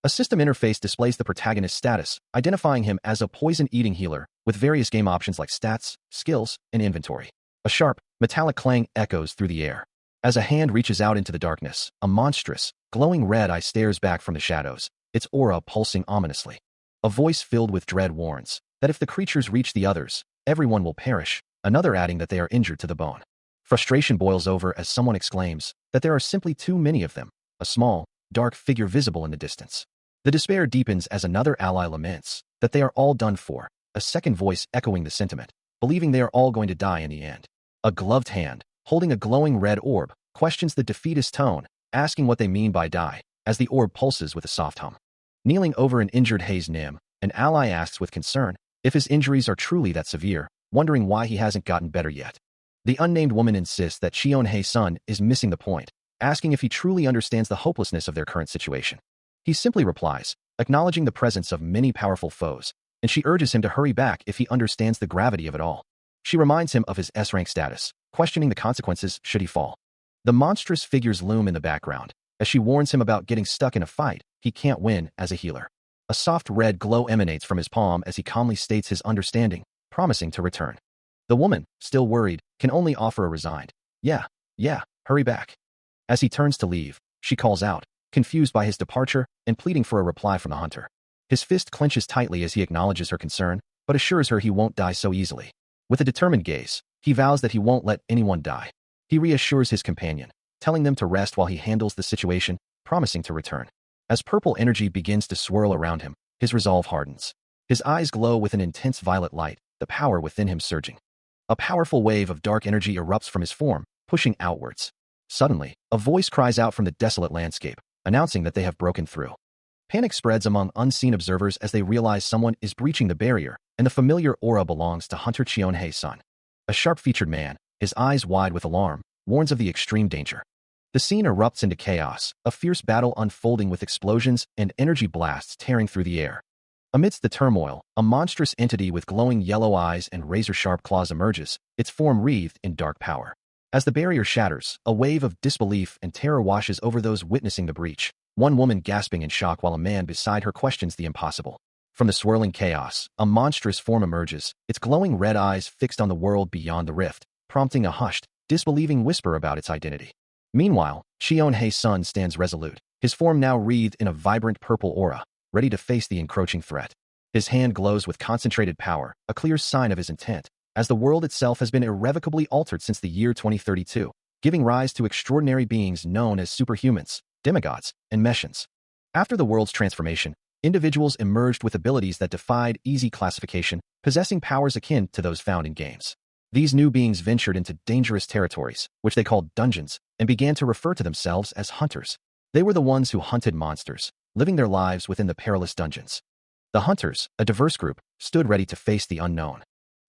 A system interface displays the protagonist's status, identifying him as a poison-eating healer, with various game options like stats, skills, and inventory. A sharp, metallic clang echoes through the air. As a hand reaches out into the darkness, a monstrous, glowing red eye stares back from the shadows, its aura pulsing ominously. A voice filled with dread warns that if the creatures reach the others, everyone will perish, another adding that they are injured to the bone. Frustration boils over as someone exclaims that there are simply too many of them, a small, dark figure visible in the distance. The despair deepens as another ally laments that they are all done for, a second voice echoing the sentiment, believing they are all going to die in the end. A gloved hand, holding a glowing red orb, questions the defeatist tone, asking what they mean by die, as the orb pulses with a soft hum. Kneeling over an injured Haze Nim, an ally asks with concern if his injuries are truly that severe, wondering why he hasn't gotten better yet. The unnamed woman insists that Cheon Hae-sun is missing the point, asking if he truly understands the hopelessness of their current situation. He simply replies, acknowledging the presence of many powerful foes, and she urges him to hurry back if he understands the gravity of it all. She reminds him of his S-rank status, questioning the consequences should he fall. The monstrous figures loom in the background, as she warns him about getting stuck in a fight he can't win as a healer. A soft red glow emanates from his palm as he calmly states his understanding, promising to return. The woman, still worried, can only offer a resigned, yeah, hurry back. As he turns to leave, she calls out, confused by his departure and pleading for a reply from the hunter. His fist clenches tightly as he acknowledges her concern, but assures her he won't die so easily. With a determined gaze, he vows that he won't let anyone die. He reassures his companion, telling them to rest while he handles the situation, promising to return. As purple energy begins to swirl around him, his resolve hardens. His eyes glow with an intense violet light, the power within him surging. A powerful wave of dark energy erupts from his form, pushing outwards. Suddenly, a voice cries out from the desolate landscape, announcing that they have broken through. Panic spreads among unseen observers as they realize someone is breaching the barrier, and the familiar aura belongs to Hunter Cheon Hae-sun. A sharp-featured man, his eyes wide with alarm, warns of the extreme danger. The scene erupts into chaos, a fierce battle unfolding with explosions and energy blasts tearing through the air. Amidst the turmoil, a monstrous entity with glowing yellow eyes and razor-sharp claws emerges, its form wreathed in dark power. As the barrier shatters, a wave of disbelief and terror washes over those witnessing the breach, one woman gasping in shock while a man beside her questions the impossible. From the swirling chaos, a monstrous form emerges, its glowing red eyes fixed on the world beyond the rift, prompting a hushed, disbelieving whisper about its identity. Meanwhile, Cheon Hae-sun stands resolute, his form now wreathed in a vibrant purple aura, ready to face the encroaching threat. His hand glows with concentrated power, a clear sign of his intent, as the world itself has been irrevocably altered since the year 2032, giving rise to extraordinary beings known as superhumans, demigods, and meshans. After the world's transformation, individuals emerged with abilities that defied easy classification, possessing powers akin to those found in games. These new beings ventured into dangerous territories, which they called dungeons, and began to refer to themselves as hunters. They were the ones who hunted monsters, living their lives within the perilous dungeons. The hunters, a diverse group, stood ready to face the unknown.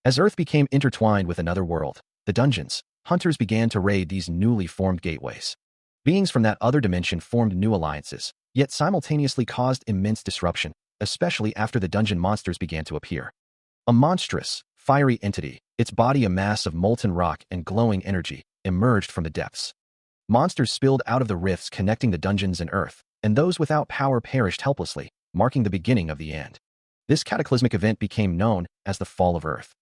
As Earth became intertwined with another world, the dungeons, hunters began to raid these newly formed gateways. Beings from that other dimension formed new alliances, yet simultaneously caused immense disruption, especially after the dungeon monsters began to appear. A monstrous, fiery entity, its body a mass of molten rock and glowing energy, emerged from the depths. Monsters spilled out of the rifts connecting the dungeons and Earth, and those without power perished helplessly, marking the beginning of the end. This cataclysmic event became known as the Fall of Earth.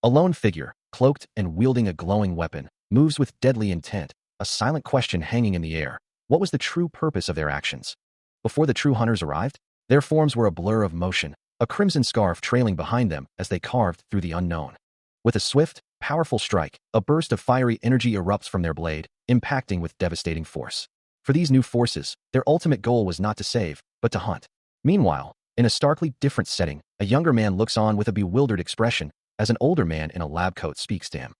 A lone figure, cloaked and wielding a glowing weapon, moves with deadly intent, a silent question hanging in the air. What was the true purpose of their actions? Before the true hunters arrived, their forms were a blur of motion, a crimson scarf trailing behind them as they carved through the unknown. With a swift, powerful strike, a burst of fiery energy erupts from their blade, impacting with devastating force. For these new forces, their ultimate goal was not to save, but to hunt. Meanwhile, in a starkly different setting, a younger man looks on with a bewildered expression as an older man in a lab coat speaks to him.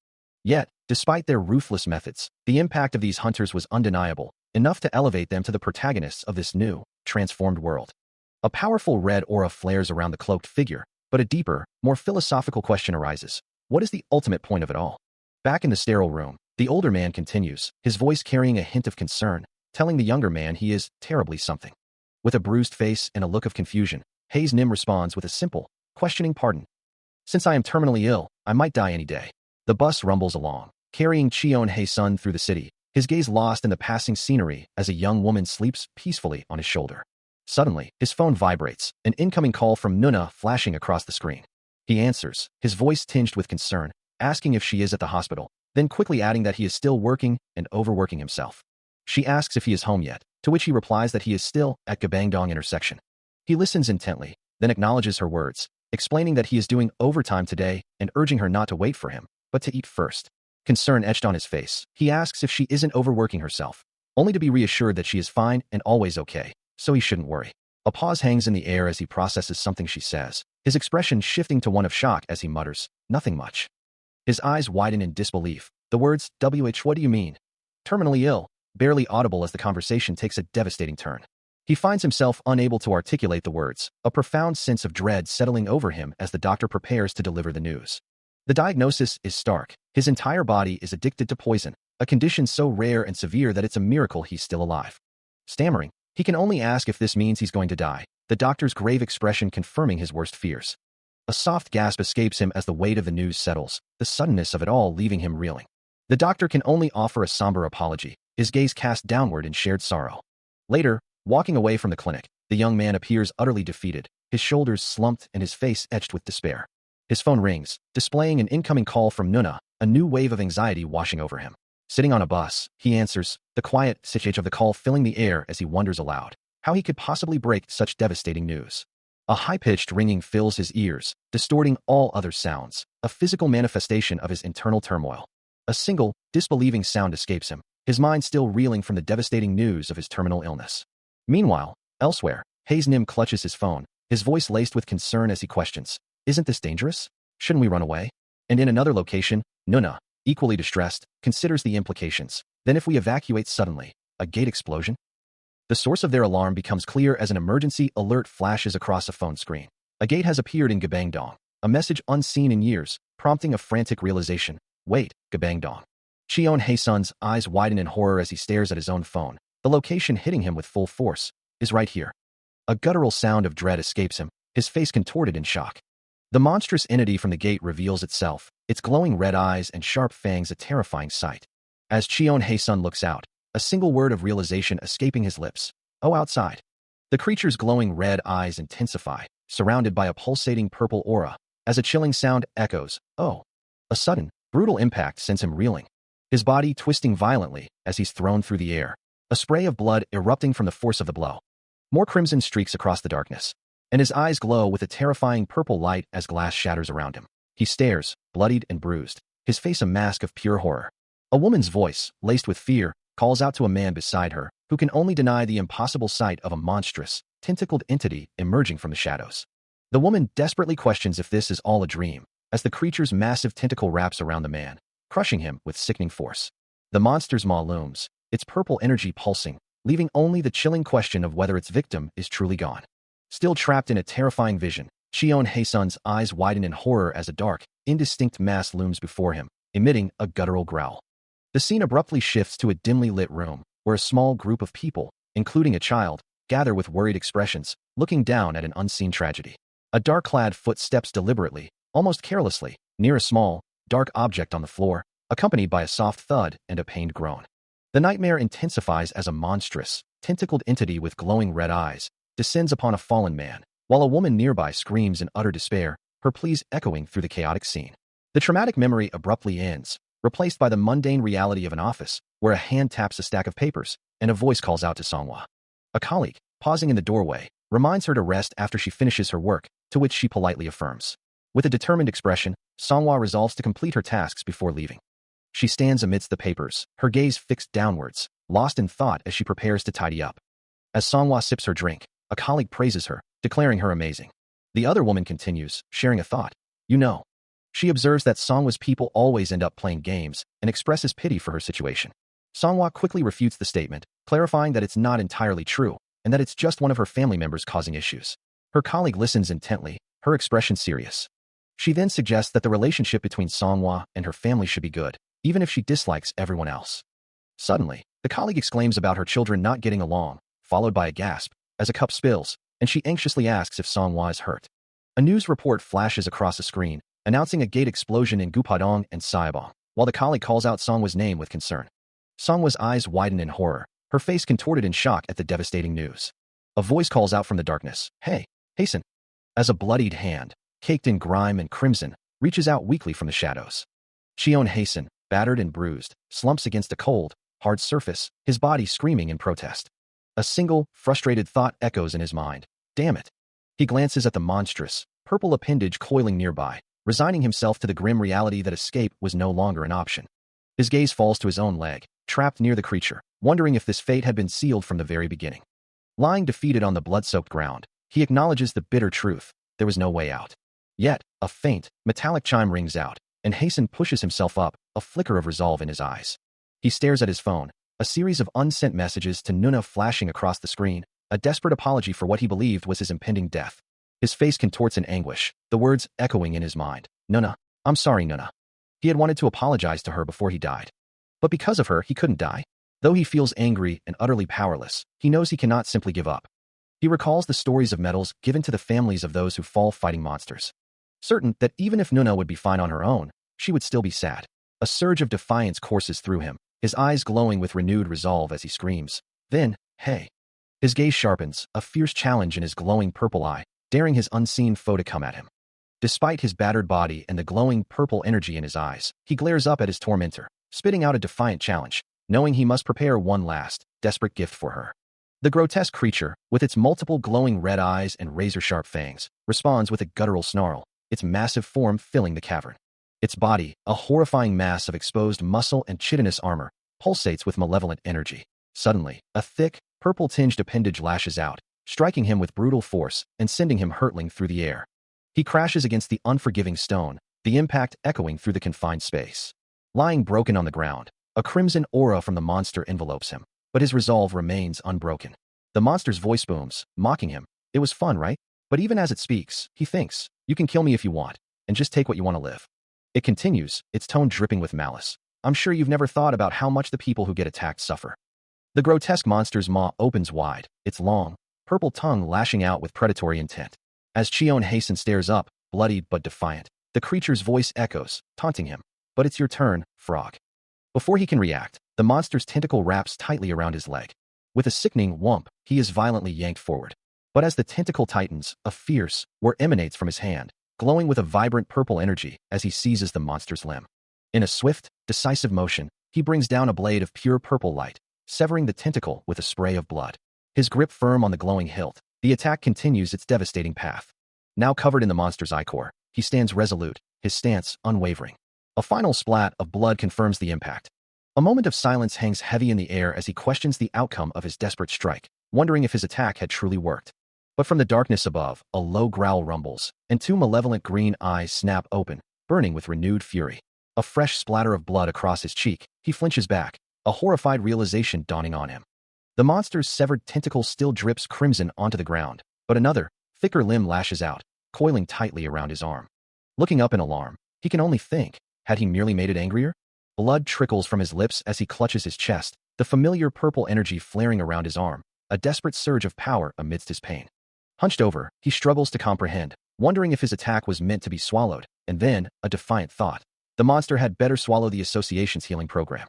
Yet, despite their ruthless methods, the impact of these hunters was undeniable, enough to elevate them to the protagonists of this new, transformed world. A powerful red aura flares around the cloaked figure, but a deeper, more philosophical question arises. What is the ultimate point of it all? Back in the sterile room, the older man continues, his voice carrying a hint of concern, telling the younger man he is terribly something. With a bruised face and a look of confusion, Haze Nim responds with a simple, questioning pardon. Since I am terminally ill, I might die any day. The bus rumbles along, carrying Cheon Hae-sun through the city, his gaze lost in the passing scenery as a young woman sleeps peacefully on his shoulder. Suddenly, his phone vibrates, an incoming call from Nuna flashing across the screen. He answers, his voice tinged with concern, asking if she is at the hospital, then quickly adding that he is still working and overworking himself. She asks if he is home yet, to which he replies that he is still at Gabangdong intersection. He listens intently, then acknowledges her words, explaining that he is doing overtime today and urging her not to wait for him, but to eat first. Concern etched on his face, he asks if she isn't overworking herself, only to be reassured that she is fine and always okay, so he shouldn't worry. A pause hangs in the air as he processes something she says, his expression shifting to one of shock as he mutters, "Nothing much." His eyes widen in disbelief, the words, what do you mean? Terminally ill, barely audible as the conversation takes a devastating turn. He finds himself unable to articulate the words, a profound sense of dread settling over him as the doctor prepares to deliver the news. The diagnosis is stark. His entire body is addicted to poison, a condition so rare and severe that it's a miracle he's still alive. Stammering, he can only ask if this means he's going to die, the doctor's grave expression confirming his worst fears. A soft gasp escapes him as the weight of the news settles, the suddenness of it all leaving him reeling. The doctor can only offer a somber apology, his gaze cast downward in shared sorrow. Later, walking away from the clinic, the young man appears utterly defeated, his shoulders slumped and his face etched with despair. His phone rings, displaying an incoming call from Nuna, a new wave of anxiety washing over him. Sitting on a bus, he answers, the quiet sitch of the call filling the air as he wonders aloud how he could possibly break such devastating news. A high-pitched ringing fills his ears, distorting all other sounds, a physical manifestation of his internal turmoil. A single, disbelieving sound escapes him, his mind still reeling from the devastating news of his terminal illness. Meanwhile, elsewhere, Hayes Nim clutches his phone, his voice laced with concern as he questions, "Isn't this dangerous? Shouldn't we run away?" And in another location, Nuna, equally distressed, considers the implications. Then if we evacuate suddenly, a gate explosion? The source of their alarm becomes clear as an emergency alert flashes across a phone screen. A gate has appeared in Gabangdong, a message unseen in years, prompting a frantic realization. Wait, Gabangdong. Cheon Haesun's eyes widen in horror as he stares at his own phone. The location hitting him with full force is right here. A guttural sound of dread escapes him, his face contorted in shock. The monstrous entity from the gate reveals itself, its glowing red eyes and sharp fangs a terrifying sight. As Cheon Haesun looks out, a single word of realization escaping his lips. Oh, outside. The creature's glowing red eyes intensify, surrounded by a pulsating purple aura, as a chilling sound echoes, oh. A sudden, brutal impact sends him reeling, his body twisting violently as he's thrown through the air, a spray of blood erupting from the force of the blow. More crimson streaks across the darkness, and his eyes glow with a terrifying purple light as glass shatters around him. He stares, bloodied and bruised, his face a mask of pure horror. A woman's voice, laced with fear, calls out to a man beside her, who can only deny the impossible sight of a monstrous, tentacled entity emerging from the shadows. The woman desperately questions if this is all a dream, as the creature's massive tentacle wraps around the man, crushing him with sickening force. The monster's maw looms, its purple energy pulsing, leaving only the chilling question of whether its victim is truly gone. Still trapped in a terrifying vision, Cheon Haesun's eyes widen in horror as a dark, indistinct mass looms before him, emitting a guttural growl. The scene abruptly shifts to a dimly lit room, where a small group of people, including a child, gather with worried expressions, looking down at an unseen tragedy. A dark-clad foot steps deliberately, almost carelessly, near a small, dark object on the floor, accompanied by a soft thud and a pained groan. The nightmare intensifies as a monstrous, tentacled entity with glowing red eyes descends upon a fallen man, while a woman nearby screams in utter despair, her pleas echoing through the chaotic scene. The traumatic memory abruptly ends, replaced by the mundane reality of an office, where a hand taps a stack of papers, and a voice calls out to Songhwa. A colleague, pausing in the doorway, reminds her to rest after she finishes her work, to which she politely affirms. With a determined expression, Songhwa resolves to complete her tasks before leaving. She stands amidst the papers, her gaze fixed downwards, lost in thought as she prepares to tidy up. As Songhwa sips her drink, a colleague praises her, declaring her amazing. The other woman continues, sharing a thought. You know. She observes that Songhwa's people always end up playing games and expresses pity for her situation. Songhwa quickly refutes the statement, clarifying that it's not entirely true and that it's just one of her family members causing issues. Her colleague listens intently, her expression serious. She then suggests that the relationship between Songhwa and her family should be good, even if she dislikes everyone else. Suddenly, the colleague exclaims about her children not getting along, followed by a gasp, as a cup spills, and she anxiously asks if Songhwa is hurt. A news report flashes across the screen, announcing a gate explosion in Gupadong and Saibong, while the colleague calls out Songhwa's name with concern. Songhwa's eyes widen in horror, her face contorted in shock at the devastating news. A voice calls out from the darkness, "Hey, hasten!" As a bloodied hand, caked in grime and crimson, reaches out weakly from the shadows. Cheon Hasten, battered and bruised, slumps against a cold, hard surface, his body screaming in protest. A single, frustrated thought echoes in his mind. Damn it. He glances at the monstrous, purple appendage coiling nearby, resigning himself to the grim reality that escape was no longer an option. His gaze falls to his own leg, trapped near the creature, wondering if this fate had been sealed from the very beginning. Lying defeated on the blood-soaked ground, he acknowledges the bitter truth. There was no way out. Yet, a faint, metallic chime rings out, and Hasten pushes himself up, a flicker of resolve in his eyes. He stares at his phone, a series of unsent messages to Nuna flashing across the screen, a desperate apology for what he believed was his impending death. His face contorts in anguish, the words echoing in his mind. Nuna, I'm sorry, Nuna. He had wanted to apologize to her before he died. But because of her, he couldn't die. Though he feels angry and utterly powerless, he knows he cannot simply give up. He recalls the stories of medals given to the families of those who fall fighting monsters. Certain that even if Nuna would be fine on her own, she would still be sad. A surge of defiance courses through him, his eyes glowing with renewed resolve as he screams. Then, hey. His gaze sharpens, a fierce challenge in his glowing purple eye, daring his unseen foe to come at him. Despite his battered body and the glowing purple energy in his eyes, he glares up at his tormentor, spitting out a defiant challenge, knowing he must prepare one last, desperate gift for her. The grotesque creature, with its multiple glowing red eyes and razor-sharp fangs, responds with a guttural snarl, its massive form filling the cavern. Its body, a horrifying mass of exposed muscle and chitinous armor, pulsates with malevolent energy. Suddenly, a thick, purple-tinged appendage lashes out, striking him with brutal force and sending him hurtling through the air. He crashes against the unforgiving stone, the impact echoing through the confined space. Lying broken on the ground, a crimson aura from the monster envelopes him, but his resolve remains unbroken. The monster's voice booms, mocking him. It was fun, right? But even as it speaks, he thinks, you can kill me if you want, and just take what you want to live. It continues, its tone dripping with malice. I'm sure you've never thought about how much the people who get attacked suffer. The grotesque monster's maw opens wide, its long, purple tongue lashing out with predatory intent. As Cheon Hasten stares up, bloodied but defiant, the creature's voice echoes, taunting him. But it's your turn, frog. Before he can react, the monster's tentacle wraps tightly around his leg. With a sickening whomp, he is violently yanked forward. But as the tentacle tightens, a fierce whir emanates from his hand, glowing with a vibrant purple energy as he seizes the monster's limb. In a swift, decisive motion, he brings down a blade of pure purple light, severing the tentacle with a spray of blood. His grip firm on the glowing hilt, the attack continues its devastating path. Now covered in the monster's ichor, he stands resolute, his stance unwavering. A final splat of blood confirms the impact. A moment of silence hangs heavy in the air as he questions the outcome of his desperate strike, wondering if his attack had truly worked. But from the darkness above, a low growl rumbles, and two malevolent green eyes snap open, burning with renewed fury. A fresh splatter of blood across his cheek, he flinches back, a horrified realization dawning on him. The monster's severed tentacle still drips crimson onto the ground, but another, thicker limb lashes out, coiling tightly around his arm. Looking up in alarm, he can only think, had he merely made it angrier? Blood trickles from his lips as he clutches his chest, the familiar purple energy flaring around his arm, a desperate surge of power amidst his pain. Hunched over, he struggles to comprehend, wondering if his attack was meant to be swallowed, and then, a defiant thought. The monster had better swallow the association's healing program.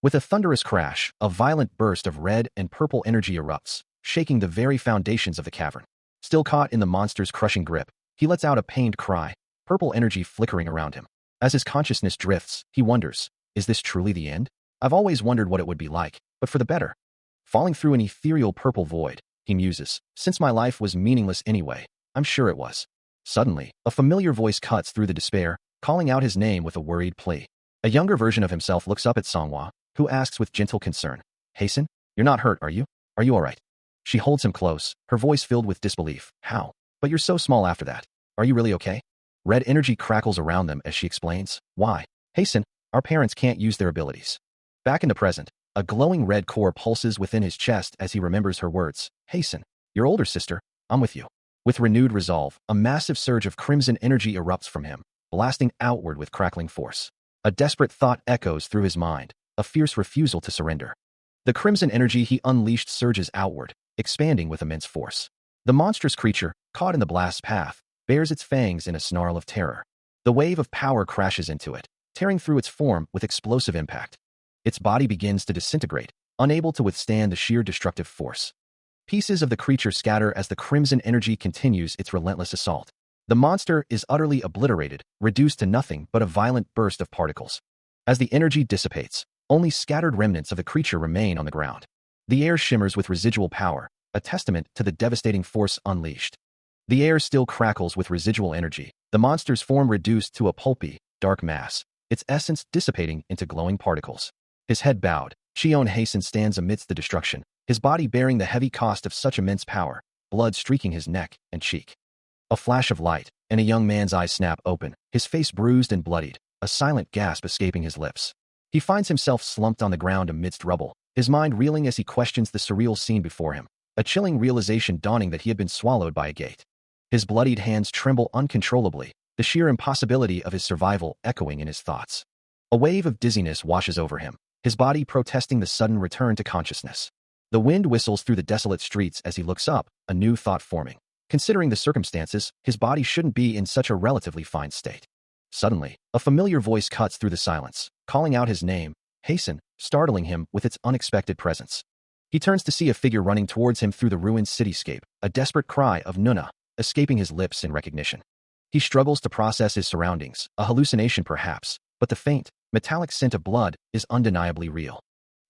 With a thunderous crash, a violent burst of red and purple energy erupts, shaking the very foundations of the cavern. Still caught in the monster's crushing grip, he lets out a pained cry, purple energy flickering around him. As his consciousness drifts, he wonders, is this truly the end? I've always wondered what it would be like, but for the better. Falling through an ethereal purple void, he muses, since my life was meaningless anyway, I'm sure it was. Suddenly, a familiar voice cuts through the despair, calling out his name with a worried plea. A younger version of himself looks up at Manhwa, who asks with gentle concern, Hasten, you're not hurt, are you? Are you all right? She holds him close, her voice filled with disbelief. How? But you're so small after that. Are you really okay? Red energy crackles around them as she explains, why? Hasten, our parents can't use their abilities. Back in the present, a glowing red core pulses within his chest as he remembers her words. Hasten, your older sister, I'm with you. With renewed resolve, a massive surge of crimson energy erupts from him, blasting outward with crackling force. A desperate thought echoes through his mind, a fierce refusal to surrender. The crimson energy he unleashed surges outward, expanding with immense force. The monstrous creature, caught in the blast's path, bares its fangs in a snarl of terror. The wave of power crashes into it, tearing through its form with explosive impact. Its body begins to disintegrate, unable to withstand the sheer destructive force. Pieces of the creature scatter as the crimson energy continues its relentless assault. The monster is utterly obliterated, reduced to nothing but a violent burst of particles. As the energy dissipates, only scattered remnants of the creature remain on the ground. The air shimmers with residual power, a testament to the devastating force unleashed. The air still crackles with residual energy, the monster's form reduced to a pulpy, dark mass, its essence dissipating into glowing particles. His head bowed, Cheon Hasten stands amidst the destruction, his body bearing the heavy cost of such immense power, blood streaking his neck and cheek. A flash of light, and a young man's eyes snap open, his face bruised and bloodied, a silent gasp escaping his lips. He finds himself slumped on the ground amidst rubble, his mind reeling as he questions the surreal scene before him, a chilling realization dawning that he had been swallowed by a gate. His bloodied hands tremble uncontrollably, the sheer impossibility of his survival echoing in his thoughts. A wave of dizziness washes over him, his body protesting the sudden return to consciousness. The wind whistles through the desolate streets as he looks up, a new thought forming. Considering the circumstances, his body shouldn't be in such a relatively fine state. Suddenly, a familiar voice cuts through the silence, calling out his name, Hasten, startling him with its unexpected presence. He turns to see a figure running towards him through the ruined cityscape, a desperate cry of Nuna, escaping his lips in recognition. He struggles to process his surroundings, a hallucination perhaps, but the faint, metallic scent of blood is undeniably real.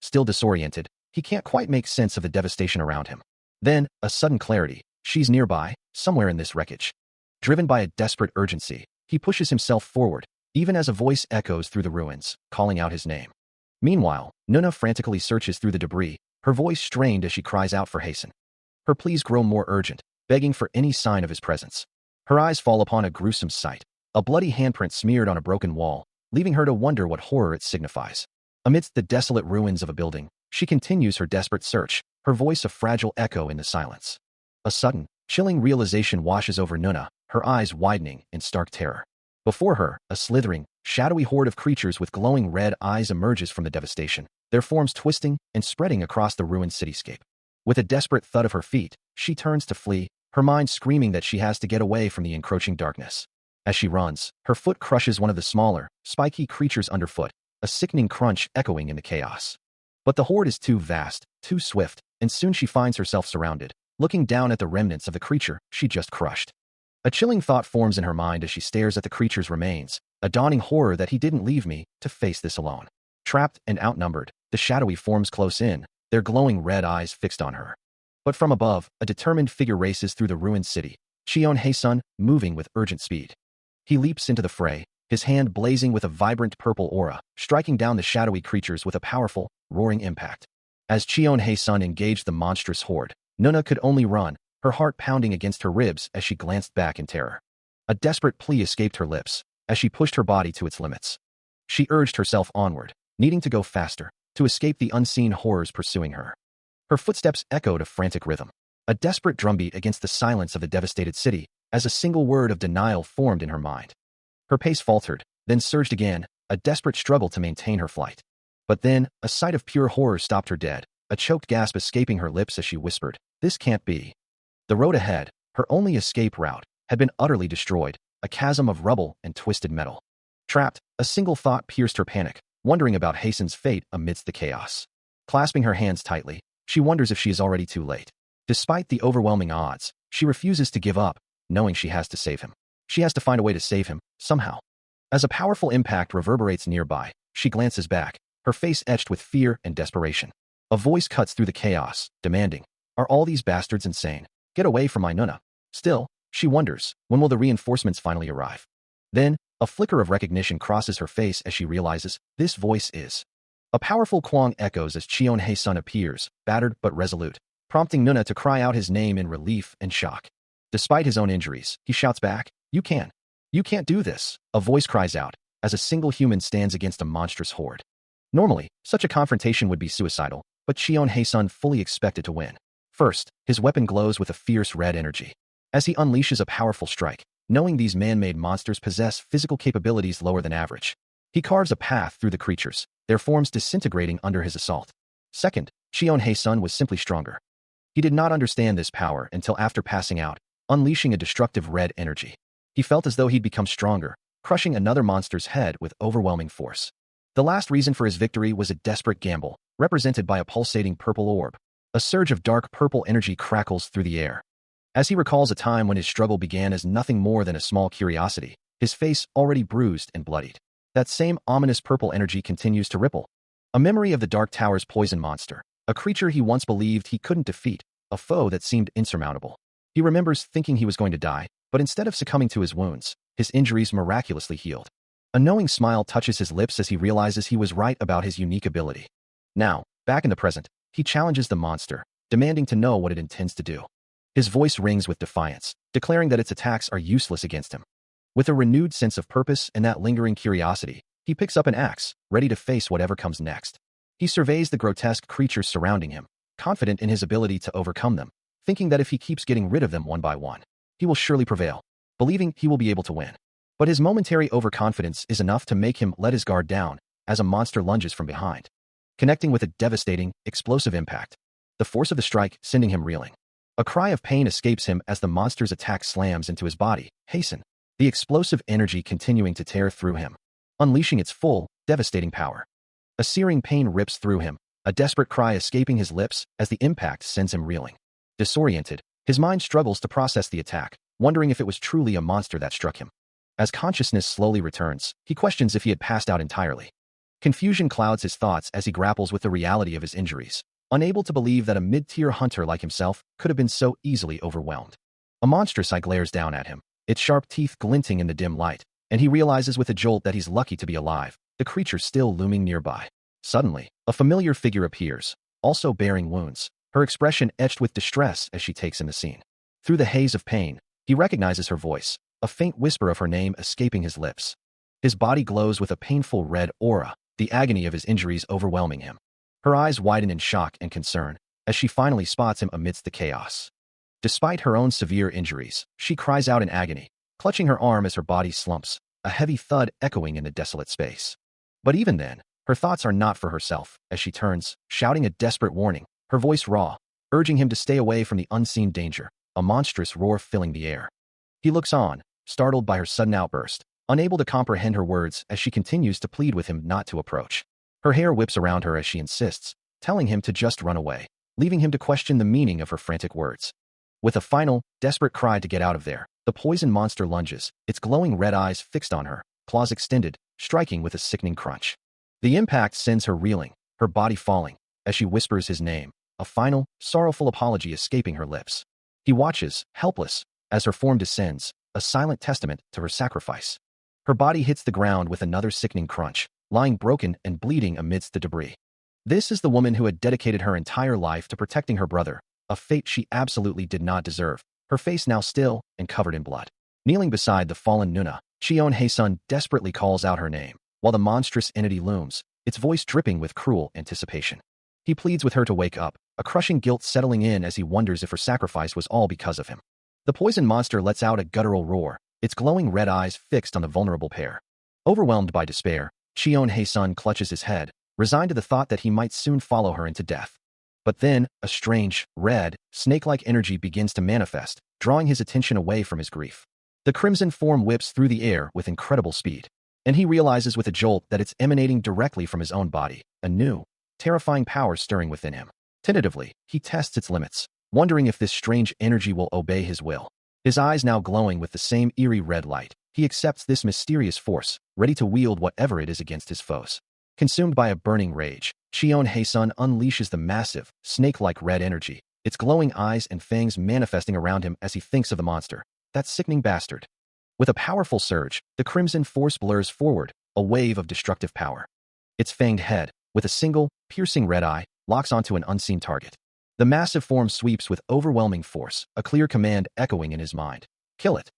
Still disoriented, he can't quite make sense of the devastation around him. Then, a sudden clarity. She's nearby, somewhere in this wreckage. Driven by a desperate urgency, he pushes himself forward, even as a voice echoes through the ruins, calling out his name. Meanwhile, Nuna frantically searches through the debris, her voice strained as she cries out for Hasten. Her pleas grow more urgent, begging for any sign of his presence. Her eyes fall upon a gruesome sight, a bloody handprint smeared on a broken wall, leaving her to wonder what horror it signifies. Amidst the desolate ruins of a building, she continues her desperate search, her voice a fragile echo in the silence. A sudden, chilling realization washes over Nuna, her eyes widening in stark terror. Before her, a slithering, shadowy horde of creatures with glowing red eyes emerges from the devastation, their forms twisting and spreading across the ruined cityscape. With a desperate thud of her feet, she turns to flee, her mind screaming that she has to get away from the encroaching darkness. As she runs, her foot crushes one of the smaller, spiky creatures underfoot, a sickening crunch echoing in the chaos. But the horde is too vast, too swift, and soon she finds herself surrounded, looking down at the remnants of the creature she just crushed. A chilling thought forms in her mind as she stares at the creature's remains, a dawning horror that he didn't leave me to face this alone. Trapped and outnumbered, the shadowy forms close in, their glowing red eyes fixed on her. But from above, a determined figure races through the ruined city, Cheon Haesun, moving with urgent speed. He leaps into the fray, his hand blazing with a vibrant purple aura, striking down the shadowy creatures with a powerful, roaring impact. As Cheon Haesun engaged the monstrous horde, Nuna could only run, her heart pounding against her ribs as she glanced back in terror. A desperate plea escaped her lips, as she pushed her body to its limits. She urged herself onward, needing to go faster, to escape the unseen horrors pursuing her. Her footsteps echoed a frantic rhythm, a desperate drumbeat against the silence of the devastated city, as a single word of denial formed in her mind. Her pace faltered, then surged again, a desperate struggle to maintain her flight. But then, a sight of pure horror stopped her dead, a choked gasp escaping her lips as she whispered, "This can't be." The road ahead, her only escape route, had been utterly destroyed, a chasm of rubble and twisted metal. Trapped, a single thought pierced her panic, wondering about Hasten's fate amidst the chaos. Clasping her hands tightly, she wonders if she is already too late. Despite the overwhelming odds, she refuses to give up, knowing she has to save him. She has to find a way to save him, somehow. As a powerful impact reverberates nearby, she glances back, her face etched with fear and desperation. A voice cuts through the chaos, demanding, "Are all these bastards insane? Get away from my Nuna." Still, she wonders, when will the reinforcements finally arrive? Then, a flicker of recognition crosses her face as she realizes, this voice is. A powerful Kwang echoes as Cheon Haesun appears, battered but resolute, prompting Nuna to cry out his name in relief and shock. Despite his own injuries, he shouts back, You can't do this," a voice cries out, as a single human stands against a monstrous horde. Normally, such a confrontation would be suicidal, but Cheon Haesun fully expected to win. First, his weapon glows with a fierce red energy. As he unleashes a powerful strike, knowing these man-made monsters possess physical capabilities lower than average, he carves a path through the creatures, their forms disintegrating under his assault. Second, Cheon Haesun was simply stronger. He did not understand this power until after passing out, unleashing a destructive red energy. He felt as though he'd become stronger, crushing another monster's head with overwhelming force. The last reason for his victory was a desperate gamble, represented by a pulsating purple orb. A surge of dark purple energy crackles through the air. As he recalls a time when his struggle began as nothing more than a small curiosity, his face already bruised and bloodied. That same ominous purple energy continues to ripple. A memory of the Dark Tower's poison monster, a creature he once believed he couldn't defeat, a foe that seemed insurmountable. He remembers thinking he was going to die, but instead of succumbing to his wounds, his injuries miraculously healed. A knowing smile touches his lips as he realizes he was right about his unique ability. Now, back in the present, he challenges the monster, demanding to know what it intends to do. His voice rings with defiance, declaring that its attacks are useless against him. With a renewed sense of purpose and that lingering curiosity, he picks up an axe, ready to face whatever comes next. He surveys the grotesque creatures surrounding him, confident in his ability to overcome them, thinking that if he keeps getting rid of them one by one, he will surely prevail, believing he will be able to win. But his momentary overconfidence is enough to make him let his guard down as a monster lunges from behind, connecting with a devastating, explosive impact. The force of the strike sending him reeling. A cry of pain escapes him as the monster's attack slams into his body. Hasten. The explosive energy continuing to tear through him, unleashing its full, devastating power. A searing pain rips through him, a desperate cry escaping his lips as the impact sends him reeling. Disoriented, his mind struggles to process the attack, wondering if it was truly a monster that struck him. As consciousness slowly returns, he questions if he had passed out entirely. Confusion clouds his thoughts as he grapples with the reality of his injuries, unable to believe that a mid-tier hunter like himself could have been so easily overwhelmed. A monstrous eye glares down at him, its sharp teeth glinting in the dim light, and he realizes with a jolt that he's lucky to be alive, the creature still looming nearby. Suddenly, a familiar figure appears, also bearing wounds, her expression etched with distress as she takes in the scene. Through the haze of pain, he recognizes her voice, a faint whisper of her name escaping his lips. His body glows with a painful red aura, the agony of his injuries overwhelming him. Her eyes widen in shock and concern as she finally spots him amidst the chaos. Despite her own severe injuries, she cries out in agony, clutching her arm as her body slumps, a heavy thud echoing in the desolate space. But even then, her thoughts are not for herself as she turns, shouting a desperate warning, her voice raw, urging him to stay away from the unseen danger, a monstrous roar filling the air. He looks on, startled by her sudden outburst, unable to comprehend her words as she continues to plead with him not to approach. Her hair whips around her as she insists, telling him to just run away, leaving him to question the meaning of her frantic words. With a final, desperate cry to get out of there, the poison monster lunges, its glowing red eyes fixed on her, claws extended, striking with a sickening crunch. The impact sends her reeling, her body falling, as she whispers his name, a final, sorrowful apology escaping her lips. He watches, helpless, as her form descends, a silent testament to her sacrifice. Her body hits the ground with another sickening crunch, lying broken and bleeding amidst the debris. This is the woman who had dedicated her entire life to protecting her brother, a fate she absolutely did not deserve, her face now still and covered in blood. Kneeling beside the fallen Nuna, Cheon Hae-sun desperately calls out her name, while the monstrous entity looms, its voice dripping with cruel anticipation. He pleads with her to wake up, a crushing guilt settling in as he wonders if her sacrifice was all because of him. The poison monster lets out a guttural roar, its glowing red eyes fixed on the vulnerable pair. Overwhelmed by despair, Cheon Hae-sun clutches his head, resigned to the thought that he might soon follow her into death. But then, a strange, red, snake-like energy begins to manifest, drawing his attention away from his grief. The crimson form whips through the air with incredible speed, and he realizes with a jolt that it's emanating directly from his own body, a new, terrifying power stirring within him. Tentatively, he tests its limits, wondering if this strange energy will obey his will. His eyes now glowing with the same eerie red light, he accepts this mysterious force, ready to wield whatever it is against his foes. Consumed by a burning rage, Cheon Hae-sun unleashes the massive, snake-like red energy, its glowing eyes and fangs manifesting around him as he thinks of the monster, that sickening bastard. With a powerful surge, the crimson force blurs forward, a wave of destructive power. Its fanged head, with a single, piercing red eye, locks onto an unseen target. The massive form sweeps with overwhelming force, a clear command echoing in his mind. Kill it.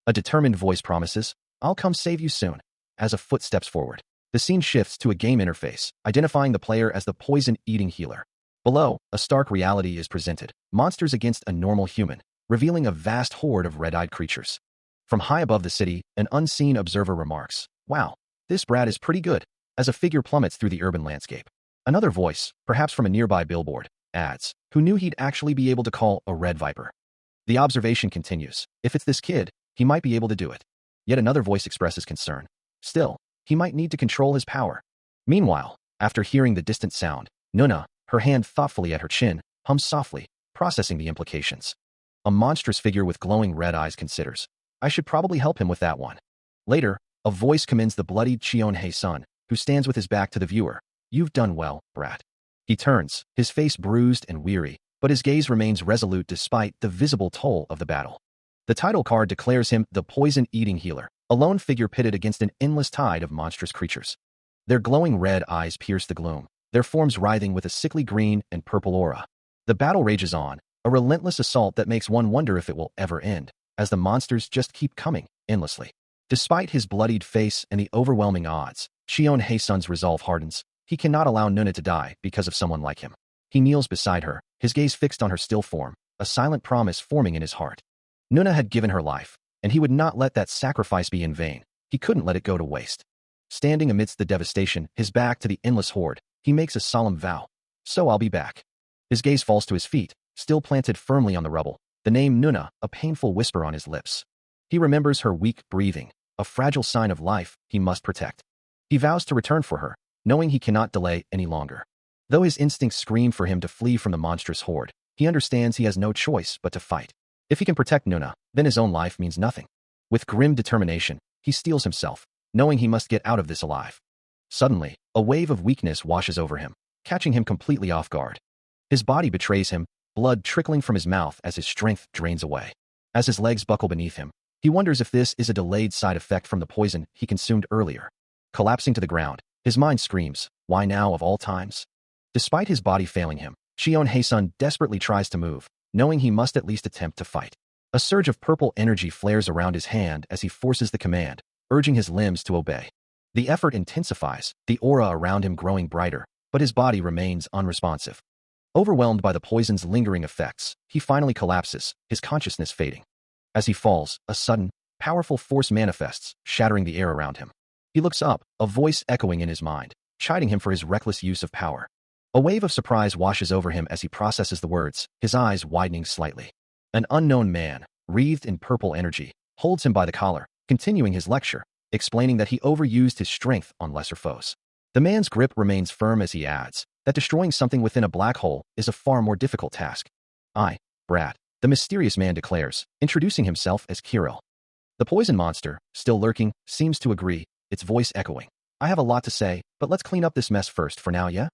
A determined voice promises, I'll come save you soon. As a foot steps forward, the scene shifts to a game interface, identifying the player as the poison-eating healer. Below, a stark reality is presented, monsters against a normal human, revealing a vast horde of red-eyed creatures. From high above the city, an unseen observer remarks, wow, this brat is pretty good, as a figure plummets through the urban landscape. Another voice, perhaps from a nearby billboard, adds, who knew he'd actually be able to call a red viper? The observation continues, if it's this kid, he might be able to do it. Yet another voice expresses concern. Still, he might need to control his power. Meanwhile, after hearing the distant sound, Nuna, her hand thoughtfully at her chin, hums softly, processing the implications. A monstrous figure with glowing red eyes considers, I should probably help him with that one. Later, a voice commends the bloodied Cheon-hae-sun, who stands with his back to the viewer. You've done well, brat. He turns, his face bruised and weary, but his gaze remains resolute despite the visible toll of the battle. The title card declares him the poison-eating healer, a lone figure pitted against an endless tide of monstrous creatures. Their glowing red eyes pierce the gloom, their forms writhing with a sickly green and purple aura. The battle rages on, a relentless assault that makes one wonder if it will ever end, as the monsters just keep coming, endlessly. Despite his bloodied face and the overwhelming odds, Cheon-hae-sun's resolve hardens. He cannot allow Nuna to die because of someone like him. He kneels beside her, his gaze fixed on her still form, a silent promise forming in his heart. Nuna had given her life, and he would not let that sacrifice be in vain. He couldn't let it go to waste. Standing amidst the devastation, his back to the endless horde, he makes a solemn vow. So I'll be back. His gaze falls to his feet, still planted firmly on the rubble, the name Nuna, a painful whisper on his lips. He remembers her weak breathing, a fragile sign of life he must protect. He vows to return for her, knowing he cannot delay any longer. Though his instincts scream for him to flee from the monstrous horde, he understands he has no choice but to fight. If he can protect Nuna, then his own life means nothing. With grim determination, he steels himself, knowing he must get out of this alive. Suddenly, a wave of weakness washes over him, catching him completely off guard. His body betrays him, blood trickling from his mouth as his strength drains away. As his legs buckle beneath him, he wonders if this is a delayed side effect from the poison he consumed earlier. Collapsing to the ground, his mind screams, why now of all times? Despite his body failing him, Cheon-hae-sun desperately tries to move, knowing he must at least attempt to fight. A surge of purple energy flares around his hand as he forces the command, urging his limbs to obey. The effort intensifies, the aura around him growing brighter, but his body remains unresponsive. Overwhelmed by the poison's lingering effects, he finally collapses, his consciousness fading. As he falls, a sudden, powerful force manifests, shattering the air around him. He looks up, a voice echoing in his mind, chiding him for his reckless use of power. A wave of surprise washes over him as he processes the words, his eyes widening slightly. An unknown man, wreathed in purple energy, holds him by the collar, continuing his lecture, explaining that he overused his strength on lesser foes. The man's grip remains firm as he adds that destroying something within a black hole is a far more difficult task. Brat, the mysterious man declares, introducing himself as Kirill. The poison monster, still lurking, seems to agree, its voice echoing. I have a lot to say, but let's clean up this mess first for now, yeah?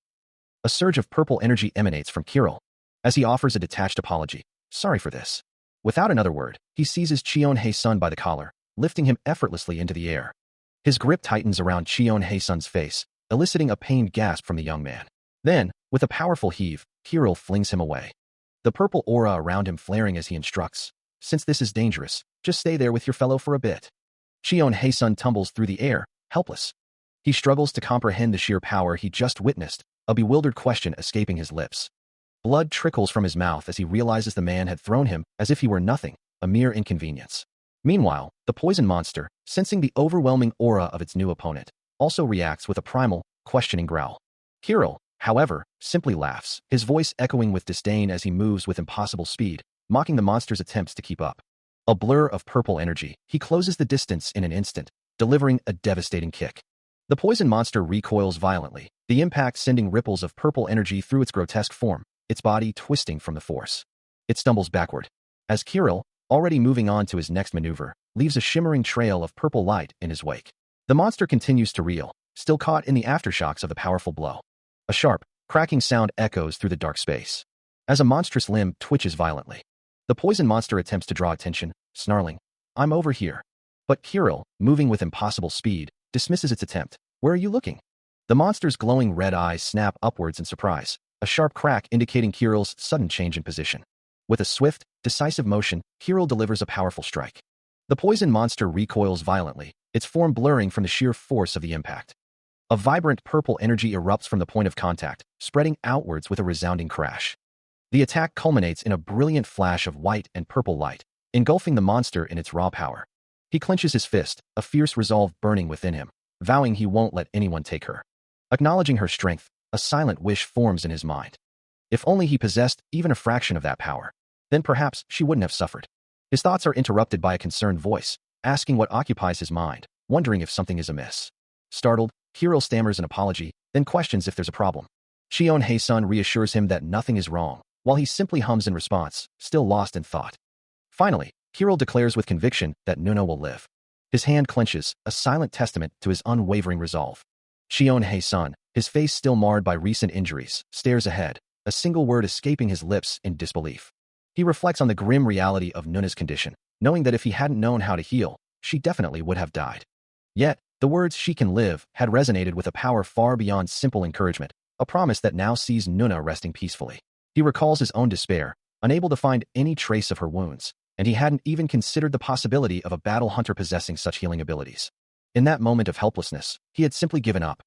A surge of purple energy emanates from Kirill, as he offers a detached apology. Sorry for this. Without another word, he seizes Cheon-hae-sun by the collar, lifting him effortlessly into the air. His grip tightens around Cheon-hae-sun's face, eliciting a pained gasp from the young man. Then, with a powerful heave, Kirill flings him away. The purple aura around him flaring as he instructs. Since this is dangerous, just stay there with your fellow for a bit. Cheon-hae-sun tumbles through the air, helpless. He struggles to comprehend the sheer power he just witnessed, a bewildered question escaping his lips. Blood trickles from his mouth as he realizes the man had thrown him as if he were nothing, a mere inconvenience. Meanwhile, the poison monster, sensing the overwhelming aura of its new opponent, also reacts with a primal, questioning growl. Kirill, however, simply laughs, his voice echoing with disdain as he moves with impossible speed, mocking the monster's attempts to keep up. A blur of purple energy, he closes the distance in an instant, delivering a devastating kick. The poison monster recoils violently, the impact sending ripples of purple energy through its grotesque form, its body twisting from the force. It stumbles backward, as Kirill, already moving on to his next maneuver, leaves a shimmering trail of purple light in his wake. The monster continues to reel, still caught in the aftershocks of the powerful blow. A sharp, cracking sound echoes through the dark space, as a monstrous limb twitches violently. The poison monster attempts to draw attention, snarling, I'm over here. But Kirill, moving with impossible speed, dismisses its attempt. Where are you looking? The monster's glowing red eyes snap upwards in surprise, a sharp crack indicating Kirill's sudden change in position. With a swift, decisive motion, Kirill delivers a powerful strike. The poison monster recoils violently, its form blurring from the sheer force of the impact. A vibrant purple energy erupts from the point of contact, spreading outwards with a resounding crash. The attack culminates in a brilliant flash of white and purple light, engulfing the monster in its raw power. He clenches his fist, a fierce resolve burning within him, vowing he won't let anyone take her. Acknowledging her strength, a silent wish forms in his mind. If only he possessed even a fraction of that power, then perhaps she wouldn't have suffered. His thoughts are interrupted by a concerned voice, asking what occupies his mind, wondering if something is amiss. Startled, Kirill stammers an apology, then questions if there's a problem. Cheon-hae-sun reassures him that nothing is wrong, while he simply hums in response, still lost in thought. Finally, Kirill declares with conviction that Nuna will live. His hand clenches, a silent testament to his unwavering resolve. Shion Hei-sun, his face still marred by recent injuries, stares ahead, a single word escaping his lips in disbelief. He reflects on the grim reality of Nuna's condition, knowing that if he hadn't known how to heal, she definitely would have died. Yet, the words "she can live" had resonated with a power far beyond simple encouragement, a promise that now sees Nuna resting peacefully. He recalls his own despair, unable to find any trace of her wounds, and he hadn't even considered the possibility of a battle hunter possessing such healing abilities. In that moment of helplessness, he had simply given up.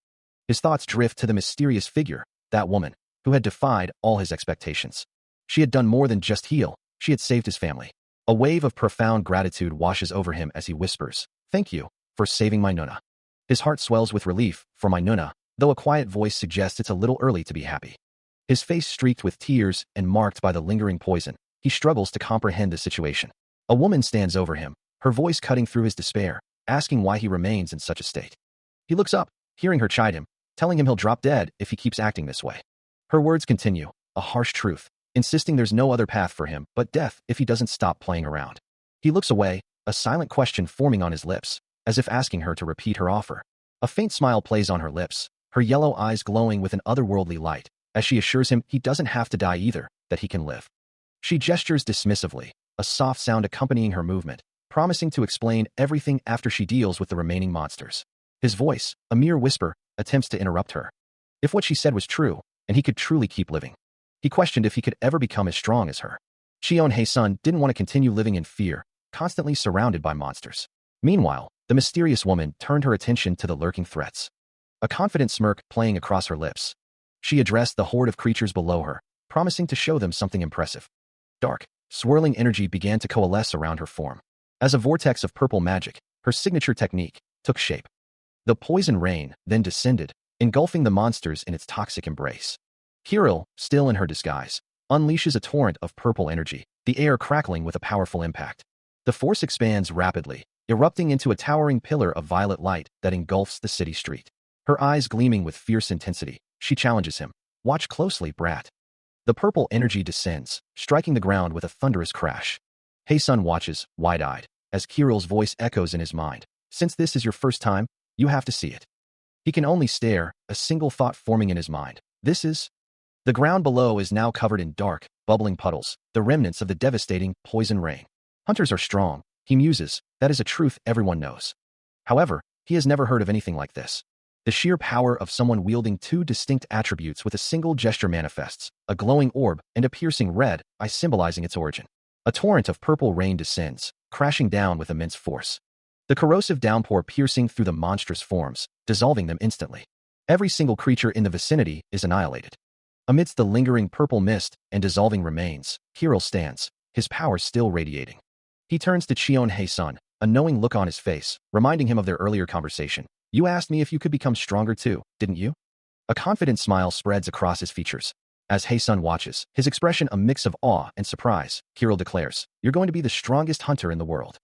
His thoughts drift to the mysterious figure, that woman, who had defied all his expectations. She had done more than just heal, she had saved his family. A wave of profound gratitude washes over him as he whispers, "Thank you for saving my Nuna." His heart swells with relief, for my Nuna, though a quiet voice suggests it's a little early to be happy. His face streaked with tears and marked by the lingering poison, he struggles to comprehend the situation. A woman stands over him, her voice cutting through his despair, asking why he remains in such a state. He looks up, hearing her chide him, telling him he'll drop dead if he keeps acting this way. Her words continue, a harsh truth, insisting there's no other path for him but death if he doesn't stop playing around. He looks away, a silent question forming on his lips, as if asking her to repeat her offer. A faint smile plays on her lips, her yellow eyes glowing with an otherworldly light, as she assures him he doesn't have to die either, that he can live. She gestures dismissively, a soft sound accompanying her movement, promising to explain everything after she deals with the remaining monsters. His voice, a mere whisper, attempts to interrupt her. If what she said was true, and he could truly keep living. He questioned if he could ever become as strong as her. Shion Hei-sun didn't want to continue living in fear, constantly surrounded by monsters. Meanwhile, the mysterious woman turned her attention to the lurking threats. A confident smirk playing across her lips. She addressed the horde of creatures below her, promising to show them something impressive. Dark, swirling energy began to coalesce around her form. As a vortex of purple magic, her signature technique took shape. The poison rain then descended, engulfing the monsters in its toxic embrace. Kirill, still in her disguise, unleashes a torrent of purple energy, the air crackling with a powerful impact. The force expands rapidly, erupting into a towering pillar of violet light that engulfs the city street. Her eyes gleaming with fierce intensity, she challenges him. "Watch closely, brat." The purple energy descends, striking the ground with a thunderous crash. Hei-sun watches, wide-eyed, as Kirill's voice echoes in his mind. "Since this is your first time, you have to see it." He can only stare, a single thought forming in his mind. This is... The ground below is now covered in dark, bubbling puddles, the remnants of the devastating poison rain. Hunters are strong, he muses, that is a truth everyone knows. However, he has never heard of anything like this. The sheer power of someone wielding two distinct attributes with a single gesture manifests, a glowing orb and a piercing red eye symbolizing its origin. A torrent of purple rain descends, crashing down with immense force. The corrosive downpour piercing through the monstrous forms, dissolving them instantly. Every single creature in the vicinity is annihilated. Amidst the lingering purple mist and dissolving remains, Kirill stands, his power still radiating. He turns to Shion Hei-sun, a knowing look on his face, reminding him of their earlier conversation. "You asked me if you could become stronger too, didn't you?" A confident smile spreads across his features. As Hei-sun watches, his expression a mix of awe and surprise, Kirill declares, "You're going to be the strongest hunter in the world."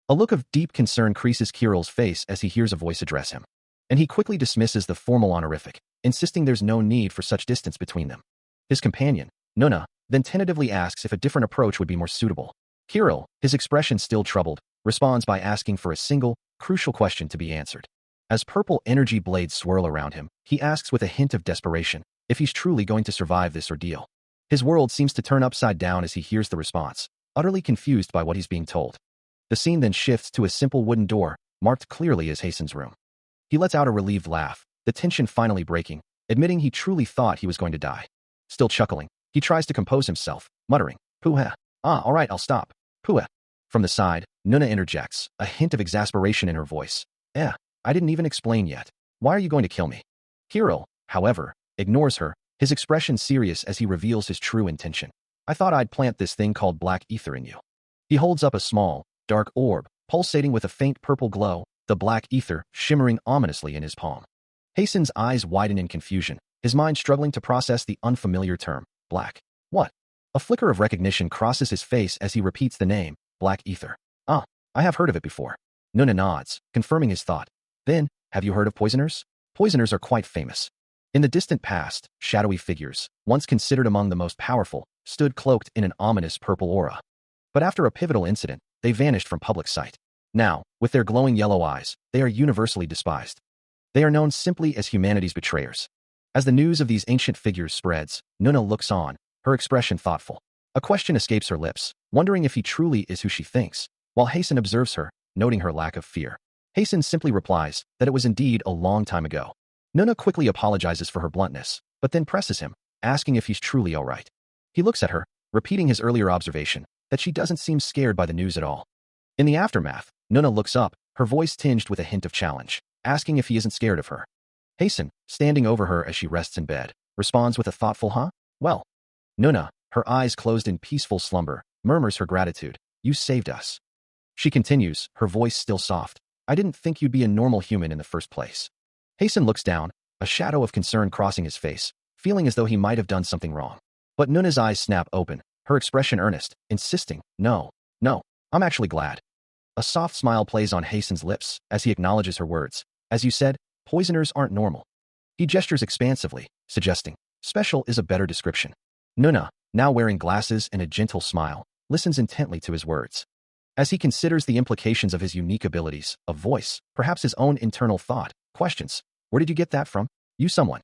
A look of deep concern creases Kirill's face as he hears a voice address him. And he quickly dismisses the formal honorific, insisting there's no need for such distance between them. His companion, Nuna, then tentatively asks if a different approach would be more suitable. Kirill, his expression still troubled, responds by asking for a single, crucial question to be answered. As purple energy blades swirl around him, he asks with a hint of desperation if he's truly going to survive this ordeal. His world seems to turn upside down as he hears the response, utterly confused by what he's being told. The scene then shifts to a simple wooden door, marked clearly as Hei-sun's room. He lets out a relieved laugh, the tension finally breaking, admitting he truly thought he was going to die. Still chuckling, he tries to compose himself, muttering, "Puh-heh. All right, I'll stop. Puh-heh." From the side, Nuna interjects, a hint of exasperation in her voice. I didn't even explain yet. Why are you going to kill me?" Kirill, however, ignores her, his expression serious as he reveals his true intention. "I thought I'd plant this thing called black ether in you." He holds up a small, dark orb, pulsating with a faint purple glow, the black ether shimmering ominously in his palm. Hei-sun's eyes widen in confusion, his mind struggling to process the unfamiliar term, black. What? A flicker of recognition crosses his face as he repeats the name, black ether. "Ah, I have heard of it before." Nuna nods, confirming his thought. "Then, have you heard of poisoners?" Poisoners are quite famous. In the distant past, shadowy figures, once considered among the most powerful, stood cloaked in an ominous purple aura. But after a pivotal incident, they vanished from public sight. Now, with their glowing yellow eyes, they are universally despised. They are known simply as humanity's betrayers. As the news of these ancient figures spreads, Nuna looks on, her expression thoughtful. A question escapes her lips, wondering if he truly is who she thinks, while Hasten observes her, noting her lack of fear. Hasten simply replies that it was indeed a long time ago. Nuna quickly apologizes for her bluntness, but then presses him, asking if he's truly all right. He looks at her, repeating his earlier observation, that she doesn't seem scared by the news at all. In the aftermath, Nuna looks up, her voice tinged with a hint of challenge, asking if he isn't scared of her. Hasten, standing over her as she rests in bed, responds with a thoughtful huh? Well. Nuna, her eyes closed in peaceful slumber, murmurs her gratitude. You saved us. She continues, her voice still soft. I didn't think you'd be a normal human in the first place. Hasten looks down, a shadow of concern crossing his face, feeling as though he might have done something wrong. But Nuna's eyes snap open, her expression earnest, insisting, no, I'm actually glad. A soft smile plays on Hasten's lips as he acknowledges her words. As you said, poisoners aren't normal. He gestures expansively, suggesting, special is a better description. Nuna, now wearing glasses and a gentle smile, listens intently to his words. As he considers the implications of his unique abilities, a voice, perhaps his own internal thought, questions, where did you get that from? You someone.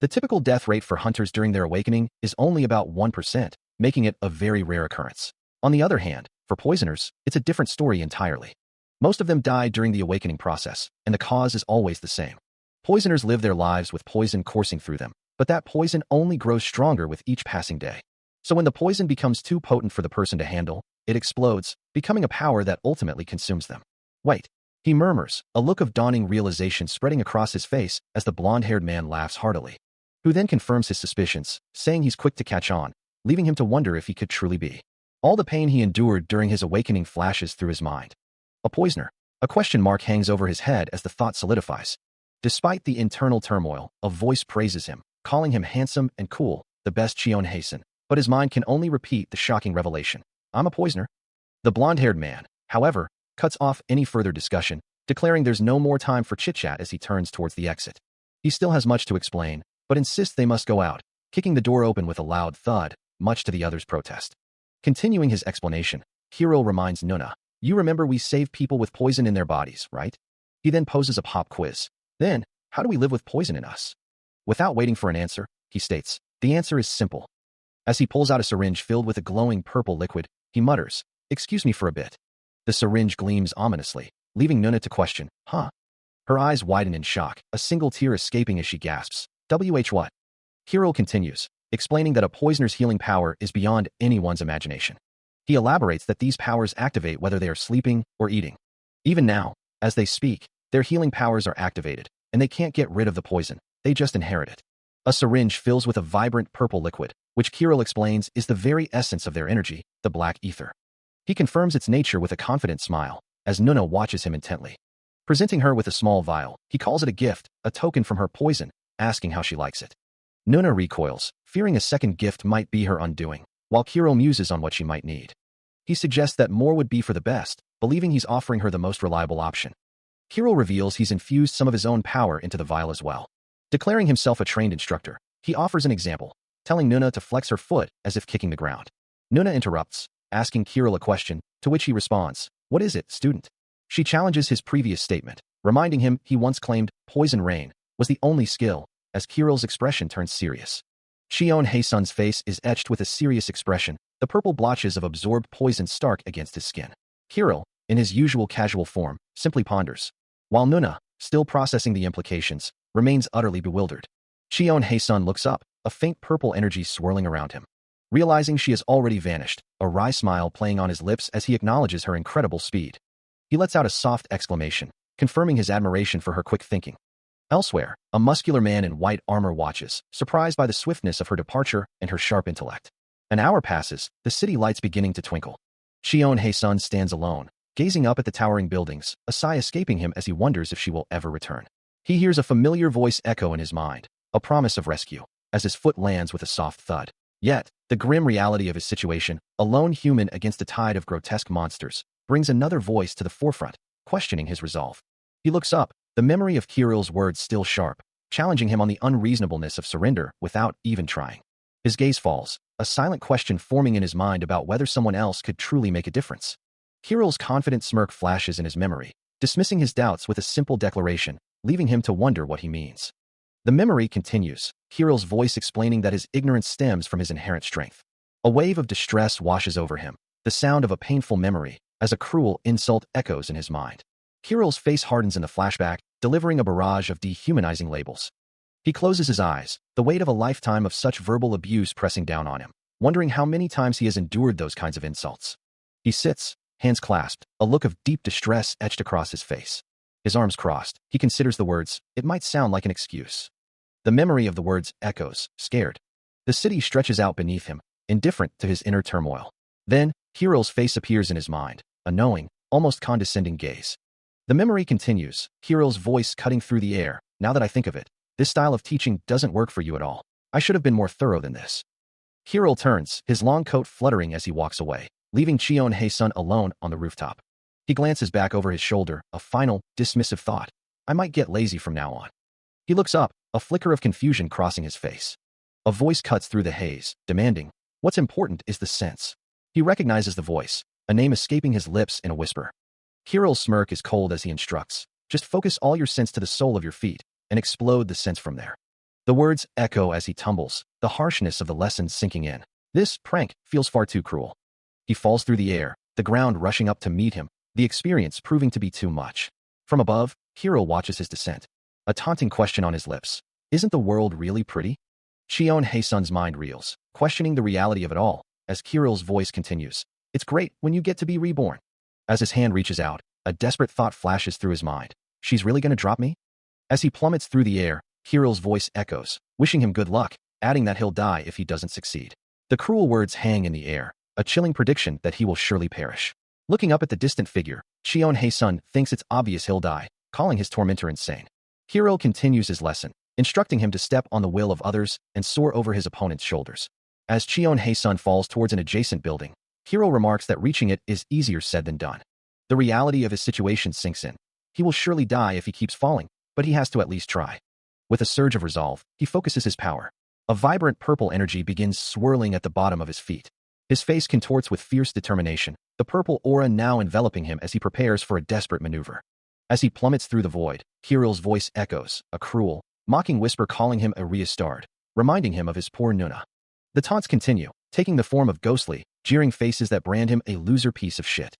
The typical death rate for hunters during their awakening is only about 1%, making it a very rare occurrence. On the other hand, for poisoners, it's a different story entirely. Most of them die during the awakening process, and the cause is always the same. Poisoners live their lives with poison coursing through them, but that poison only grows stronger with each passing day. So when the poison becomes too potent for the person to handle, it explodes, becoming a power that ultimately consumes them. Wait, he murmurs, a look of dawning realization spreading across his face as the blonde-haired man laughs heartily, who then confirms his suspicions, saying he's quick to catch on, leaving him to wonder if he could truly be. All the pain he endured during his awakening flashes through his mind. A poisoner. A question mark hangs over his head as the thought solidifies. Despite the internal turmoil, a voice praises him, calling him handsome and cool, the best Cheon Hasten, but his mind can only repeat the shocking revelation. I'm a poisoner. The blonde-haired man, however, cuts off any further discussion, declaring there's no more time for chit-chat as he turns towards the exit. He still has much to explain, but insists they must go out, kicking the door open with a loud thud, much to the other's protest. Continuing his explanation, Hiro reminds Nuna, you remember we save people with poison in their bodies, right? He then poses a pop quiz. Then, how do we live with poison in us? Without waiting for an answer, he states, the answer is simple. As he pulls out a syringe filled with a glowing purple liquid, he mutters, excuse me for a bit. The syringe gleams ominously, leaving Nuna to question, huh? Her eyes widen in shock, a single tear escaping as she gasps, what? Hiro continues, explaining that a poisoner's healing power is beyond anyone's imagination. He elaborates that these powers activate whether they are sleeping or eating. Even now, as they speak, their healing powers are activated, and they can't get rid of the poison, they just inherit it. A syringe fills with a vibrant purple liquid, which Kirill explains is the very essence of their energy, the black ether. He confirms its nature with a confident smile, as Nuna watches him intently. Presenting her with a small vial, he calls it a gift, a token from her poison, asking how she likes it. Nuna recoils, fearing a second gift might be her undoing, while Kirill muses on what she might need. He suggests that more would be for the best, believing he's offering her the most reliable option. Kirill reveals he's infused some of his own power into the vial as well. Declaring himself a trained instructor, he offers an example, telling Nuna to flex her foot as if kicking the ground. Nuna interrupts, asking Kirill a question, to which he responds, what is it, student? She challenges his previous statement, reminding him he once claimed poison rain was the only skill, as Kirill's expression turns serious. Cheon Haesun's face is etched with a serious expression, the purple blotches of absorbed poison stark against his skin. Kirill, in his usual casual form, simply ponders, while Nuna, still processing the implications, remains utterly bewildered. Cheon Haesun looks up, a faint purple energy swirling around him. Realizing she has already vanished, a wry smile playing on his lips as he acknowledges her incredible speed. He lets out a soft exclamation, confirming his admiration for her quick thinking. Elsewhere, a muscular man in white armor watches, surprised by the swiftness of her departure and her sharp intellect. An hour passes, the city lights beginning to twinkle. Cheon Haesun stands alone, gazing up at the towering buildings, a sigh escaping him as he wonders if she will ever return. He hears a familiar voice echo in his mind, a promise of rescue, as his foot lands with a soft thud. Yet, the grim reality of his situation, a lone human against a tide of grotesque monsters, brings another voice to the forefront, questioning his resolve. He looks up, the memory of Kirill's words still sharp, challenging him on the unreasonableness of surrender without even trying. His gaze falls, a silent question forming in his mind about whether someone else could truly make a difference. Hiro's confident smirk flashes in his memory, dismissing his doubts with a simple declaration, leaving him to wonder what he means. The memory continues, Hiro's voice explaining that his ignorance stems from his inherent strength. A wave of distress washes over him, the sound of a painful memory, as a cruel insult echoes in his mind. Hiro's face hardens in the flashback, delivering a barrage of dehumanizing labels. He closes his eyes, the weight of a lifetime of such verbal abuse pressing down on him, wondering how many times he has endured those kinds of insults. He sits, hands clasped, a look of deep distress etched across his face. His arms crossed, he considers the words, it might sound like an excuse. The memory of the words echoes, scared. The city stretches out beneath him, indifferent to his inner turmoil. Then, Hiro's face appears in his mind, a knowing, almost condescending gaze. The memory continues, Hiro's voice cutting through the air. Now that I think of it, this style of teaching doesn't work for you at all. I should have been more thorough than this. Hiro turns, his long coat fluttering as he walks away, leaving Cheon-hae-sun alone on the rooftop. He glances back over his shoulder, a final, dismissive thought. I might get lazy from now on. He looks up, a flicker of confusion crossing his face. A voice cuts through the haze, demanding, what's important is the sense. He recognizes the voice, a name escaping his lips in a whisper. Hiro's smirk is cold as he instructs, just focus all your sense to the sole of your feet, and explode the sense from there. The words echo as he tumbles, the harshness of the lesson sinking in. This prank feels far too cruel. He falls through the air, the ground rushing up to meet him, the experience proving to be too much. From above, Hiro watches his descent. A taunting question on his lips. Isn't the world really pretty? Cheon-hae-sun's mind reels, questioning the reality of it all, as Hiro's voice continues. It's great when you get to be reborn. As his hand reaches out, a desperate thought flashes through his mind. She's really gonna drop me? As he plummets through the air, Hiro's voice echoes, wishing him good luck, adding that he'll die if he doesn't succeed. The cruel words hang in the air, a chilling prediction that he will surely perish. Looking up at the distant figure, Cheon-hae-sun thinks it's obvious he'll die, calling his tormentor insane. Hiro continues his lesson, instructing him to step on the will of others and soar over his opponent's shoulders. As Cheon-hae-sun falls towards an adjacent building, Hiro remarks that reaching it is easier said than done. The reality of his situation sinks in. He will surely die if he keeps falling, but he has to at least try. With a surge of resolve, he focuses his power. A vibrant purple energy begins swirling at the bottom of his feet. His face contorts with fierce determination, the purple aura now enveloping him as he prepares for a desperate maneuver. As he plummets through the void, Hiro's voice echoes, a cruel, mocking whisper calling him a restart, reminding him of his poor Nuna. The taunts continue, taking the form of ghostly, jeering faces that brand him a loser piece of shit.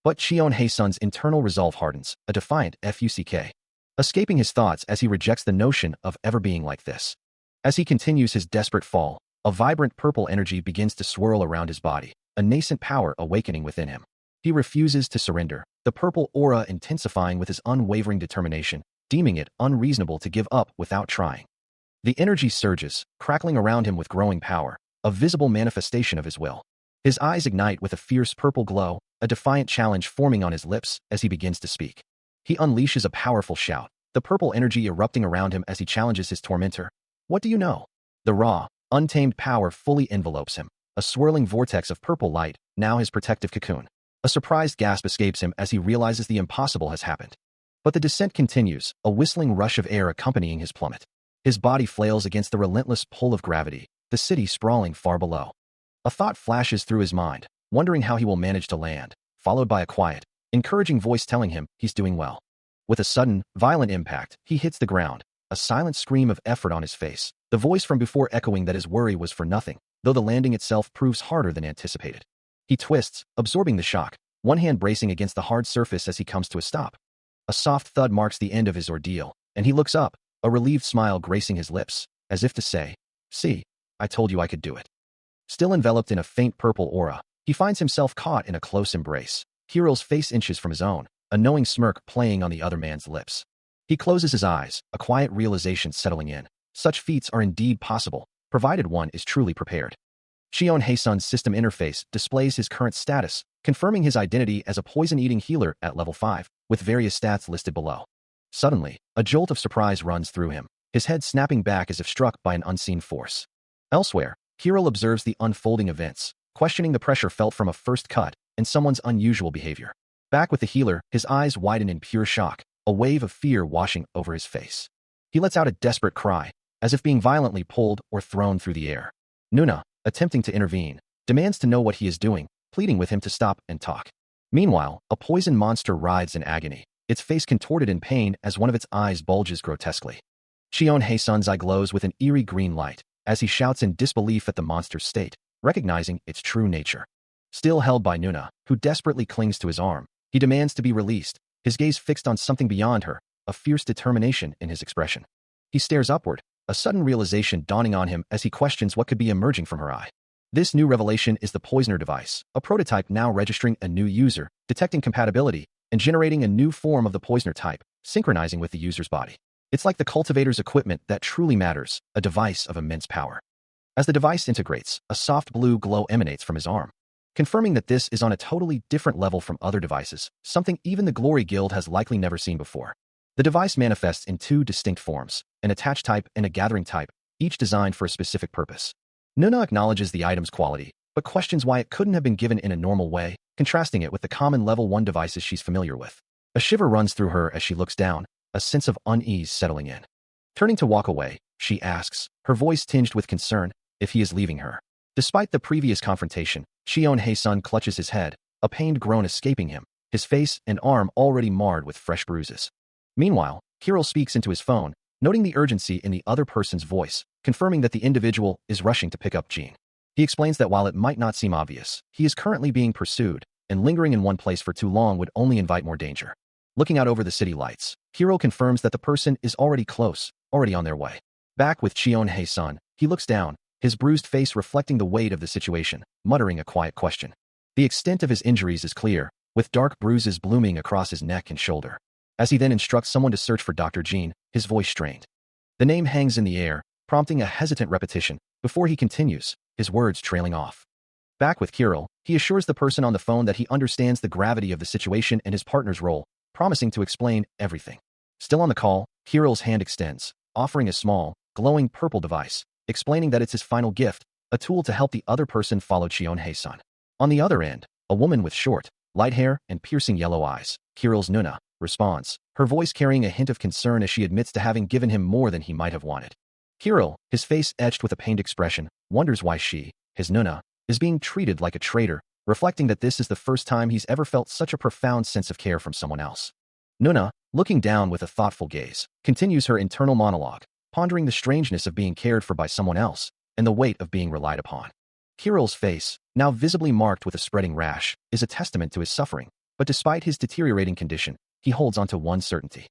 But Cheon-hae-sun's internal resolve hardens, a defiant fuck. Escaping his thoughts as he rejects the notion of ever being like this. As he continues his desperate fall, a vibrant purple energy begins to swirl around his body, a nascent power awakening within him. He refuses to surrender, the purple aura intensifying with his unwavering determination, deeming it unreasonable to give up without trying. The energy surges, crackling around him with growing power, a visible manifestation of his will. His eyes ignite with a fierce purple glow, a defiant challenge forming on his lips as he begins to speak. He unleashes a powerful shout, the purple energy erupting around him as he challenges his tormentor. What do you know? The raw, untamed power fully envelopes him, a swirling vortex of purple light, now his protective cocoon. A surprised gasp escapes him as he realizes the impossible has happened. But the descent continues, a whistling rush of air accompanying his plummet. His body flails against the relentless pull of gravity, the city sprawling far below. A thought flashes through his mind, wondering how he will manage to land, followed by a quiet, encouraging voice telling him he's doing well. With a sudden, violent impact, he hits the ground, a silent scream of effort on his face, the voice from before echoing that his worry was for nothing, though the landing itself proves harder than anticipated. He twists, absorbing the shock, one hand bracing against the hard surface as he comes to a stop. A soft thud marks the end of his ordeal, and he looks up, a relieved smile gracing his lips, as if to say, "See, I told you I could do it." Still enveloped in a faint purple aura, he finds himself caught in a close embrace. Hiro's face inches from his own, a knowing smirk playing on the other man's lips. He closes his eyes, a quiet realization settling in. Such feats are indeed possible, provided one is truly prepared. Cheon-hae-sun's system interface displays his current status, confirming his identity as a poison-eating healer at level 5, with various stats listed below. Suddenly, a jolt of surprise runs through him, his head snapping back as if struck by an unseen force. Elsewhere, Hiro observes the unfolding events, questioning the pressure felt from a first cut and someone's unusual behavior. Back with the healer, his eyes widen in pure shock, a wave of fear washing over his face. He lets out a desperate cry, as if being violently pulled or thrown through the air. Nuna, attempting to intervene, demands to know what he is doing, pleading with him to stop and talk. Meanwhile, a poison monster writhes in agony, its face contorted in pain as one of its eyes bulges grotesquely. Shion Haesun's eye glows with an eerie green light as he shouts in disbelief at the monster's state, recognizing its true nature. Still held by Nuna, who desperately clings to his arm, he demands to be released, his gaze fixed on something beyond her, a fierce determination in his expression. He stares upward, a sudden realization dawning on him as he questions what could be emerging from her eye. This new revelation is the Poisoner device, a prototype now registering a new user, detecting compatibility, and generating a new form of the Poisoner type, synchronizing with the user's body. It's like the cultivator's equipment that truly matters, a device of immense power. As the device integrates, a soft blue glow emanates from his arm, confirming that this is on a totally different level from other devices, something even the Glory Guild has likely never seen before. The device manifests in two distinct forms, an attach type and a gathering type, each designed for a specific purpose. Nuna acknowledges the item's quality, but questions why it couldn't have been given in a normal way, contrasting it with the common level 1 devices she's familiar with. A shiver runs through her as she looks down, a sense of unease settling in. Turning to walk away, she asks, her voice tinged with concern, if he is leaving her. Despite the previous confrontation, Shion Haesun clutches his head, a pained groan escaping him, his face and arm already marred with fresh bruises. Meanwhile, Kirill speaks into his phone, noting the urgency in the other person's voice, confirming that the individual is rushing to pick up Jean. He explains that while it might not seem obvious, he is currently being pursued, and lingering in one place for too long would only invite more danger. Looking out over the city lights, Kirill confirms that the person is already close, already on their way. Back with Shion Haesun, he looks down, his bruised face reflecting the weight of the situation, muttering a quiet question. The extent of his injuries is clear, with dark bruises blooming across his neck and shoulder. As he then instructs someone to search for Dr. Jean, his voice strained. The name hangs in the air, prompting a hesitant repetition, before he continues, his words trailing off. Back with Kirill, he assures the person on the phone that he understands the gravity of the situation and his partner's role, promising to explain everything. Still on the call, Kirill's hand extends, offering a small, glowing purple device, explaining that it's his final gift, a tool to help the other person follow Shion Haesun. On the other end, a woman with short, light hair and piercing yellow eyes, Kirill's Nuna, responds, her voice carrying a hint of concern as she admits to having given him more than he might have wanted. Kirill, his face etched with a pained expression, wonders why she, his Nuna, is being treated like a traitor, reflecting that this is the first time he's ever felt such a profound sense of care from someone else. Nuna, looking down with a thoughtful gaze, continues her internal monologue, pondering the strangeness of being cared for by someone else, and the weight of being relied upon. Kirill's face, now visibly marked with a spreading rash, is a testament to his suffering, but despite his deteriorating condition, he holds on to one certainty.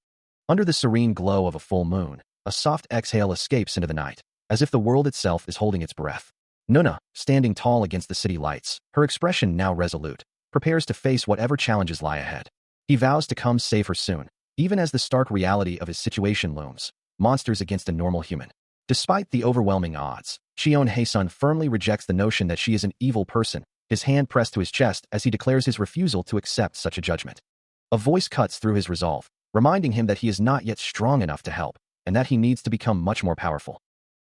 Under the serene glow of a full moon, a soft exhale escapes into the night, as if the world itself is holding its breath. Nuna, standing tall against the city lights, her expression now resolute, prepares to face whatever challenges lie ahead. He vows to come save her soon, even as the stark reality of his situation looms, monsters against a normal human. Despite the overwhelming odds, Shion Haesun firmly rejects the notion that she is an evil person, his hand pressed to his chest as he declares his refusal to accept such a judgment. A voice cuts through his resolve, reminding him that he is not yet strong enough to help, and that he needs to become much more powerful.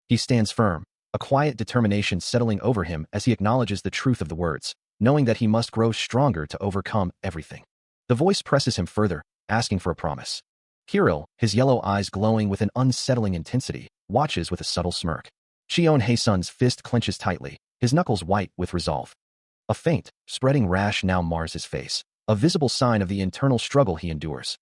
He stands firm, a quiet determination settling over him as he acknowledges the truth of the words, knowing that he must grow stronger to overcome everything. The voice presses him further, asking for a promise. Kirill, his yellow eyes glowing with an unsettling intensity, watches with a subtle smirk. Shion Haesun's fist clenches tightly, his knuckles white with resolve. A faint, spreading rash now mars his face, a visible sign of the internal struggle he endures.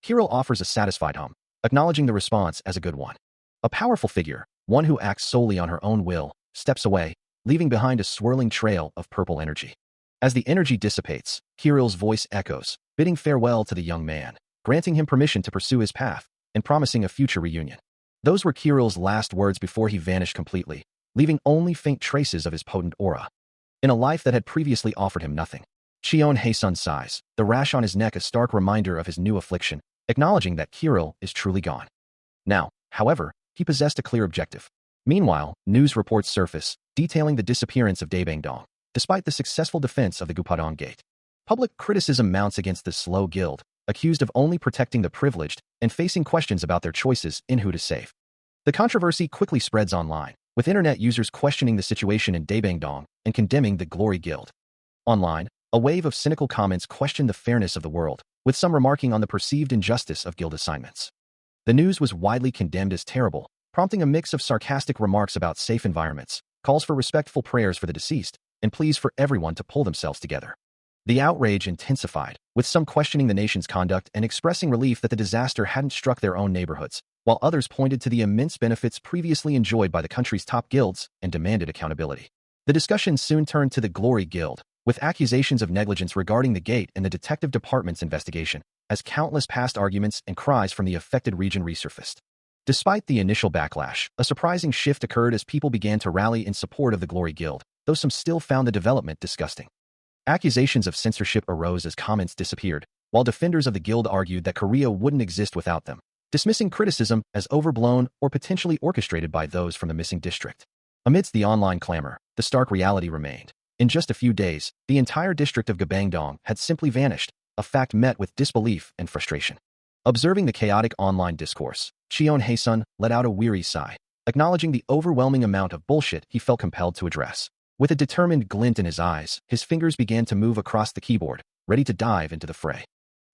Kirill offers a satisfied hum, acknowledging the response as a good one. A powerful figure, one who acts solely on her own will, steps away, leaving behind a swirling trail of purple energy. As the energy dissipates, Kirill's voice echoes, bidding farewell to the young man, granting him permission to pursue his path, and promising a future reunion. Those were Kirill's last words before he vanished completely, leaving only faint traces of his potent aura. In a life that had previously offered him nothing, Shion Haesun sighs, the rash on his neck a stark reminder of his new affliction, acknowledging that Kirill is truly gone. Now, however, he possessed a clear objective. Meanwhile, news reports surface, detailing the disappearance of Daebangdong, despite the successful defense of the Gupadong Gate. Public criticism mounts against the slow guild, accused of only protecting the privileged and facing questions about their choices in who to save. The controversy quickly spreads online, with internet users questioning the situation in Daebangdong and condemning the Glory Guild. Online, a wave of cynical comments questioned the fairness of the world, with some remarking on the perceived injustice of guild assignments. The news was widely condemned as terrible, prompting a mix of sarcastic remarks about safe environments, calls for respectful prayers for the deceased, and pleas for everyone to pull themselves together. The outrage intensified, with some questioning the nation's conduct and expressing relief that the disaster hadn't struck their own neighborhoods, while others pointed to the immense benefits previously enjoyed by the country's top guilds and demanded accountability. The discussion soon turned to the Glory Guild, with accusations of negligence regarding the gate and the detective department's investigation, as countless past arguments and cries from the affected region resurfaced. Despite the initial backlash, a surprising shift occurred as people began to rally in support of the Glory Guild, though some still found the development disgusting. Accusations of censorship arose as comments disappeared, while defenders of the guild argued that Korea wouldn't exist without them, dismissing criticism as overblown or potentially orchestrated by those from the missing district. Amidst the online clamor, the stark reality remained. In just a few days, the entire district of Gabangdong had simply vanished, a fact met with disbelief and frustration. Observing the chaotic online discourse, Cheon Hae-sun let out a weary sigh, acknowledging the overwhelming amount of bullshit he felt compelled to address. With a determined glint in his eyes, his fingers began to move across the keyboard, ready to dive into the fray.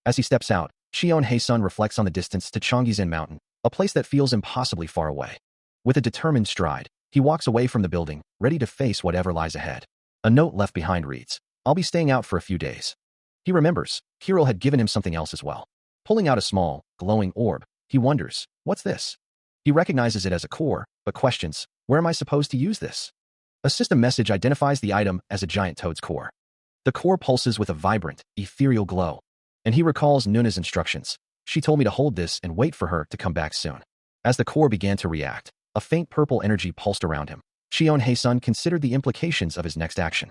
As he steps out, Cheon Hae-sun reflects on the distance to Cheonggi-zen Mountain, a place that feels impossibly far away. With a determined stride, he walks away from the building, ready to face whatever lies ahead. A note left behind reads, "I'll be staying out for a few days." He remembers, Kirill had given him something else as well. Pulling out a small, glowing orb, he wonders, what's this? He recognizes it as a core, but questions, where am I supposed to use this? A system message identifies the item as a giant toad's core. The core pulses with a vibrant, ethereal glow, and he recalls Nuna's instructions. She told me to hold this and wait for her to come back soon. As the core began to react, a faint purple energy pulsed around him. Cheon Hae-sun considered the implications of his next action,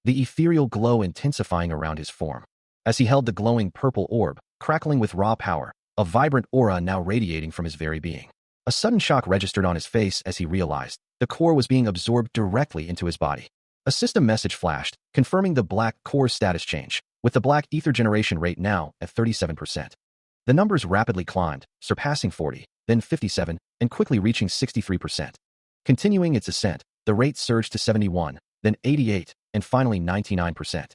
the ethereal glow intensifying around his form. As he held the glowing purple orb, crackling with raw power, a vibrant aura now radiating from his very being. A sudden shock registered on his face as he realized the core was being absorbed directly into his body. A system message flashed, confirming the black core status change, with the black ether generation rate now at 37%. The numbers rapidly climbed, surpassing 40, then 57, and quickly reaching 63%. Continuing its ascent, the rate surged to 71, then 88, and finally 99%.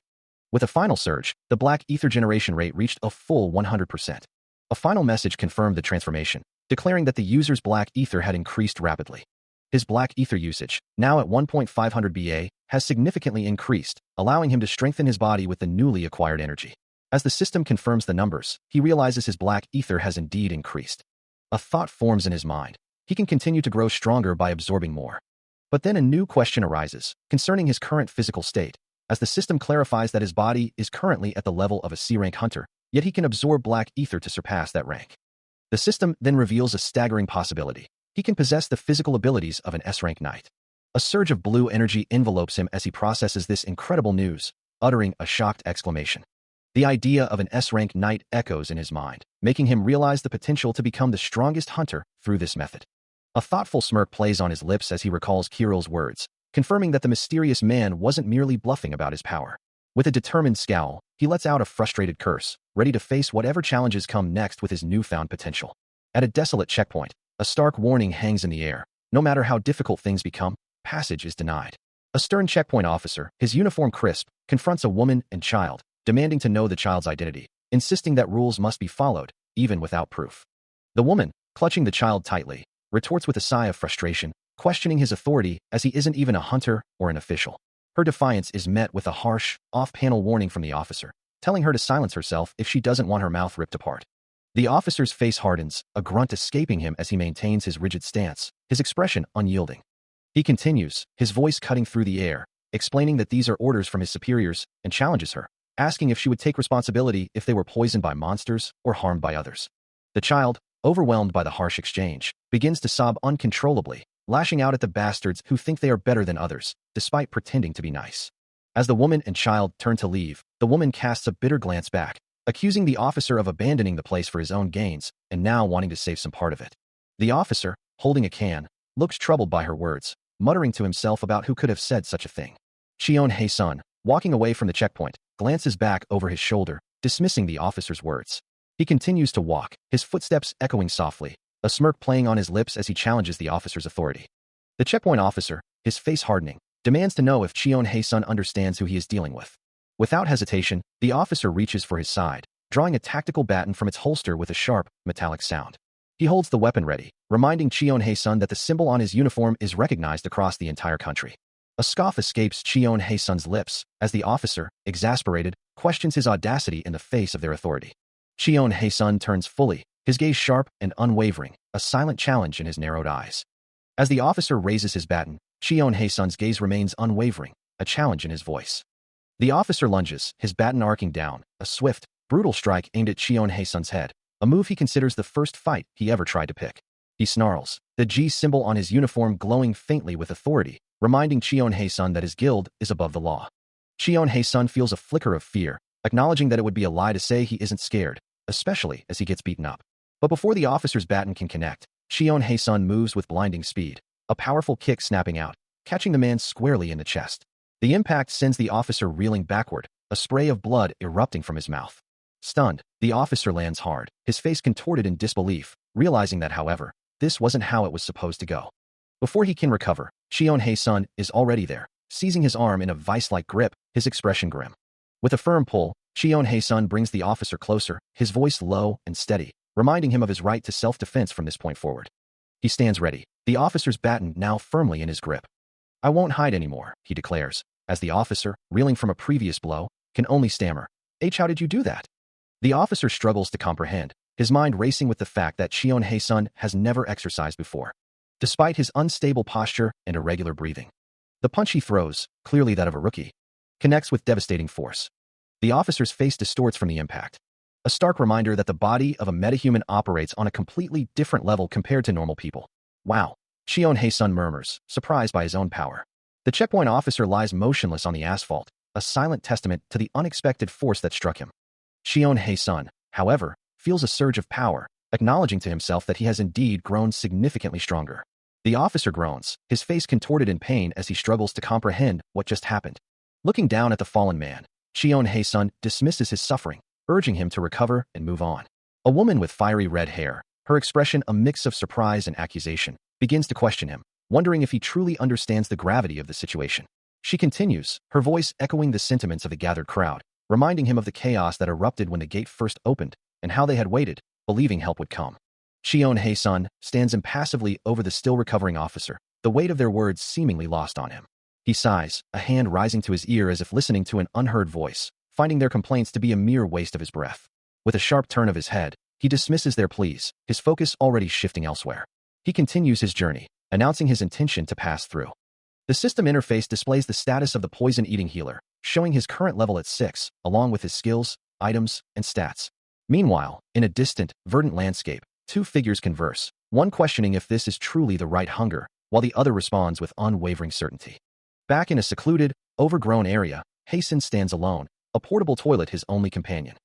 With a final surge, the black ether generation rate reached a full 100%. A final message confirmed the transformation, declaring that the user's black ether had increased rapidly. His black ether usage, now at 1.500 BA, has significantly increased, allowing him to strengthen his body with the newly acquired energy. As the system confirms the numbers, he realizes his black ether has indeed increased. A thought forms in his mind. He can continue to grow stronger by absorbing more. But then a new question arises, concerning his current physical state, as the system clarifies that his body is currently at the level of a C-rank hunter, yet he can absorb black ether to surpass that rank. The system then reveals a staggering possibility. He can possess the physical abilities of an S-rank knight. A surge of blue energy envelopes him as he processes this incredible news, uttering a shocked exclamation. The idea of an S-rank knight echoes in his mind, making him realize the potential to become the strongest hunter through this method. A thoughtful smirk plays on his lips as he recalls Kirill's words, confirming that the mysterious man wasn't merely bluffing about his power. With a determined scowl, he lets out a frustrated curse, ready to face whatever challenges come next with his newfound potential. At a desolate checkpoint, a stark warning hangs in the air. No matter how difficult things become, passage is denied. A stern checkpoint officer, his uniform crisp, confronts a woman and child, demanding to know the child's identity, insisting that rules must be followed, even without proof. The woman, clutching the child tightly, retorts with a sigh of frustration, questioning his authority as he isn't even a hunter or an official. Her defiance is met with a harsh, off-panel warning from the officer, telling her to silence herself if she doesn't want her mouth ripped apart. The officer's face hardens, a grunt escaping him as he maintains his rigid stance, his expression unyielding. He continues, his voice cutting through the air, explaining that these are orders from his superiors, and challenges her, asking if she would take responsibility if they were poisoned by monsters or harmed by others. The child, overwhelmed by the harsh exchange, begins to sob uncontrollably, lashing out at the bastards who think they are better than others, despite pretending to be nice. As the woman and child turn to leave, the woman casts a bitter glance back, accusing the officer of abandoning the place for his own gains and now wanting to save some part of it. The officer, holding a can, looks troubled by her words, muttering to himself about who could have said such a thing. Cheon Hae-sun, walking away from the checkpoint, glances back over his shoulder, dismissing the officer's words. He continues to walk, his footsteps echoing softly, a smirk playing on his lips as he challenges the officer's authority. The checkpoint officer, his face hardening, demands to know if Cheon Hae-sun understands who he is dealing with. Without hesitation, the officer reaches for his side, drawing a tactical baton from its holster with a sharp, metallic sound. He holds the weapon ready, reminding Cheon Hae-sun that the symbol on his uniform is recognized across the entire country. A scoff escapes Cheon Hae-sun's lips as the officer, exasperated, questions his audacity in the face of their authority. Cheon Hae-sun turns fully, his gaze sharp and unwavering, a silent challenge in his narrowed eyes. As the officer raises his baton, Cheon Hae-sun's gaze remains unwavering, a challenge in his voice. The officer lunges, his baton arcing down, a swift, brutal strike aimed at Cheon Hae-sun's head, a move he considers the first fight he ever tried to pick. He snarls, the G symbol on his uniform glowing faintly with authority, reminding Cheon Hae-sun that his guild is above the law. Cheon Hae-sun feels a flicker of fear, acknowledging that it would be a lie to say he isn't scared, especially as he gets beaten up. But before the officer's baton can connect, Cheon Hae-sun moves with blinding speed, a powerful kick snapping out, catching the man squarely in the chest. The impact sends the officer reeling backward, a spray of blood erupting from his mouth. Stunned, the officer lands hard, his face contorted in disbelief, realizing that, however, this wasn't how it was supposed to go. Before he can recover, Cheon Hae-sun is already there, seizing his arm in a vice-like grip, his expression grim. With a firm pull, Cheon Hae-sun brings the officer closer, his voice low and steady, reminding him of his right to self-defense from this point forward. He stands ready, the officer's baton now firmly in his grip. I won't hide anymore, he declares, as the officer, reeling from a previous blow, can only stammer, How did you do that? The officer struggles to comprehend, his mind racing with the fact that Cheon Hae-sun has never exercised before, despite his unstable posture and irregular breathing. The punch he throws, clearly that of a rookie, connects with devastating force. The officer's face distorts from the impact, a stark reminder that the body of a metahuman operates on a completely different level compared to normal people. Wow, Cheon Hae-sun murmurs, surprised by his own power. The checkpoint officer lies motionless on the asphalt, a silent testament to the unexpected force that struck him. Cheon Hae-sun, however, feels a surge of power, acknowledging to himself that he has indeed grown significantly stronger. The officer groans, his face contorted in pain as he struggles to comprehend what just happened. Looking down at the fallen man, Cheon Hae-sun dismisses his suffering, urging him to recover and move on. A woman with fiery red hair, her expression a mix of surprise and accusation, begins to question him, wondering if he truly understands the gravity of the situation. She continues, her voice echoing the sentiments of the gathered crowd, reminding him of the chaos that erupted when the gate first opened, and how they had waited, believing help would come. Cheon Hae-sun stands impassively over the still recovering officer, the weight of their words seemingly lost on him. He sighs, a hand rising to his ear as if listening to an unheard voice, finding their complaints to be a mere waste of his breath. With a sharp turn of his head, he dismisses their pleas, his focus already shifting elsewhere. He continues his journey, announcing his intention to pass through. The system interface displays the status of the poison-eating healer, showing his current level at 6, along with his skills, items, and stats. Meanwhile, in a distant, verdant landscape, two figures converse, one questioning if this is truly the right hunger, while the other responds with unwavering certainty. Back in a secluded, overgrown area, Hae-sun stands alone, a portable toilet his only companion.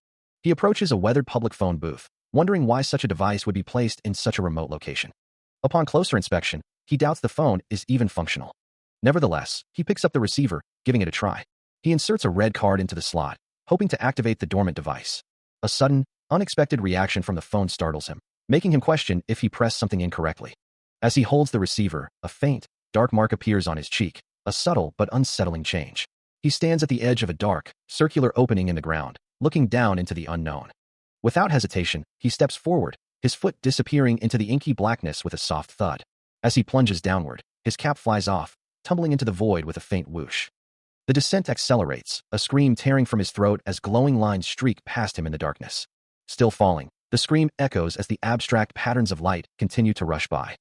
He approaches a weathered public phone booth, wondering why such a device would be placed in such a remote location. Upon closer inspection, he doubts the phone is even functional. Nevertheless, he picks up the receiver, giving it a try. He inserts a red card into the slot, hoping to activate the dormant device. A sudden, unexpected reaction from the phone startles him, making him question if he pressed something incorrectly. As he holds the receiver, a faint, dark mark appears on his cheek, a subtle but unsettling change. He stands at the edge of a dark, circular opening in the ground, looking down into the unknown. Without hesitation, he steps forward, his foot disappearing into the inky blackness with a soft thud. As he plunges downward, his cap flies off, tumbling into the void with a faint whoosh. The descent accelerates, a scream tearing from his throat as glowing lines streak past him in the darkness. Still falling, the scream echoes as the abstract patterns of light continue to rush by.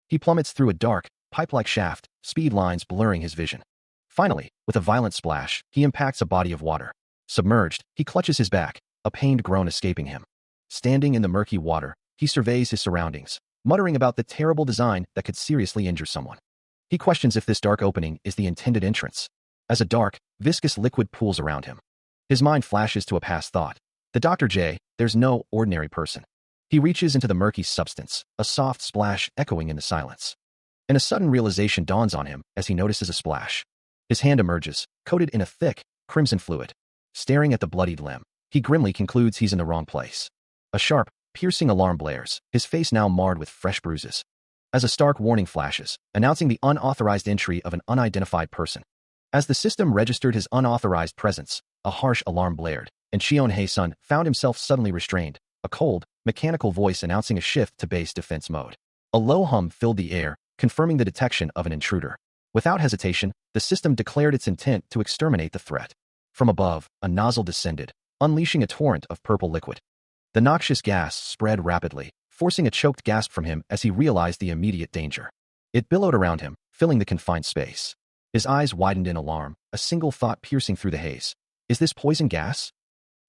He plummets through a dark, pipe-like shaft, speed lines blurring his vision. Finally, with a violent splash, he impacts a body of water. Submerged, he clutches his back, a pained groan escaping him. Standing in the murky water, he surveys his surroundings, muttering about the terrible design that could seriously injure someone. He questions if this dark opening is the intended entrance, as a dark, viscous liquid pools around him. His mind flashes to a past thought. The Dr. J, there's no ordinary person. He reaches into the murky substance, a soft splash echoing in the silence. And a sudden realization dawns on him as he notices a splash. His hand emerges, coated in a thick, crimson fluid. Staring at the bloodied limb, he grimly concludes he's in the wrong place. A sharp, piercing alarm blares, his face now marred with fresh bruises. As a stark warning flashes, announcing the unauthorized entry of an unidentified person. As the system registered his unauthorized presence, a harsh alarm blared, and Cheon Hae-sun found himself suddenly restrained, a cold, mechanical voice announcing a shift to base defense mode. A low hum filled the air, confirming the detection of an intruder. Without hesitation, the system declared its intent to exterminate the threat. From above, a nozzle descended, unleashing a torrent of purple liquid. The noxious gas spread rapidly, forcing a choked gasp from him as he realized the immediate danger. It billowed around him, filling the confined space. His eyes widened in alarm, a single thought piercing through the haze. Is this poison gas?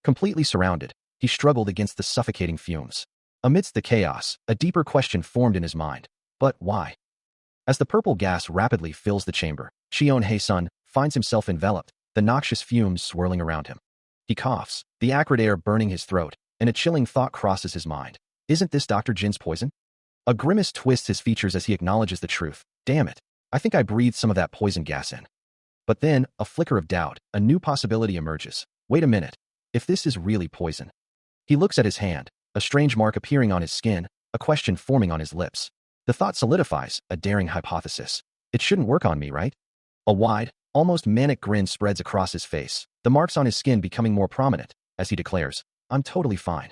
Completely surrounded, he struggled against the suffocating fumes. Amidst the chaos, a deeper question formed in his mind. But why? As the purple gas rapidly fills the chamber, Cheon Hae-sun finds himself enveloped, the noxious fumes swirling around him. He coughs, the acrid air burning his throat, and a chilling thought crosses his mind. Isn't this Dr. Jin's poison? A grimace twists his features as he acknowledges the truth. Damn it, I think I breathed some of that poison gas in. But then, a flicker of doubt, a new possibility emerges. Wait a minute. If this is really poison. He looks at his hand, a strange mark appearing on his skin, a question forming on his lips. The thought solidifies, a daring hypothesis. It shouldn't work on me, right? A wide, almost manic grin spreads across his face, the marks on his skin becoming more prominent, as he declares, I'm totally fine.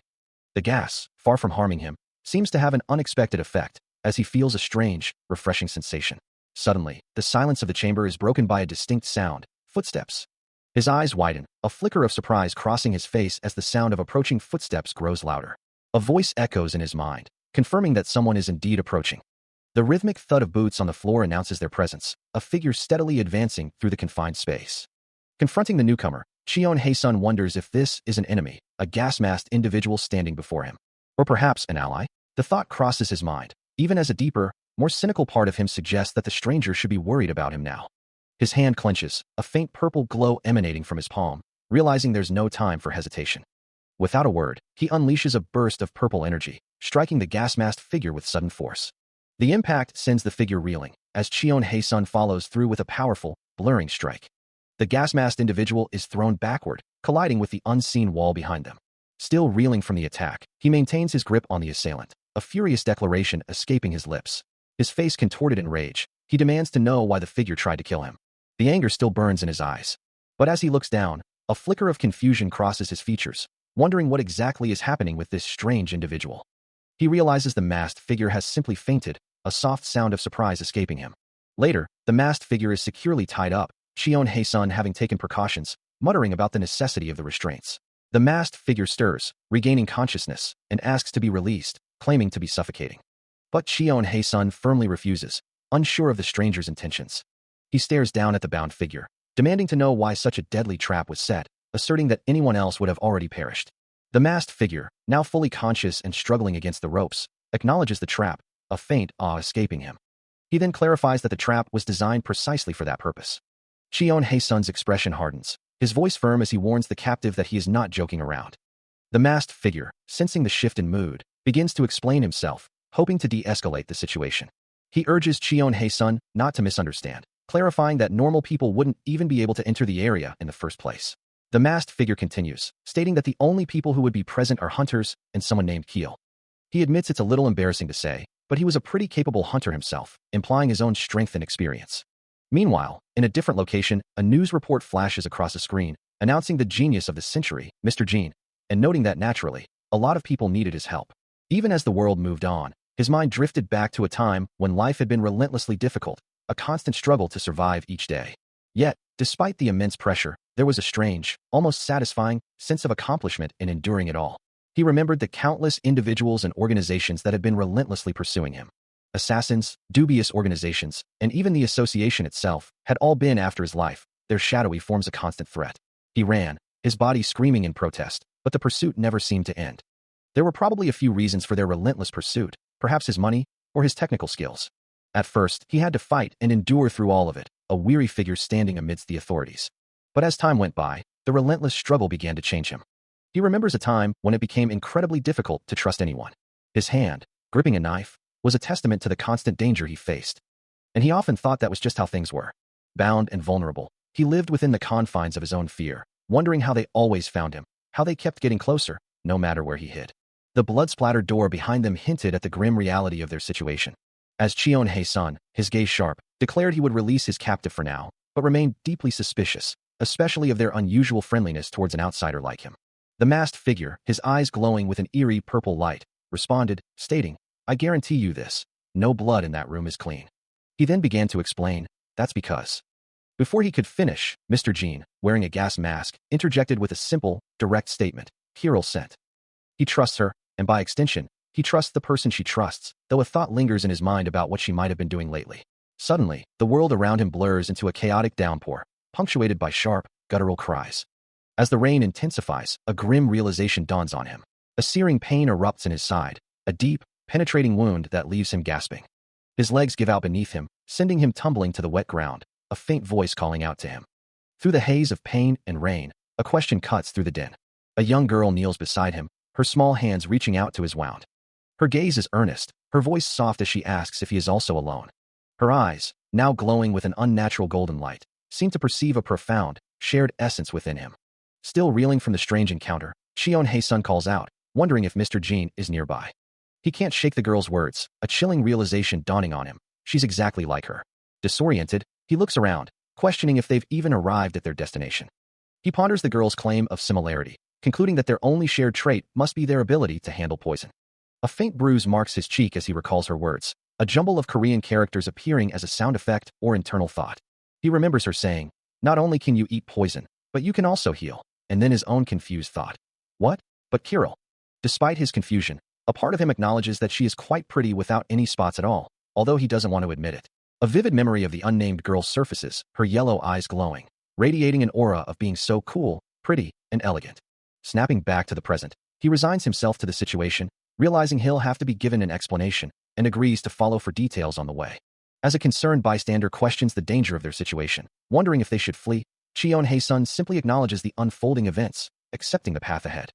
The gas, far from harming him, seems to have an unexpected effect, as he feels a strange, refreshing sensation. Suddenly, the silence of the chamber is broken by a distinct sound, footsteps. His eyes widen, a flicker of surprise crossing his face as the sound of approaching footsteps grows louder. A voice echoes in his mind, confirming that someone is indeed approaching. The rhythmic thud of boots on the floor announces their presence, a figure steadily advancing through the confined space. Confronting the newcomer, Cheon Hae-sun wonders if this is an enemy, a gas-masked individual standing before him. Or perhaps an ally? The thought crosses his mind, even as a deeper, more cynical part of him suggests that the stranger should be worried about him now. His hand clenches, a faint purple glow emanating from his palm, realizing there's no time for hesitation. Without a word, he unleashes a burst of purple energy, striking the gas-masked figure with sudden force. The impact sends the figure reeling, as Cheon Hae-sun follows through with a powerful, blurring strike. The gas-masked individual is thrown backward, colliding with the unseen wall behind them. Still reeling from the attack, he maintains his grip on the assailant, a furious declaration escaping his lips. His face contorted in rage, he demands to know why the figure tried to kill him. The anger still burns in his eyes. But as he looks down, a flicker of confusion crosses his features, wondering what exactly is happening with this strange individual. He realizes the masked figure has simply fainted, a soft sound of surprise escaping him. Later, the masked figure is securely tied up, Cheon Hae-sun having taken precautions, muttering about the necessity of the restraints. The masked figure stirs, regaining consciousness, and asks to be released, claiming to be suffocating. But Cheon Hae-sun firmly refuses, unsure of the stranger's intentions. He stares down at the bound figure, demanding to know why such a deadly trap was set, asserting that anyone else would have already perished. The masked figure, now fully conscious and struggling against the ropes, acknowledges the trap, a faint awe escaping him. He then clarifies that the trap was designed precisely for that purpose. Cheon Hae-sun's expression hardens, his voice firm as he warns the captive that he is not joking around. The masked figure, sensing the shift in mood, begins to explain himself, hoping to de-escalate the situation. He urges Cheon Hae-sun not to misunderstand, clarifying that normal people wouldn't even be able to enter the area in the first place. The masked figure continues, stating that the only people who would be present are hunters and someone named Keel. He admits it's a little embarrassing to say, but he was a pretty capable hunter himself, implying his own strength and experience. Meanwhile, in a different location, a news report flashes across a screen, announcing the genius of the century, Mr. Jin, and noting that naturally, a lot of people needed his help. Even as the world moved on, his mind drifted back to a time when life had been relentlessly difficult, a constant struggle to survive each day. Yet, despite the immense pressure, there was a strange, almost satisfying, sense of accomplishment in enduring it all. He remembered the countless individuals and organizations that had been relentlessly pursuing him. Assassins, dubious organizations, and even the association itself had all been after his life, their shadowy forms a constant threat. He ran, his body screaming in protest, but the pursuit never seemed to end. There were probably a few reasons for their relentless pursuit, perhaps his money, or his technical skills. At first, he had to fight and endure through all of it, a weary figure standing amidst the authorities. But as time went by, the relentless struggle began to change him. He remembers a time when it became incredibly difficult to trust anyone. His hand, gripping a knife, was a testament to the constant danger he faced. And he often thought that was just how things were. Bound and vulnerable, he lived within the confines of his own fear, wondering how they always found him, how they kept getting closer, no matter where he hid. The blood-splattered door behind them hinted at the grim reality of their situation. As Cheon Hae-sun, his gaze sharp, declared he would release his captive for now, but remained deeply suspicious, especially of their unusual friendliness towards an outsider like him. The masked figure, his eyes glowing with an eerie purple light, responded, stating, I guarantee you this, no blood in that room is clean. He then began to explain, that's because. Before he could finish, Mr. Jean, wearing a gas mask, interjected with a simple, direct statement. Kirill sent. He trusts her, and by extension, he trusts the person she trusts, though a thought lingers in his mind about what she might have been doing lately. Suddenly, the world around him blurs into a chaotic downpour, punctuated by sharp, guttural cries. As the rain intensifies, a grim realization dawns on him. A searing pain erupts in his side, a deep, penetrating wound that leaves him gasping. His legs give out beneath him, sending him tumbling to the wet ground, a faint voice calling out to him. Through the haze of pain and rain, a question cuts through the din. A young girl kneels beside him, her small hands reaching out to his wound. Her gaze is earnest, her voice soft as she asks if he is also alone. Her eyes, now glowing with an unnatural golden light, seem to perceive a profound, shared essence within him. Still reeling from the strange encounter, Cheon Hae-sun calls out, wondering if Mr. Jean is nearby. He can't shake the girl's words, a chilling realization dawning on him. She's exactly like her. Disoriented, he looks around, questioning if they've even arrived at their destination. He ponders the girl's claim of similarity, concluding that their only shared trait must be their ability to handle poison. A faint bruise marks his cheek as he recalls her words, a jumble of Korean characters appearing as a sound effect or internal thought. He remembers her saying, "Not only can you eat poison, but you can also heal," and then his own confused thought. What? But Kirill. Despite his confusion, a part of him acknowledges that she is quite pretty without any spots at all, although he doesn't want to admit it. A vivid memory of the unnamed girl surfaces, her yellow eyes glowing, radiating an aura of being so cool, pretty, and elegant. Snapping back to the present, he resigns himself to the situation, realizing he'll have to be given an explanation, and agrees to follow for details on the way. As a concerned bystander questions the danger of their situation, wondering if they should flee, Cheon Hae-sun simply acknowledges the unfolding events, accepting the path ahead.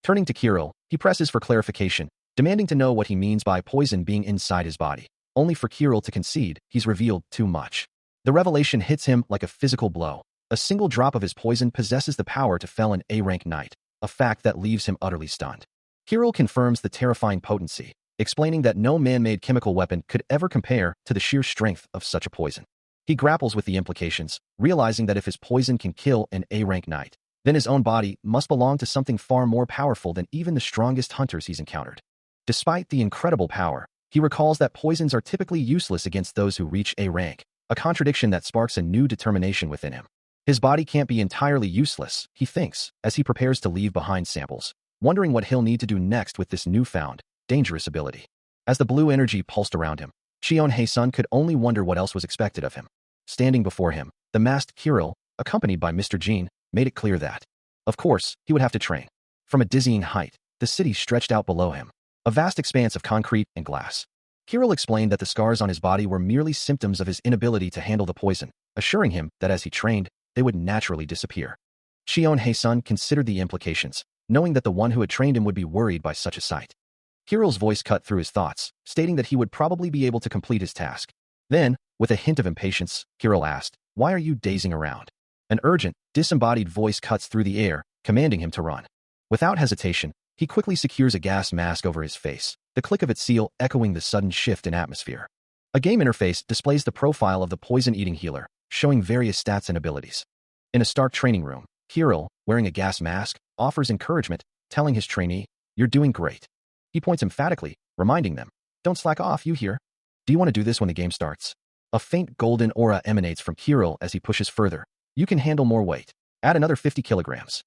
Turning to Kirill, he presses for clarification, demanding to know what he means by poison being inside his body. Only for Kirill to concede, he's revealed too much. The revelation hits him like a physical blow. A single drop of his poison possesses the power to fell an A-rank knight, a fact that leaves him utterly stunned. Kirill confirms the terrifying potency, explaining that no man-made chemical weapon could ever compare to the sheer strength of such a poison. He grapples with the implications, realizing that if his poison can kill an A-rank knight, then his own body must belong to something far more powerful than even the strongest hunters he's encountered. Despite the incredible power, he recalls that poisons are typically useless against those who reach A rank, a contradiction that sparks a new determination within him. His body can't be entirely useless, he thinks, as he prepares to leave behind samples, wondering what he'll need to do next with this newfound, dangerous ability. As the blue energy pulsed around him, Cheon Hae-sun could only wonder what else was expected of him. Standing before him, the masked Kirill, accompanied by Mr. Jean, made it clear that, of course, he would have to train. From a dizzying height, the city stretched out below him, a vast expanse of concrete and glass. Kirill explained that the scars on his body were merely symptoms of his inability to handle the poison, assuring him that as he trained, they would naturally disappear. Cheon Hae-sun considered the implications, knowing that the one who had trained him would be worried by such a sight. Kirill's voice cut through his thoughts, stating that he would probably be able to complete his task. Then, with a hint of impatience, Kirill asked, "Why are you dazing around?" An urgent, disembodied voice cuts through the air, commanding him to run. Without hesitation, he quickly secures a gas mask over his face, the click of its seal echoing the sudden shift in atmosphere. A game interface displays the profile of the poison-eating healer, showing various stats and abilities. In a stark training room, Kirill, wearing a gas mask, offers encouragement, telling his trainee, "You're doing great." He points emphatically, reminding them, "Don't slack off, you hear? Do you want to do this when the game starts?" A faint golden aura emanates from Kirill as he pushes further. "You can handle more weight. Add another 50 kilograms.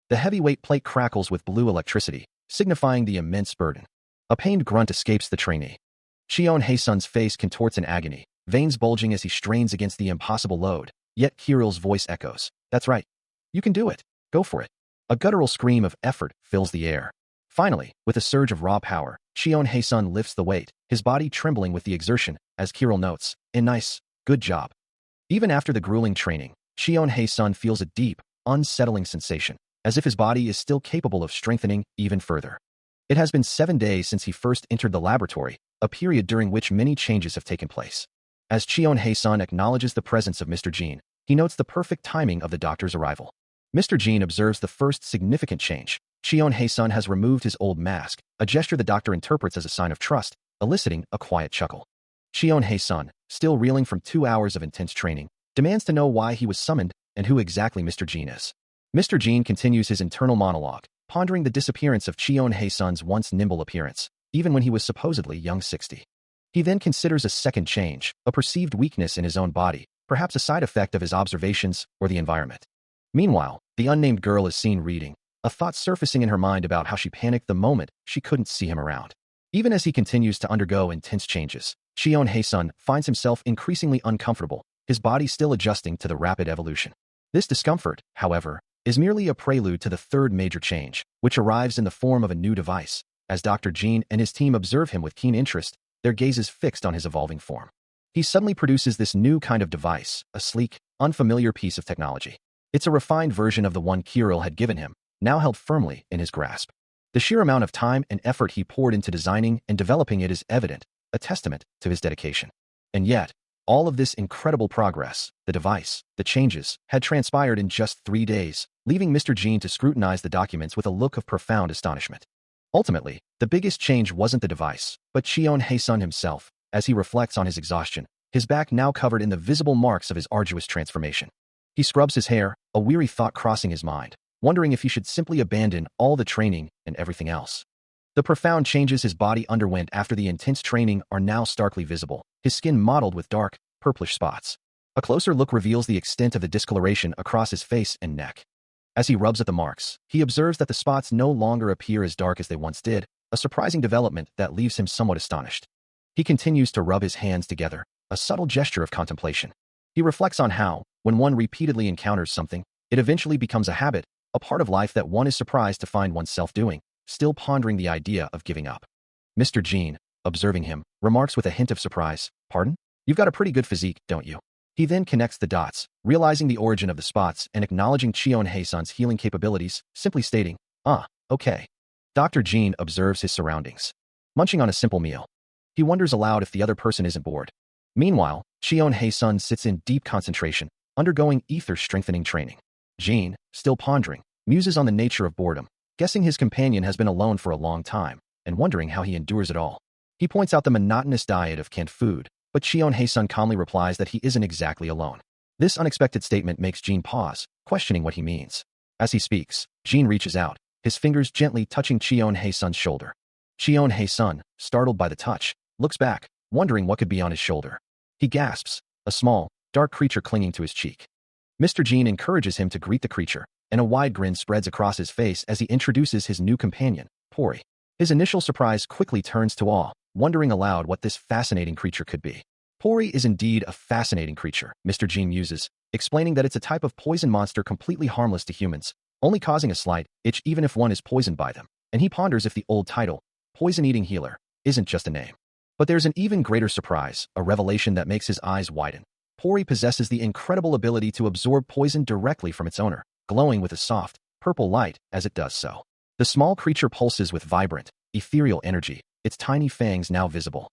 The heavyweight plate crackles with blue electricity, signifying the immense burden. A pained grunt escapes the trainee. Cheon Hae-sun's face contorts in agony, veins bulging as he strains against the impossible load, yet Kirill's voice echoes, "That's right. You can do it. Go for it." A guttural scream of effort fills the air. Finally, with a surge of raw power, Cheon Hae-sun lifts the weight, his body trembling with the exertion, as Kirill notes, "Nice. Good job." Even after the grueling training, Cheon Hae-sun feels a deep, unsettling sensation, as if his body is still capable of strengthening even further. It has been 7 days since he first entered the laboratory, a period during which many changes have taken place. As Cheon Hae-sun acknowledges the presence of Mr. Jean, he notes the perfect timing of the doctor's arrival. Mr. Jean observes the first significant change. Cheon Hae-sun has removed his old mask, a gesture the doctor interprets as a sign of trust, eliciting a quiet chuckle. Cheon Hae-sun, still reeling from 2 hours of intense training, demands to know why he was summoned and who exactly Mr. Jean is. Mr. Jean continues his internal monologue, pondering the disappearance of Cheon Hae-sun's once nimble appearance, even when he was supposedly young 60. He then considers a second change, a perceived weakness in his own body, perhaps a side effect of his observations or the environment. Meanwhile, the unnamed girl is seen reading, a thought surfacing in her mind about how she panicked the moment she couldn't see him around. Even as he continues to undergo intense changes, Cheon Hae-sun finds himself increasingly uncomfortable, his body still adjusting to the rapid evolution. This discomfort, however, is merely a prelude to the third major change, which arrives in the form of a new device. As Dr. Jean and his team observe him with keen interest, their gazes fixed on his evolving form. He suddenly produces this new kind of device, a sleek, unfamiliar piece of technology. It's a refined version of the one Kirill had given him, now held firmly in his grasp. The sheer amount of time and effort he poured into designing and developing it is evident, a testament to his dedication. And yet, all of this incredible progress, the device, the changes, had transpired in just 3 days, leaving Mr. Jean to scrutinize the documents with a look of profound astonishment. Ultimately, the biggest change wasn't the device, but Cheon Hae-sun himself, as he reflects on his exhaustion, his back now covered in the visible marks of his arduous transformation. He scrubs his hair, a weary thought crossing his mind, wondering if he should simply abandon all the training and everything else. The profound changes his body underwent after the intense training are now starkly visible, his skin mottled with dark, purplish spots. A closer look reveals the extent of the discoloration across his face and neck. As he rubs at the marks, he observes that the spots no longer appear as dark as they once did, a surprising development that leaves him somewhat astonished. He continues to rub his hands together, a subtle gesture of contemplation. He reflects on how, when one repeatedly encounters something, it eventually becomes a habit, a part of life that one is surprised to find oneself doing, still pondering the idea of giving up. Mr. Jean, observing him, remarks with a hint of surprise, "Pardon? You've got a pretty good physique, don't you?" He then connects the dots, realizing the origin of the spots and acknowledging Cheon Hae-sun's healing capabilities, simply stating, okay. Dr. Jean observes his surroundings, munching on a simple meal. He wonders aloud if the other person isn't bored. Meanwhile, Cheon Hae-sun sits in deep concentration, undergoing ether-strengthening training. Jean, still pondering, muses on the nature of boredom, guessing his companion has been alone for a long time, and wondering how he endures it all. He points out the monotonous diet of canned food, but Cheon Hae-sun calmly replies that he isn't exactly alone. This unexpected statement makes Jean pause, questioning what he means. As he speaks, Jean reaches out, his fingers gently touching Cheon Hae-sun's shoulder. Cheon Hae-sun, startled by the touch, looks back, wondering what could be on his shoulder. He gasps, a small, dark creature clinging to his cheek. Mr. Jean encourages him to greet the creature, and a wide grin spreads across his face as he introduces his new companion, Pori. His initial surprise quickly turns to awe, wondering aloud what this fascinating creature could be. Pori is indeed a fascinating creature, Mr. Jean muses, explaining that it's a type of poison monster completely harmless to humans, only causing a slight itch even if one is poisoned by them. And he ponders if the old title, Poison-Eating Healer, isn't just a name. But there's an even greater surprise, a revelation that makes his eyes widen. Pori possesses the incredible ability to absorb poison directly from its owner, glowing with a soft, purple light as it does so. The small creature pulses with vibrant, ethereal energy, its tiny fangs now visible.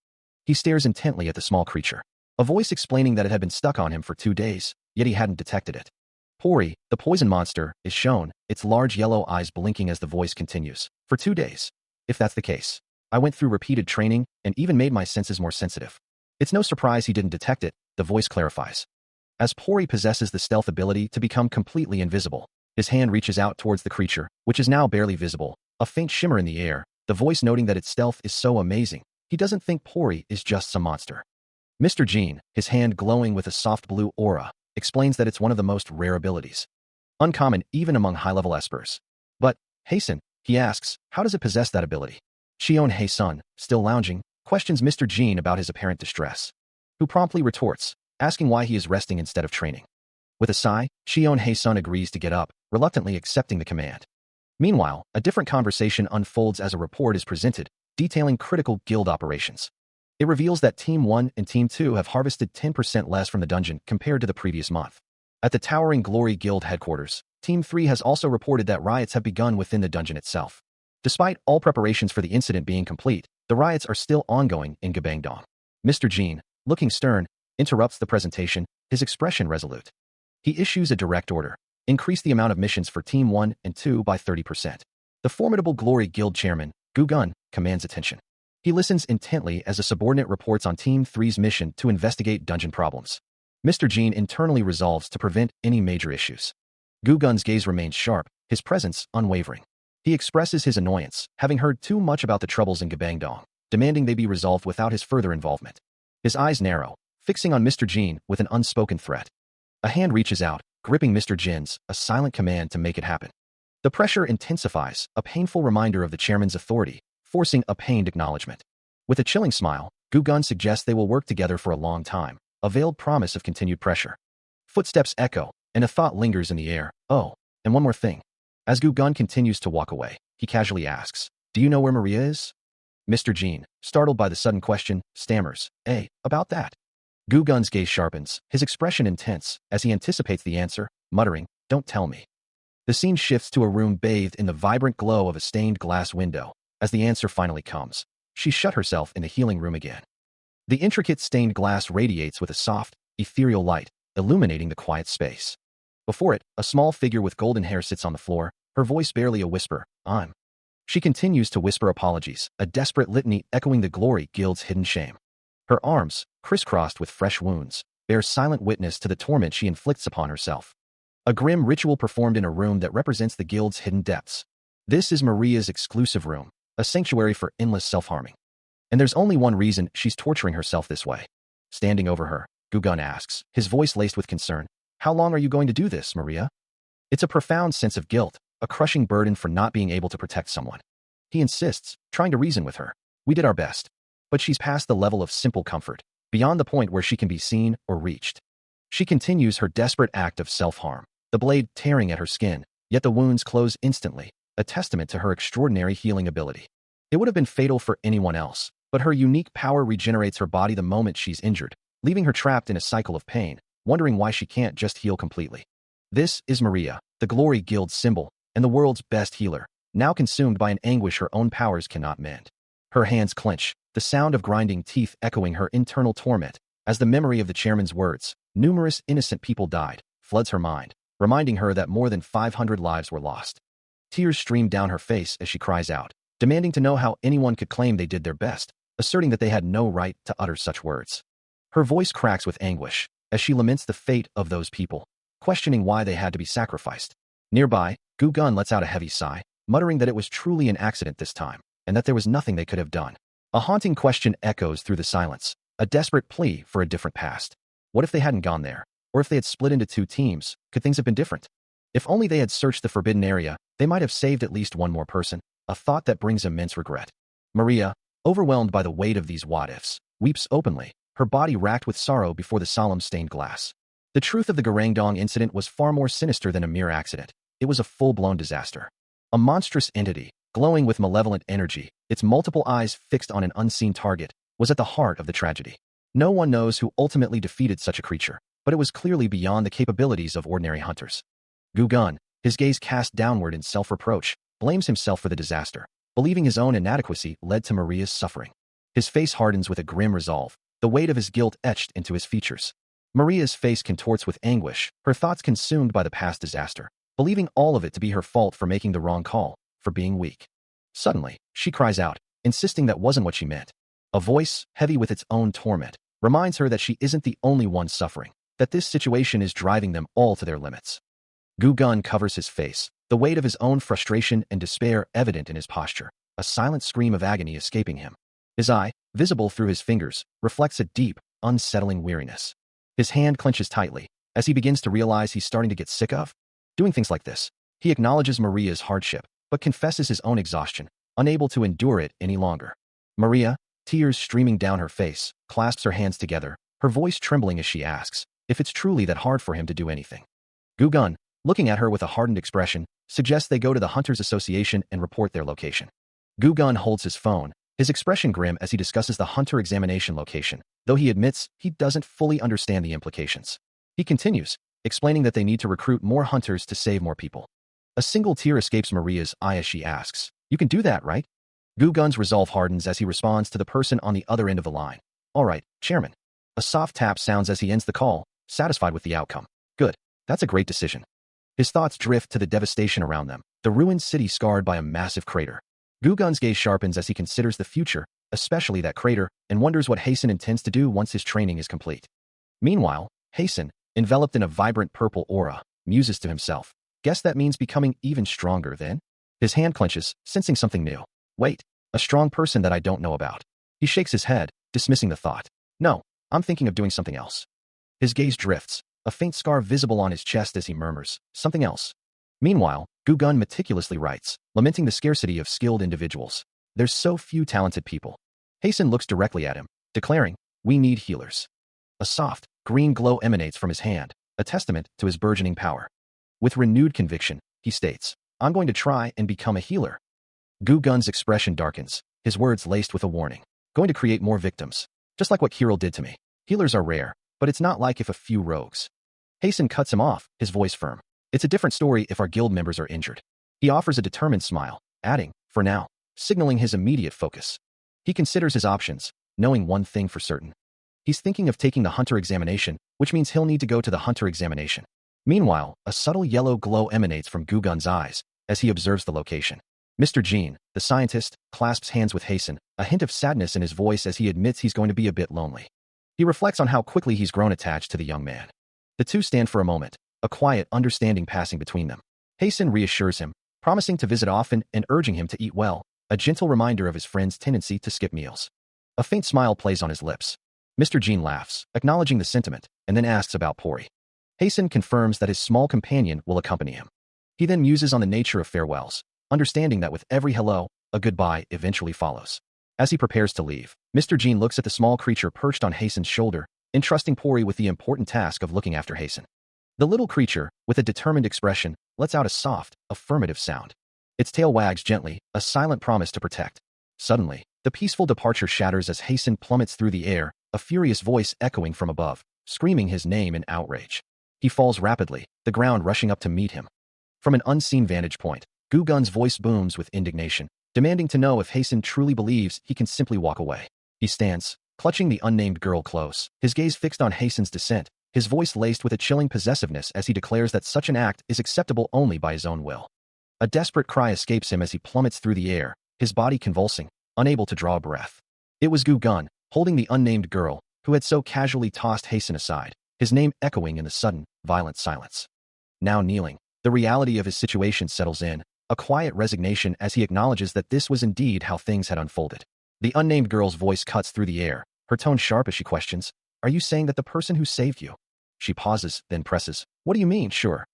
He stares intently at the small creature, a voice explaining that it had been stuck on him for 2 days, yet he hadn't detected it. Pori, the poison monster, is shown, its large yellow eyes blinking as the voice continues. For 2 days. If that's the case, I went through repeated training and even made my senses more sensitive. It's no surprise he didn't detect it, the voice clarifies. As Pori possesses the stealth ability to become completely invisible, his hand reaches out towards the creature, which is now barely visible, a faint shimmer in the air, the voice noting that its stealth is so amazing, he doesn't think Pori is just some monster. Mr. Jean, his hand glowing with a soft blue aura, explains that it's one of the most rare abilities. Uncommon even among high-level espers. But, Hae-sun, he asks, how does it possess that ability? Cheon Hae-sun, still lounging, questions Mr. Jean about his apparent distress, who promptly retorts, asking why he is resting instead of training. With a sigh, Cheon Hae-sun agrees to get up, reluctantly accepting the command. Meanwhile, a different conversation unfolds as a report is presented, detailing critical guild operations. It reveals that Team 1 and Team 2 have harvested 10% less from the dungeon compared to the previous month. At the Towering Glory Guild headquarters, Team 3 has also reported that riots have begun within the dungeon itself. Despite all preparations for the incident being complete, the riots are still ongoing in Gabangdong. Mr. Jean, looking stern, interrupts the presentation, his expression resolute. He issues a direct order: increase the amount of missions for Team 1 and 2 by 30%. The formidable Glory Guild chairman, Gu Gun, commands attention. He listens intently as a subordinate reports on Team 3's mission to investigate dungeon problems. Mr. Jean internally resolves to prevent any major issues. Gu Gun's gaze remains sharp, his presence unwavering. He expresses his annoyance, having heard too much about the troubles in Gabangdong, demanding they be resolved without his further involvement. His eyes narrow, fixing on Mr. Jean with an unspoken threat. A hand reaches out, gripping Mr. Jin's, a silent command to make it happen. The pressure intensifies, a painful reminder of the chairman's authority, forcing a pained acknowledgement. With a chilling smile, Gu-gun suggests they will work together for a long time, a veiled promise of continued pressure. Footsteps echo, and a thought lingers in the air. Oh, and one more thing. As Gu-gun continues to walk away, he casually asks, "Do you know where Maria is?" Mr. Jean, startled by the sudden question, stammers, about that." Gu-gun's gaze sharpens, his expression intense, as he anticipates the answer, muttering, "Don't tell me." The scene shifts to a room bathed in the vibrant glow of a stained glass window. As the answer finally comes, she shut herself in the healing room again. The intricate stained glass radiates with a soft, ethereal light, illuminating the quiet space. Before it, a small figure with golden hair sits on the floor, her voice barely a whisper, "I'm." She continues to whisper apologies, a desperate litany echoing the glory guild's hidden shame. Her arms, crisscrossed with fresh wounds, bear silent witness to the torment she inflicts upon herself. A grim ritual performed in a room that represents the guild's hidden depths. This is Maria's exclusive room, a sanctuary for endless self-harming. And there's only one reason she's torturing herself this way. Standing over her, Gu-gun asks, his voice laced with concern, "How long are you going to do this, Maria?" It's a profound sense of guilt, a crushing burden for not being able to protect someone. He insists, trying to reason with her. "We did our best." But she's past the level of simple comfort, beyond the point where she can be seen or reached. She continues her desperate act of self-harm, the blade tearing at her skin, yet the wounds close instantly, a testament to her extraordinary healing ability. It would have been fatal for anyone else, but her unique power regenerates her body the moment she's injured, leaving her trapped in a cycle of pain, wondering why she can't just heal completely. This is Maria, the Glory Guild symbol, and the world's best healer, now consumed by an anguish her own powers cannot mend. Her hands clench, the sound of grinding teeth echoing her internal torment, as the memory of the chairman's words, "Numerous innocent people died," floods her mind, reminding her that more than 500 lives were lost. Tears stream down her face as she cries out, demanding to know how anyone could claim they did their best, asserting that they had no right to utter such words. Her voice cracks with anguish, as she laments the fate of those people, questioning why they had to be sacrificed. Nearby, Gu-gun lets out a heavy sigh, muttering that it was truly an accident this time, and that there was nothing they could have done. A haunting question echoes through the silence, a desperate plea for a different past. What if they hadn't gone there? Or if they had split into two teams, could things have been different? If only they had searched the forbidden area, they might have saved at least one more person, a thought that brings immense regret. Maria, overwhelmed by the weight of these what-ifs, weeps openly, her body racked with sorrow before the solemn stained glass. The truth of the Garangdong incident was far more sinister than a mere accident. It was a full-blown disaster. A monstrous entity, glowing with malevolent energy, its multiple eyes fixed on an unseen target, was at the heart of the tragedy. No one knows who ultimately defeated such a creature, but it was clearly beyond the capabilities of ordinary hunters. Gu-gun, his gaze cast downward in self-reproach, blames himself for the disaster, believing his own inadequacy led to Maria's suffering. His face hardens with a grim resolve, the weight of his guilt etched into his features. Maria's face contorts with anguish, her thoughts consumed by the past disaster, believing all of it to be her fault for making the wrong call, for being weak. Suddenly, she cries out, insisting that wasn't what she meant. A voice, heavy with its own torment, reminds her that she isn't the only one suffering, that this situation is driving them all to their limits. Gu-gun covers his face, the weight of his own frustration and despair evident in his posture, a silent scream of agony escaping him. His eye, visible through his fingers, reflects a deep, unsettling weariness. His hand clenches tightly, as he begins to realize he's starting to get sick of doing things like this. He acknowledges Maria's hardship, but confesses his own exhaustion, unable to endure it any longer. Maria, tears streaming down her face, clasps her hands together, her voice trembling as she asks if it's truly that hard for him to do anything. Gu-gun, looking at her with a hardened expression, suggests they go to the Hunters Association and report their location. Gu-gun holds his phone, his expression grim as he discusses the Hunter examination location, though he admits he doesn't fully understand the implications. He continues, explaining that they need to recruit more hunters to save more people. A single tear escapes Maria's eye as she asks, "You can do that, right?" Gu-gun's resolve hardens as he responds to the person on the other end of the line. "All right, Chairman." A soft tap sounds as he ends the call, satisfied with the outcome. "Good. That's a great decision." His thoughts drift to the devastation around them, the ruined city scarred by a massive crater. Gu-gun's gaze sharpens as he considers the future, especially that crater, and wonders what Hasten intends to do once his training is complete. Meanwhile, Hasten, enveloped in a vibrant purple aura, muses to himself. Guess that means becoming even stronger then? His hand clenches, sensing something new. Wait, a strong person that I don't know about. He shakes his head, dismissing the thought. No, I'm thinking of doing something else. His gaze drifts, a faint scar visible on his chest as he murmurs, something else. Meanwhile, Gu-gun meticulously writes, lamenting the scarcity of skilled individuals. There's so few talented people. Hasten looks directly at him, declaring, we need healers. A soft, green glow emanates from his hand, a testament to his burgeoning power. With renewed conviction, he states, I'm going to try and become a healer. Gu-gun's expression darkens, his words laced with a warning. Going to create more victims. Just like what Kirill did to me. Healers are rare, but it's not like if a few rogues. Hasten cuts him off, his voice firm. It's a different story if our guild members are injured. He offers a determined smile, adding, for now, signaling his immediate focus. He considers his options, knowing one thing for certain. He's thinking of taking the hunter examination, which means he'll need to go to the hunter examination. Meanwhile, a subtle yellow glow emanates from Gu-gun's eyes as he observes the location. Mr. Jean, the scientist, clasps hands with Hasten, a hint of sadness in his voice as he admits he's going to be a bit lonely. He reflects on how quickly he's grown attached to the young man. The two stand for a moment, a quiet understanding passing between them. Hasten reassures him, promising to visit often and urging him to eat well, a gentle reminder of his friend's tendency to skip meals. A faint smile plays on his lips. Mr. Jean laughs, acknowledging the sentiment, and then asks about Pori. Hasten confirms that his small companion will accompany him. He then muses on the nature of farewells, understanding that with every hello, a goodbye eventually follows. As he prepares to leave, Mr. Jean looks at the small creature perched on Hasten's shoulder, entrusting Pori with the important task of looking after Hasten. The little creature, with a determined expression, lets out a soft, affirmative sound. Its tail wags gently, a silent promise to protect. Suddenly, the peaceful departure shatters as Hasten plummets through the air, a furious voice echoing from above, screaming his name in outrage. He falls rapidly, the ground rushing up to meet him. From an unseen vantage point, Gu-gun's voice booms with indignation, demanding to know if Hasten truly believes he can simply walk away. He stands, clutching the unnamed girl close, his gaze fixed on Hasten's descent, his voice laced with a chilling possessiveness as he declares that such an act is acceptable only by his own will. A desperate cry escapes him as he plummets through the air, his body convulsing, unable to draw a breath. It was Gu-gun, holding the unnamed girl, who had so casually tossed Hasten aside, his name echoing in the sudden, violent silence. Now kneeling, the reality of his situation settles in, a quiet resignation as he acknowledges that this was indeed how things had unfolded. The unnamed girl's voice cuts through the air, her tone sharp as she questions, are you saying that the person who saved you? She pauses, then presses, what do you mean, sure?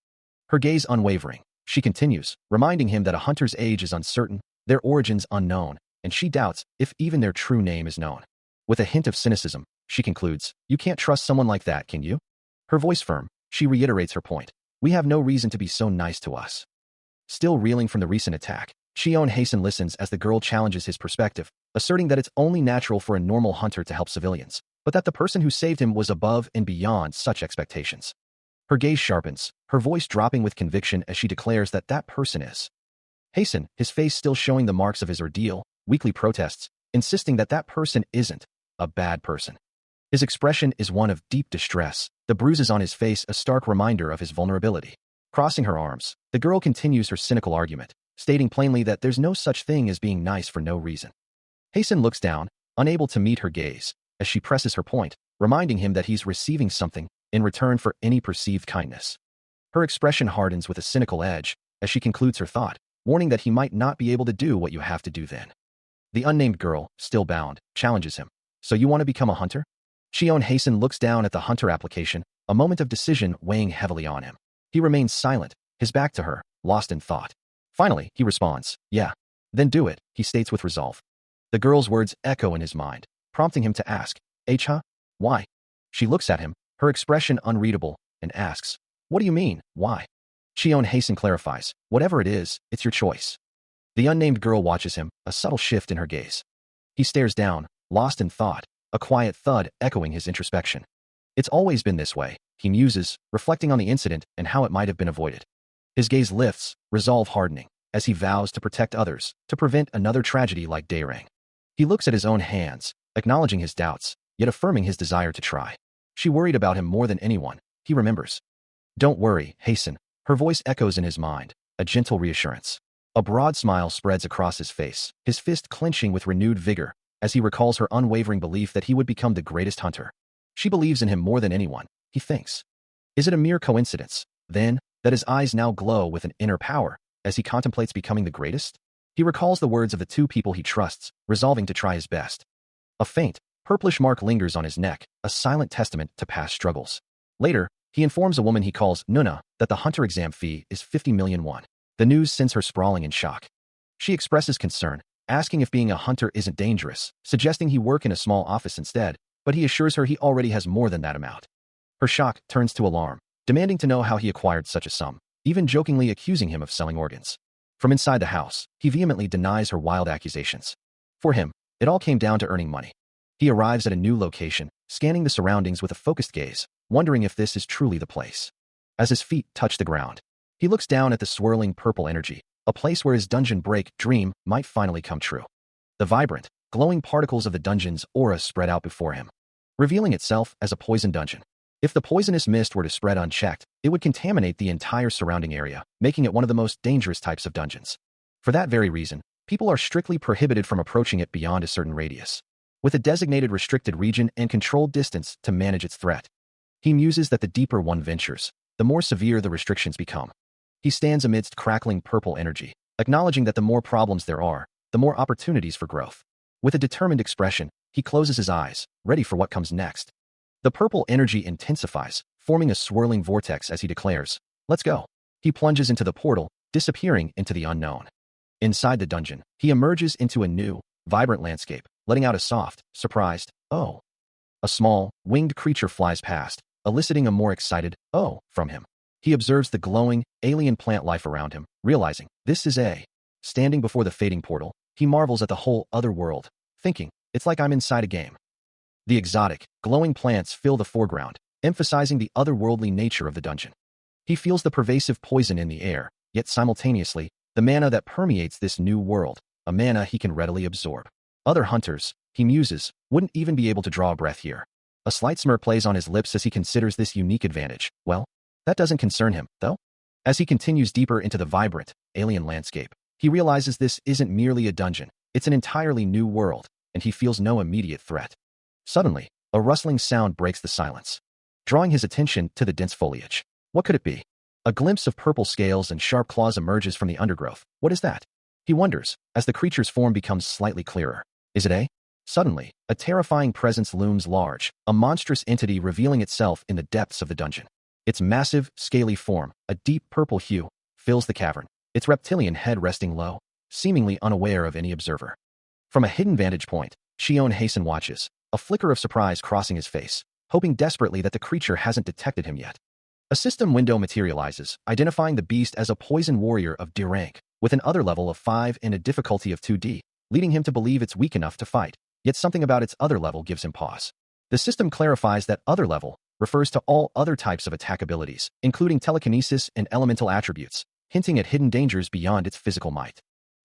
Her gaze unwavering, she continues, reminding him that a hunter's age is uncertain, their origins unknown, and she doubts if even their true name is known. With a hint of cynicism, she concludes, you can't trust someone like that, can you? Her voice firm, she reiterates her point. We have no reason to be so nice to us. Still reeling from the recent attack, Cheon Hasten listens as the girl challenges his perspective, asserting that it's only natural for a normal hunter to help civilians, but that the person who saved him was above and beyond such expectations. Her gaze sharpens, her voice dropping with conviction as she declares that that person is Hasten, his face still showing the marks of his ordeal, weakly protests, insisting that that person isn't a bad person. His expression is one of deep distress, the bruises on his face a stark reminder of his vulnerability. Crossing her arms, the girl continues her cynical argument, stating plainly that there's no such thing as being nice for no reason. Hasten looks down, unable to meet her gaze, as she presses her point, reminding him that he's receiving something in return for any perceived kindness. Her expression hardens with a cynical edge as she concludes her thought, warning that he might not be able to do what you have to do then. The unnamed girl, still bound, challenges him. So you want to become a hunter? Cheon Hasten looks down at the hunter application, a moment of decision weighing heavily on him. He remains silent, his back to her, lost in thought. Finally, he responds, yeah. Then do it, he states with resolve. The girl's words echo in his mind, prompting him to ask, huh? Why? She looks at him, her expression unreadable, and asks, what do you mean, why? Cheon Hasten clarifies, whatever it is, it's your choice. The unnamed girl watches him, a subtle shift in her gaze. He stares down, lost in thought, a quiet thud echoing his introspection. It's always been this way, he muses, reflecting on the incident and how it might have been avoided. His gaze lifts, resolve hardening, as he vows to protect others, to prevent another tragedy like Daerang. He looks at his own hands, acknowledging his doubts, yet affirming his desire to try. She worried about him more than anyone, he remembers. Don't worry, Hasten, her voice echoes in his mind, a gentle reassurance. A broad smile spreads across his face, his fist clenching with renewed vigor, as he recalls her unwavering belief that he would become the greatest hunter. She believes in him more than anyone, he thinks. Is it a mere coincidence, then, that his eyes now glow with an inner power as he contemplates becoming the greatest? He recalls the words of the two people he trusts, resolving to try his best. A faint, Purplish mark lingers on his neck, a silent testament to past struggles. Later, he informs a woman he calls Nuna that the hunter exam fee is 50 million won. The news sends her sprawling in shock. She expresses concern, asking if being a hunter isn't dangerous, suggesting he work in a small office instead, but he assures her he already has more than that amount. Her shock turns to alarm, demanding to know how he acquired such a sum, even jokingly accusing him of selling organs. From inside the house, he vehemently denies her wild accusations. For him, it all came down to earning money. He arrives at a new location, scanning the surroundings with a focused gaze, wondering if this is truly the place. As his feet touch the ground, he looks down at the swirling purple energy, a place where his dungeon break dream might finally come true. The vibrant, glowing particles of the dungeon's aura spread out before him, revealing itself as a poison dungeon. If the poisonous mist were to spread unchecked, it would contaminate the entire surrounding area, making it one of the most dangerous types of dungeons. For that very reason, people are strictly prohibited from approaching it beyond a certain radius, with a designated restricted region and controlled distance to manage its threat. He muses that the deeper one ventures, the more severe the restrictions become. He stands amidst crackling purple energy, acknowledging that the more problems there are, the more opportunities for growth. With a determined expression, he closes his eyes, ready for what comes next. The purple energy intensifies, forming a swirling vortex as he declares, "Let's go." He plunges into the portal, disappearing into the unknown. Inside the dungeon, he emerges into a new, vibrant landscape, letting out a soft, surprised, "Oh." A small, winged creature flies past, eliciting a more excited, "Oh," from him. He observes the glowing, alien plant life around him, realizing, this is a. Standing before the fading portal, he marvels at the whole other world, thinking, it's like I'm inside a game. The exotic, glowing plants fill the foreground, emphasizing the otherworldly nature of the dungeon. He feels the pervasive poison in the air, yet simultaneously, the mana that permeates this new world, a mana he can readily absorb. Other hunters, he muses, wouldn't even be able to draw a breath here. A slight smirk plays on his lips as he considers this unique advantage. Well, that doesn't concern him, though. As he continues deeper into the vibrant, alien landscape, he realizes this isn't merely a dungeon, it's an entirely new world, and he feels no immediate threat. Suddenly, a rustling sound breaks the silence, drawing his attention to the dense foliage. What could it be? A glimpse of purple scales and sharp claws emerges from the undergrowth. What is that? He wonders, as the creature's form becomes slightly clearer. Is it a? Suddenly, a terrifying presence looms large, a monstrous entity revealing itself in the depths of the dungeon. Its massive, scaly form, a deep purple hue, fills the cavern, its reptilian head resting low, seemingly unaware of any observer. From a hidden vantage point, Shion Hasten watches, a flicker of surprise crossing his face, hoping desperately that the creature hasn't detected him yet. A system window materializes, identifying the beast as a poison warrior of D rank, with an other level of 5 and a difficulty of 2D, leading him to believe it's weak enough to fight, yet something about its other level gives him pause. The system clarifies that other level refers to all other types of attack abilities, including telekinesis and elemental attributes, hinting at hidden dangers beyond its physical might.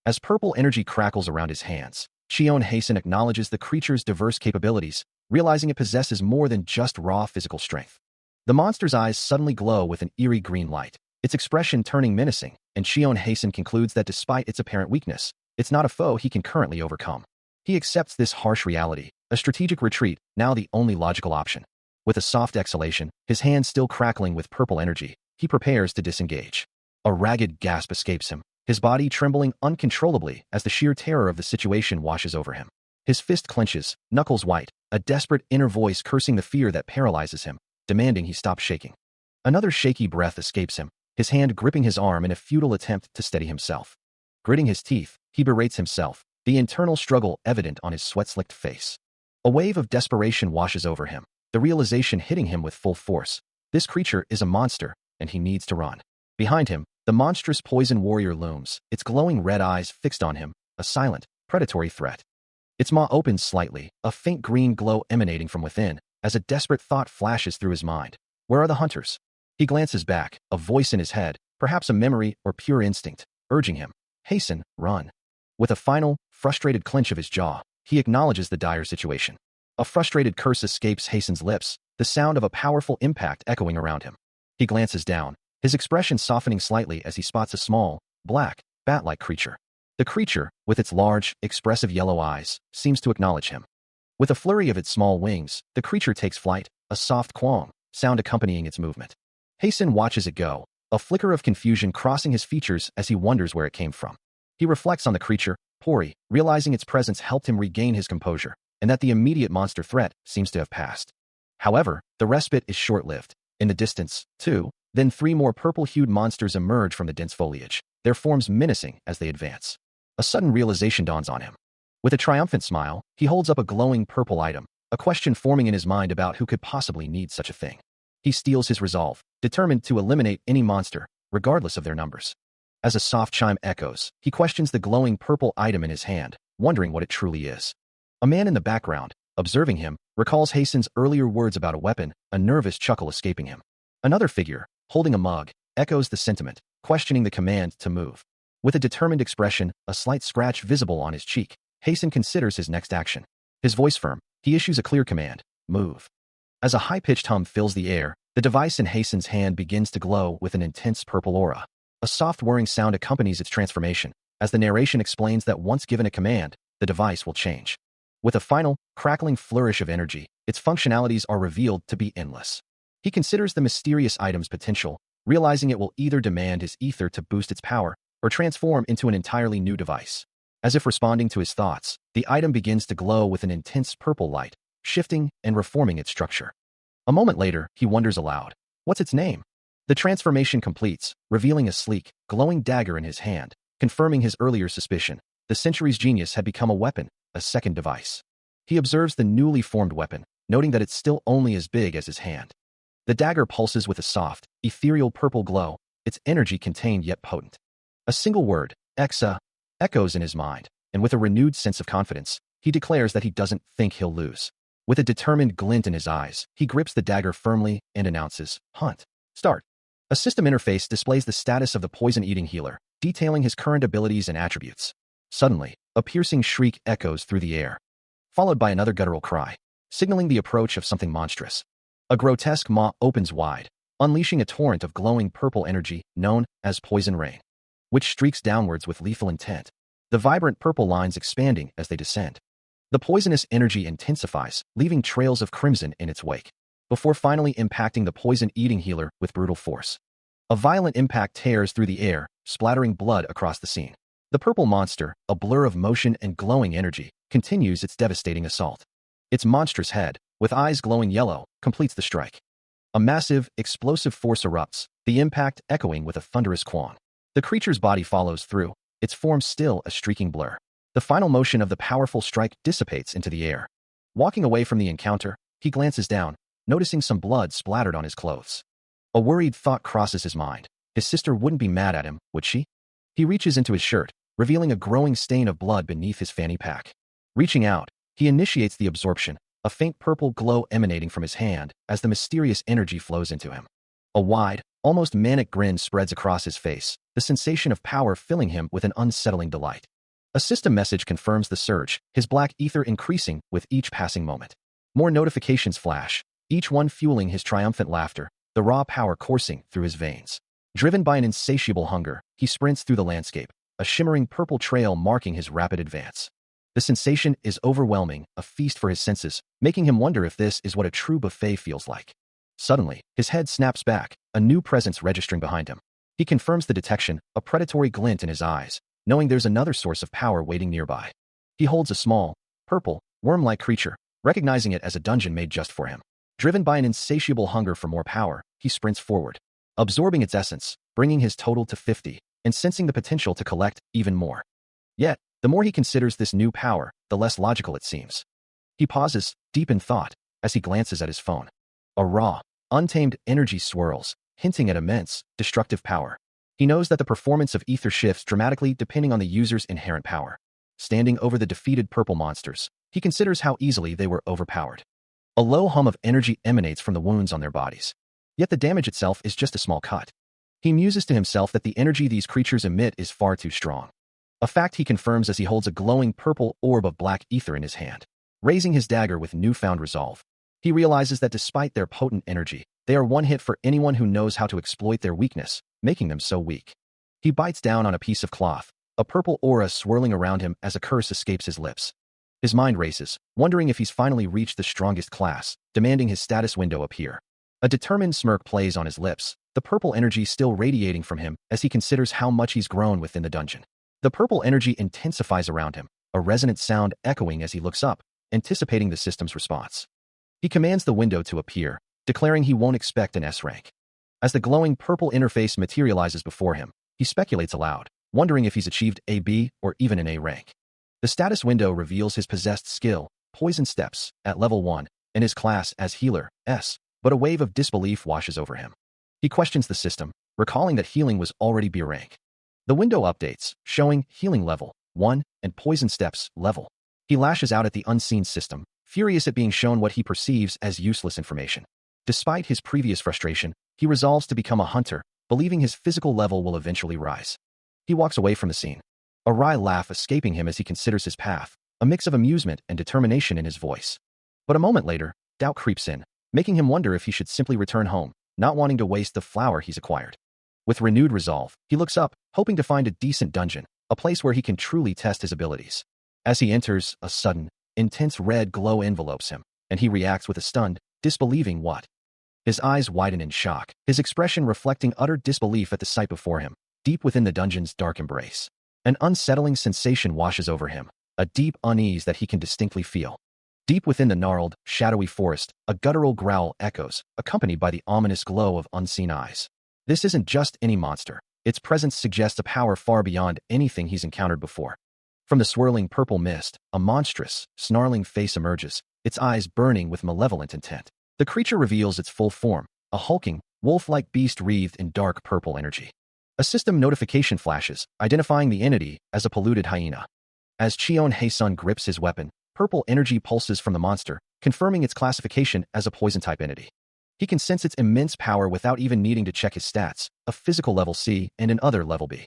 As purple energy crackles around his hands, Shion Hasten acknowledges the creature's diverse capabilities, realizing it possesses more than just raw physical strength. The monster's eyes suddenly glow with an eerie green light, its expression turning menacing, and Shion Hasten concludes that despite its apparent weakness, it's not a foe he can currently overcome. He accepts this harsh reality, a strategic retreat, now the only logical option. With a soft exhalation, his hands still crackling with purple energy, he prepares to disengage. A ragged gasp escapes him, his body trembling uncontrollably as the sheer terror of the situation washes over him. His fist clenches, knuckles white, a desperate inner voice cursing the fear that paralyzes him, demanding he stop shaking. Another shaky breath escapes him, his hand gripping his arm in a futile attempt to steady himself. Gritting his teeth, he berates himself, the internal struggle evident on his sweat-slicked face. A wave of desperation washes over him, the realization hitting him with full force. This creature is a monster, and he needs to run. Behind him, the monstrous poison warrior looms, its glowing red eyes fixed on him, a silent, predatory threat. Its maw opens slightly, a faint green glow emanating from within, as a desperate thought flashes through his mind. Where are the hunters? He glances back, a voice in his head, perhaps a memory or pure instinct, urging him, hasten, run. With a final, frustrated clench of his jaw, he acknowledges the dire situation. A frustrated curse escapes Hasten's lips, the sound of a powerful impact echoing around him. He glances down, his expression softening slightly as he spots a small, black, bat-like creature. The creature, with its large, expressive yellow eyes, seems to acknowledge him. With a flurry of its small wings, the creature takes flight, a soft quong sound accompanying its movement. Hasten watches it go, a flicker of confusion crossing his features as he wonders where it came from. He reflects on the creature, Pori, realizing its presence helped him regain his composure. and that the immediate monster threat seems to have passed. However, the respite is short-lived. In the distance, two, then three more purple-hued monsters emerge from the dense foliage, their forms menacing as they advance. A sudden realization dawns on him. With a triumphant smile, he holds up a glowing purple item, a question forming in his mind about who could possibly need such a thing. He steels his resolve, determined to eliminate any monster, regardless of their numbers. As a soft chime echoes, he questions the glowing purple item in his hand, wondering what it truly is. A man in the background, observing him, recalls Hasten's earlier words about a weapon, a nervous chuckle escaping him. Another figure, holding a mug, echoes the sentiment, questioning the command to move. With a determined expression, a slight scratch visible on his cheek, Hasten considers his next action. His voice firm, he issues a clear command, move. As a high-pitched hum fills the air, the device in Hasten's hand begins to glow with an intense purple aura. A soft whirring sound accompanies its transformation, as the narration explains that once given a command, the device will change. With a final, crackling flourish of energy, its functionalities are revealed to be endless. He considers the mysterious item's potential, realizing it will either demand his ether to boost its power, or transform into an entirely new device. As if responding to his thoughts, the item begins to glow with an intense purple light, shifting and reforming its structure. A moment later, he wonders aloud, what's its name? The transformation completes, revealing a sleek, glowing dagger in his hand, confirming his earlier suspicion. The century's genius had become a weapon, a second device. He observes the newly formed weapon, noting that it's still only as big as his hand. The dagger pulses with a soft, ethereal purple glow, its energy contained yet potent. A single word, Exa, echoes in his mind, and with a renewed sense of confidence, he declares that he doesn't think he'll lose. With a determined glint in his eyes, he grips the dagger firmly and announces, Hunt. Start. A system interface displays the status of the poison-eating healer, detailing his current abilities and attributes. Suddenly, a piercing shriek echoes through the air, followed by another guttural cry, signaling the approach of something monstrous. A grotesque maw opens wide, unleashing a torrent of glowing purple energy known as poison rain, which streaks downwards with lethal intent, the vibrant purple lines expanding as they descend. The poisonous energy intensifies, leaving trails of crimson in its wake, before finally impacting the poison-eating healer with brutal force. A violent impact tears through the air, splattering blood across the scene. The purple monster, a blur of motion and glowing energy, continues its devastating assault. Its monstrous head, with eyes glowing yellow, completes the strike. A massive, explosive force erupts, the impact echoing with a thunderous quang. The creature's body follows through, its form still a streaking blur. The final motion of the powerful strike dissipates into the air. Walking away from the encounter, he glances down, noticing some blood splattered on his clothes. A worried thought crosses his mind. His sister wouldn't be mad at him, would she? He reaches into his shirt, revealing a growing stain of blood beneath his fanny pack. Reaching out, he initiates the absorption, a faint purple glow emanating from his hand as the mysterious energy flows into him. A wide, almost manic grin spreads across his face, the sensation of power filling him with an unsettling delight. A system message confirms the surge, his black ether increasing with each passing moment. More notifications flash, each one fueling his triumphant laughter, the raw power coursing through his veins. Driven by an insatiable hunger, he sprints through the landscape, a shimmering purple trail marking his rapid advance. The sensation is overwhelming, a feast for his senses, making him wonder if this is what a true buffet feels like. Suddenly, his head snaps back, a new presence registering behind him. He confirms the detection, a predatory glint in his eyes, knowing there's another source of power waiting nearby. He holds a small, purple, worm-like creature, recognizing it as a dungeon made just for him. Driven by an insatiable hunger for more power, he sprints forward, absorbing its essence, bringing his total to 50, and sensing the potential to collect even more. Yet, the more he considers this new power, the less logical it seems. He pauses, deep in thought, as he glances at his phone. A raw, untamed energy swirls, hinting at immense, destructive power. He knows that the performance of ether shifts dramatically depending on the user's inherent power. Standing over the defeated purple monsters, he considers how easily they were overpowered. A low hum of energy emanates from the wounds on their bodies. Yet the damage itself is just a small cut. He muses to himself that the energy these creatures emit is far too strong. A fact he confirms as he holds a glowing purple orb of black ether in his hand. Raising his dagger with newfound resolve, he realizes that despite their potent energy, they are one hit for anyone who knows how to exploit their weakness, making them so weak. He bites down on a piece of cloth, a purple aura swirling around him as a curse escapes his lips. His mind races, wondering if he's finally reached the strongest class, demanding his status window appear. A determined smirk plays on his lips, the purple energy still radiating from him as he considers how much he's grown within the dungeon. The purple energy intensifies around him, a resonant sound echoing as he looks up, anticipating the system's response. He commands the window to appear, declaring he won't expect an S rank. As the glowing purple interface materializes before him, he speculates aloud, wondering if he's achieved a B or even an A rank. The status window reveals his possessed skill, Poison Steps, at level 1, and his class as Healer, S, but a wave of disbelief washes over him. He questions the system, recalling that healing was already B rank. The window updates, showing Healing level 1 and Poison Steps level. He lashes out at the unseen system, furious at being shown what he perceives as useless information. Despite his previous frustration, he resolves to become a hunter, believing his physical level will eventually rise. He walks away from the scene, a wry laugh escaping him as he considers his path, a mix of amusement and determination in his voice. But a moment later, doubt creeps in, making him wonder if he should simply return home, not wanting to waste the flower he's acquired. With renewed resolve, he looks up, hoping to find a decent dungeon, a place where he can truly test his abilities. As he enters, a sudden, intense red glow envelopes him, and he reacts with a stunned, disbelieving what? His eyes widen in shock, his expression reflecting utter disbelief at the sight before him, deep within the dungeon's dark embrace. An unsettling sensation washes over him, a deep unease that he can distinctly feel. Deep within the gnarled, shadowy forest, a guttural growl echoes, accompanied by the ominous glow of unseen eyes. This isn't just any monster. Its presence suggests a power far beyond anything he's encountered before. From the swirling purple mist, a monstrous, snarling face emerges, its eyes burning with malevolent intent. The creature reveals its full form, a hulking, wolf-like beast wreathed in dark purple energy. A system notification flashes, identifying the entity as a polluted hyena. As Cheon Hae-sun grips his weapon, purple energy pulses from the monster, confirming its classification as a poison-type entity. He can sense its immense power without even needing to check his stats, a physical level C and an other level B.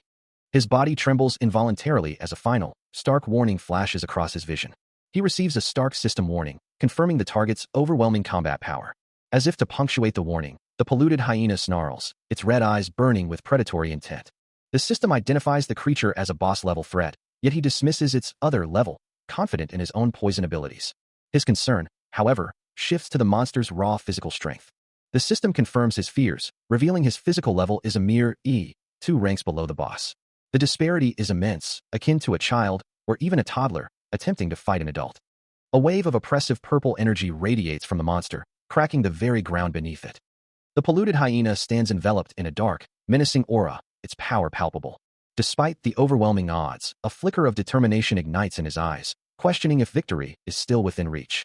His body trembles involuntarily as a final, stark warning flashes across his vision. He receives a stark system warning, confirming the target's overwhelming combat power. As if to punctuate the warning, the polluted hyena snarls, its red eyes burning with predatory intent. The system identifies the creature as a boss-level threat, yet he dismisses its other level, confident in his own poison abilities. His concern, however, shifts to the monster's raw physical strength. The system confirms his fears, revealing his physical level is a mere E, 2 ranks below the boss. The disparity is immense, akin to a child, or even a toddler, attempting to fight an adult. A wave of oppressive purple energy radiates from the monster, cracking the very ground beneath it. The polluted hyena stands enveloped in a dark, menacing aura, its power palpable. Despite the overwhelming odds, a flicker of determination ignites in his eyes, questioning if victory is still within reach.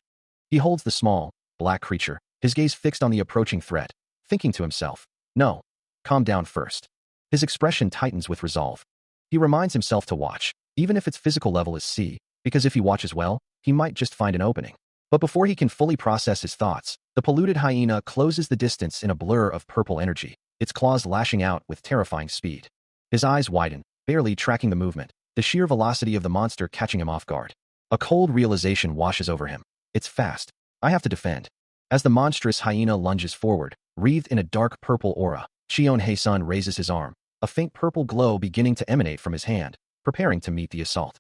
He holds the small, black creature, his gaze fixed on the approaching threat, thinking to himself, "No, calm down first." His expression tightens with resolve. He reminds himself to watch, even if its physical level is C, because if he watches well, he might just find an opening. But before he can fully process his thoughts, the polluted hyena closes the distance in a blur of purple energy, its claws lashing out with terrifying speed. His eyes widen, barely tracking the movement, the sheer velocity of the monster catching him off guard. A cold realization washes over him. It's fast. I have to defend. As the monstrous hyena lunges forward, wreathed in a dark purple aura, Cheon Hae-sun raises his arm, a faint purple glow beginning to emanate from his hand, preparing to meet the assault.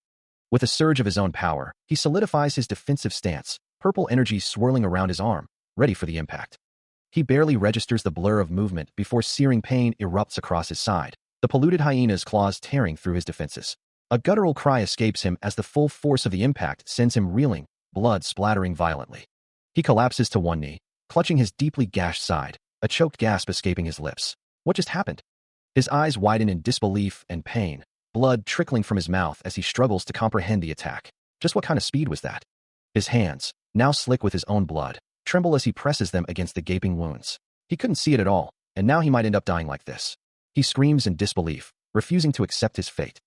With a surge of his own power, he solidifies his defensive stance, purple energy swirling around his arm, ready for the impact. He barely registers the blur of movement before searing pain erupts across his side, the polluted hyena's claws tearing through his defenses. A guttural cry escapes him as the full force of the impact sends him reeling, blood splattering violently. He collapses to one knee, clutching his deeply gashed side, a choked gasp escaping his lips. What just happened? His eyes widen in disbelief and pain, blood trickling from his mouth as he struggles to comprehend the attack. Just what kind of speed was that? His hands, now slick with his own blood, tremble as he presses them against the gaping wounds. He couldn't see it at all, and now he might end up dying like this. He screams in disbelief, refusing to accept his fate.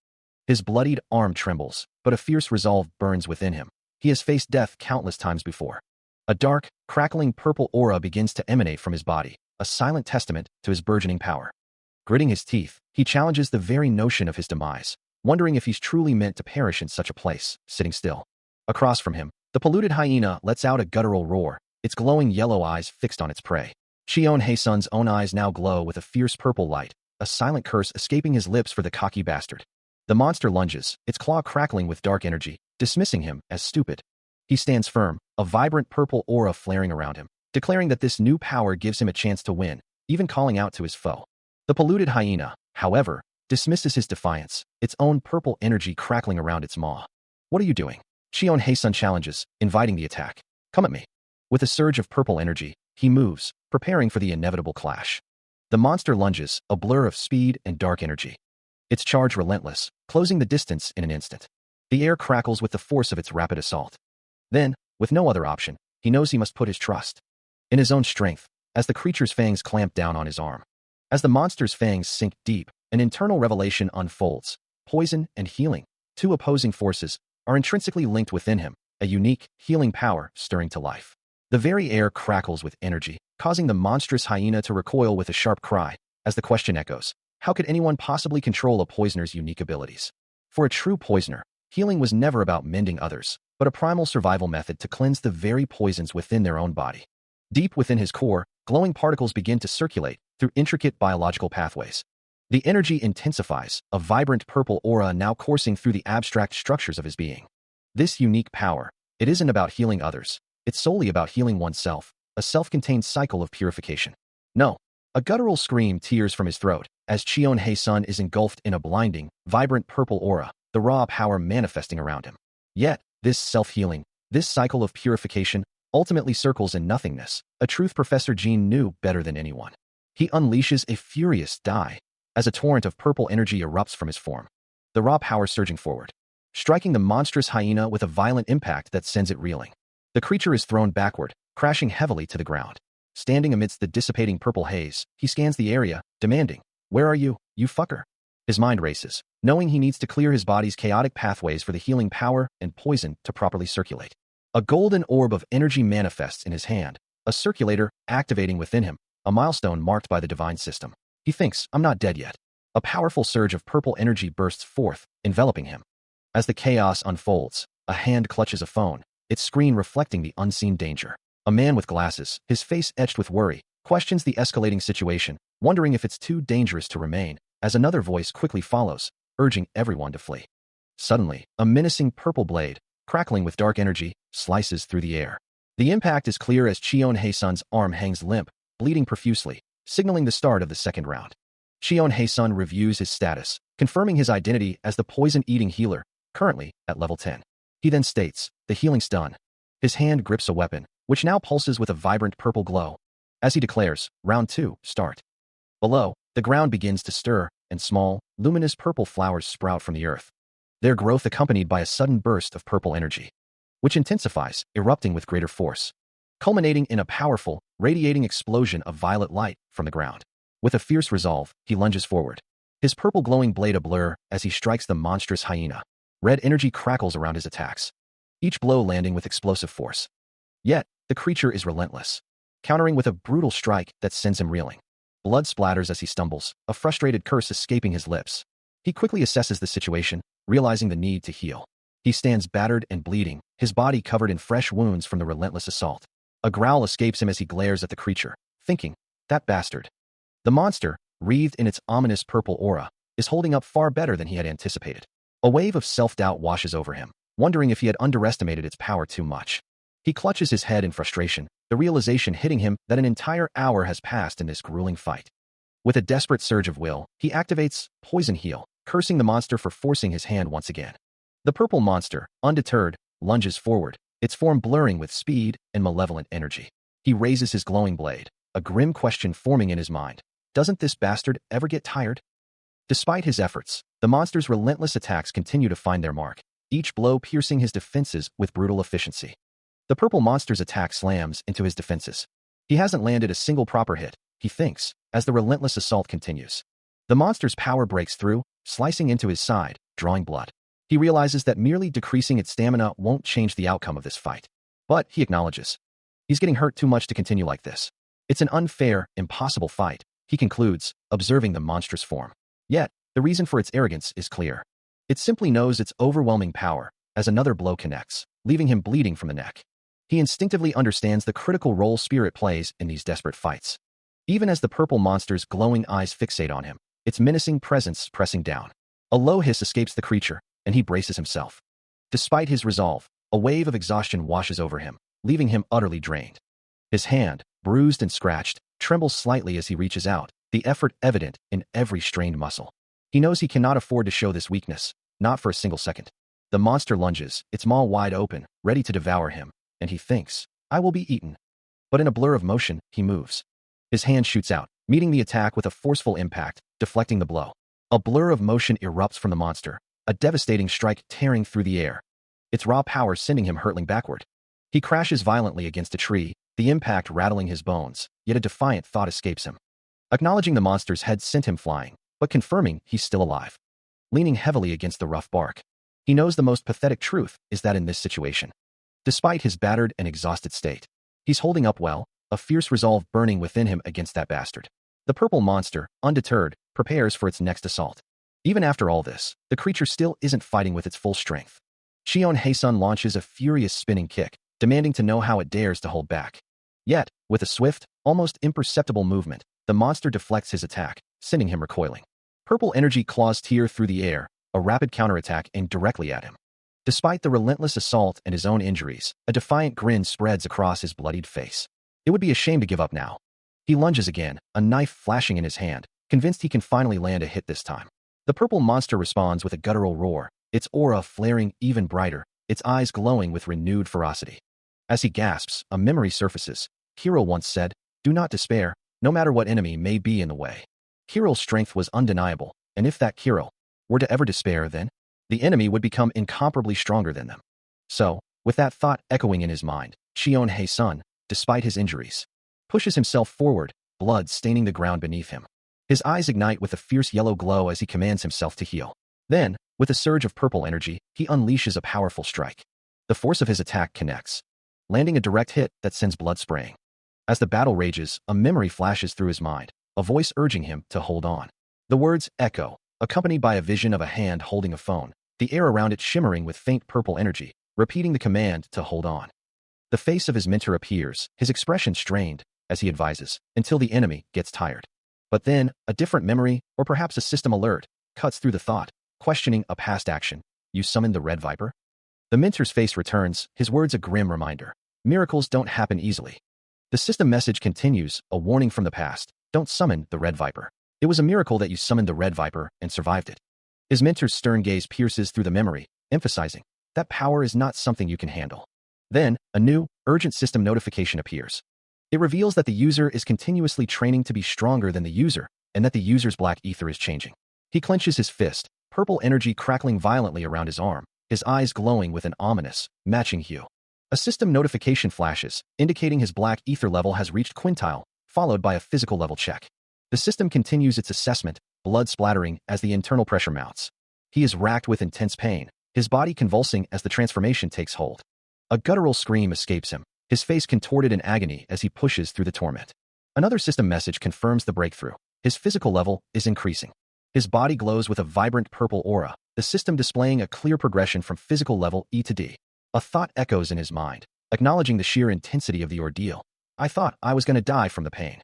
His bloodied arm trembles, but a fierce resolve burns within him. He has faced death countless times before. A dark, crackling purple aura begins to emanate from his body, a silent testament to his burgeoning power. Gritting his teeth, he challenges the very notion of his demise, wondering if he's truly meant to perish in such a place, sitting still. Across from him, the polluted hyena lets out a guttural roar, its glowing yellow eyes fixed on its prey. Cheon Hae-sun's own eyes now glow with a fierce purple light, a silent curse escaping his lips for the cocky bastard. The monster lunges, its claw crackling with dark energy, dismissing him as stupid. He stands firm, a vibrant purple aura flaring around him, declaring that this new power gives him a chance to win, even calling out to his foe. The polluted hyena, however, dismisses his defiance, its own purple energy crackling around its maw. "What are you doing?" Cheon Hae-sun challenges, inviting the attack. Come at me. With a surge of purple energy, he moves, preparing for the inevitable clash. The monster lunges, a blur of speed and dark energy. Its charge relentless, closing the distance in an instant. The air crackles with the force of its rapid assault. Then, with no other option, he knows he must put his trust in his own strength, as the creature's fangs clamp down on his arm. As the monster's fangs sink deep, an internal revelation unfolds. Poison and healing, two opposing forces, are intrinsically linked within him, a unique, healing power stirring to life. The very air crackles with energy, causing the monstrous hyena to recoil with a sharp cry, as the question echoes, how could anyone possibly control a poisoner's unique abilities? For a true poisoner, healing was never about mending others, but a primal survival method to cleanse the very poisons within their own body. Deep within his core, glowing particles begin to circulate through intricate biological pathways. The energy intensifies, a vibrant purple aura now coursing through the abstract structures of his being. This unique power, it isn't about healing others, it's solely about healing oneself, a self-contained cycle of purification. No. A guttural scream tears from his throat, as Cheon Hae-sun is engulfed in a blinding, vibrant purple aura, the raw power manifesting around him. Yet, this self-healing, this cycle of purification, ultimately circles in nothingness, a truth Professor Jean knew better than anyone. He unleashes a furious die, as a torrent of purple energy erupts from his form. The raw power surging forward, striking the monstrous hyena with a violent impact that sends it reeling. The creature is thrown backward, crashing heavily to the ground. Standing amidst the dissipating purple haze, he scans the area, demanding, "Where are you, you fucker?" His mind races, knowing he needs to clear his body's chaotic pathways for the healing power and poison to properly circulate. A golden orb of energy manifests in his hand, a circulator activating within him, a milestone marked by the divine system. He thinks, I'm not dead yet. A powerful surge of purple energy bursts forth, enveloping him. As the chaos unfolds, a hand clutches a phone, its screen reflecting the unseen danger. A man with glasses, his face etched with worry, questions the escalating situation, wondering if it's too dangerous to remain, as another voice quickly follows, urging everyone to flee. Suddenly, a menacing purple blade, crackling with dark energy, slices through the air. The impact is clear as Cheon Hae-sun's arm hangs limp, bleeding profusely, signaling the start of the second round. Cheon Hae-sun reviews his status, confirming his identity as the poison-eating healer, currently at level 10. He then states, the healing's done. His hand grips a weapon, which now pulses with a vibrant purple glow. As he declares, round 2, start. Below, the ground begins to stir, and small, luminous purple flowers sprout from the earth. Their growth accompanied by a sudden burst of purple energy, which intensifies, erupting with greater force, culminating in a powerful, radiating explosion of violet light from the ground. With a fierce resolve, he lunges forward, his purple glowing blade ablur as he strikes the monstrous hyena. Red energy crackles around his attacks, each blow landing with explosive force. Yet, the creature is relentless, countering with a brutal strike that sends him reeling. Blood splatters as he stumbles, a frustrated curse escaping his lips. He quickly assesses the situation, realizing the need to heal. He stands battered and bleeding, his body covered in fresh wounds from the relentless assault. A growl escapes him as he glares at the creature, thinking, that bastard. The monster, wreathed in its ominous purple aura, is holding up far better than he had anticipated. A wave of self-doubt washes over him, wondering if he had underestimated its power too much. He clutches his head in frustration, the realization hitting him that an entire hour has passed in this grueling fight. With a desperate surge of will, he activates Poison Heal, cursing the monster for forcing his hand once again. The purple monster, undeterred, lunges forward, its form blurring with speed and malevolent energy. He raises his glowing blade, a grim question forming in his mind. Doesn't this bastard ever get tired? Despite his efforts, the monster's relentless attacks continue to find their mark, each blow piercing his defenses with brutal efficiency. The purple monster's attack slams into his defenses. He hasn't landed a single proper hit, he thinks, as the relentless assault continues. The monster's power breaks through, slicing into his side, drawing blood. He realizes that merely decreasing its stamina won't change the outcome of this fight. But, he acknowledges, he's getting hurt too much to continue like this. It's an unfair, impossible fight, he concludes, observing the monstrous form. Yet, the reason for its arrogance is clear. It simply knows its overwhelming power, as another blow connects, leaving him bleeding from the neck. He instinctively understands the critical role spirit plays in these desperate fights. Even as the purple monster's glowing eyes fixate on him, its menacing presence pressing down. A low hiss escapes the creature, and he braces himself. Despite his resolve, a wave of exhaustion washes over him, leaving him utterly drained. His hand, bruised and scratched, trembles slightly as he reaches out, the effort evident in every strained muscle. He knows he cannot afford to show this weakness, not for a single second. The monster lunges, its maw wide open, ready to devour him, and he thinks, I will be eaten. But in a blur of motion, he moves. His hand shoots out, meeting the attack with a forceful impact, deflecting the blow. A blur of motion erupts from the monster, a devastating strike tearing through the air. Its raw power sending him hurtling backward. He crashes violently against a tree, the impact rattling his bones, yet a defiant thought escapes him. Acknowledging the monster's head sent him flying, but confirming he's still alive. Leaning heavily against the rough bark, he knows the most pathetic truth is that in this situation, despite his battered and exhausted state, he's holding up well, a fierce resolve burning within him against that bastard. The purple monster, undeterred, prepares for its next assault. Even after all this, the creature still isn't fighting with its full strength. Shion Haesun launches a furious spinning kick, demanding to know how it dares to hold back. Yet, with a swift, almost imperceptible movement, the monster deflects his attack, sending him recoiling. Purple energy claws tear through the air, a rapid counterattack aimed directly at him. Despite the relentless assault and his own injuries, a defiant grin spreads across his bloodied face. It would be a shame to give up now. He lunges again, a knife flashing in his hand, convinced he can finally land a hit this time. The purple monster responds with a guttural roar, its aura flaring even brighter, its eyes glowing with renewed ferocity. As he gasps, a memory surfaces. Kirill once said, "Do not despair, no matter what enemy may be in the way." Kirill's strength was undeniable, and if that Kirill were to ever despair, then the enemy would become incomparably stronger than them. So, with that thought echoing in his mind, Shion Haesun, despite his injuries, pushes himself forward, blood staining the ground beneath him. His eyes ignite with a fierce yellow glow as he commands himself to heal. Then, with a surge of purple energy, he unleashes a powerful strike. The force of his attack connects, landing a direct hit that sends blood spraying. As the battle rages, a memory flashes through his mind, a voice urging him to hold on. The words echo, accompanied by a vision of a hand holding a phone, the air around it shimmering with faint purple energy, repeating the command to hold on. The face of his mentor appears, his expression strained, as he advises, until the enemy gets tired. But then, a different memory, or perhaps a system alert, cuts through the thought, questioning a past action. You summoned the Red Viper? The mentor's face returns, his words a grim reminder. Miracles don't happen easily. The system message continues, a warning from the past. Don't summon the Red Viper. It was a miracle that you summoned the Red Viper and survived it. His mentor's stern gaze pierces through the memory, emphasizing, that power is not something you can handle. Then, a new, urgent system notification appears. It reveals that the user is continuously training to be stronger than the user, and that the user's black ether is changing. He clenches his fist, purple energy crackling violently around his arm, his eyes glowing with an ominous, matching hue. A system notification flashes, indicating his black ether level has reached quintile, followed by a physical level check. The system continues its assessment, blood splattering as the internal pressure mounts. He is racked with intense pain, his body convulsing as the transformation takes hold. A guttural scream escapes him, his face contorted in agony as he pushes through the torment. Another system message confirms the breakthrough. His physical level is increasing. His body glows with a vibrant purple aura, the system displaying a clear progression from physical level E to D. A thought echoes in his mind, acknowledging the sheer intensity of the ordeal. I thought I was going to die from the pain.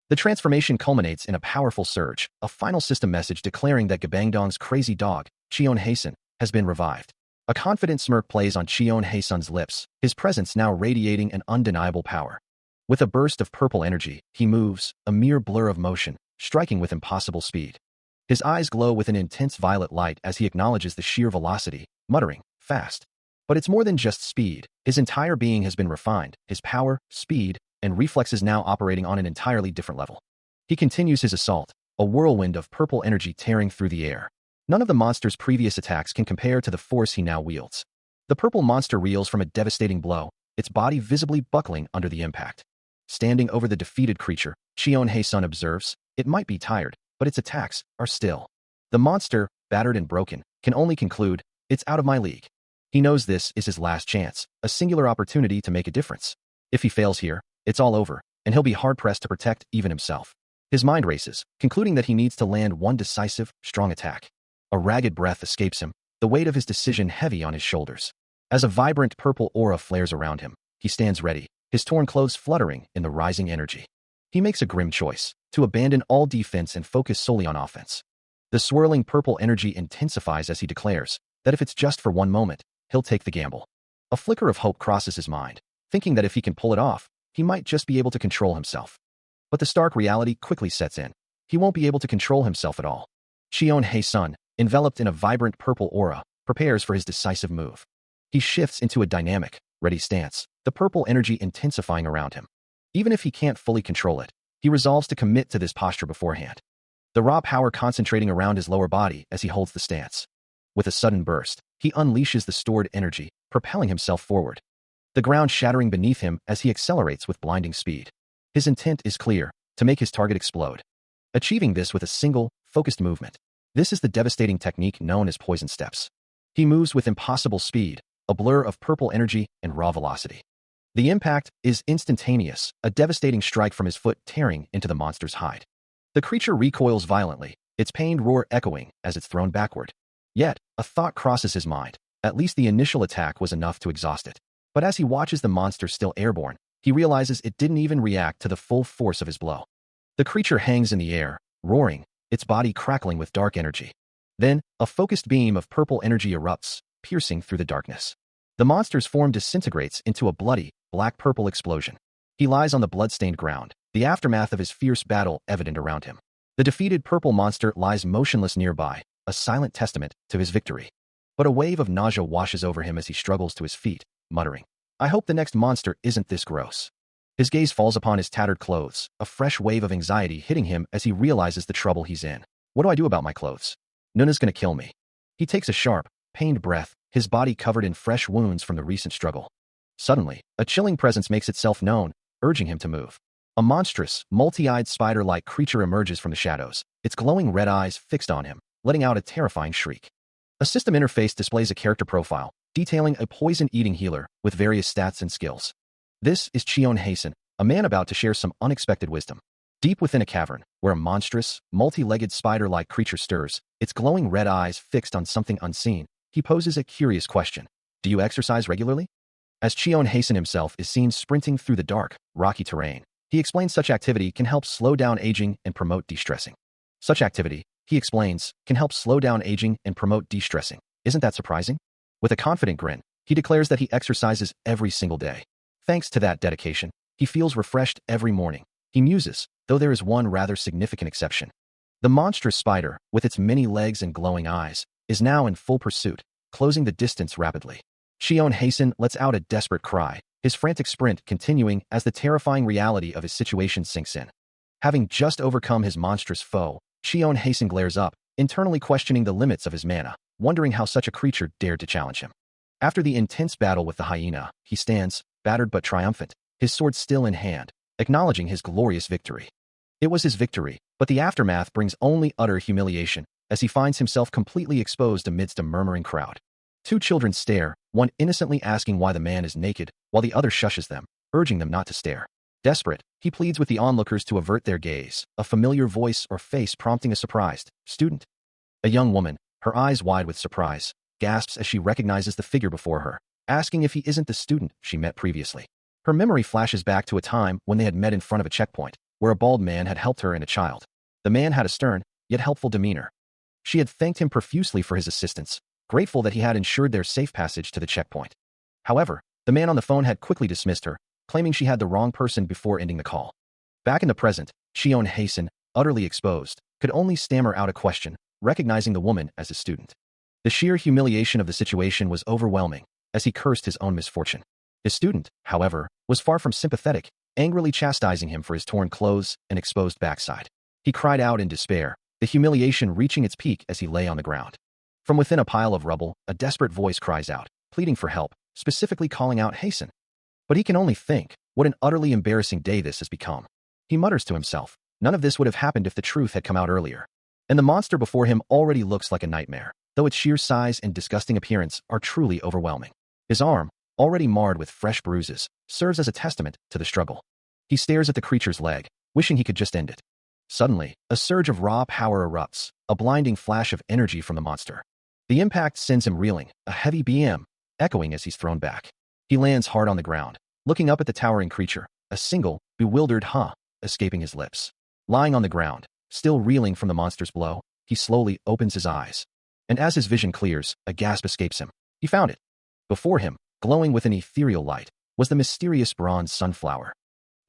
The transformation culminates in a powerful surge, a final system message declaring that Gabangdong's crazy dog, Shion Haesun, has been revived. A confident smirk plays on Shion Haesun's lips, his presence now radiating an undeniable power. With a burst of purple energy, he moves, a mere blur of motion, striking with impossible speed. His eyes glow with an intense violet light as he acknowledges the sheer velocity, muttering, fast. But it's more than just speed. His entire being has been refined, his power, speed, and reflexes now operating on an entirely different level. He continues his assault, a whirlwind of purple energy tearing through the air. None of the monster's previous attacks can compare to the force he now wields. The purple monster reels from a devastating blow, its body visibly buckling under the impact. Standing over the defeated creature, Shion Haesun observes, it might be tired, but its attacks are still. The monster, battered and broken, can only conclude, it's out of my league. He knows this is his last chance, a singular opportunity to make a difference. If he fails here, it's all over, and he'll be hard-pressed to protect even himself. His mind races, concluding that he needs to land one decisive, strong attack. A ragged breath escapes him, the weight of his decision heavy on his shoulders. As a vibrant purple aura flares around him, he stands ready, his torn clothes fluttering in the rising energy. He makes a grim choice, to abandon all defense and focus solely on offense. The swirling purple energy intensifies as he declares that if it's just for one moment, he'll take the gamble. A flicker of hope crosses his mind, thinking that if he can pull it off, he might just be able to control himself. But the stark reality quickly sets in. He won't be able to control himself at all. Shion Haesun, enveloped in a vibrant purple aura, prepares for his decisive move. He shifts into a dynamic, ready stance, the purple energy intensifying around him. Even if he can't fully control it, he resolves to commit to this posture beforehand. The raw power concentrating around his lower body as he holds the stance. With a sudden burst, he unleashes the stored energy, propelling himself forward. The ground shattering beneath him as he accelerates with blinding speed. His intent is clear, to make his target explode. Achieving this with a single, focused movement. This is the devastating technique known as poison steps. He moves with impossible speed, a blur of purple energy and raw velocity. The impact is instantaneous, a devastating strike from his foot tearing into the monster's hide. The creature recoils violently, its pained roar echoing as it's thrown backward. Yet, a thought crosses his mind. At least the initial attack was enough to exhaust it. But as he watches the monster still airborne, he realizes it didn't even react to the full force of his blow. The creature hangs in the air, roaring, its body crackling with dark energy. Then, a focused beam of purple energy erupts, piercing through the darkness. The monster's form disintegrates into a bloody, black-purple explosion. He lies on the blood-stained ground, the aftermath of his fierce battle evident around him. The defeated purple monster lies motionless nearby, a silent testament to his victory. But a wave of nausea washes over him as he struggles to his feet, muttering, "I hope the next monster isn't this gross." His gaze falls upon his tattered clothes, a fresh wave of anxiety hitting him as he realizes the trouble he's in. What do I do about my clothes? Nuna's gonna kill me. He takes a sharp, pained breath, his body covered in fresh wounds from the recent struggle. Suddenly, a chilling presence makes itself known, urging him to move. A monstrous, multi-eyed spider-like creature emerges from the shadows, its glowing red eyes fixed on him, letting out a terrifying shriek. A system interface displays a character profile, detailing a poison-eating healer with various stats and skills. This is Cheon Hasen, a man about to share some unexpected wisdom. Deep within a cavern, where a monstrous, multi-legged spider-like creature stirs, its glowing red eyes fixed on something unseen, he poses a curious question. Do you exercise regularly? As Cheon Hasen himself is seen sprinting through the dark, rocky terrain, he explains such activity can help slow down aging and promote de-stressing. Such activity, he explains, can help slow down aging and promote de-stressing. Isn't that surprising? With a confident grin, he declares that he exercises every single day. Thanks to that dedication, he feels refreshed every morning. He muses, though there is one rather significant exception. The monstrous spider, with its many legs and glowing eyes, is now in full pursuit, closing the distance rapidly. Cheon Hasen lets out a desperate cry, his frantic sprint continuing as the terrifying reality of his situation sinks in. Having just overcome his monstrous foe, Cheon Hasen glares up, internally questioning the limits of his mana, wondering how such a creature dared to challenge him. After the intense battle with the hyena, he stands, battered but triumphant, his sword still in hand, acknowledging his glorious victory. It was his victory, but the aftermath brings only utter humiliation, as he finds himself completely exposed amidst a murmuring crowd. Two children stare, one innocently asking why the man is naked, while the other shushes them, urging them not to stare. Desperate, he pleads with the onlookers to avert their gaze, a familiar voice or face prompting a surprised, "Student?" A young woman, her eyes wide with surprise, gasps as she recognizes the figure before her, asking if he isn't the student she met previously. Her memory flashes back to a time when they had met in front of a checkpoint, where a bald man had helped her and a child. The man had a stern, yet helpful demeanor. She had thanked him profusely for his assistance, grateful that he had ensured their safe passage to the checkpoint. However, the man on the phone had quickly dismissed her, claiming she had the wrong person before ending the call. Back in the present, Cheon Hasen, utterly exposed, could only stammer out a question, recognizing the woman as his student. The sheer humiliation of the situation was overwhelming, as he cursed his own misfortune. His student, however, was far from sympathetic, angrily chastising him for his torn clothes and exposed backside. He cried out in despair, the humiliation reaching its peak as he lay on the ground. From within a pile of rubble, a desperate voice cries out, pleading for help, specifically calling out Hasen. But he can only think, what an utterly embarrassing day this has become. He mutters to himself, none of this would have happened if the truth had come out earlier. And the monster before him already looks like a nightmare, though its sheer size and disgusting appearance are truly overwhelming. His arm, already marred with fresh bruises, serves as a testament to the struggle. He stares at the creature's leg, wishing he could just end it. Suddenly, a surge of raw power erupts, a blinding flash of energy from the monster. The impact sends him reeling, a heavy BM, echoing as he's thrown back. He lands hard on the ground, looking up at the towering creature, a single, bewildered "huh" escaping his lips. Lying on the ground, still reeling from the monster's blow, he slowly opens his eyes. And as his vision clears, a gasp escapes him. He found it. Before him, glowing with an ethereal light, was the mysterious bronze sunflower.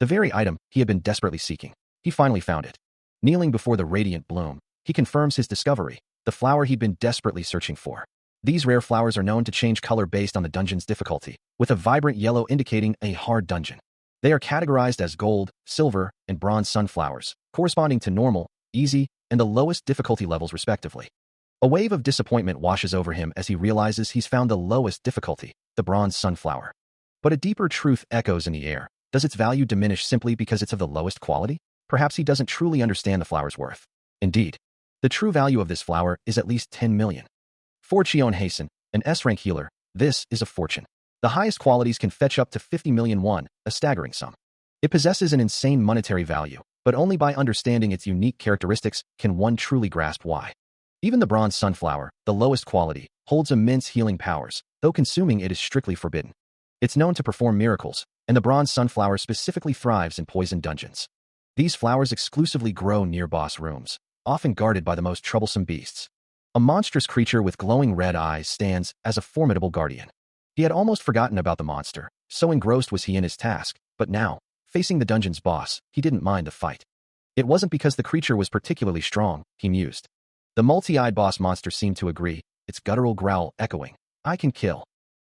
The very item he had been desperately seeking. He finally found it. Kneeling before the radiant bloom, he confirms his discovery, the flower he'd been desperately searching for. These rare flowers are known to change color based on the dungeon's difficulty, with a vibrant yellow indicating a hard dungeon. They are categorized as gold, silver, and bronze sunflowers, corresponding to normal, easy, and the lowest difficulty levels respectively. A wave of disappointment washes over him as he realizes he's found the lowest difficulty, the bronze sunflower. But a deeper truth echoes in the air. Does its value diminish simply because it's of the lowest quality? Perhaps he doesn't truly understand the flower's worth. Indeed, the true value of this flower is at least 10 million. For Cheon Hasen, an S-rank healer, this is a fortune. The highest qualities can fetch up to 50 million won, a staggering sum. It possesses an insane monetary value, but only by understanding its unique characteristics can one truly grasp why. Even the bronze sunflower, the lowest quality, holds immense healing powers, though consuming it is strictly forbidden. It's known to perform miracles, and the bronze sunflower specifically thrives in poison dungeons. These flowers exclusively grow near boss rooms, often guarded by the most troublesome beasts. A monstrous creature with glowing red eyes stands as a formidable guardian. He had almost forgotten about the monster, so engrossed was he in his task, but now, facing the dungeon's boss, he didn't mind the fight. It wasn't because the creature was particularly strong, he mused. The multi-eyed boss monster seemed to agree, its guttural growl echoing, "I can kill."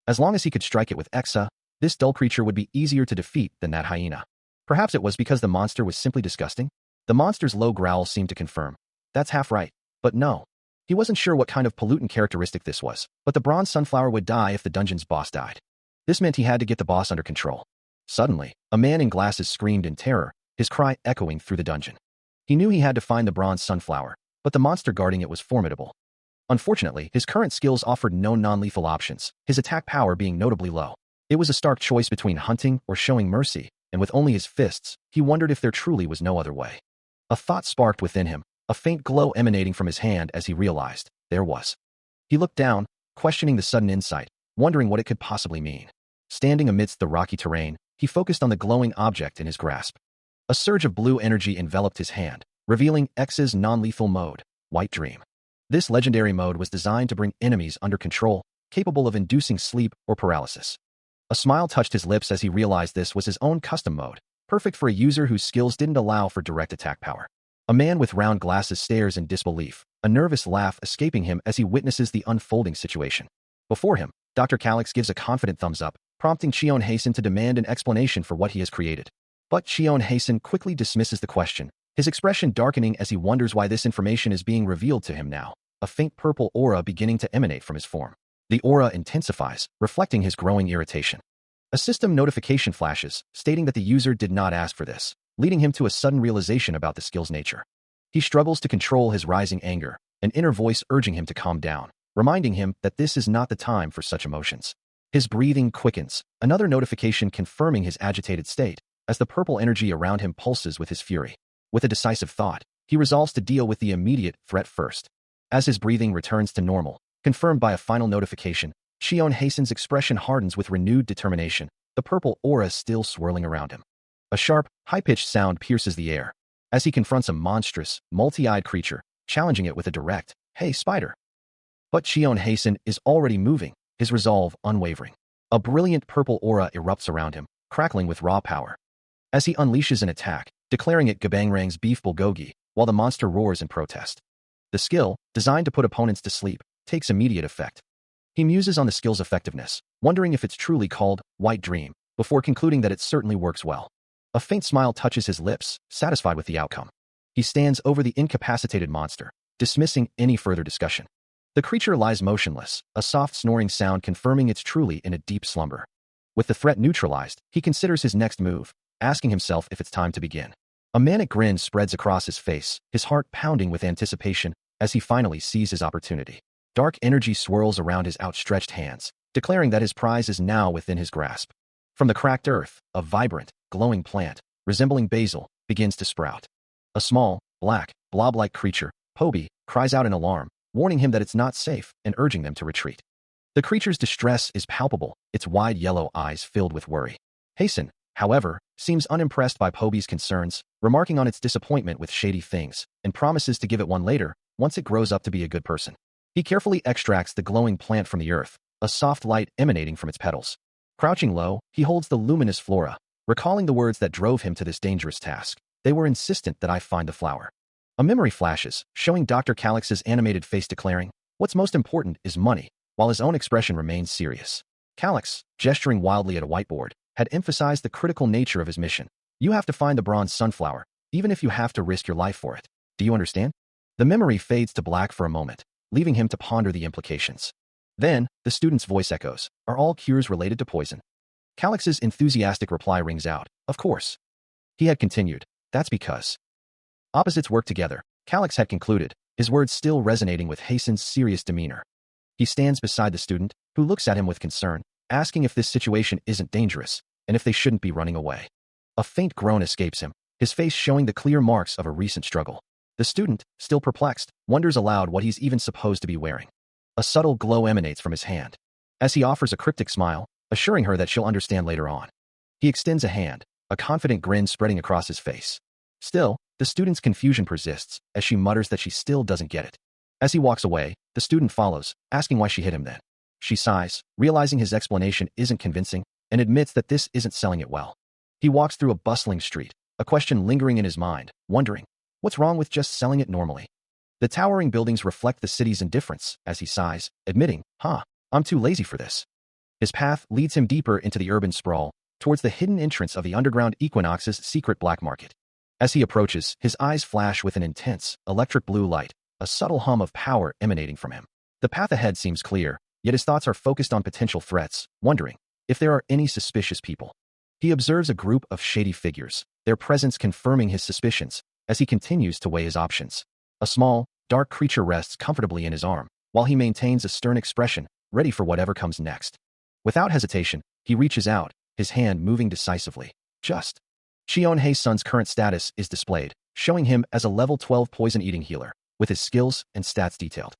As long as he could strike it with Exa, this dull creature would be easier to defeat than that hyena. Perhaps it was because the monster was simply disgusting? The monster's low growl seemed to confirm. That's half right. But no. He wasn't sure what kind of pollutant characteristic this was, but the bronze sunflower would die if the dungeon's boss died. This meant he had to get the boss under control. Suddenly, a man in glasses screamed in terror, his cry echoing through the dungeon. He knew he had to find the bronze sunflower, but the monster guarding it was formidable. Unfortunately, his current skills offered no non-lethal options, his attack power being notably low. It was a stark choice between hunting or showing mercy, and with only his fists, he wondered if there truly was no other way. A thought sparked within him, a faint glow emanating from his hand as he realized there was. He looked down, questioning the sudden insight, wondering what it could possibly mean. Standing amidst the rocky terrain, he focused on the glowing object in his grasp. A surge of blue energy enveloped his hand, revealing X's non-lethal mode, White Dream. This legendary mode was designed to bring enemies under control, capable of inducing sleep or paralysis. A smile touched his lips as he realized this was his own custom mode, perfect for a user whose skills didn't allow for direct attack power. A man with round glasses stares in disbelief, a nervous laugh escaping him as he witnesses the unfolding situation. Before him, Dr. Calix gives a confident thumbs up, prompting Cheon Hasen to demand an explanation for what he has created. But Cheon Hasen quickly dismisses the question, his expression darkening as he wonders why this information is being revealed to him now, a faint purple aura beginning to emanate from his form. The aura intensifies, reflecting his growing irritation. A system notification flashes, stating that the user did not ask for this, leading him to a sudden realization about the skill's nature. He struggles to control his rising anger, an inner voice urging him to calm down, reminding him that this is not the time for such emotions. His breathing quickens, another notification confirming his agitated state, as the purple energy around him pulses with his fury. With a decisive thought, he resolves to deal with the immediate threat first. As his breathing returns to normal, confirmed by a final notification, Cheon Hasen's expression hardens with renewed determination, the purple aura still swirling around him. A sharp, high-pitched sound pierces the air, as he confronts a monstrous, multi-eyed creature, challenging it with a direct, "Hey, spider." But Cheon Hasen is already moving, his resolve unwavering. A brilliant purple aura erupts around him, crackling with raw power. As he unleashes an attack, declaring it Gabangrang's Beef Bulgogi, while the monster roars in protest. The skill, designed to put opponents to sleep, takes immediate effect. He muses on the skill's effectiveness, wondering if it's truly called White Dream, before concluding that it certainly works well. A faint smile touches his lips, satisfied with the outcome. He stands over the incapacitated monster, dismissing any further discussion. The creature lies motionless, a soft snoring sound confirming it's truly in a deep slumber. With the threat neutralized, he considers his next move, asking himself if it's time to begin. A manic grin spreads across his face, his heart pounding with anticipation as he finally sees his opportunity. Dark energy swirls around his outstretched hands, declaring that his prize is now within his grasp. From the cracked earth, a vibrant, glowing plant, resembling basil, begins to sprout. A small, black, blob-like creature, Poby, cries out in alarm, warning him that it's not safe and urging them to retreat. The creature's distress is palpable, its wide yellow eyes filled with worry. Hasen, however, seems unimpressed by Poby's concerns, remarking on its disappointment with shady things, and promises to give it one later, once it grows up to be a good person. He carefully extracts the glowing plant from the earth, a soft light emanating from its petals. Crouching low, he holds the luminous flora, recalling the words that drove him to this dangerous task. They were insistent that I find the flower. A memory flashes, showing Dr. Calix's animated face declaring, "What's most important is money. while his own expression remains serious. Calyx, gesturing wildly at a whiteboard, had emphasized the critical nature of his mission. You have to find the bronze sunflower, even if you have to risk your life for it. Do you understand? The memory fades to black for a moment, leaving him to ponder the implications. Then, the student's voice echoes, "Are all cures related to poison?" Calyx's enthusiastic reply rings out, "Of course." He had continued, "That's because opposites work together." Calyx had concluded, his words still resonating with Hasten's serious demeanor. He stands beside the student, who looks at him with concern, asking if this situation isn't dangerous, and if they shouldn't be running away. A faint groan escapes him, his face showing the clear marks of a recent struggle. The student, still perplexed, wonders aloud what he's even supposed to be wearing. A subtle glow emanates from his hand, as he offers a cryptic smile, assuring her that she'll understand later on. He extends a hand, a confident grin spreading across his face. Still, the student's confusion persists, as she mutters that she still doesn't get it. As he walks away, the student follows, asking why she hit him then. She sighs, realizing his explanation isn't convincing, and admits that this isn't selling it well. He walks through a bustling street, a question lingering in his mind, wondering, what's wrong with just selling it normally? The towering buildings reflect the city's indifference, as he sighs, admitting, I'm too lazy for this. His path leads him deeper into the urban sprawl, towards the hidden entrance of the underground Equinox's secret black market. As he approaches, his eyes flash with an intense, electric blue light, a subtle hum of power emanating from him. The path ahead seems clear, yet his thoughts are focused on potential threats, wondering if there are any suspicious people. He observes a group of shady figures, their presence confirming his suspicions, as he continues to weigh his options. A small, dark creature rests comfortably in his arm, while he maintains a stern expression, ready for whatever comes next. Without hesitation, he reaches out, his hand moving decisively. Just. Cheon Hae-sun's current status is displayed, showing him as a level 12 poison-eating healer, with his skills and stats detailed.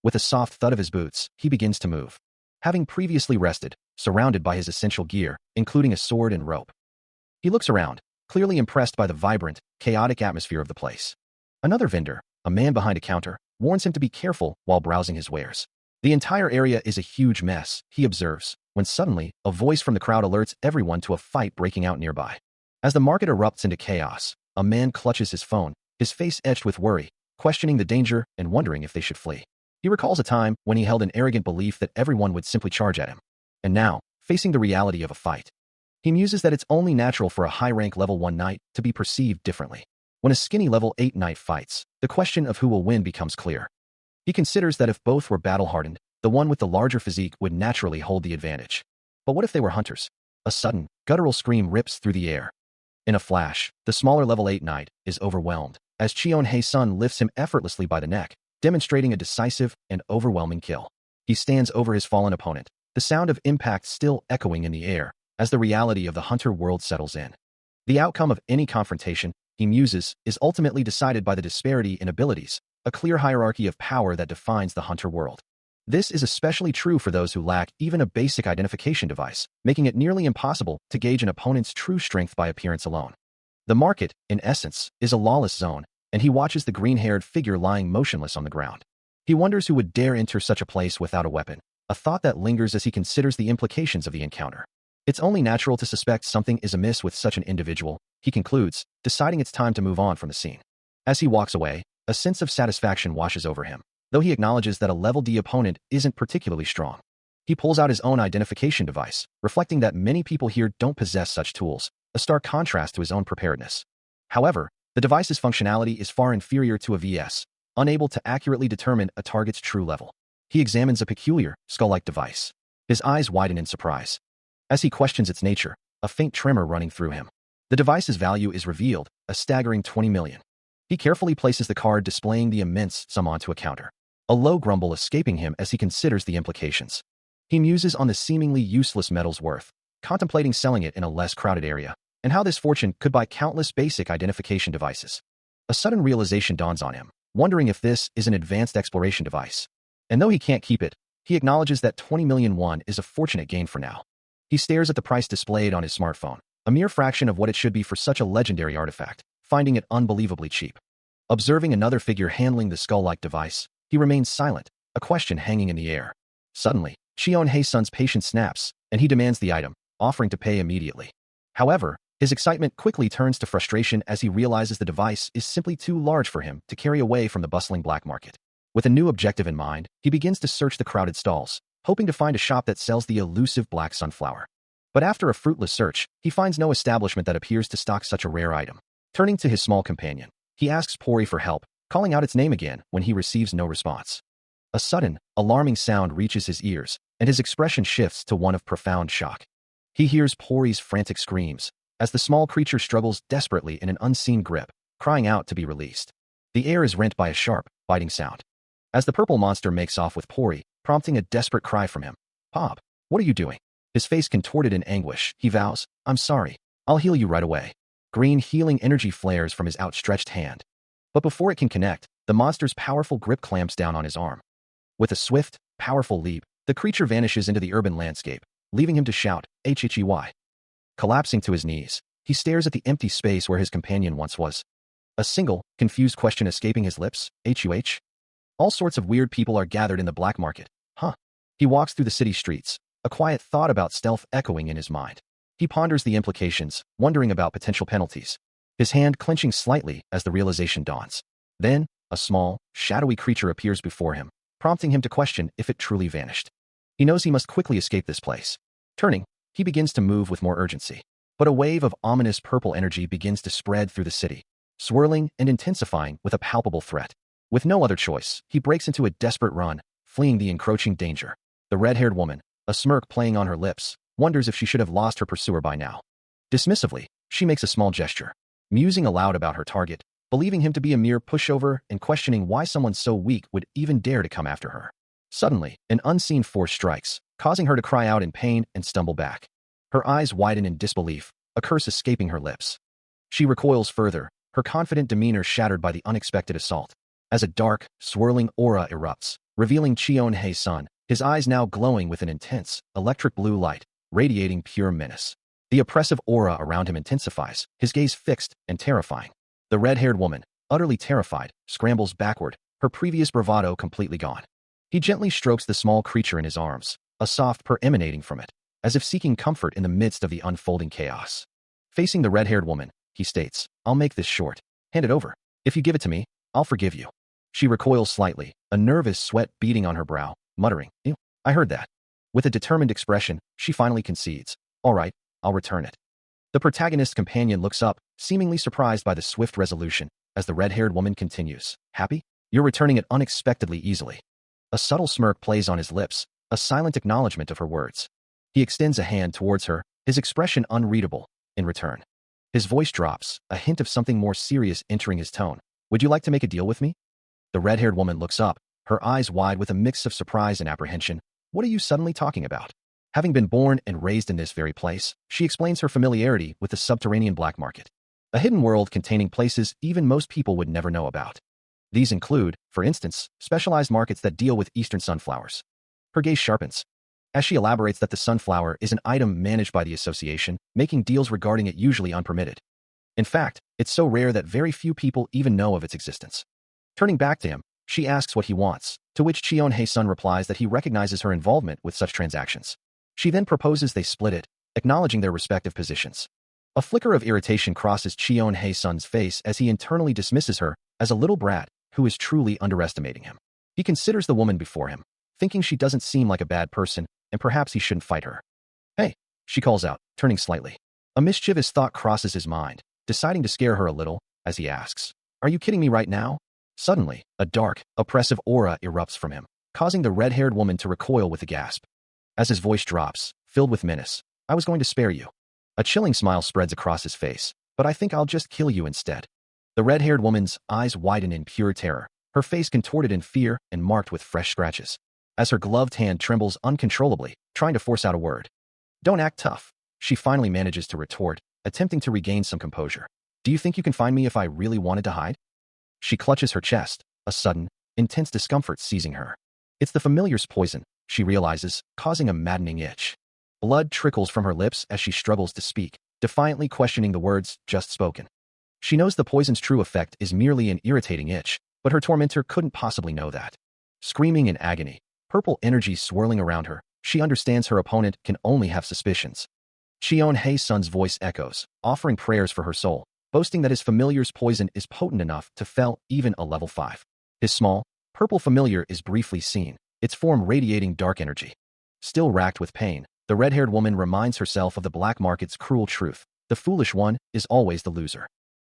With a soft thud of his boots, he begins to move. Having previously rested, surrounded by his essential gear, including a sword and rope. He looks around, clearly impressed by the vibrant, chaotic atmosphere of the place. Another vendor, a man behind a counter, warns him to be careful while browsing his wares. The entire area is a huge mess, he observes, when suddenly, a voice from the crowd alerts everyone to a fight breaking out nearby. As the market erupts into chaos, a man clutches his phone, his face etched with worry, questioning the danger and wondering if they should flee. He recalls a time when he held an arrogant belief that everyone would simply charge at him. And now, facing the reality of a fight, he muses that it's only natural for a high-rank level 1 knight to be perceived differently. When a skinny level 8 knight fights, the question of who will win becomes clear. He considers that if both were battle-hardened, the one with the larger physique would naturally hold the advantage. But what if they were hunters? A sudden, guttural scream rips through the air. In a flash, the smaller level 8 knight is overwhelmed, as Cheon Hae-sun lifts him effortlessly by the neck, demonstrating a decisive and overwhelming kill. He stands over his fallen opponent, the sound of impact still echoing in the air, as the reality of the hunter world settles in. The outcome of any confrontation, he muses, is ultimately decided by the disparity in abilities, a clear hierarchy of power that defines the hunter world. This is especially true for those who lack even a basic identification device, making it nearly impossible to gauge an opponent's true strength by appearance alone. The market, in essence, is a lawless zone, and he watches the green-haired figure lying motionless on the ground. He wonders who would dare enter such a place without a weapon, a thought that lingers as he considers the implications of the encounter. It's only natural to suspect something is amiss with such an individual, he concludes, deciding it's time to move on from the scene. As he walks away, a sense of satisfaction washes over him, though he acknowledges that a level D opponent isn't particularly strong. He pulls out his own identification device, reflecting that many people here don't possess such tools, a stark contrast to his own preparedness. However, the device's functionality is far inferior to a VS, unable to accurately determine a target's true level. He examines a peculiar, skull-like device. His eyes widen in surprise. As he questions its nature, a faint tremor running through him. The device's value is revealed, a staggering 20 million. He carefully places the card displaying the immense sum onto a counter, a low grumble escaping him as he considers the implications. He muses on the seemingly useless metal's worth, contemplating selling it in a less crowded area, and how this fortune could buy countless basic identification devices. A sudden realization dawns on him, wondering if this is an advanced exploration device. And though he can't keep it, he acknowledges that 20 million won is a fortunate gain for now. He stares at the price displayed on his smartphone, a mere fraction of what it should be for such a legendary artifact, finding it unbelievably cheap. Observing another figure handling the skull-like device, he remains silent, a question hanging in the air. Suddenly, Cheon Hae-sun's patience snaps, and he demands the item, offering to pay immediately. However, his excitement quickly turns to frustration as he realizes the device is simply too large for him to carry away from the bustling black market. With a new objective in mind, he begins to search the crowded stalls, hoping to find a shop that sells the elusive black sunflower. But after a fruitless search, he finds no establishment that appears to stock such a rare item. Turning to his small companion, he asks Pori for help, calling out its name again when he receives no response. A sudden, alarming sound reaches his ears, and his expression shifts to one of profound shock. He hears Pori's frantic screams, as the small creature struggles desperately in an unseen grip, crying out to be released. The air is rent by a sharp, biting sound. As the purple monster makes off with Pori, prompting a desperate cry from him. "Pop, what are you doing?" His face contorted in anguish, he vows, "I'm sorry. I'll heal you right away." Green healing energy flares from his outstretched hand. But before it can connect, the monster's powerful grip clamps down on his arm. With a swift, powerful leap, the creature vanishes into the urban landscape, leaving him to shout, "Hey!" Collapsing to his knees, he stares at the empty space where his companion once was. A single, confused question escaping his lips, "Huh? All sorts of weird people are gathered in the black market, huh?" He walks through the city streets, a quiet thought about stealth echoing in his mind. He ponders the implications, wondering about potential penalties, his hand clenching slightly as the realization dawns. Then, a small, shadowy creature appears before him, prompting him to question if it truly vanished. He knows he must quickly escape this place. Turning, he begins to move with more urgency. But a wave of ominous purple energy begins to spread through the city, swirling and intensifying with a palpable threat. With no other choice, he breaks into a desperate run, fleeing the encroaching danger. The red-haired woman, a smirk playing on her lips, wonders if she should have lost her pursuer by now. Dismissively, she makes a small gesture, musing aloud about her target, believing him to be a mere pushover and questioning why someone so weak would even dare to come after her. Suddenly, an unseen force strikes, causing her to cry out in pain and stumble back. Her eyes widen in disbelief, a curse escaping her lips. She recoils further, her confident demeanor shattered by the unexpected assault. As a dark, swirling aura erupts, revealing Cheon-hae's son, his eyes now glowing with an intense, electric blue light, radiating pure menace. The oppressive aura around him intensifies, his gaze fixed and terrifying. The red-haired woman, utterly terrified, scrambles backward, her previous bravado completely gone. He gently strokes the small creature in his arms, a soft purr emanating from it, as if seeking comfort in the midst of the unfolding chaos. Facing the red-haired woman, he states, "I'll make this short. Hand it over. If you give it to me, I'll forgive you." She recoils slightly, a nervous sweat beading on her brow, muttering, "Ew, I heard that." With a determined expression, she finally concedes, "All right, I'll return it." The protagonist's companion looks up, seemingly surprised by the swift resolution, as the red-haired woman continues, "Happy? You're returning it unexpectedly easily." A subtle smirk plays on his lips, a silent acknowledgement of her words. He extends a hand towards her, his expression unreadable, in return. His voice drops, a hint of something more serious entering his tone. "Would you like to make a deal with me?" The red-haired woman looks up, her eyes wide with a mix of surprise and apprehension. "What are you suddenly talking about?" Having been born and raised in this very place, she explains her familiarity with the subterranean black market, a hidden world containing places even most people would never know about. These include, for instance, specialized markets that deal with Eastern sunflowers. Her gaze sharpens, as she elaborates that the sunflower is an item managed by the association, making deals regarding it usually unpermitted. In fact, it's so rare that very few people even know of its existence. Turning back to him, she asks what he wants, to which Cheon-hae's son replies that he recognizes her involvement with such transactions. She then proposes they split it, acknowledging their respective positions. A flicker of irritation crosses Cheon-hae's son's face as he internally dismisses her as a little brat who is truly underestimating him. He considers the woman before him, thinking she doesn't seem like a bad person, and perhaps he shouldn't fight her. "Hey," she calls out, turning slightly. A mischievous thought crosses his mind, deciding to scare her a little, as he asks, "Are you kidding me right now?" Suddenly, a dark, oppressive aura erupts from him, causing the red-haired woman to recoil with a gasp. As his voice drops, filled with menace, "I was going to spare you." A chilling smile spreads across his face, "But I think I'll just kill you instead." The red-haired woman's eyes widen in pure terror, her face contorted in fear and marked with fresh scratches. As her gloved hand trembles uncontrollably, trying to force out a word. "Don't act tough," she finally manages to retort, attempting to regain some composure. "Do you think you can find me if I really wanted to hide?" She clutches her chest, a sudden, intense discomfort seizing her. It's the familiar's poison, she realizes, causing a maddening itch. Blood trickles from her lips as she struggles to speak, defiantly questioning the words just spoken. She knows the poison's true effect is merely an irritating itch, but her tormentor couldn't possibly know that. Screaming in agony, purple energy swirling around her, she understands her opponent can only have suspicions. Cheon-hae's son's voice echoes, offering prayers for her soul, boasting that his familiar's poison is potent enough to fell even a level 5. His small, purple familiar is briefly seen, its form radiating dark energy. Still racked with pain, the red-haired woman reminds herself of the black market's cruel truth. The foolish one is always the loser.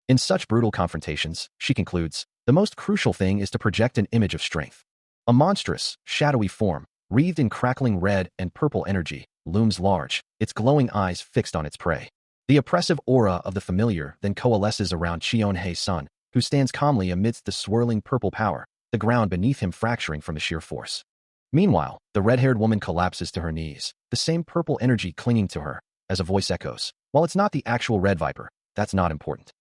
In such brutal confrontations, she concludes, the most crucial thing is to project an image of strength. A monstrous, shadowy form, wreathed in crackling red and purple energy, looms large, its glowing eyes fixed on its prey. The oppressive aura of the familiar then coalesces around Cheon-hae-sun, who stands calmly amidst the swirling purple power, the ground beneath him fracturing from the sheer force. Meanwhile, the red-haired woman collapses to her knees, the same purple energy clinging to her, as a voice echoes, while it's not the actual Red Viper, that's not important.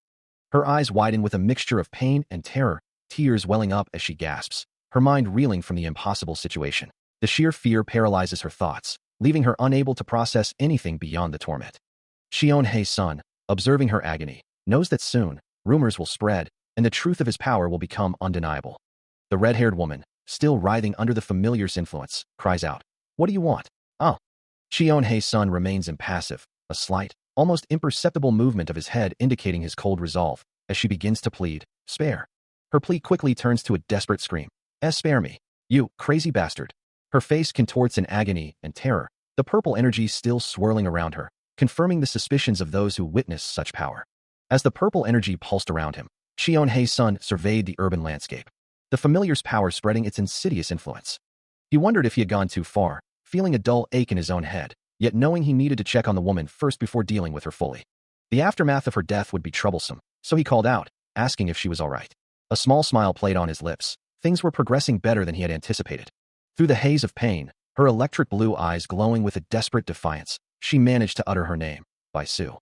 Her eyes widen with a mixture of pain and terror, tears welling up as she gasps, her mind reeling from the impossible situation. The sheer fear paralyzes her thoughts, leaving her unable to process anything beyond the torment. Cheon-hae-sun, observing her agony, knows that soon, rumors will spread, and the truth of his power will become undeniable. The red-haired woman, still writhing under the familiar's influence, cries out, "What do you want?" "Oh." Cheon-hae-sun remains impassive, a slight, almost imperceptible movement of his head indicating his cold resolve, as she begins to plead, "Spare." Her plea quickly turns to a desperate scream. "Spare me, you crazy bastard." Her face contorts in agony and terror, the purple energy still swirling around her, confirming the suspicions of those who witness such power. As the purple energy pulsed around him, Cheon-hae-sun surveyed the urban landscape, the familiar's power spreading its insidious influence. He wondered if he had gone too far, feeling a dull ache in his own head, yet knowing he needed to check on the woman first before dealing with her fully. The aftermath of her death would be troublesome, so he called out, asking if she was all right. A small smile played on his lips. Things were progressing better than he had anticipated. Through the haze of pain, her electric blue eyes glowing with a desperate defiance, she managed to utter her name, Bai Su.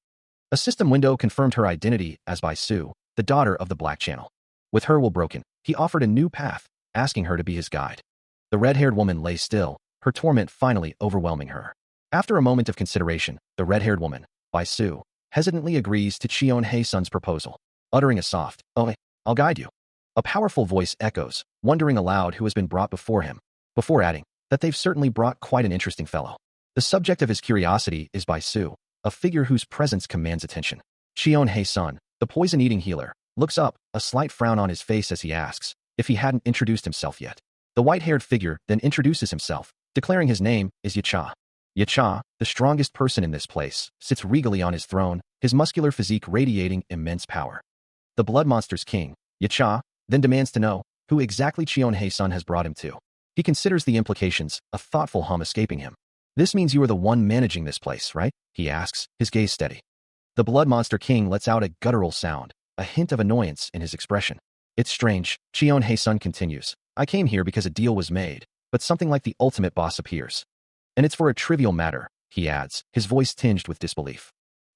A system window confirmed her identity as Bai Su, the daughter of the Black Channel. With her will broken, he offered a new path, asking her to be his guide. The red-haired woman lay still, her torment finally overwhelming her. After a moment of consideration, the red-haired woman, Bai Su, hesitantly agrees to Cheon-hae-sun's proposal, uttering a soft, "Oh, I'll guide you." A powerful voice echoes, wondering aloud who has been brought before him, before adding that they've certainly brought quite an interesting fellow. The subject of his curiosity is Bai Su, a figure whose presence commands attention. Cheon-hae-sun, the poison-eating healer, looks up, a slight frown on his face as he asks if he hadn't introduced himself yet. The white-haired figure then introduces himself, declaring his name is Yacha. Yacha, the strongest person in this place, sits regally on his throne, his muscular physique radiating immense power. The Blood Monster's king, Yacha, then demands to know who exactly Cheon-hae-sun has brought him to. He considers the implications, a thoughtful hum escaping him. "This means you are the one managing this place, right?" he asks, his gaze steady. The Blood Monster King lets out a guttural sound, a hint of annoyance in his expression. "It's strange," Cheon-hae-sun continues. "I came here because a deal was made, but something like the ultimate boss appears. And it's for a trivial matter," he adds, his voice tinged with disbelief.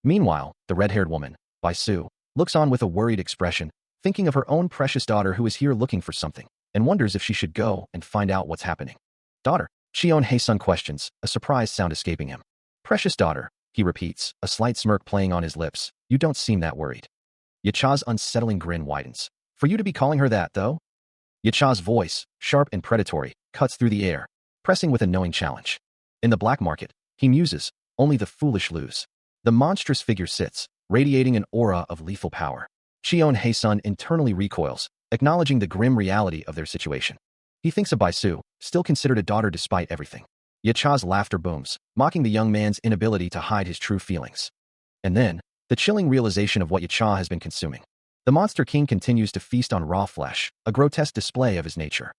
Meanwhile, the red-haired woman, Bai Su, looks on with a worried expression, thinking of her own precious daughter who is here looking for something, and wonders if she should go and find out what's happening. "Daughter?" Cheon-hae-sun questions, a surprised sound escaping him. "Precious daughter," he repeats, a slight smirk playing on his lips. "You don't seem that worried." Yacha's unsettling grin widens. "For you to be calling her that, though?" Yacha's voice, sharp and predatory, cuts through the air, pressing with a knowing challenge. In the black market, he muses, only the foolish lose. The monstrous figure sits, radiating an aura of lethal power. Cheon-hae-sun internally recoils, acknowledging the grim reality of their situation. He thinks of Bai Su, still considered a daughter despite everything. Yacha's laughter booms, mocking the young man's inability to hide his true feelings. And then, the chilling realization of what Yacha has been consuming. The Monster King continues to feast on raw flesh, a grotesque display of his nature.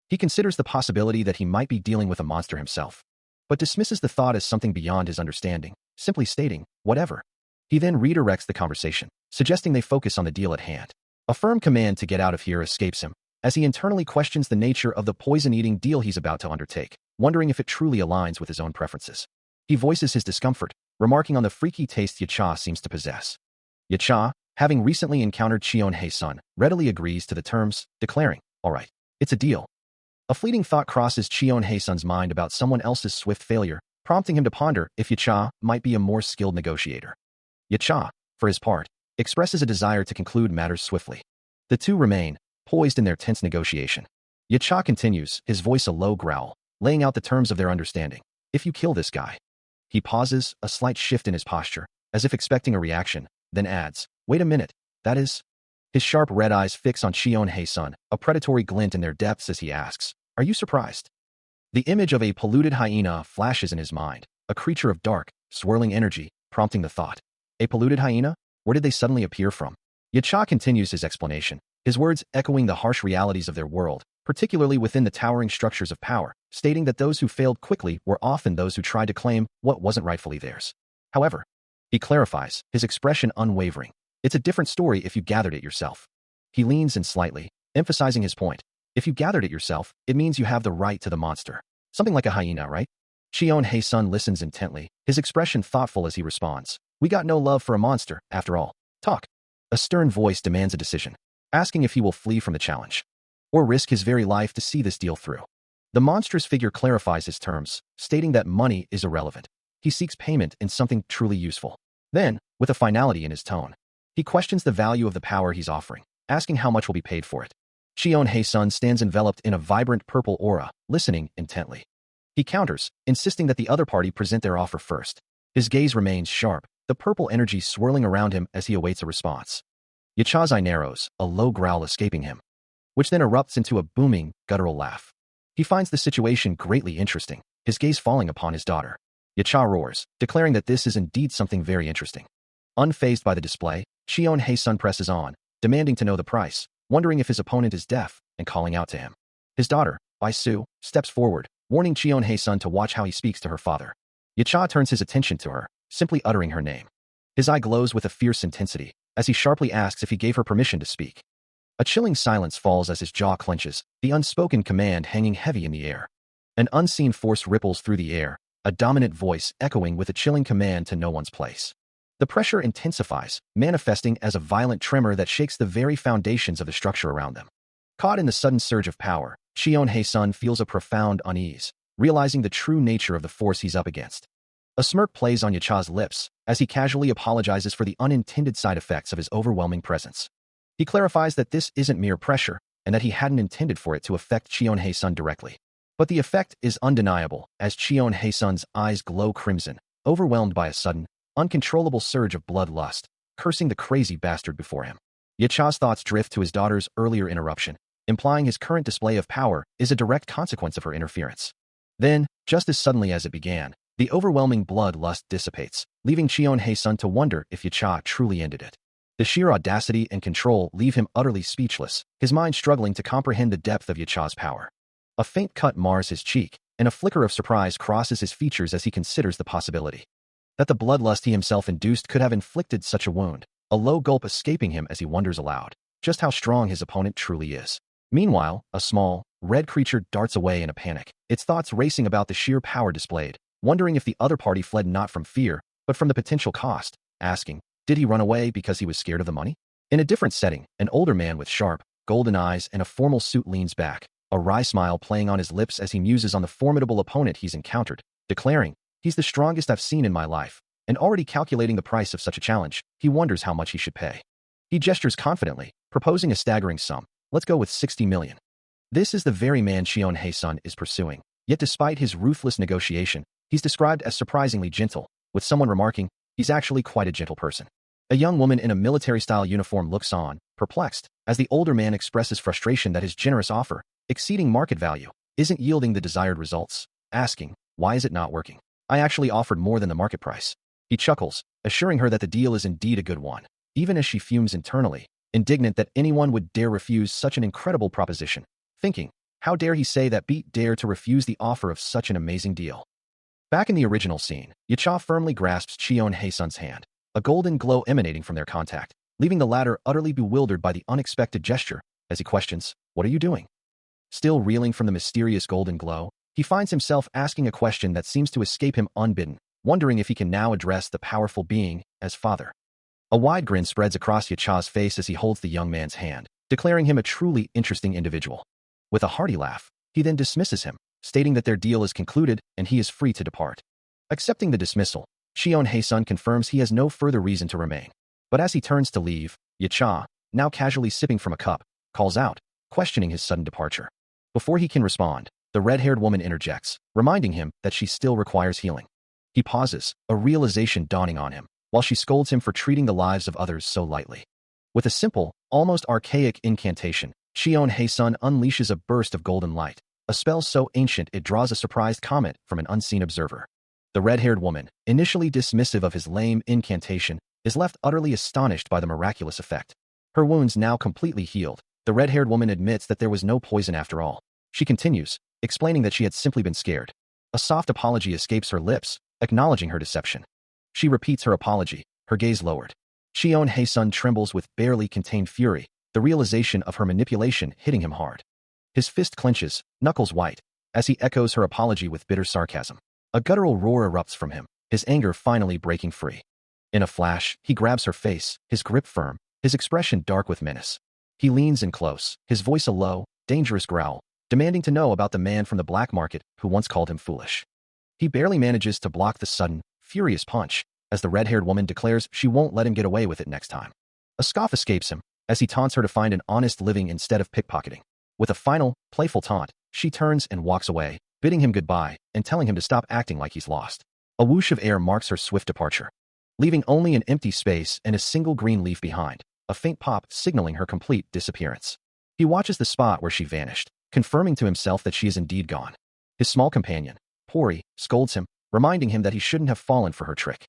He considers the possibility that he might be dealing with a monster himself, but dismisses the thought as something beyond his understanding, simply stating, "Whatever." He then redirects the conversation, suggesting they focus on the deal at hand. A firm command to get out of here escapes him, as he internally questions the nature of the poison-eating deal he's about to undertake, wondering if it truly aligns with his own preferences. He voices his discomfort, remarking on the freaky taste Yacha seems to possess. Yacha, having recently encountered Cheon-hae-sun, readily agrees to the terms, declaring, "All right, it's a deal." A fleeting thought crosses Cheon-hae-sun's mind about someone else's swift failure, prompting him to ponder if Yacha might be a more skilled negotiator. Yacha, for his part, expresses a desire to conclude matters swiftly. The two remain, poised in their tense negotiation. Yacha continues, his voice a low growl, laying out the terms of their understanding. "If you kill this guy." He pauses, a slight shift in his posture, as if expecting a reaction, then adds, "Wait a minute, that is?" His sharp red eyes fix on Cheon-hae-sun, a predatory glint in their depths as he asks, "Are you surprised?" The image of a polluted hyena flashes in his mind, a creature of dark, swirling energy, prompting the thought. A polluted hyena? Where did they suddenly appear from? Yacha continues his explanation, his words echoing the harsh realities of their world, particularly within the towering structures of power, stating that those who failed quickly were often those who tried to claim what wasn't rightfully theirs. However, he clarifies, his expression unwavering. It's a different story if you gathered it yourself. He leans in slightly, emphasizing his point. If you gathered it yourself, it means you have the right to the monster. Something like a hyena, right? Chion Hei-sun listens intently, his expression thoughtful as he responds. We got no love for a monster, after all. Talk. A stern voice demands a decision, asking if he will flee from the challenge, or risk his very life to see this deal through. The monstrous figure clarifies his terms, stating that money is irrelevant. He seeks payment in something truly useful. Then, with a finality in his tone, he questions the value of the power he's offering, asking how much will be paid for it. Chion Hei-sun stands enveloped in a vibrant purple aura, listening intently. He counters, insisting that the other party present their offer first. His gaze remains sharp, the purple energy swirling around him as he awaits a response. Yacha's eye narrows, a low growl escaping him, which then erupts into a booming, guttural laugh. He finds the situation greatly interesting, his gaze falling upon his daughter. Yacha roars, declaring that this is indeed something very interesting. Unfazed by the display, Chion Hei-sun presses on, demanding to know the price, wondering if his opponent is deaf, and calling out to him. His daughter, Bai Su, steps forward, warning Chion Hei-sun to watch how he speaks to her father. Yacha turns his attention to her, simply uttering her name. His eye glows with a fierce intensity, as he sharply asks if he gave her permission to speak. A chilling silence falls as his jaw clenches, the unspoken command hanging heavy in the air. An unseen force ripples through the air, a dominant voice echoing with a chilling command to no one's place. The pressure intensifies, manifesting as a violent tremor that shakes the very foundations of the structure around them. Caught in the sudden surge of power, Chion Hei-sun feels a profound unease, realizing the true nature of the force he's up against. A smirk plays on Yacha's lips, as he casually apologizes for the unintended side effects of his overwhelming presence. He clarifies that this isn't mere pressure, and that he hadn't intended for it to affect Chion Hei-sun directly. But the effect is undeniable, as Chion Hei-sun's eyes glow crimson, overwhelmed by a sudden, uncontrollable surge of bloodlust, cursing the crazy bastard before him. Yacha's thoughts drift to his daughter's earlier interruption, implying his current display of power is a direct consequence of her interference. Then, just as suddenly as it began, the overwhelming bloodlust dissipates, leaving Chion Hei-sun to wonder if Yacha truly ended it. The sheer audacity and control leave him utterly speechless, his mind struggling to comprehend the depth of Yacha's power. A faint cut mars his cheek, and a flicker of surprise crosses his features as he considers the possibility that the bloodlust he himself induced could have inflicted such a wound, a low gulp escaping him as he wonders aloud just how strong his opponent truly is. Meanwhile, a small, red creature darts away in a panic, its thoughts racing about the sheer power displayed, wondering if the other party fled not from fear, but from the potential cost, asking, did he run away because he was scared of the money? In a different setting, an older man with sharp, golden eyes and a formal suit leans back, a wry smile playing on his lips as he muses on the formidable opponent he's encountered, declaring, he's the strongest I've seen in my life, and already calculating the price of such a challenge, he wonders how much he should pay. He gestures confidently, proposing a staggering sum. Let's go with 60 million. This is the very man Chion Hei-sun is pursuing, yet despite his ruthless negotiation, he's described as surprisingly gentle, with someone remarking, he's actually quite a gentle person. A young woman in a military-style uniform looks on, perplexed, as the older man expresses frustration that his generous offer, exceeding market value, isn't yielding the desired results, asking, why is it not working? I actually offered more than the market price. He chuckles, assuring her that the deal is indeed a good one, even as she fumes internally, indignant that anyone would dare refuse such an incredible proposition, thinking, how dare he say that beat dare to refuse the offer of such an amazing deal? Back in the original scene, Yacha firmly grasps Chion Hei-sun's hand, a golden glow emanating from their contact, leaving the latter utterly bewildered by the unexpected gesture, as he questions, what are you doing? Still reeling from the mysterious golden glow, he finds himself asking a question that seems to escape him unbidden, wondering if he can now address the powerful being as father. A wide grin spreads across Yacha's face as he holds the young man's hand, declaring him a truly interesting individual. With a hearty laugh, he then dismisses him, stating that their deal is concluded and he is free to depart. Accepting the dismissal, Chion Hei-sun confirms he has no further reason to remain. But as he turns to leave, Yacha, now casually sipping from a cup, calls out, questioning his sudden departure. Before he can respond, the red-haired woman interjects, reminding him that she still requires healing. He pauses, a realization dawning on him, while she scolds him for treating the lives of others so lightly. With a simple, almost archaic incantation, Chion Hei-sun unleashes a burst of golden light, a spell so ancient it draws a surprised comment from an unseen observer. The red-haired woman, initially dismissive of his lame incantation, is left utterly astonished by the miraculous effect. Her wounds now completely healed, the red-haired woman admits that there was no poison after all. She continues, explaining that she had simply been scared. A soft apology escapes her lips, acknowledging her deception. She repeats her apology, her gaze lowered. Shion Hae-sun trembles with barely contained fury, the realization of her manipulation hitting him hard. His fist clenches, knuckles white, as he echoes her apology with bitter sarcasm. A guttural roar erupts from him, his anger finally breaking free. In a flash, he grabs her face, his grip firm, his expression dark with menace. He leans in close, his voice a low, dangerous growl, demanding to know about the man from the black market who once called him foolish. He barely manages to block the sudden, furious punch, as the red-haired woman declares she won't let him get away with it next time. A scoff escapes him, as he taunts her to find an honest living instead of pickpocketing. With a final, playful taunt, she turns and walks away, bidding him goodbye and telling him to stop acting like he's lost. A whoosh of air marks her swift departure, leaving only an empty space and a single green leaf behind, a faint pop signaling her complete disappearance. He watches the spot where she vanished, confirming to himself that she is indeed gone. His small companion, Pori, scolds him, reminding him that he shouldn't have fallen for her trick.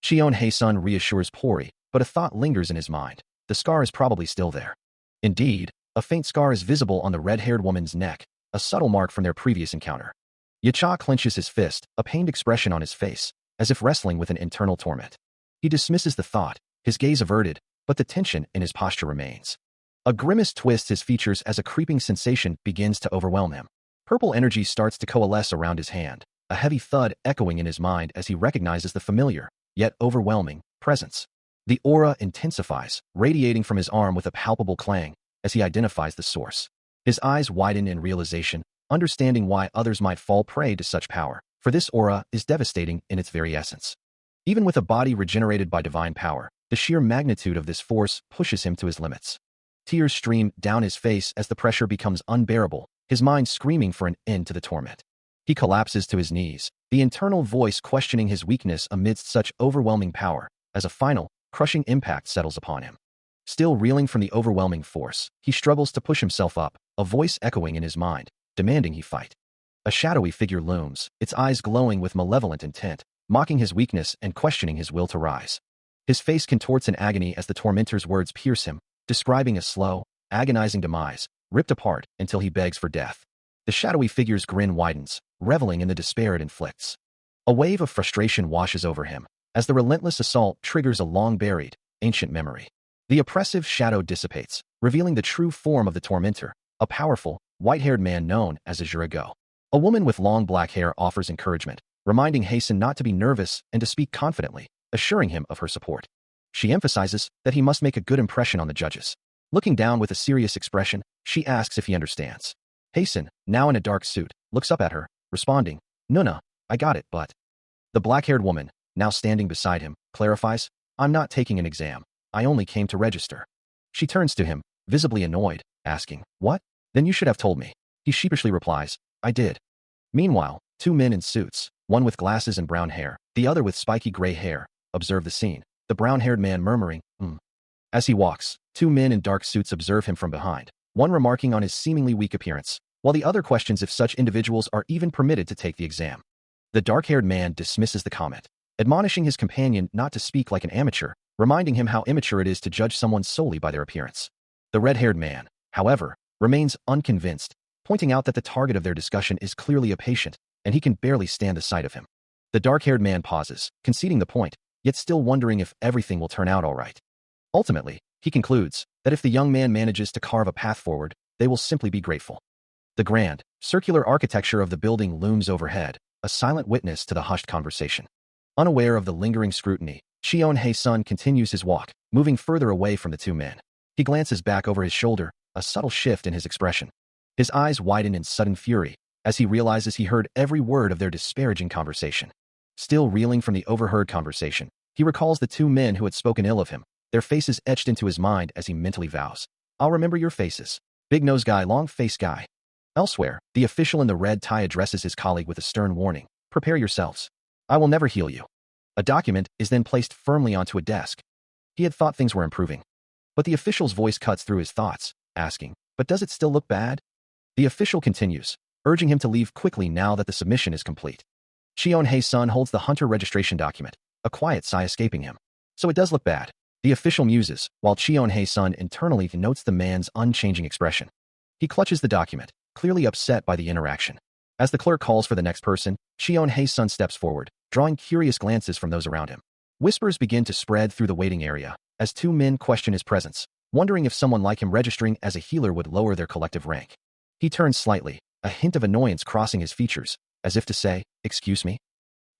Shion Hae-sun reassures Pori, but a thought lingers in his mind. The scar is probably still there. Indeed, a faint scar is visible on the red-haired woman's neck, a subtle mark from their previous encounter. Yacha clenches his fist, a pained expression on his face, as if wrestling with an internal torment. He dismisses the thought, his gaze averted, but the tension in his posture remains. A grimace twists his features as a creeping sensation begins to overwhelm him. Purple energy starts to coalesce around his hand, a heavy thud echoing in his mind as he recognizes the familiar, yet overwhelming, presence. The aura intensifies, radiating from his arm with a palpable clang, as he identifies the source. His eyes widen in realization, understanding why others might fall prey to such power, for this aura is devastating in its very essence. Even with a body regenerated by divine power, the sheer magnitude of this force pushes him to his limits. Tears stream down his face as the pressure becomes unbearable, his mind screaming for an end to the torment. He collapses to his knees, the internal voice questioning his weakness amidst such overwhelming power, as a final, crushing impact settles upon him. Still reeling from the overwhelming force, he struggles to push himself up, a voice echoing in his mind, demanding he fight. A shadowy figure looms, its eyes glowing with malevolent intent, mocking his weakness and questioning his will to rise. His face contorts in agony as the tormentor's words pierce him, describing a slow, agonizing demise, ripped apart until he begs for death. The shadowy figure's grin widens, reveling in the despair it inflicts. A wave of frustration washes over him, as the relentless assault triggers a long-buried, ancient memory. The oppressive shadow dissipates, revealing the true form of the tormentor, a powerful, white-haired man known as Azurago. A woman with long black hair offers encouragement, reminding Hasten not to be nervous and to speak confidently, assuring him of her support. She emphasizes that he must make a good impression on the judges. Looking down with a serious expression, she asks if he understands. Hasten, now in a dark suit, looks up at her, responding, "Nuna, I got it, but..." The black-haired woman, now standing beside him, clarifies, "I'm not taking an exam. I only came to register." She turns to him, visibly annoyed, asking, "What? Then you should have told me." He sheepishly replies, "I did." Meanwhile, two men in suits, one with glasses and brown hair, the other with spiky gray hair, observe the scene, the brown-haired man murmuring, As he walks, two men in dark suits observe him from behind, one remarking on his seemingly weak appearance, while the other questions if such individuals are even permitted to take the exam. The dark-haired man dismisses the comment, admonishing his companion not to speak like an amateur, reminding him how immature it is to judge someone solely by their appearance. The red-haired man, however, remains unconvinced, pointing out that the target of their discussion is clearly a patient, and he can barely stand the sight of him. The dark-haired man pauses, conceding the point, yet still wondering if everything will turn out all right. Ultimately, he concludes that if the young man manages to carve a path forward, they will simply be grateful. The grand, circular architecture of the building looms overhead, a silent witness to the hushed conversation. Unaware of the lingering scrutiny, Shion Hae-sun continues his walk, moving further away from the two men. He glances back over his shoulder, a subtle shift in his expression. His eyes widen in sudden fury, as he realizes he heard every word of their disparaging conversation. Still reeling from the overheard conversation, he recalls the two men who had spoken ill of him, their faces etched into his mind as he mentally vows, "I'll remember your faces. Big nose guy, long face guy." Elsewhere, the official in the red tie addresses his colleague with a stern warning, "Prepare yourselves. I will never heal you." A document is then placed firmly onto a desk. He had thought things were improving. But the official's voice cuts through his thoughts, asking, "But does it still look bad?" The official continues, urging him to leave quickly now that the submission is complete. Cheon-hae-sun holds the hunter registration document, a quiet sigh escaping him. So it does look bad. The official muses, while Cheon-hae-sun internally notes the man's unchanging expression. He clutches the document, clearly upset by the interaction. As the clerk calls for the next person, Cheon-hae-sun steps forward, drawing curious glances from those around him. Whispers begin to spread through the waiting area, as two men question his presence, wondering if someone like him registering as a healer would lower their collective rank. He turns slightly, a hint of annoyance crossing his features, as if to say, "Excuse me?"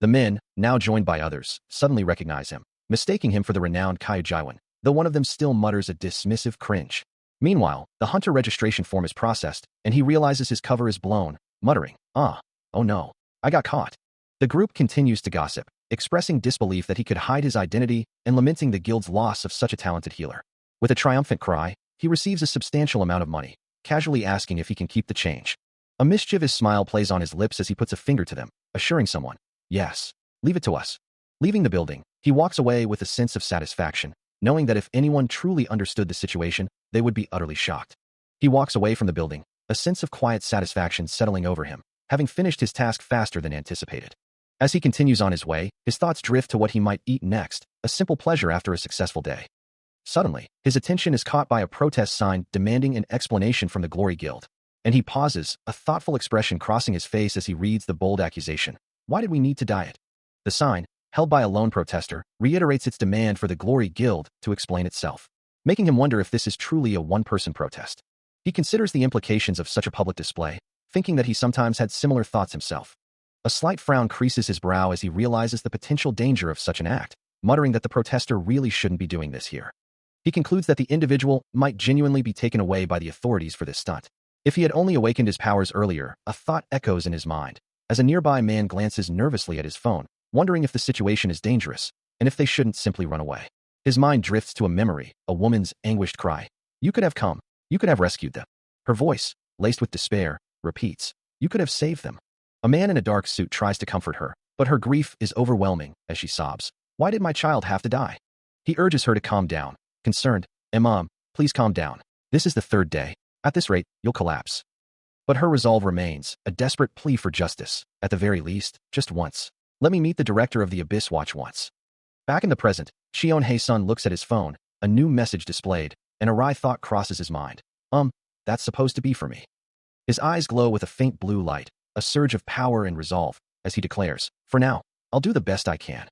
The men, now joined by others, suddenly recognize him, mistaking him for the renowned Kyu Jaiwan, though one of them still mutters a dismissive cringe. Meanwhile, the hunter registration form is processed, and he realizes his cover is blown, muttering, "Oh no, I got caught." The group continues to gossip, expressing disbelief that he could hide his identity and lamenting the guild's loss of such a talented healer. With a triumphant cry, he receives a substantial amount of money, casually asking if he can keep the change. A mischievous smile plays on his lips as he puts a finger to them, assuring someone, "Yes, leave it to us." Leaving the building, he walks away with a sense of satisfaction, knowing that if anyone truly understood the situation, they would be utterly shocked. He walks away from the building, a sense of quiet satisfaction settling over him, having finished his task faster than anticipated. As he continues on his way, his thoughts drift to what he might eat next, a simple pleasure after a successful day. Suddenly, his attention is caught by a protest sign demanding an explanation from the Glory Guild. And he pauses, a thoughtful expression crossing his face as he reads the bold accusation. Why did we need to diet? The sign, held by a lone protester, reiterates its demand for the Glory Guild to explain itself, making him wonder if this is truly a one-person protest. He considers the implications of such a public display, thinking that he sometimes had similar thoughts himself. A slight frown creases his brow as he realizes the potential danger of such an act, muttering that the protester really shouldn't be doing this here. He concludes that the individual might genuinely be taken away by the authorities for this stunt. If he had only awakened his powers earlier, a thought echoes in his mind, as a nearby man glances nervously at his phone, wondering if the situation is dangerous, and if they shouldn't simply run away. His mind drifts to a memory, a woman's anguished cry. "You could have come. You could have rescued them." Her voice, laced with despair, repeats, "You could have saved them." A man in a dark suit tries to comfort her, but her grief is overwhelming as she sobs. "Why did my child have to die?" He urges her to calm down, concerned, "Mom, please calm down. This is the third day. At this rate, you'll collapse." But her resolve remains, a desperate plea for justice. "At the very least, just once. Let me meet the director of the Abyss Watch once." Back in the present, Cheon-hae-sun looks at his phone, a new message displayed, and a wry thought crosses his mind. That's supposed to be for me." His eyes glow with a faint blue light, a surge of power and resolve, as he declares, "For now, I'll do the best I can."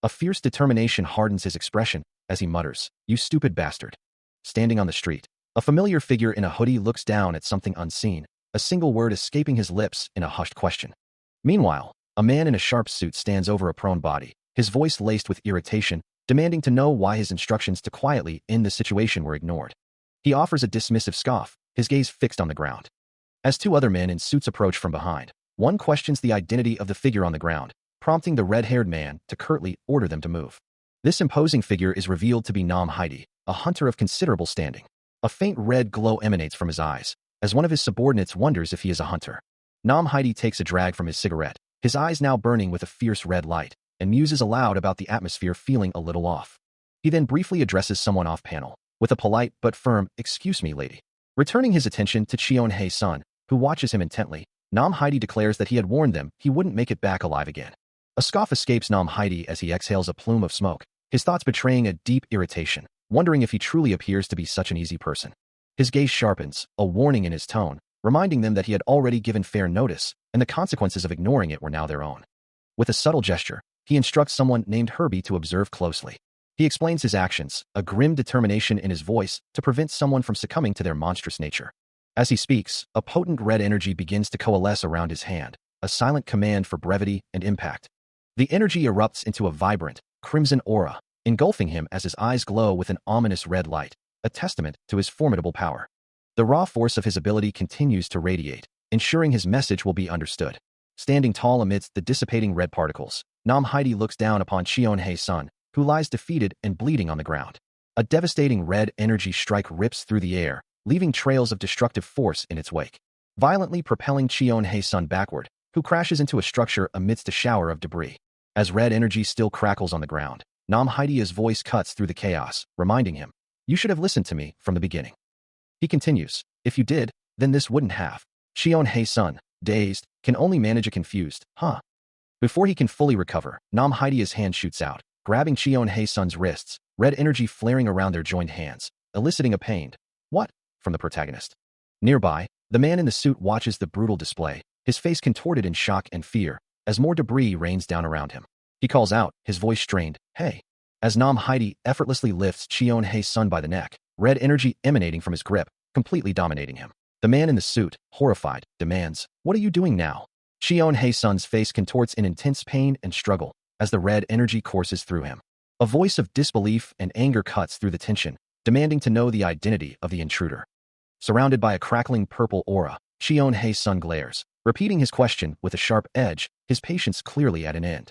A fierce determination hardens his expression, as he mutters, "You stupid bastard." Standing on the street, a familiar figure in a hoodie looks down at something unseen, a single word escaping his lips in a hushed question. Meanwhile, a man in a sharp suit stands over a prone body, his voice laced with irritation, demanding to know why his instructions to quietly end the situation were ignored. He offers a dismissive scoff, his gaze fixed on the ground. As two other men in suits approach from behind, one questions the identity of the figure on the ground, prompting the red-haired man to curtly order them to move. This imposing figure is revealed to be Nam Heidi, a hunter of considerable standing. A faint red glow emanates from his eyes, as one of his subordinates wonders if he is a hunter. Nam Heidi takes a drag from his cigarette, his eyes now burning with a fierce red light, and muses aloud about the atmosphere feeling a little off. He then briefly addresses someone off-panel, with a polite but firm, "Excuse me, lady." Returning his attention to Cheon-hae-sun, who watches him intently, Nam Heidi declares that he had warned them he wouldn't make it back alive again. A scoff escapes Nam Heidi as he exhales a plume of smoke, his thoughts betraying a deep irritation, wondering if he truly appears to be such an easy person. His gaze sharpens, a warning in his tone, reminding them that he had already given fair notice, and the consequences of ignoring it were now their own. With a subtle gesture, he instructs someone named Herbie to observe closely. He explains his actions, a grim determination in his voice to prevent someone from succumbing to their monstrous nature. As he speaks, a potent red energy begins to coalesce around his hand, a silent command for brevity and impact. The energy erupts into a vibrant, crimson aura, engulfing him as his eyes glow with an ominous red light, a testament to his formidable power. The raw force of his ability continues to radiate, ensuring his message will be understood. Standing tall amidst the dissipating red particles, Nam Heidi looks down upon Cheon-hae-sun, who lies defeated and bleeding on the ground. A devastating red energy strike rips through the air, leaving trails of destructive force in its wake, violently propelling Cheon-hae-sun backward, who crashes into a structure amidst a shower of debris. As red energy still crackles on the ground, Nam Heidi's voice cuts through the chaos, reminding him, "You should have listened to me from the beginning." He continues, "If you did, then this wouldn't have." Cheon-hae-sun, Dazed, can only manage a confused, huh? Before he can fully recover, Nam Haidia's hand shoots out, grabbing Cheon Hae-sun's wrists, red energy flaring around their joined hands, eliciting a pained, "What?" from the protagonist. Nearby, the man in the suit watches the brutal display, his face contorted in shock and fear, as more debris rains down around him. He calls out, his voice strained, "Hey." As Nam Haidi effortlessly lifts Cheon Hae-sun by the neck, red energy emanating from his grip, completely dominating him. The man in the suit, horrified, demands, "What are you doing now?" Cheon Hae-sun's face contorts in intense pain and struggle as the red energy courses through him. A voice of disbelief and anger cuts through the tension, demanding to know the identity of the intruder. Surrounded by a crackling purple aura, Cheon Hae-sun glares, repeating his question with a sharp edge, his patience clearly at an end.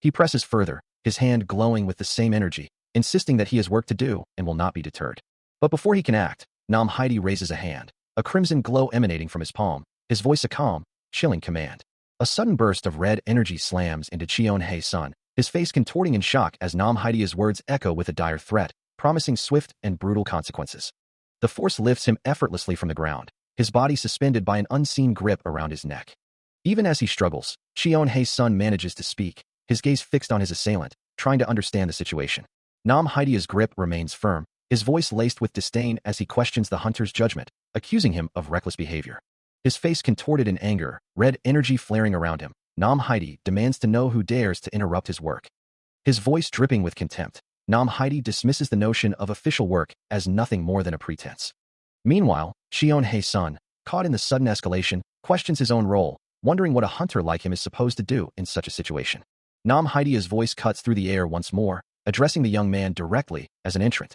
He presses further, his hand glowing with the same energy, insisting that he has work to do and will not be deterred. But before he can act, Nam Haidi raises a hand, a crimson glow emanating from his palm, his voice a calm, chilling command. A sudden burst of red energy slams into Cheon Hae-sun, his face contorting in shock as Nam Haidia's words echo with a dire threat, promising swift and brutal consequences. The force lifts him effortlessly from the ground, his body suspended by an unseen grip around his neck. Even as he struggles, Cheon Hae-sun manages to speak, his gaze fixed on his assailant, trying to understand the situation. Nam Haidia's grip remains firm, his voice laced with disdain as he questions the hunter's judgment, accusing him of reckless behavior. His face contorted in anger, red energy flaring around him, Nam Haidi demands to know who dares to interrupt his work. His voice dripping with contempt, Nam Haidi dismisses the notion of official work as nothing more than a pretense. Meanwhile, Cheon Hae-sun, caught in the sudden escalation, questions his own role, wondering what a hunter like him is supposed to do in such a situation. Nam Haidia's voice cuts through the air once more, addressing the young man directly as an entrant.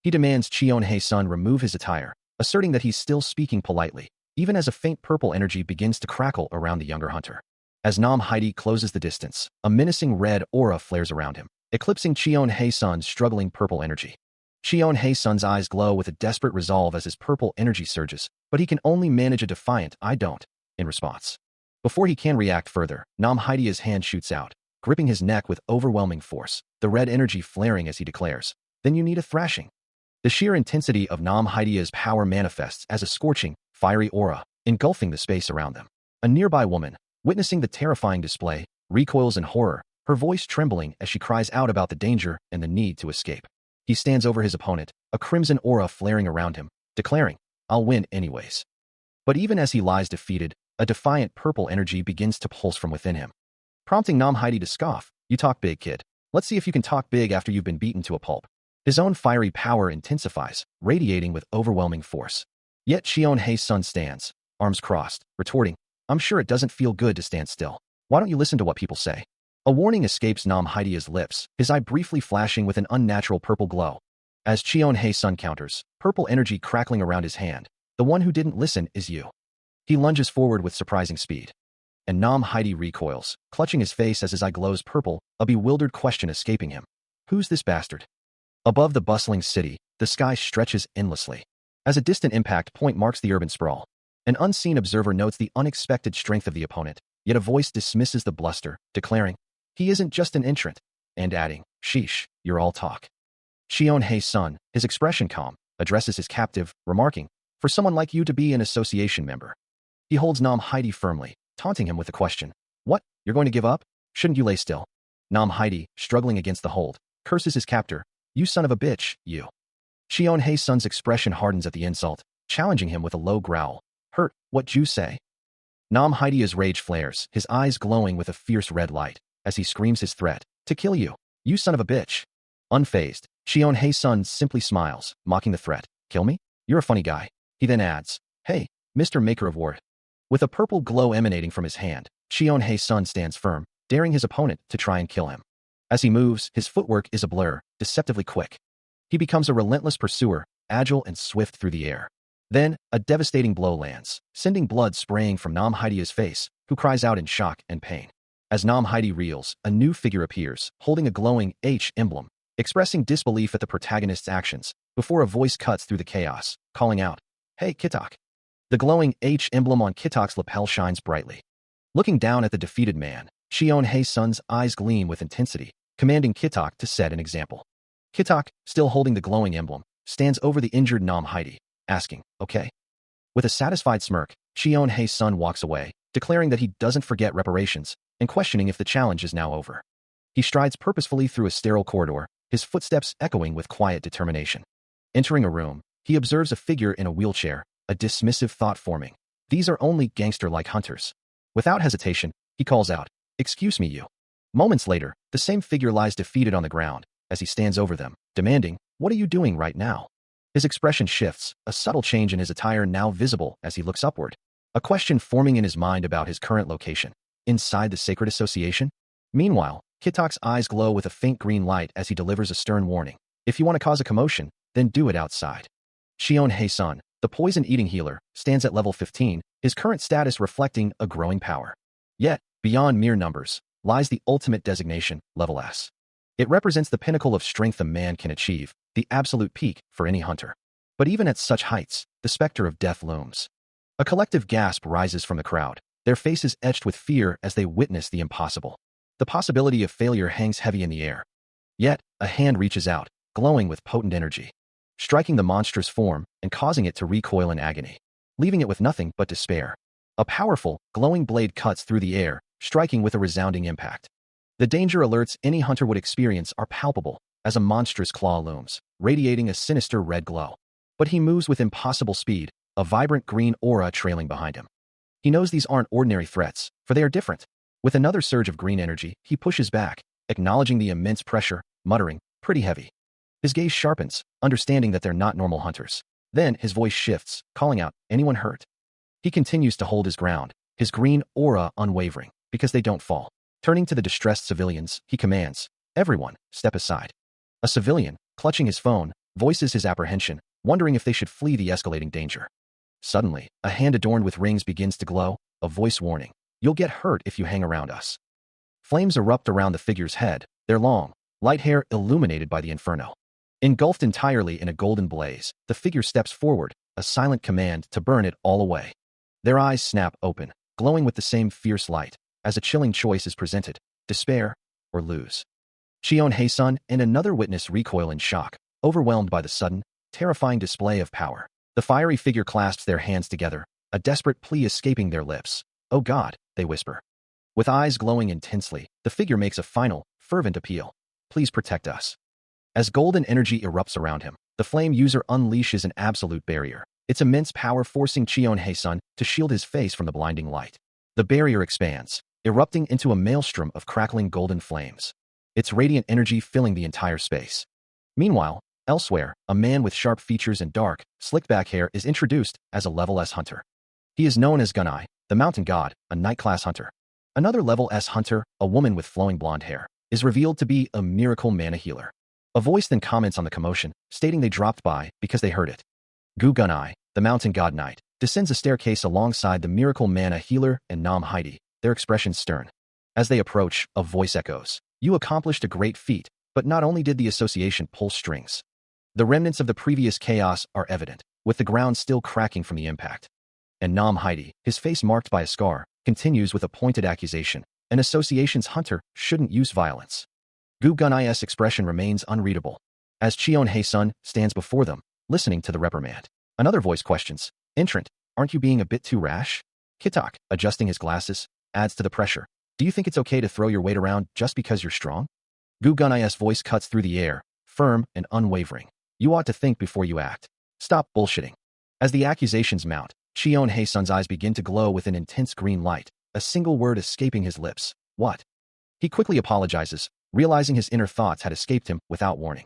He demands Cheon Hae-sun remove his attire, asserting that he's still speaking politely, even as a faint purple energy begins to crackle around the younger hunter. As Nam Haidi closes the distance, a menacing red aura flares around him, eclipsing Cheon Hae-sun's struggling purple energy. Cheon Hae-sun's eyes glow with a desperate resolve as his purple energy surges, but he can only manage a defiant "I don't" in response. Before he can react further, Nam Haidia's hand shoots out, gripping his neck with overwhelming force, the red energy flaring as he declares, "Then you need a thrashing." The sheer intensity of Nam Haidia's power manifests as a scorching, fiery aura, engulfing the space around them. A nearby woman, witnessing the terrifying display, recoils in horror, her voice trembling as she cries out about the danger and the need to escape. He stands over his opponent, a crimson aura flaring around him, declaring, "I'll win anyways." But even as he lies defeated, a defiant purple energy begins to pulse from within him, prompting Nam Haidi to scoff, "You talk big, kid. Let's see if you can talk big after you've been beaten to a pulp." His own fiery power intensifies, radiating with overwhelming force. Yet Cheon Hae-sun stands, arms crossed, retorting, "I'm sure it doesn't feel good to stand still. Why don't you listen to what people say?" A warning escapes Nam Haidia's lips, his eye briefly flashing with an unnatural purple glow. As Cheon Hae-sun counters, purple energy crackling around his hand, "The one who didn't listen is you." He lunges forward with surprising speed. And Nam Haidi recoils, clutching his face as his eye glows purple, a bewildered question escaping him. Who's this bastard? Above the bustling city, the sky stretches endlessly. As a distant impact point marks the urban sprawl, an unseen observer notes the unexpected strength of the opponent, yet a voice dismisses the bluster, declaring, "He isn't just an entrant," and adding, "Sheesh, you're all talk." Cheon Hae-sun, his expression calm, addresses his captive, remarking, "For someone like you to be an association member." He holds Nam Haidi firmly, taunting him with the question, "What, you're going to give up? Shouldn't you lay still?" Nam Haidi, struggling against the hold, curses his captor, "You son of a bitch, you." Cheon Hae-sun's expression hardens at the insult, challenging him with a low growl, "Hurt, what'd you say?" Nam Haidia's rage flares, his eyes glowing with a fierce red light, as he screams his threat, "To kill you, you son of a bitch." Unfazed, Cheon Hae-sun simply smiles, mocking the threat, "Kill me? You're a funny guy." He then adds, "Hey, Mr. Maker of War." With a purple glow emanating from his hand, Cheon Hae-sun stands firm, daring his opponent to try and kill him. As he moves, his footwork is a blur, deceptively quick. He becomes a relentless pursuer, agile and swift through the air. Then, a devastating blow lands, sending blood spraying from Nam Haidia's face, who cries out in shock and pain. As Nam Haidi reels, a new figure appears, holding a glowing H emblem, expressing disbelief at the protagonist's actions, before a voice cuts through the chaos, calling out, "Hey, Kitak." The glowing H emblem on Kitak's lapel shines brightly. Looking down at the defeated man, Cheon Hae-sun's eyes gleam with intensity, commanding Kitak to set an example. Kitak, still holding the glowing emblem, stands over the injured Nam Haidi, asking, "Okay?" With a satisfied smirk, Cheon Hae-sun walks away, declaring that he doesn't forget reparations and questioning if the challenge is now over. He strides purposefully through a sterile corridor, his footsteps echoing with quiet determination. Entering a room, he observes a figure in a wheelchair, a dismissive thought forming. These are only gangster-like hunters. Without hesitation, he calls out, "Excuse me, you." Moments later, the same figure lies defeated on the ground as he stands over them, demanding, "What are you doing right now?" His expression shifts, a subtle change in his attire now visible as he looks upward. A question forming in his mind about his current location. Inside the sacred association? Meanwhile, Kitak's eyes glow with a faint green light as he delivers a stern warning. If you want to cause a commotion, then do it outside. Shion Hei-sun, the poison-eating healer, stands at level 15, his current status reflecting a growing power. Yet, beyond mere numbers, lies the ultimate designation, level S. It represents the pinnacle of strength a man can achieve, the absolute peak for any hunter. But even at such heights, the specter of death looms. A collective gasp rises from the crowd, their faces etched with fear as they witness the impossible. The possibility of failure hangs heavy in the air. Yet, a hand reaches out, glowing with potent energy, striking the monstrous form and causing it to recoil in agony, leaving it with nothing but despair. A powerful, glowing blade cuts through the air, striking with a resounding impact. The danger alerts any hunter would experience are palpable, as a monstrous claw looms, radiating a sinister red glow. But he moves with impossible speed, a vibrant green aura trailing behind him. He knows these aren't ordinary threats, for they are different. With another surge of green energy, he pushes back, acknowledging the immense pressure, muttering, "Pretty heavy." His gaze sharpens, understanding that they're not normal hunters. Then his voice shifts, calling out, "Anyone hurt?" He continues to hold his ground, his green aura unwavering, because they don't fall. Turning to the distressed civilians, he commands, "Everyone, step aside." A civilian, clutching his phone, voices his apprehension, wondering if they should flee the escalating danger. Suddenly, a hand adorned with rings begins to glow, a voice warning, "You'll get hurt if you hang around us." Flames erupt around the figure's head, their long, light hair illuminated by the inferno. Engulfed entirely in a golden blaze, the figure steps forward, a silent command to burn it all away. Their eyes snap open, glowing with the same fierce light, as a chilling choice is presented, despair or lose. Shion Hei-sun and another witness recoil in shock, overwhelmed by the sudden, terrifying display of power. The fiery figure clasps their hands together, a desperate plea escaping their lips. "Oh God," they whisper. With eyes glowing intensely, the figure makes a final, fervent appeal. "Please protect us." As golden energy erupts around him, the flame user unleashes an absolute barrier, its immense power forcing Shion Hei-sun to shield his face from the blinding light. The barrier expands, erupting into a maelstrom of crackling golden flames, its radiant energy filling the entire space. Meanwhile, elsewhere, a man with sharp features and dark, slicked-back hair is introduced as a level S hunter. He is known as Gunai, the mountain god, a night-class hunter. Another level S hunter, a woman with flowing blonde hair, is revealed to be a miracle mana healer. A voice then comments on the commotion, stating they dropped by because they heard it. Gu Gunai, the mountain god knight, descends a staircase alongside the miracle mana healer and Nam Heidi, their expressions stern. As they approach, a voice echoes, "You accomplished a great feat, but not only did the association pull strings. The remnants of the previous chaos are evident, with the ground still cracking from the impact." And Nam Heidi, his face marked by a scar, continues with a pointed accusation. An association's hunter shouldn't use violence. Gu Gunai's expression remains unreadable, as Shion Hei-sun stands before them, listening to the reprimand. Another voice questions, "Entrant, aren't you being a bit too rash?" Kitak, adjusting his glasses, adds to the pressure, "Do you think it's okay to throw your weight around just because you're strong?" Gu Gunai's voice cuts through the air, firm and unwavering. "You ought to think before you act. Stop bullshitting." As the accusations mount, Shion Hei-sun's eyes begin to glow with an intense green light, a single word escaping his lips, "What?" He quickly apologizes, realizing his inner thoughts had escaped him without warning.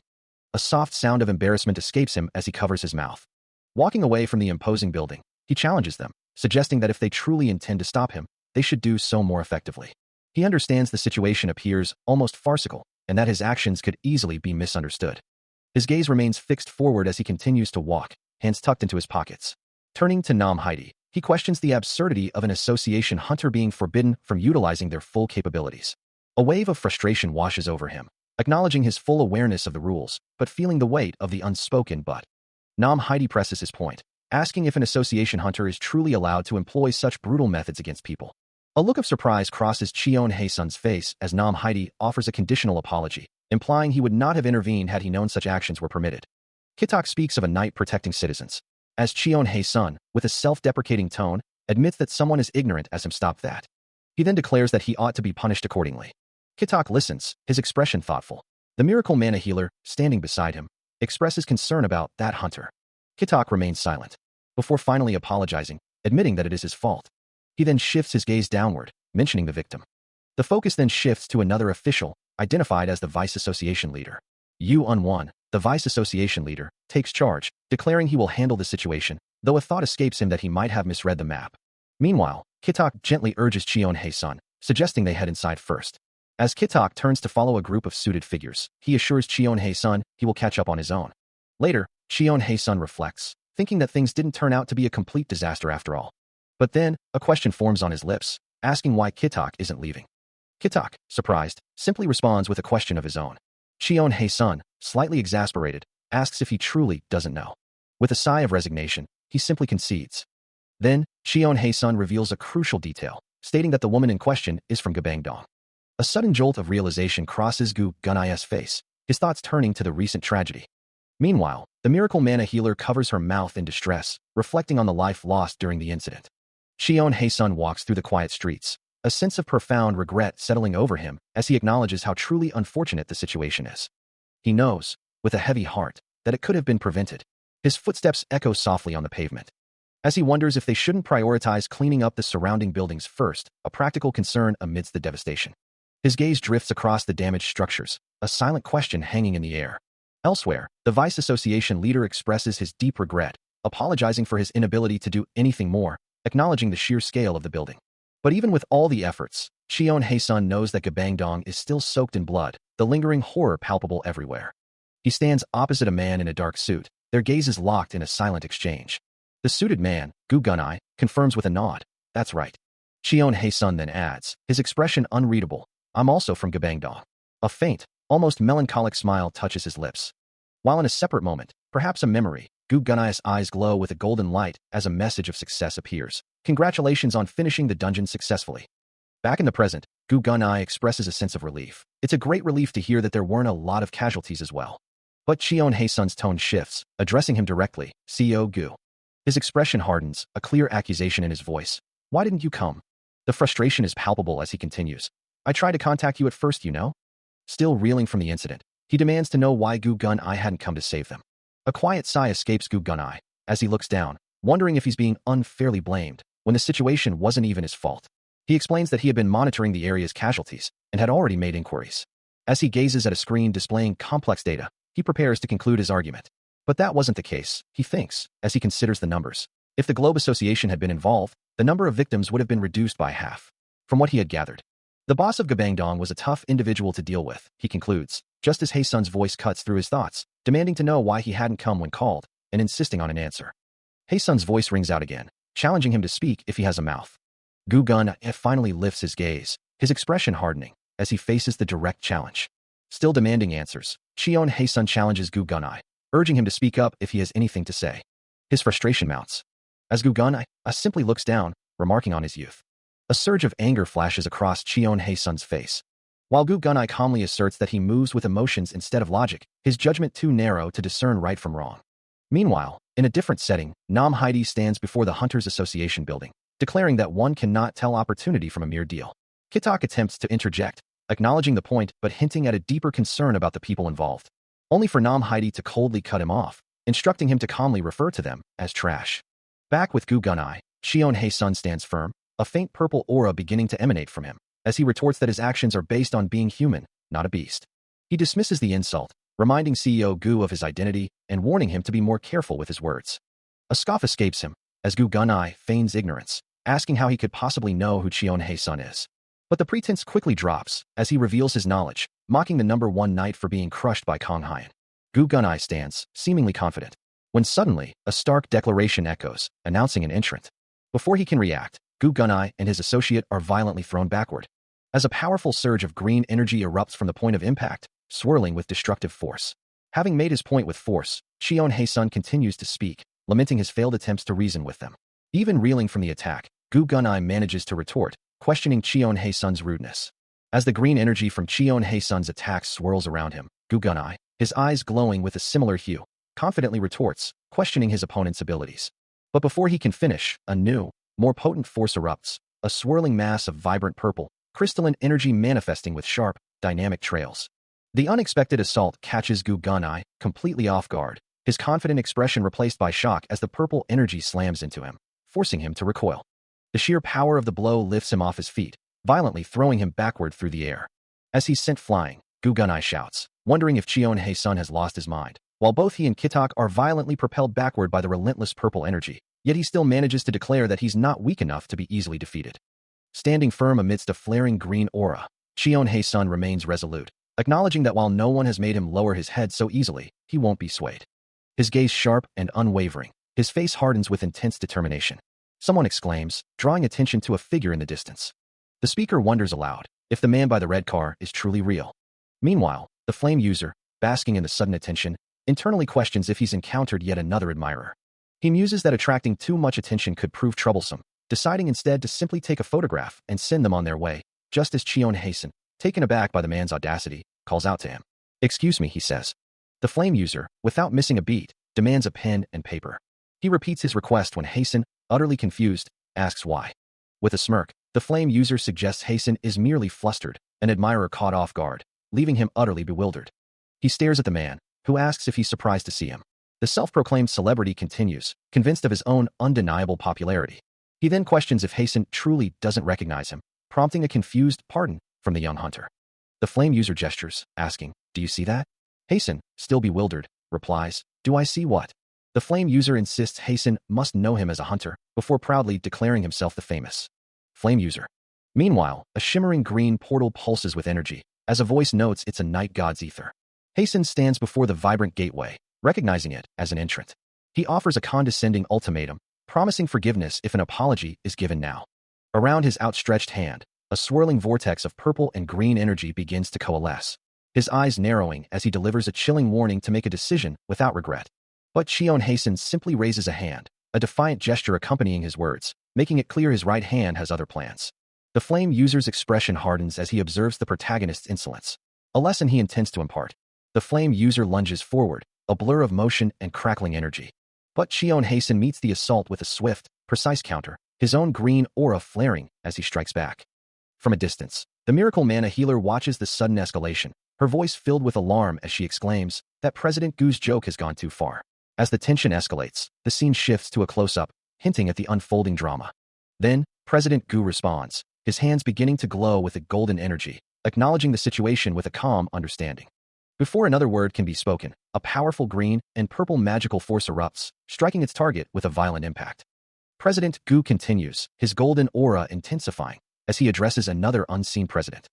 A soft sound of embarrassment escapes him as he covers his mouth. Walking away from the imposing building, he challenges them, suggesting that if they truly intend to stop him, they should do so more effectively. He understands the situation appears almost farcical, and that his actions could easily be misunderstood. His gaze remains fixed forward as he continues to walk, hands tucked into his pockets. Turning to Nam Heidi, he questions the absurdity of an association hunter being forbidden from utilizing their full capabilities. A wave of frustration washes over him, acknowledging his full awareness of the rules, but feeling the weight of the unspoken but. Nam Heidi presses his point, asking if an association hunter is truly allowed to employ such brutal methods against people. A look of surprise crosses Shion Hei-sun's face as Nam Heidi offers a conditional apology, implying he would not have intervened had he known such actions were permitted. Kitak speaks of a knight protecting citizens, as Shion Hei-sun, with a self-deprecating tone, admits that someone as ignorant as him stopped that. He then declares that he ought to be punished accordingly. Kitak listens, his expression thoughtful. The miracle mana healer, standing beside him, expresses concern about that hunter. Kitak remains silent, before finally apologizing, admitting that it is his fault. He then shifts his gaze downward, mentioning the victim. The focus then shifts to another official, identified as the Vice Association leader. Yu Un-won, the Vice Association leader, takes charge, declaring he will handle the situation, though a thought escapes him that he might have misread the map. Meanwhile, Kitak gently urges Cheon-hae-sun, suggesting they head inside first. As Kitak turns to follow a group of suited figures, he assures Cheon-hae-sun he will catch up on his own. Later, Cheon-hae-sun reflects, thinking that things didn't turn out to be a complete disaster after all. But then, a question forms on his lips, asking why Kitak isn't leaving. Kitak, surprised, simply responds with a question of his own. Cheon-hae-sun, slightly exasperated, asks if he truly doesn't know. With a sigh of resignation, he simply concedes. Then, Cheon-hae-sun reveals a crucial detail, stating that the woman in question is from Gabangdong. A sudden jolt of realization crosses Gu Gunai's face, his thoughts turning to the recent tragedy. Meanwhile, the miracle mana healer covers her mouth in distress, reflecting on the life lost during the incident. Cheon-hae-sun walks through the quiet streets, a sense of profound regret settling over him as he acknowledges how truly unfortunate the situation is. He knows, with a heavy heart, that it could have been prevented. His footsteps echo softly on the pavement. As he wonders if they shouldn't prioritize cleaning up the surrounding buildings first, a practical concern amidst the devastation. His gaze drifts across the damaged structures, a silent question hanging in the air. Elsewhere, the Vice Association leader expresses his deep regret, apologizing for his inability to do anything more, acknowledging the sheer scale of the building. But even with all the efforts, Cheon-hae-sun knows that Gabangdong is still soaked in blood, the lingering horror palpable everywhere. He stands opposite a man in a dark suit, their gazes locked in a silent exchange. The suited man, Gu Gunai, confirms with a nod, "That's right." Cheon-hae-sun then adds, his expression unreadable, "I'm also from Gabangdong." A faint, almost melancholic smile touches his lips. While in a separate moment, perhaps a memory, Gu Gunai's eyes glow with a golden light as a message of success appears. "Congratulations on finishing the dungeon successfully." Back in the present, Gu Gunai expresses a sense of relief. It's a great relief to hear that there weren't a lot of casualties as well. But Cheon-hae-sun's tone shifts, addressing him directly, "CEO Gu." His expression hardens, a clear accusation in his voice. "Why didn't you come?" The frustration is palpable as he continues. "I tried to contact you at first, you know." Still reeling from the incident, he demands to know why Gu Gunai hadn't come to save them. A quiet sigh escapes Gu Gunai, as he looks down, wondering if he's being unfairly blamed, when the situation wasn't even his fault. He explains that he had been monitoring the area's casualties, and had already made inquiries. As he gazes at a screen displaying complex data, he prepares to conclude his argument. But that wasn't the case, he thinks, as he considers the numbers. If the Globe Association had been involved, the number of victims would have been reduced by half. From what he had gathered, the boss of Gabangdong was a tough individual to deal with, he concludes, just as Hae-sun's voice cuts through his thoughts, demanding to know why he hadn't come when called, and insisting on an answer. Hae-sun's voice rings out again, challenging him to speak if he has a mouth. Gu Gunai finally lifts his gaze, his expression hardening, as he faces the direct challenge. Still demanding answers, Cheon-hae-sun challenges Gu Gunai, urging him to speak up if he has anything to say. His frustration mounts. As Gu Gunai simply looks down, remarking on his youth. A surge of anger flashes across Cheon-hae-sun's face. While Gu Gunai calmly asserts that he moves with emotions instead of logic, his judgment too narrow to discern right from wrong. Meanwhile, in a different setting, Nam Heidi stands before the Hunters Association building, declaring that one cannot tell opportunity from a mere deal. Kitak attempts to interject, acknowledging the point but hinting at a deeper concern about the people involved. Only for Nam Heidi to coldly cut him off, instructing him to calmly refer to them as trash. Back with Gu Gunai, Cheon-hae-sun stands firm, a faint purple aura beginning to emanate from him, as he retorts that his actions are based on being human, not a beast. He dismisses the insult, reminding CEO Gu of his identity and warning him to be more careful with his words. A scoff escapes him, as Gu Gunai feigns ignorance, asking how he could possibly know who Cheon-hae-sun is. But the pretense quickly drops, as he reveals his knowledge, mocking the number one knight for being crushed by Kong Hyen. Gu Gunai stands, seemingly confident, when suddenly, a stark declaration echoes, announcing an entrant. Before he can react, Gu Gunai and his associate are violently thrown backward, as a powerful surge of green energy erupts from the point of impact, swirling with destructive force. Having made his point with force, Cheon-hae-sun continues to speak, lamenting his failed attempts to reason with them. Even reeling from the attack, Gu Gunai manages to retort, questioning Cheon-hae-sun's rudeness. As the green energy from Cheon-hae-sun's attack swirls around him, Gu Gunai, his eyes glowing with a similar hue, confidently retorts, questioning his opponent's abilities. But before he can finish, a new, more potent force erupts, a swirling mass of vibrant purple, crystalline energy manifesting with sharp, dynamic trails. The unexpected assault catches Gu Gunai completely off guard, his confident expression replaced by shock as the purple energy slams into him, forcing him to recoil. The sheer power of the blow lifts him off his feet, violently throwing him backward through the air. As he's sent flying, Gu Gunai shouts, wondering if Cheon Hae-sun has lost his mind. While both he and Kitak are violently propelled backward by the relentless purple energy, yet he still manages to declare that he's not weak enough to be easily defeated. Standing firm amidst a flaring green aura, Cheon Hae-sun remains resolute, acknowledging that while no one has made him lower his head so easily, he won't be swayed. His gaze sharp and unwavering, his face hardens with intense determination. Someone exclaims, drawing attention to a figure in the distance. The speaker wonders aloud if the man by the red car is truly real. Meanwhile, the flame user, basking in the sudden attention, internally questions if he's encountered yet another admirer. He muses that attracting too much attention could prove troublesome, deciding instead to simply take a photograph and send them on their way, just as Cheon Hae-sun, taken aback by the man's audacity, calls out to him. "Excuse me," he says. The flame user, without missing a beat, demands a pen and paper. He repeats his request when Hae-sun, utterly confused, asks why. With a smirk, the flame user suggests Hae-sun is merely flustered, an admirer caught off guard, leaving him utterly bewildered. He stares at the man, who asks if he's surprised to see him. The self-proclaimed celebrity continues, convinced of his own undeniable popularity. He then questions if Hae-sun truly doesn't recognize him, prompting a confused pardon from the young hunter. The flame user gestures, asking, "Do you see that?" Hae-sun, still bewildered, replies, "Do I see what?" The flame user insists Hae-sun must know him as a hunter, before proudly declaring himself the famous flame user. Meanwhile, a shimmering green portal pulses with energy, as a voice notes it's a night god's ether. Hae-sun stands before the vibrant gateway, recognizing it as an entrant. He offers a condescending ultimatum, promising forgiveness if an apology is given now. Around his outstretched hand, a swirling vortex of purple and green energy begins to coalesce, his eyes narrowing as he delivers a chilling warning to make a decision without regret. But Cheon Hae-sun simply raises a hand, a defiant gesture accompanying his words, making it clear his right hand has other plans. The flame user's expression hardens as he observes the protagonist's insolence, a lesson he intends to impart. The flame user lunges forward, a blur of motion and crackling energy. But Cheon Hae-sun meets the assault with a swift, precise counter, his own green aura flaring as he strikes back. From a distance, the miracle mana healer watches the sudden escalation, her voice filled with alarm as she exclaims that President Gu's joke has gone too far. As the tension escalates, the scene shifts to a close-up, hinting at the unfolding drama. Then, President Gu responds, his hands beginning to glow with a golden energy, acknowledging the situation with a calm understanding. Before another word can be spoken, a powerful green and purple magical force erupts, striking its target with a violent impact. President Gu continues, his golden aura intensifying, as he addresses another unseen president.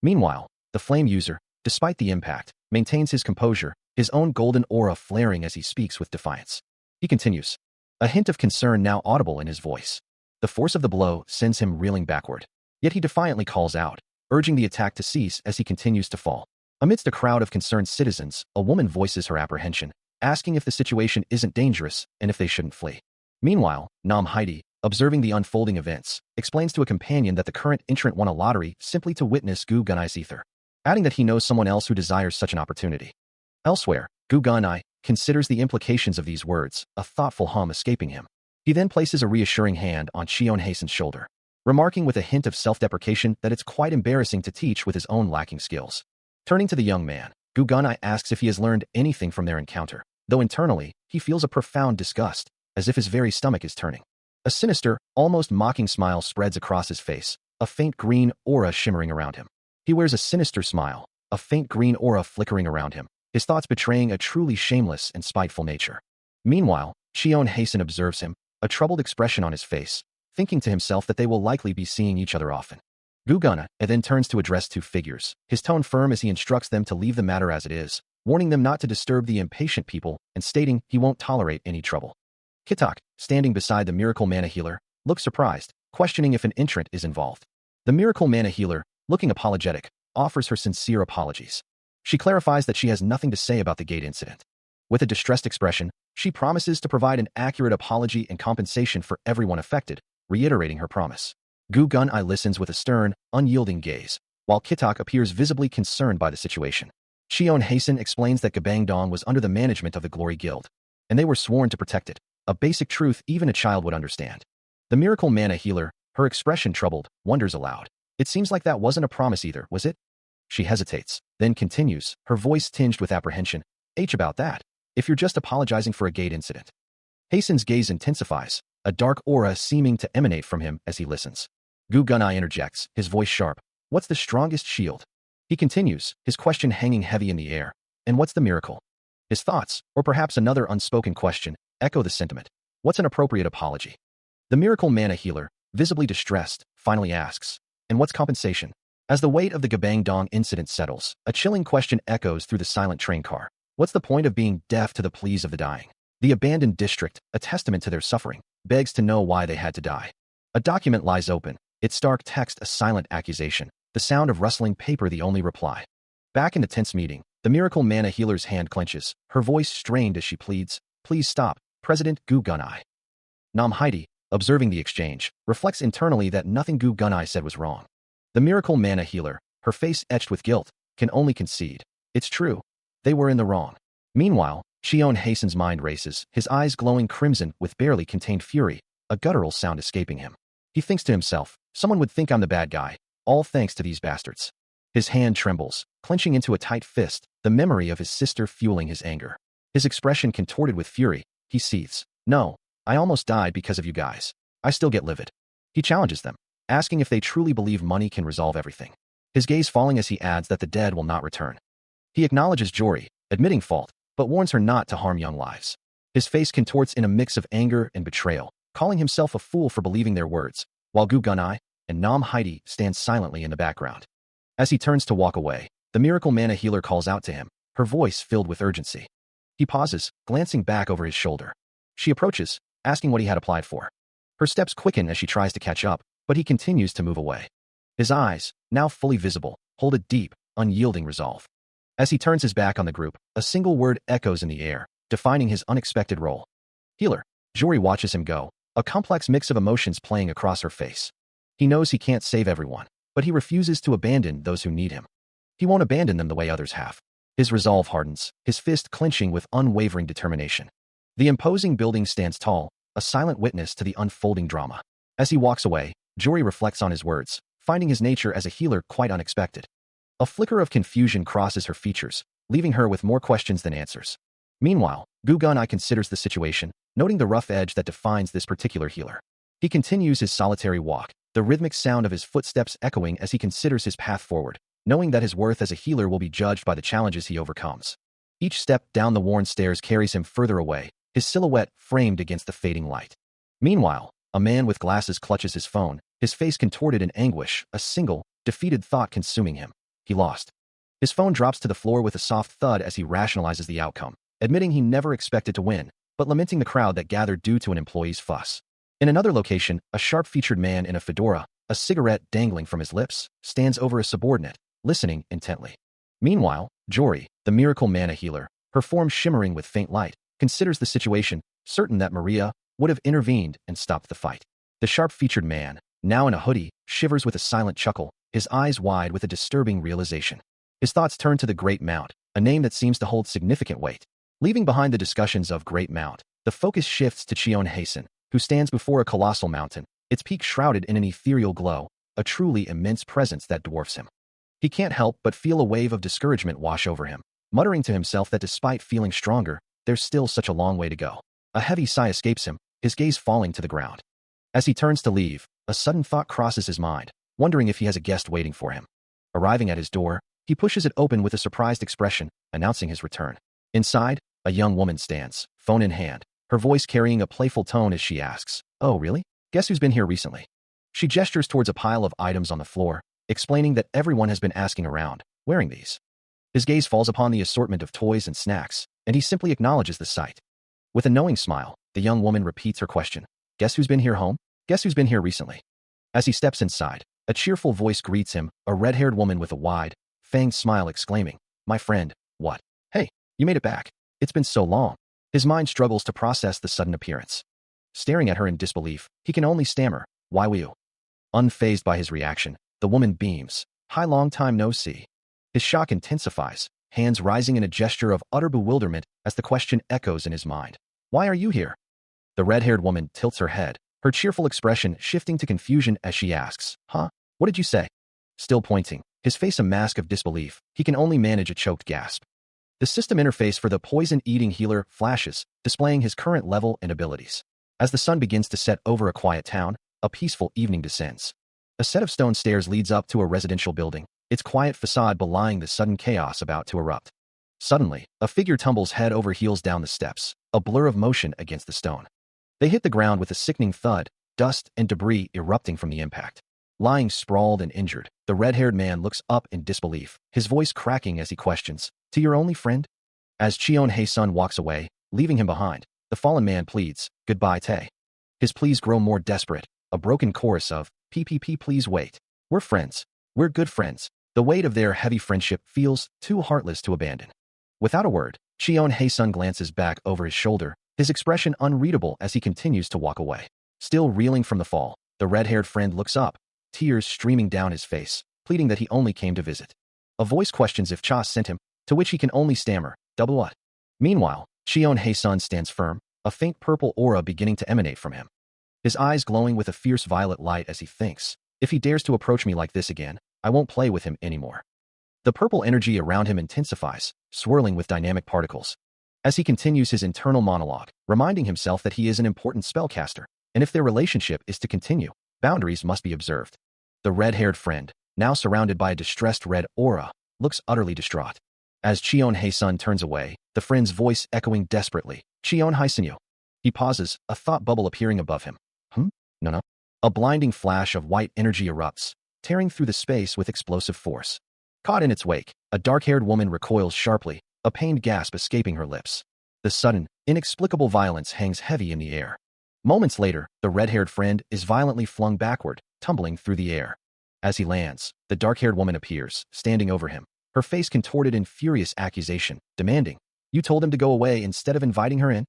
Meanwhile, the flame user, despite the impact, maintains his composure, his own golden aura flaring as he speaks with defiance. He continues, a hint of concern now audible in his voice. The force of the blow sends him reeling backward, yet he defiantly calls out, urging the attack to cease as he continues to fall. Amidst a crowd of concerned citizens, a woman voices her apprehension, asking if the situation isn't dangerous and if they shouldn't flee. Meanwhile, Nam Heidi, observing the unfolding events, explains to a companion that the current entrant won a lottery simply to witness Gu Gunai's ether, adding that he knows someone else who desires such an opportunity. Elsewhere, Gu Gunai considers the implications of these words, a thoughtful hum escaping him. He then places a reassuring hand on Cheon Hae-sun's shoulder, remarking with a hint of self-deprecation that it's quite embarrassing to teach with his own lacking skills. Turning to the young man, Gu Gunai asks if he has learned anything from their encounter, though internally, he feels a profound disgust, as if his very stomach is turning. A sinister, almost mocking smile spreads across his face, a faint green aura shimmering around him. He wears a sinister smile, a faint green aura flickering around him, his thoughts betraying a truly shameless and spiteful nature. Meanwhile, Cheon Hae-sun observes him, a troubled expression on his face, thinking to himself that they will likely be seeing each other often. Gu Gunai then turns to address two figures, his tone firm as he instructs them to leave the matter as it is, warning them not to disturb the impatient people and stating he won't tolerate any trouble. Kitak, standing beside the miracle mana healer, looks surprised, questioning if an entrant is involved. The miracle mana healer, looking apologetic, offers her sincere apologies. She clarifies that she has nothing to say about the gate incident. With a distressed expression, she promises to provide an accurate apology and compensation for everyone affected, reiterating her promise. Gu Gunai listens with a stern, unyielding gaze, while Kitak appears visibly concerned by the situation. Cheon Hae-sun explains that Gabangdong was under the management of the Glory Guild, and they were sworn to protect it, a basic truth even a child would understand. The miracle mana healer, her expression troubled, wonders aloud. It seems like that wasn't a promise either, was it? She hesitates, then continues, her voice tinged with apprehension. About that. If you're just apologizing for a gate incident. Hasten's gaze intensifies, a dark aura seeming to emanate from him as he listens. Gu Gunai interjects, his voice sharp. What's the strongest shield? He continues, his question hanging heavy in the air. And what's the miracle? His thoughts, or perhaps another unspoken question, echo the sentiment. What's an appropriate apology? The miracle mana healer, visibly distressed, finally asks. And what's compensation? As the weight of the Gabang Dong incident settles, a chilling question echoes through the silent train car. What's the point of being deaf to the pleas of the dying? The abandoned district, a testament to their suffering, begs to know why they had to die. A document lies open, its stark text a silent accusation, the sound of rustling paper the only reply. Back in the tense meeting, the miracle mana healer's hand clenches, her voice strained as she pleads, please stop, President Gu Gunai. Nam Heidi, observing the exchange, reflects internally that nothing Gu Gunai said was wrong. The miracle mana healer, her face etched with guilt, can only concede. It's true. They were in the wrong. Meanwhile, Cheon Hasten's mind races, his eyes glowing crimson with barely contained fury, a guttural sound escaping him. He thinks to himself, someone would think I'm the bad guy, all thanks to these bastards. His hand trembles, clenching into a tight fist, the memory of his sister fueling his anger. His expression contorted with fury, he seethes. No, I almost died because of you guys. I still get livid. He challenges them, asking if they truly believe money can resolve everything. His gaze falling as he adds that the dead will not return. He acknowledges Jory, admitting fault, but warns her not to harm young lives. His face contorts in a mix of anger and betrayal, calling himself a fool for believing their words, while Gu Gunai and Nam Heidi stand silently in the background. As he turns to walk away, the miracle mana healer calls out to him, her voice filled with urgency. He pauses, glancing back over his shoulder. She approaches, asking what he had applied for. Her steps quicken as she tries to catch up, but he continues to move away. His eyes, now fully visible, hold a deep, unyielding resolve. As he turns his back on the group, a single word echoes in the air, defining his unexpected role. Healer. Jory watches him go, a complex mix of emotions playing across her face. He knows he can't save everyone, but he refuses to abandon those who need him. He won't abandon them the way others have. His resolve hardens, his fist clenching with unwavering determination. The imposing building stands tall, a silent witness to the unfolding drama. As he walks away, Jory reflects on his words, finding his nature as a healer quite unexpected. A flicker of confusion crosses her features, leaving her with more questions than answers. Meanwhile, Gu Gunai considers the situation, noting the rough edge that defines this particular healer. He continues his solitary walk, the rhythmic sound of his footsteps echoing as he considers his path forward, knowing that his worth as a healer will be judged by the challenges he overcomes. Each step down the worn stairs carries him further away, his silhouette framed against the fading light. Meanwhile, a man with glasses clutches his phone, his face contorted in anguish, a single, defeated thought consuming him. He lost. His phone drops to the floor with a soft thud as he rationalizes the outcome, admitting he never expected to win, but lamenting the crowd that gathered due to an employee's fuss. In another location, a sharp-featured man in a fedora, a cigarette dangling from his lips, stands over a subordinate, listening intently. Meanwhile, Jory, the miracle mana healer, her form shimmering with faint light, considers the situation, certain that Maria would have intervened and stopped the fight. The sharp-featured man, now in a hoodie, shivers with a silent chuckle, his eyes wide with a disturbing realization. His thoughts turn to the Great Mount, a name that seems to hold significant weight. Leaving behind the discussions of Great Mount, the focus shifts to Cheon Hasten, who stands before a colossal mountain, its peak shrouded in an ethereal glow, a truly immense presence that dwarfs him. He can't help but feel a wave of discouragement wash over him, muttering to himself that despite feeling stronger, there's still such a long way to go. A heavy sigh escapes him, his gaze falling to the ground. As he turns to leave, a sudden thought crosses his mind, wondering if he has a guest waiting for him. Arriving at his door, he pushes it open with a surprised expression, announcing his return. Inside, a young woman stands, phone in hand, her voice carrying a playful tone as she asks, "Oh, really? Guess who's been here recently?" She gestures towards a pile of items on the floor, explaining that everyone has been asking around, wearing these. His gaze falls upon the assortment of toys and snacks, and he simply acknowledges the sight. With a knowing smile, the young woman repeats her question. "Guess who's been here home? Guess who's been here recently?" As he steps inside, a cheerful voice greets him, a red-haired woman with a wide, fanged smile exclaiming, "My friend, what? Hey, you made it back. It's been so long." His mind struggles to process the sudden appearance. Staring at her in disbelief, he can only stammer, "Why you?" Unfazed by his reaction, the woman beams, "Hi, long time no see." His shock intensifies, hands rising in a gesture of utter bewilderment as the question echoes in his mind. "Why are you here?" The red-haired woman tilts her head, her cheerful expression shifting to confusion as she asks, "Huh? What did you say?" Still pointing, his face a mask of disbelief, he can only manage a choked gasp. The system interface for the poison-eating healer flashes, displaying his current level and abilities. As the sun begins to set over a quiet town, a peaceful evening descends. A set of stone stairs leads up to a residential building, its quiet facade belying the sudden chaos about to erupt. Suddenly, a figure tumbles head over heels down the steps, a blur of motion against the stone. They hit the ground with a sickening thud, dust and debris erupting from the impact. Lying sprawled and injured, the red-haired man looks up in disbelief, his voice cracking as he questions, "To your only friend?" As Cheon Hae-sun walks away, leaving him behind, the fallen man pleads, "Goodbye, Tae." His pleas grow more desperate, a broken chorus of, "PPP, please wait. We're friends. We're good friends." The weight of their heavy friendship feels too heartless to abandon. Without a word, Cheon Hae-sun glances back over his shoulder, his expression unreadable as he continues to walk away. Still reeling from the fall, the red-haired friend looks up, tears streaming down his face, pleading that he only came to visit. A voice questions if Cha sent him, to which he can only stammer, "Double what?" Meanwhile, Cheon Hae-sun stands firm, a faint purple aura beginning to emanate from him. His eyes glowing with a fierce violet light as he thinks, "If he dares to approach me like this again, I won't play with him anymore." The purple energy around him intensifies, swirling with dynamic particles. As he continues his internal monologue, reminding himself that he is an important spellcaster, and if their relationship is to continue, boundaries must be observed. The red-haired friend, now surrounded by a distressed red aura, looks utterly distraught. As Cheon Hae-sun turns away, the friend's voice echoing desperately, "Cheon Hae-sun." He pauses, a thought bubble appearing above him. No. A blinding flash of white energy erupts, tearing through the space with explosive force. Caught in its wake, a dark-haired woman recoils sharply, a pained gasp escaping her lips. The sudden, inexplicable violence hangs heavy in the air. Moments later, the red-haired friend is violently flung backward, tumbling through the air. As he lands, the dark-haired woman appears, standing over him, her face contorted in furious accusation, demanding, "You told him to go away instead of inviting her in?"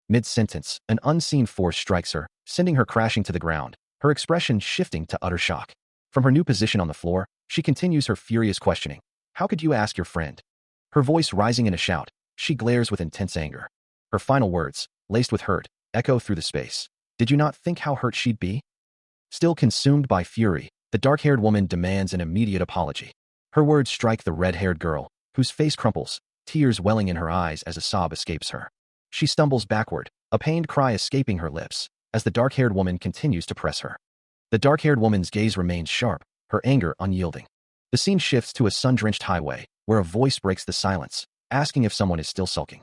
Mid-sentence, an unseen force strikes her, sending her crashing to the ground, her expression shifting to utter shock. From her new position on the floor, she continues her furious questioning. "How could you ask your friend?" Her voice rising in a shout, she glares with intense anger. Her final words, laced with hurt, echo through the space. "Did you not think how hurt she'd be?" Still consumed by fury, the dark-haired woman demands an immediate apology. Her words strike the red-haired girl, whose face crumples, tears welling in her eyes as a sob escapes her. She stumbles backward, a pained cry escaping her lips, as the dark-haired woman continues to press her. The dark-haired woman's gaze remains sharp, her anger unyielding. The scene shifts to a sun-drenched highway, where a voice breaks the silence, asking if someone is still sulking.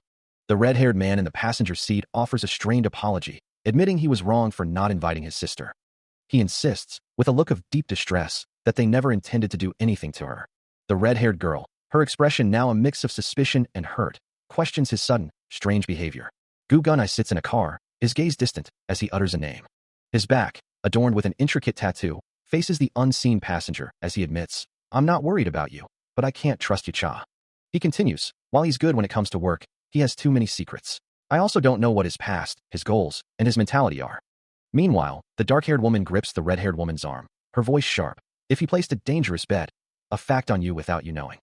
The red-haired man in the passenger seat offers a strained apology, admitting he was wrong for not inviting his sister. He insists, with a look of deep distress, that they never intended to do anything to her. The red-haired girl, her expression now a mix of suspicion and hurt, questions his sudden, strange behavior. Gu Gunai sits in a car, his gaze distant, as he utters a name. His back, adorned with an intricate tattoo, faces the unseen passenger as he admits, "I'm not worried about you, but I can't trust you, Cha." He continues, "While he's good when it comes to work, he has too many secrets. I also don't know what his past, his goals, and his mentality are." Meanwhile, the dark-haired woman grips the red-haired woman's arm, her voice sharp. "If he placed a dangerous bet, a fact on you without you knowing."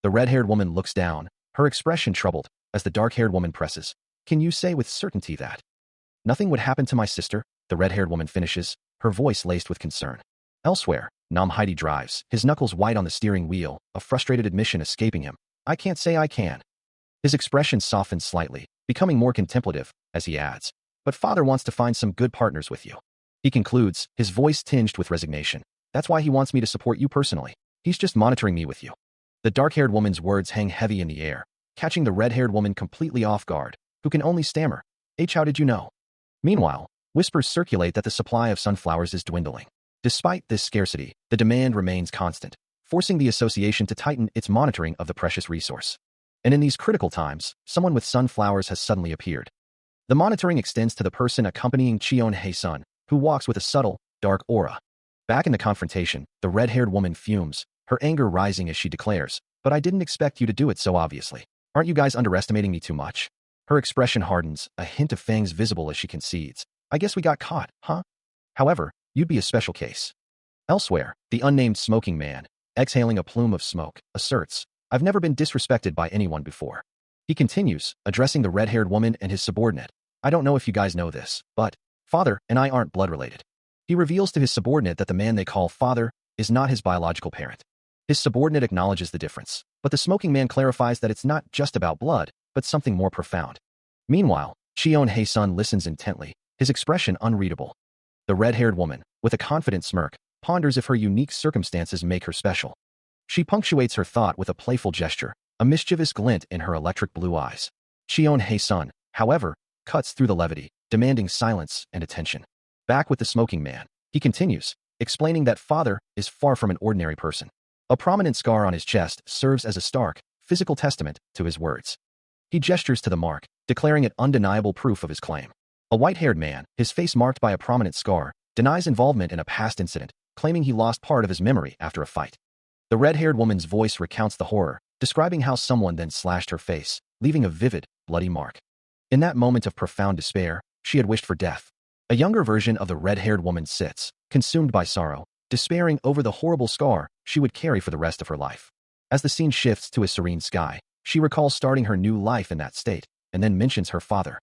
The red-haired woman looks down, her expression troubled, as the dark-haired woman presses, "Can you say with certainty that?" "Nothing would happen to my sister," the red-haired woman finishes, her voice laced with concern. Elsewhere, Nam Heidi drives, his knuckles white on the steering wheel, a frustrated admission escaping him. "I can't say I can." His expression softens slightly, becoming more contemplative, as he adds, "But father wants to find some good partners with you." He concludes, his voice tinged with resignation. "That's why he wants me to support you personally. He's just monitoring me with you." The dark-haired woman's words hang heavy in the air, catching the red-haired woman completely off guard, who can only stammer, "How did you know?" Meanwhile, whispers circulate that the supply of sunflowers is dwindling. Despite this scarcity, the demand remains constant, forcing the association to tighten its monitoring of the precious resource. And in these critical times, someone with sunflowers has suddenly appeared. The monitoring extends to the person accompanying Cheon Hae-sun, who walks with a subtle, dark aura. Back in the confrontation, the red-haired woman fumes, her anger rising as she declares, "But I didn't expect you to do it so obviously. Aren't you guys underestimating me too much?" Her expression hardens, a hint of fangs visible as she concedes, "I guess we got caught, huh? However, you'd be a special case." Elsewhere, the unnamed smoking man, exhaling a plume of smoke, asserts, "I've never been disrespected by anyone before." He continues, addressing the red-haired woman and his subordinate, "I don't know if you guys know this, but Father and I aren't blood-related. He reveals to his subordinate that the man they call father is not his biological parent. His subordinate acknowledges the difference, but the smoking man clarifies that it's not just about blood, but something more profound. Meanwhile, Cheon Hae-sun listens intently, his expression unreadable. The red-haired woman, with a confident smirk, ponders if her unique circumstances make her special. She punctuates her thought with a playful gesture, a mischievous glint in her electric blue eyes. Cheon Hae-sun, however, cuts through the levity, demanding silence and attention. Back with the smoking man, he continues, explaining that father is far from an ordinary person. A prominent scar on his chest serves as a stark, physical testament to his words. He gestures to the mark, declaring it undeniable proof of his claim. A white-haired man, his face marked by a prominent scar, denies involvement in a past incident, claiming he lost part of his memory after a fight. The red-haired woman's voice recounts the horror, describing how someone then slashed her face, leaving a vivid, bloody mark. In that moment of profound despair, she had wished for death. A younger version of the red-haired woman sits, consumed by sorrow, despairing over the horrible scar she would carry for the rest of her life. As the scene shifts to a serene sky, she recalls starting her new life in that state, and then mentions her father.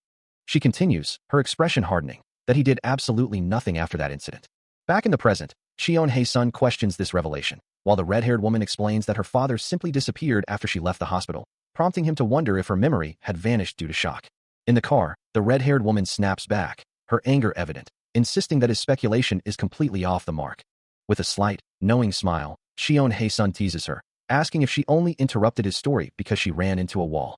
She continues, her expression hardening, that he did absolutely nothing after that incident. Back in the present, Cheon Hae-sun questions this revelation, while the red-haired woman explains that her father simply disappeared after she left the hospital, prompting him to wonder if her memory had vanished due to shock. In the car, the red-haired woman snaps back, her anger evident, insisting that his speculation is completely off the mark. With a slight, knowing smile, Cheon Hae-sun teases her, asking if she only interrupted his story because she ran into a wall.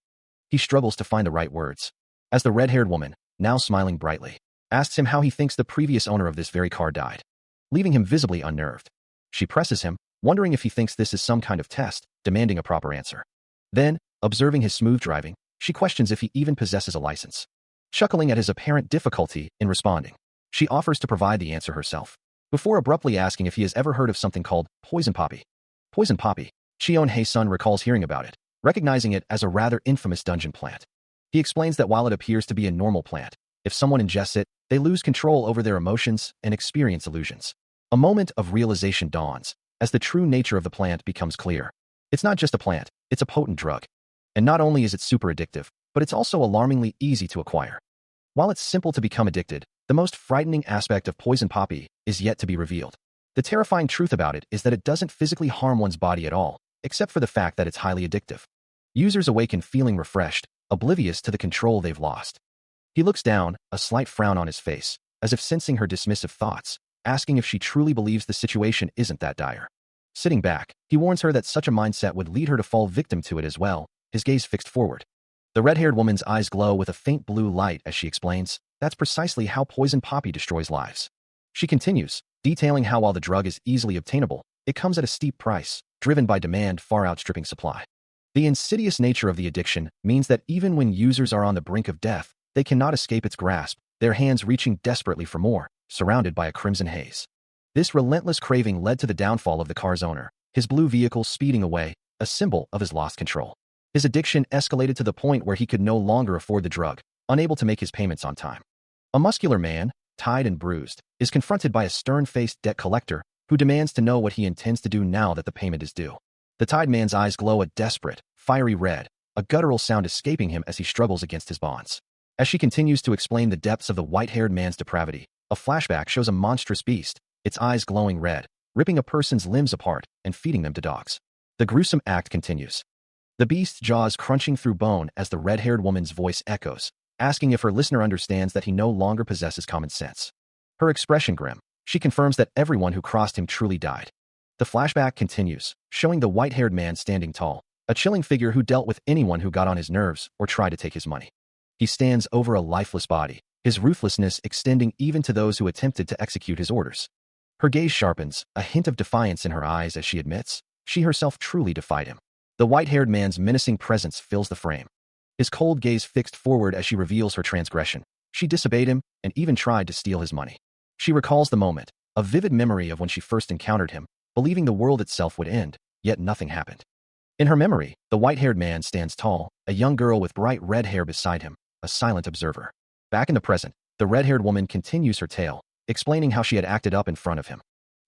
He struggles to find the right words. As the red-haired woman, now smiling brightly, asks him how he thinks the previous owner of this very car died, leaving him visibly unnerved. She presses him, wondering if he thinks this is some kind of test, demanding a proper answer. Then, observing his smooth driving, she questions if he even possesses a license. Chuckling at his apparent difficulty in responding, she offers to provide the answer herself, before abruptly asking if he has ever heard of something called poison poppy. Poison poppy. Cheon Hae-sun recalls hearing about it, recognizing it as a rather infamous dungeon plant. He explains that while it appears to be a normal plant, if someone ingests it, they lose control over their emotions and experience illusions. A moment of realization dawns, as the true nature of the plant becomes clear. It's not just a plant, it's a potent drug. And not only is it super addictive, but it's also alarmingly easy to acquire. While it's simple to become addicted, the most frightening aspect of poison poppy is yet to be revealed. The terrifying truth about it is that it doesn't physically harm one's body at all, except for the fact that it's highly addictive. Users awaken feeling refreshed, oblivious to the control they've lost. He looks down, a slight frown on his face, as if sensing her dismissive thoughts, asking if she truly believes the situation isn't that dire. Sitting back, he warns her that such a mindset would lead her to fall victim to it as well, his gaze fixed forward. The red-haired woman's eyes glow with a faint blue light as she explains, that's precisely how poison poppy destroys lives. She continues, detailing how while the drug is easily obtainable, it comes at a steep price, driven by demand far outstripping supply. The insidious nature of the addiction means that even when users are on the brink of death, they cannot escape its grasp, their hands reaching desperately for more, surrounded by a crimson haze. This relentless craving led to the downfall of the car's owner, his blue vehicle speeding away, a symbol of his lost control. His addiction escalated to the point where he could no longer afford the drug, unable to make his payments on time. A muscular man, tied and bruised, is confronted by a stern-faced debt collector who demands to know what he intends to do now that the payment is due. The tied man's eyes glow a desperate, fiery red, a guttural sound escaping him as he struggles against his bonds. As she continues to explain the depths of the white-haired man's depravity, a flashback shows a monstrous beast, its eyes glowing red, ripping a person's limbs apart and feeding them to dogs. The gruesome act continues. The beast's jaws crunching through bone as the red-haired woman's voice echoes, asking if her listener understands that he no longer possesses common sense. Her expression grim, she confirms that everyone who crossed him truly died. The flashback continues, showing the white-haired man standing tall, a chilling figure who dealt with anyone who got on his nerves or tried to take his money. He stands over a lifeless body, his ruthlessness extending even to those who attempted to execute his orders. Her gaze sharpens, a hint of defiance in her eyes as she admits, she herself truly defied him. The white-haired man's menacing presence fills the frame. His cold gaze fixed forward as she reveals her transgression. She disobeyed him and even tried to steal his money. She recalls the moment, a vivid memory of when she first encountered him, believing the world itself would end, yet nothing happened. In her memory, the white-haired man stands tall, a young girl with bright red hair beside him, a silent observer. Back in the present, the red-haired woman continues her tale, explaining how she had acted up in front of him.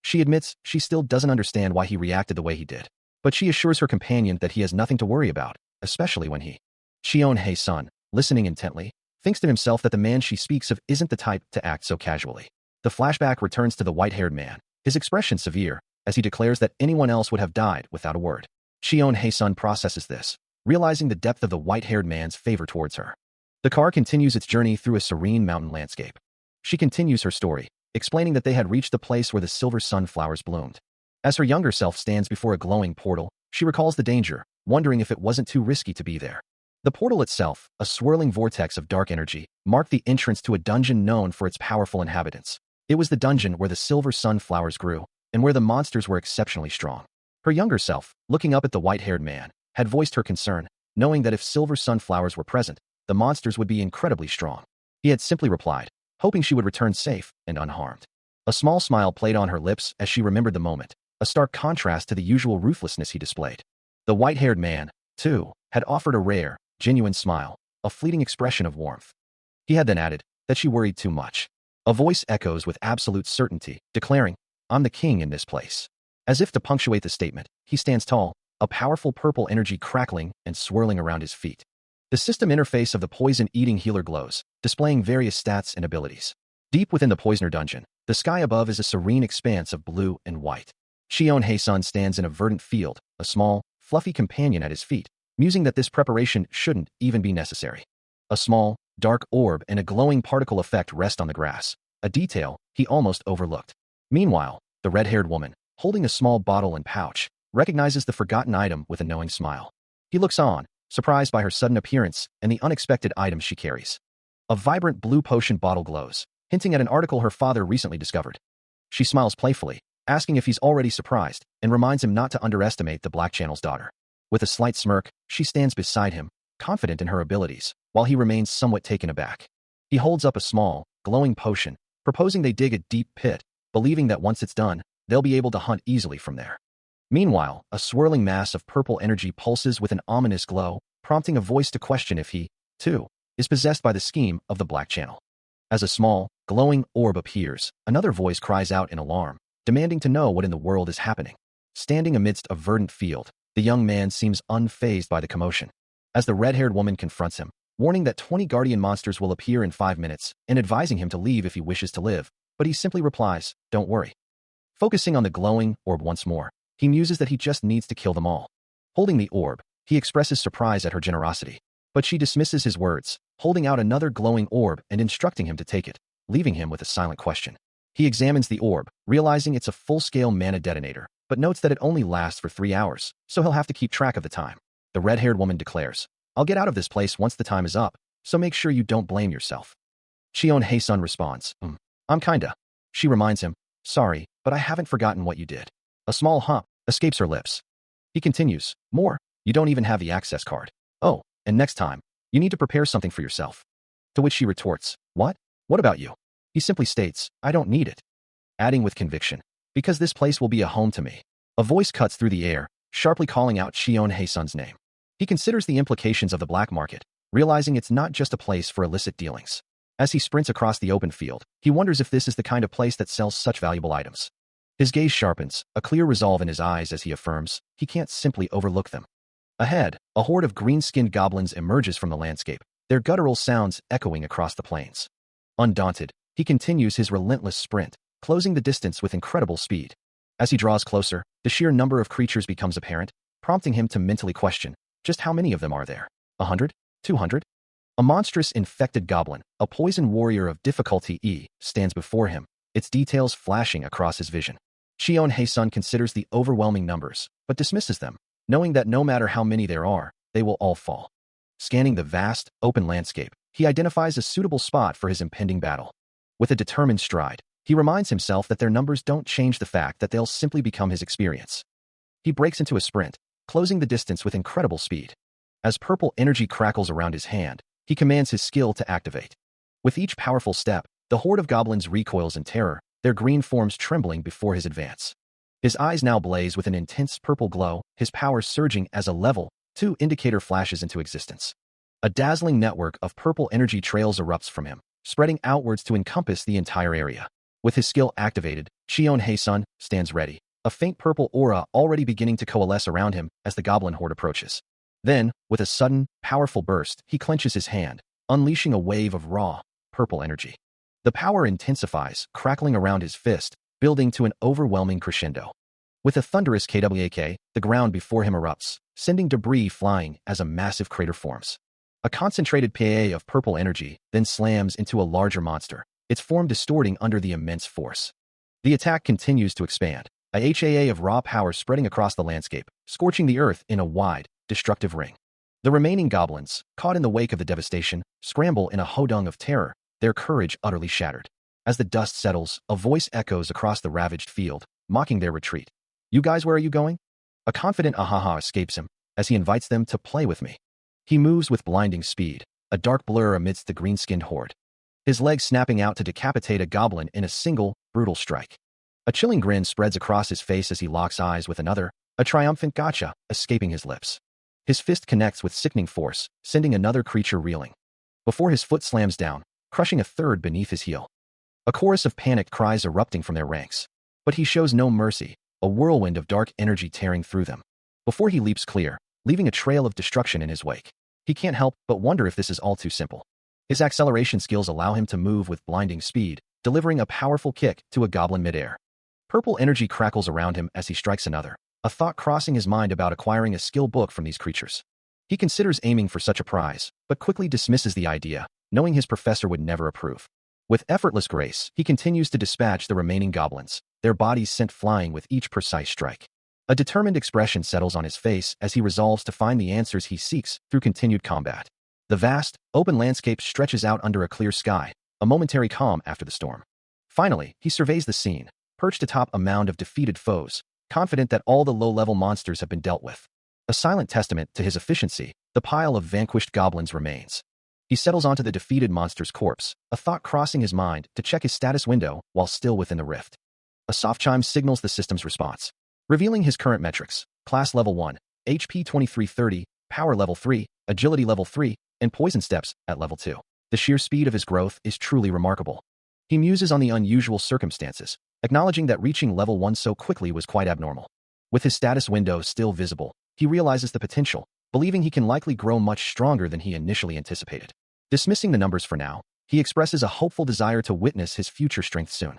She admits she still doesn't understand why he reacted the way he did, but she assures her companion that he has nothing to worry about, especially when he. Cheon Hae-sun, listening intently, thinks to himself that the man she speaks of isn't the type to act so casually. The flashback returns to the white-haired man, his expression severe, as he declares that anyone else would have died without a word. Shion Hae-sun processes this, realizing the depth of the white-haired man's favor towards her. The car continues its journey through a serene mountain landscape. She continues her story, explaining that they had reached the place where the silver sunflowers bloomed. As her younger self stands before a glowing portal, she recalls the danger, wondering if it wasn't too risky to be there. The portal itself, a swirling vortex of dark energy, marked the entrance to a dungeon known for its powerful inhabitants. It was the dungeon where the silver sunflowers grew, and where the monsters were exceptionally strong. Her younger self, looking up at the white-haired man, had voiced her concern, knowing that if silver sunflowers were present, the monsters would be incredibly strong. He had simply replied, hoping she would return safe and unharmed. A small smile played on her lips as she remembered the moment, a stark contrast to the usual ruthlessness he displayed. The white-haired man, too, had offered a rare, genuine smile, a fleeting expression of warmth. He had then added that she worried too much. A voice echoes with absolute certainty, declaring, "I'm the king in this place." As if to punctuate the statement, he stands tall, a powerful purple energy crackling and swirling around his feet. The system interface of the poison-eating healer glows, displaying various stats and abilities. Deep within the poisoner dungeon, the sky above is a serene expanse of blue and white. Shion Hae-sun stands in a verdant field, a small, fluffy companion at his feet, musing that this preparation shouldn't even be necessary. A small, dark orb and a glowing particle effect rest on the grass, a detail he almost overlooked. Meanwhile, the red-haired woman, holding a small bottle and pouch, recognizes the forgotten item with a knowing smile. He looks on, surprised by her sudden appearance and the unexpected item she carries. A vibrant blue potion bottle glows, hinting at an article her father recently discovered. She smiles playfully, asking if he's already surprised, and reminds him not to underestimate the Black Channel's daughter. With a slight smirk, she stands beside him, confident in her abilities, while he remains somewhat taken aback. He holds up a small, glowing potion, proposing they dig a deep pit, believing that once it's done, they'll be able to hunt easily from there. Meanwhile, a swirling mass of purple energy pulses with an ominous glow, prompting a voice to question if he, too, is possessed by the scheme of the Black Channel. As a small, glowing orb appears, another voice cries out in alarm, demanding to know what in the world is happening. Standing amidst a verdant field, the young man seems unfazed by the commotion. As the red-haired woman confronts him, warning that 20 guardian monsters will appear in 5 minutes, and advising him to leave if he wishes to live, but he simply replies, "Don't worry." Focusing on the glowing orb once more, he muses that he just needs to kill them all. Holding the orb, he expresses surprise at her generosity, but she dismisses his words, holding out another glowing orb and instructing him to take it, leaving him with a silent question. He examines the orb, realizing it's a full-scale mana detonator, but notes that it only lasts for 3 hours, so he'll have to keep track of the time. The red-haired woman declares, "I'll get out of this place once the time is up, so make sure you don't blame yourself." Shion Hae-sun responds, "I'm kinda." She reminds him, "Sorry, but I haven't forgotten what you did." A small hump escapes her lips. He continues, "More, you don't even have the access card. Oh, and next time, you need to prepare something for yourself." To which she retorts, "What? What about you?" He simply states, "I don't need it." Adding with conviction, "Because this place will be a home to me." A voice cuts through the air, sharply calling out Shion Hae-sun's name. He considers the implications of the black market, realizing it's not just a place for illicit dealings. As he sprints across the open field, he wonders if this is the kind of place that sells such valuable items. His gaze sharpens, a clear resolve in his eyes as he affirms, he can't simply overlook them. Ahead, a horde of green-skinned goblins emerges from the landscape, their guttural sounds echoing across the plains. Undaunted, he continues his relentless sprint, closing the distance with incredible speed. As he draws closer, the sheer number of creatures becomes apparent, prompting him to mentally question, just how many of them are there? 100? 200? A monstrous infected goblin, a poison warrior of difficulty E, stands before him, its details flashing across his vision. Shion Hae-sun considers the overwhelming numbers, but dismisses them, knowing that no matter how many there are, they will all fall. Scanning the vast, open landscape, he identifies a suitable spot for his impending battle. With a determined stride, he reminds himself that their numbers don't change the fact that they'll simply become his experience. He breaks into a sprint, closing the distance with incredible speed. As purple energy crackles around his hand, he commands his skill to activate. With each powerful step, the horde of goblins recoils in terror, their green forms trembling before his advance. His eyes now blaze with an intense purple glow, his power surging as a level 2 indicator flashes into existence. A dazzling network of purple energy trails erupts from him, spreading outwards to encompass the entire area. With his skill activated, Shion Hae-sun stands ready, a faint purple aura already beginning to coalesce around him as the goblin horde approaches. Then, with a sudden, powerful burst, he clenches his hand, unleashing a wave of raw, purple energy. The power intensifies, crackling around his fist, building to an overwhelming crescendo. With a thunderous kwak, the ground before him erupts, sending debris flying as a massive crater forms. A concentrated PA of purple energy then slams into a larger monster, its form distorting under the immense force. The attack continues to expand, a HAA of raw power spreading across the landscape, scorching the earth in a wide, destructive ring. The remaining goblins, caught in the wake of the devastation, scramble in a hodung of terror, their courage utterly shattered. As the dust settles, a voice echoes across the ravaged field, mocking their retreat. "You guys, where are you going?" A confident ahaha escapes him, as he invites them to play with me. He moves with blinding speed, a dark blur amidst the green-skinned horde. His legs snapping out to decapitate a goblin in a single, brutal strike. A chilling grin spreads across his face as he locks eyes with another, a triumphant gotcha, escaping his lips. His fist connects with sickening force, sending another creature reeling. Before his foot slams down, crushing a third beneath his heel. A chorus of panicked cries erupting from their ranks. But he shows no mercy, a whirlwind of dark energy tearing through them. Before he leaps clear, leaving a trail of destruction in his wake. He can't help but wonder if this is all too simple. His acceleration skills allow him to move with blinding speed, delivering a powerful kick to a goblin midair. Purple energy crackles around him as he strikes another, a thought crossing his mind about acquiring a skill book from these creatures. He considers aiming for such a prize, but quickly dismisses the idea, knowing his professor would never approve. With effortless grace, he continues to dispatch the remaining goblins, their bodies sent flying with each precise strike. A determined expression settles on his face as he resolves to find the answers he seeks through continued combat. The vast, open landscape stretches out under a clear sky, a momentary calm after the storm. Finally, he surveys the scene, perched atop a mound of defeated foes, confident that all the low-level monsters have been dealt with. A silent testament to his efficiency, the pile of vanquished goblins remains. He settles onto the defeated monster's corpse, a thought crossing his mind to check his status window while still within the rift. A soft chime signals the system's response, revealing his current metrics: class level 1, HP 2330, power level 3, agility level 3, and poison steps at level 2. The sheer speed of his growth is truly remarkable. He muses on the unusual circumstances, acknowledging that reaching level 1 so quickly was quite abnormal. With his status window still visible, he realizes the potential, believing he can likely grow much stronger than he initially anticipated. Dismissing the numbers for now, he expresses a hopeful desire to witness his future strength soon.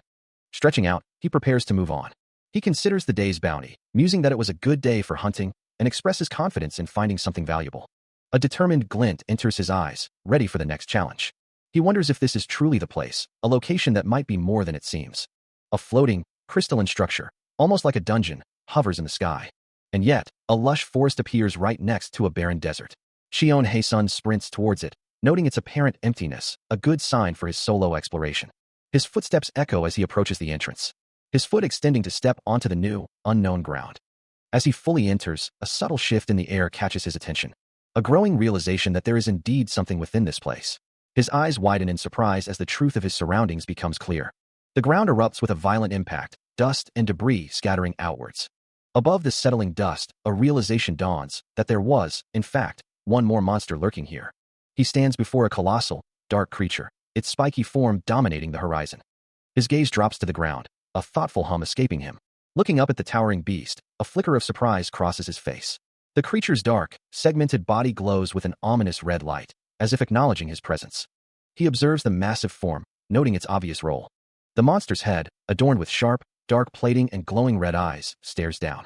Stretching out, he prepares to move on. He considers the day's bounty, musing that it was a good day for hunting, and expresses confidence in finding something valuable. A determined glint enters his eyes, ready for the next challenge. He wonders if this is truly the place, a location that might be more than it seems. A floating, crystalline structure, almost like a dungeon, hovers in the sky. And yet, a lush forest appears right next to a barren desert. Shion Hae-sun sprints towards it, noting its apparent emptiness, a good sign for his solo exploration. His footsteps echo as he approaches the entrance, his foot extending to step onto the new, unknown ground. As he fully enters, a subtle shift in the air catches his attention, a growing realization that there is indeed something within this place. His eyes widen in surprise as the truth of his surroundings becomes clear. The ground erupts with a violent impact, dust and debris scattering outwards. Above the settling dust, a realization dawns that there was, in fact, one more monster lurking here. He stands before a colossal, dark creature, its spiky form dominating the horizon. His gaze drops to the ground, a thoughtful hum escaping him. Looking up at the towering beast, a flicker of surprise crosses his face. The creature's dark, segmented body glows with an ominous red light, as if acknowledging his presence. He observes the massive form, noting its obvious role. The monster's head, adorned with sharp, dark plating and glowing red eyes, stares down.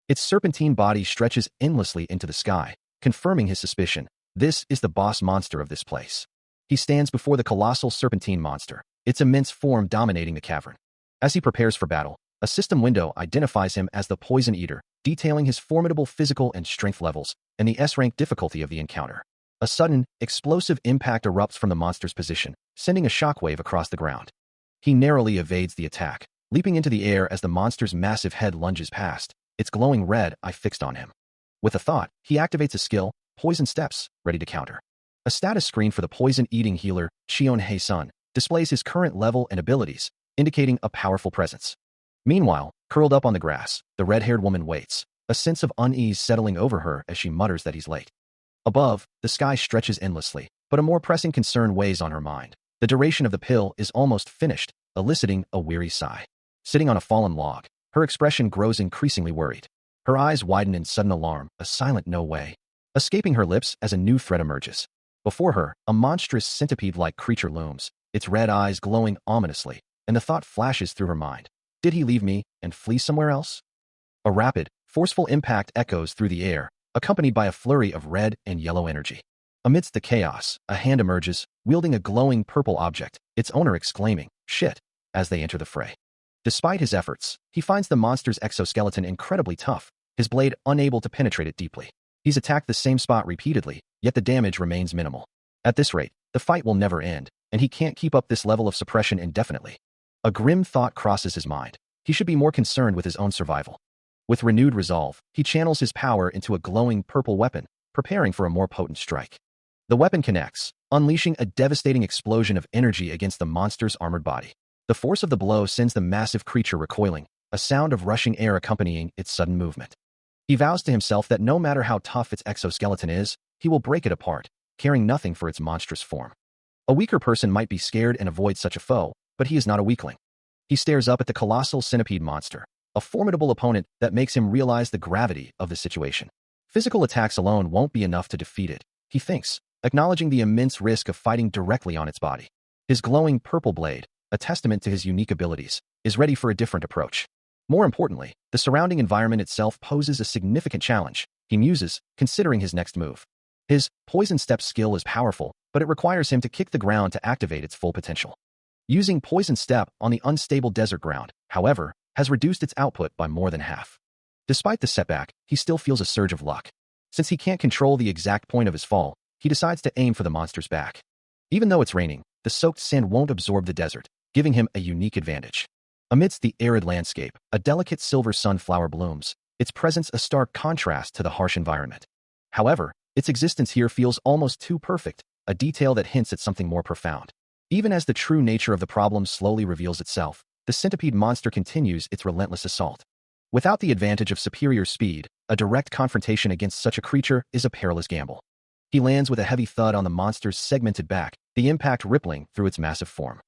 Its serpentine body stretches endlessly into the sky, confirming his suspicion. This is the boss monster of this place. He stands before the colossal serpentine monster, its immense form dominating the cavern. As he prepares for battle, a system window identifies him as the Poison Eater, detailing his formidable physical and strength levels and the S-rank difficulty of the encounter. A sudden, explosive impact erupts from the monster's position, sending a shockwave across the ground. He narrowly evades the attack, leaping into the air as the monster's massive head lunges past, its glowing red eye fixed on him. With a thought, he activates a skill, Poison Steps, ready to counter. A status screen for the poison-eating healer, Shion Hae-sun, displays his current level and abilities, indicating a powerful presence. Meanwhile, curled up on the grass, the red-haired woman waits, a sense of unease settling over her as she mutters that he's late. Above, the sky stretches endlessly, but a more pressing concern weighs on her mind. The duration of the pill is almost finished, eliciting a weary sigh. Sitting on a fallen log, her expression grows increasingly worried. Her eyes widen in sudden alarm, a silent no way, escaping her lips as a new threat emerges. Before her, a monstrous centipede-like creature looms, its red eyes glowing ominously, and the thought flashes through her mind. Did he leave me and flee somewhere else? A rapid, forceful impact echoes through the air, accompanied by a flurry of red and yellow energy. Amidst the chaos, a hand emerges, wielding a glowing purple object, its owner exclaiming, "Shit," as they enter the fray. Despite his efforts, he finds the monster's exoskeleton incredibly tough, his blade unable to penetrate it deeply. He's attacked the same spot repeatedly, yet the damage remains minimal. At this rate, the fight will never end, and he can't keep up this level of suppression indefinitely. A grim thought crosses his mind. He should be more concerned with his own survival. With renewed resolve, he channels his power into a glowing purple weapon, preparing for a more potent strike. The weapon connects, unleashing a devastating explosion of energy against the monster's armored body. The force of the blow sends the massive creature recoiling, a sound of rushing air accompanying its sudden movement. He vows to himself that no matter how tough its exoskeleton is, he will break it apart, caring nothing for its monstrous form. A weaker person might be scared and avoid such a foe, but he is not a weakling. He stares up at the colossal centipede monster, a formidable opponent that makes him realize the gravity of the situation. Physical attacks alone won't be enough to defeat it, he thinks, acknowledging the immense risk of fighting directly on its body. His glowing purple blade, a testament to his unique abilities, is ready for a different approach. More importantly, the surrounding environment itself poses a significant challenge, he muses, considering his next move. His Poison Step skill is powerful, but it requires him to kick the ground to activate its full potential. Using Poison Step on the unstable desert ground, however, has reduced its output by more than half. Despite the setback, he still feels a surge of luck. Since he can't control the exact point of his fall, he decides to aim for the monster's back. Even though it's raining, the soaked sand won't absorb the desert, giving him a unique advantage. Amidst the arid landscape, a delicate silver sunflower blooms, its presence a stark contrast to the harsh environment. However, its existence here feels almost too perfect, a detail that hints at something more profound. Even as the true nature of the problem slowly reveals itself, the centipede monster continues its relentless assault. Without the advantage of superior speed, a direct confrontation against such a creature is a perilous gamble. He lands with a heavy thud on the monster's segmented back, the impact rippling through its massive form.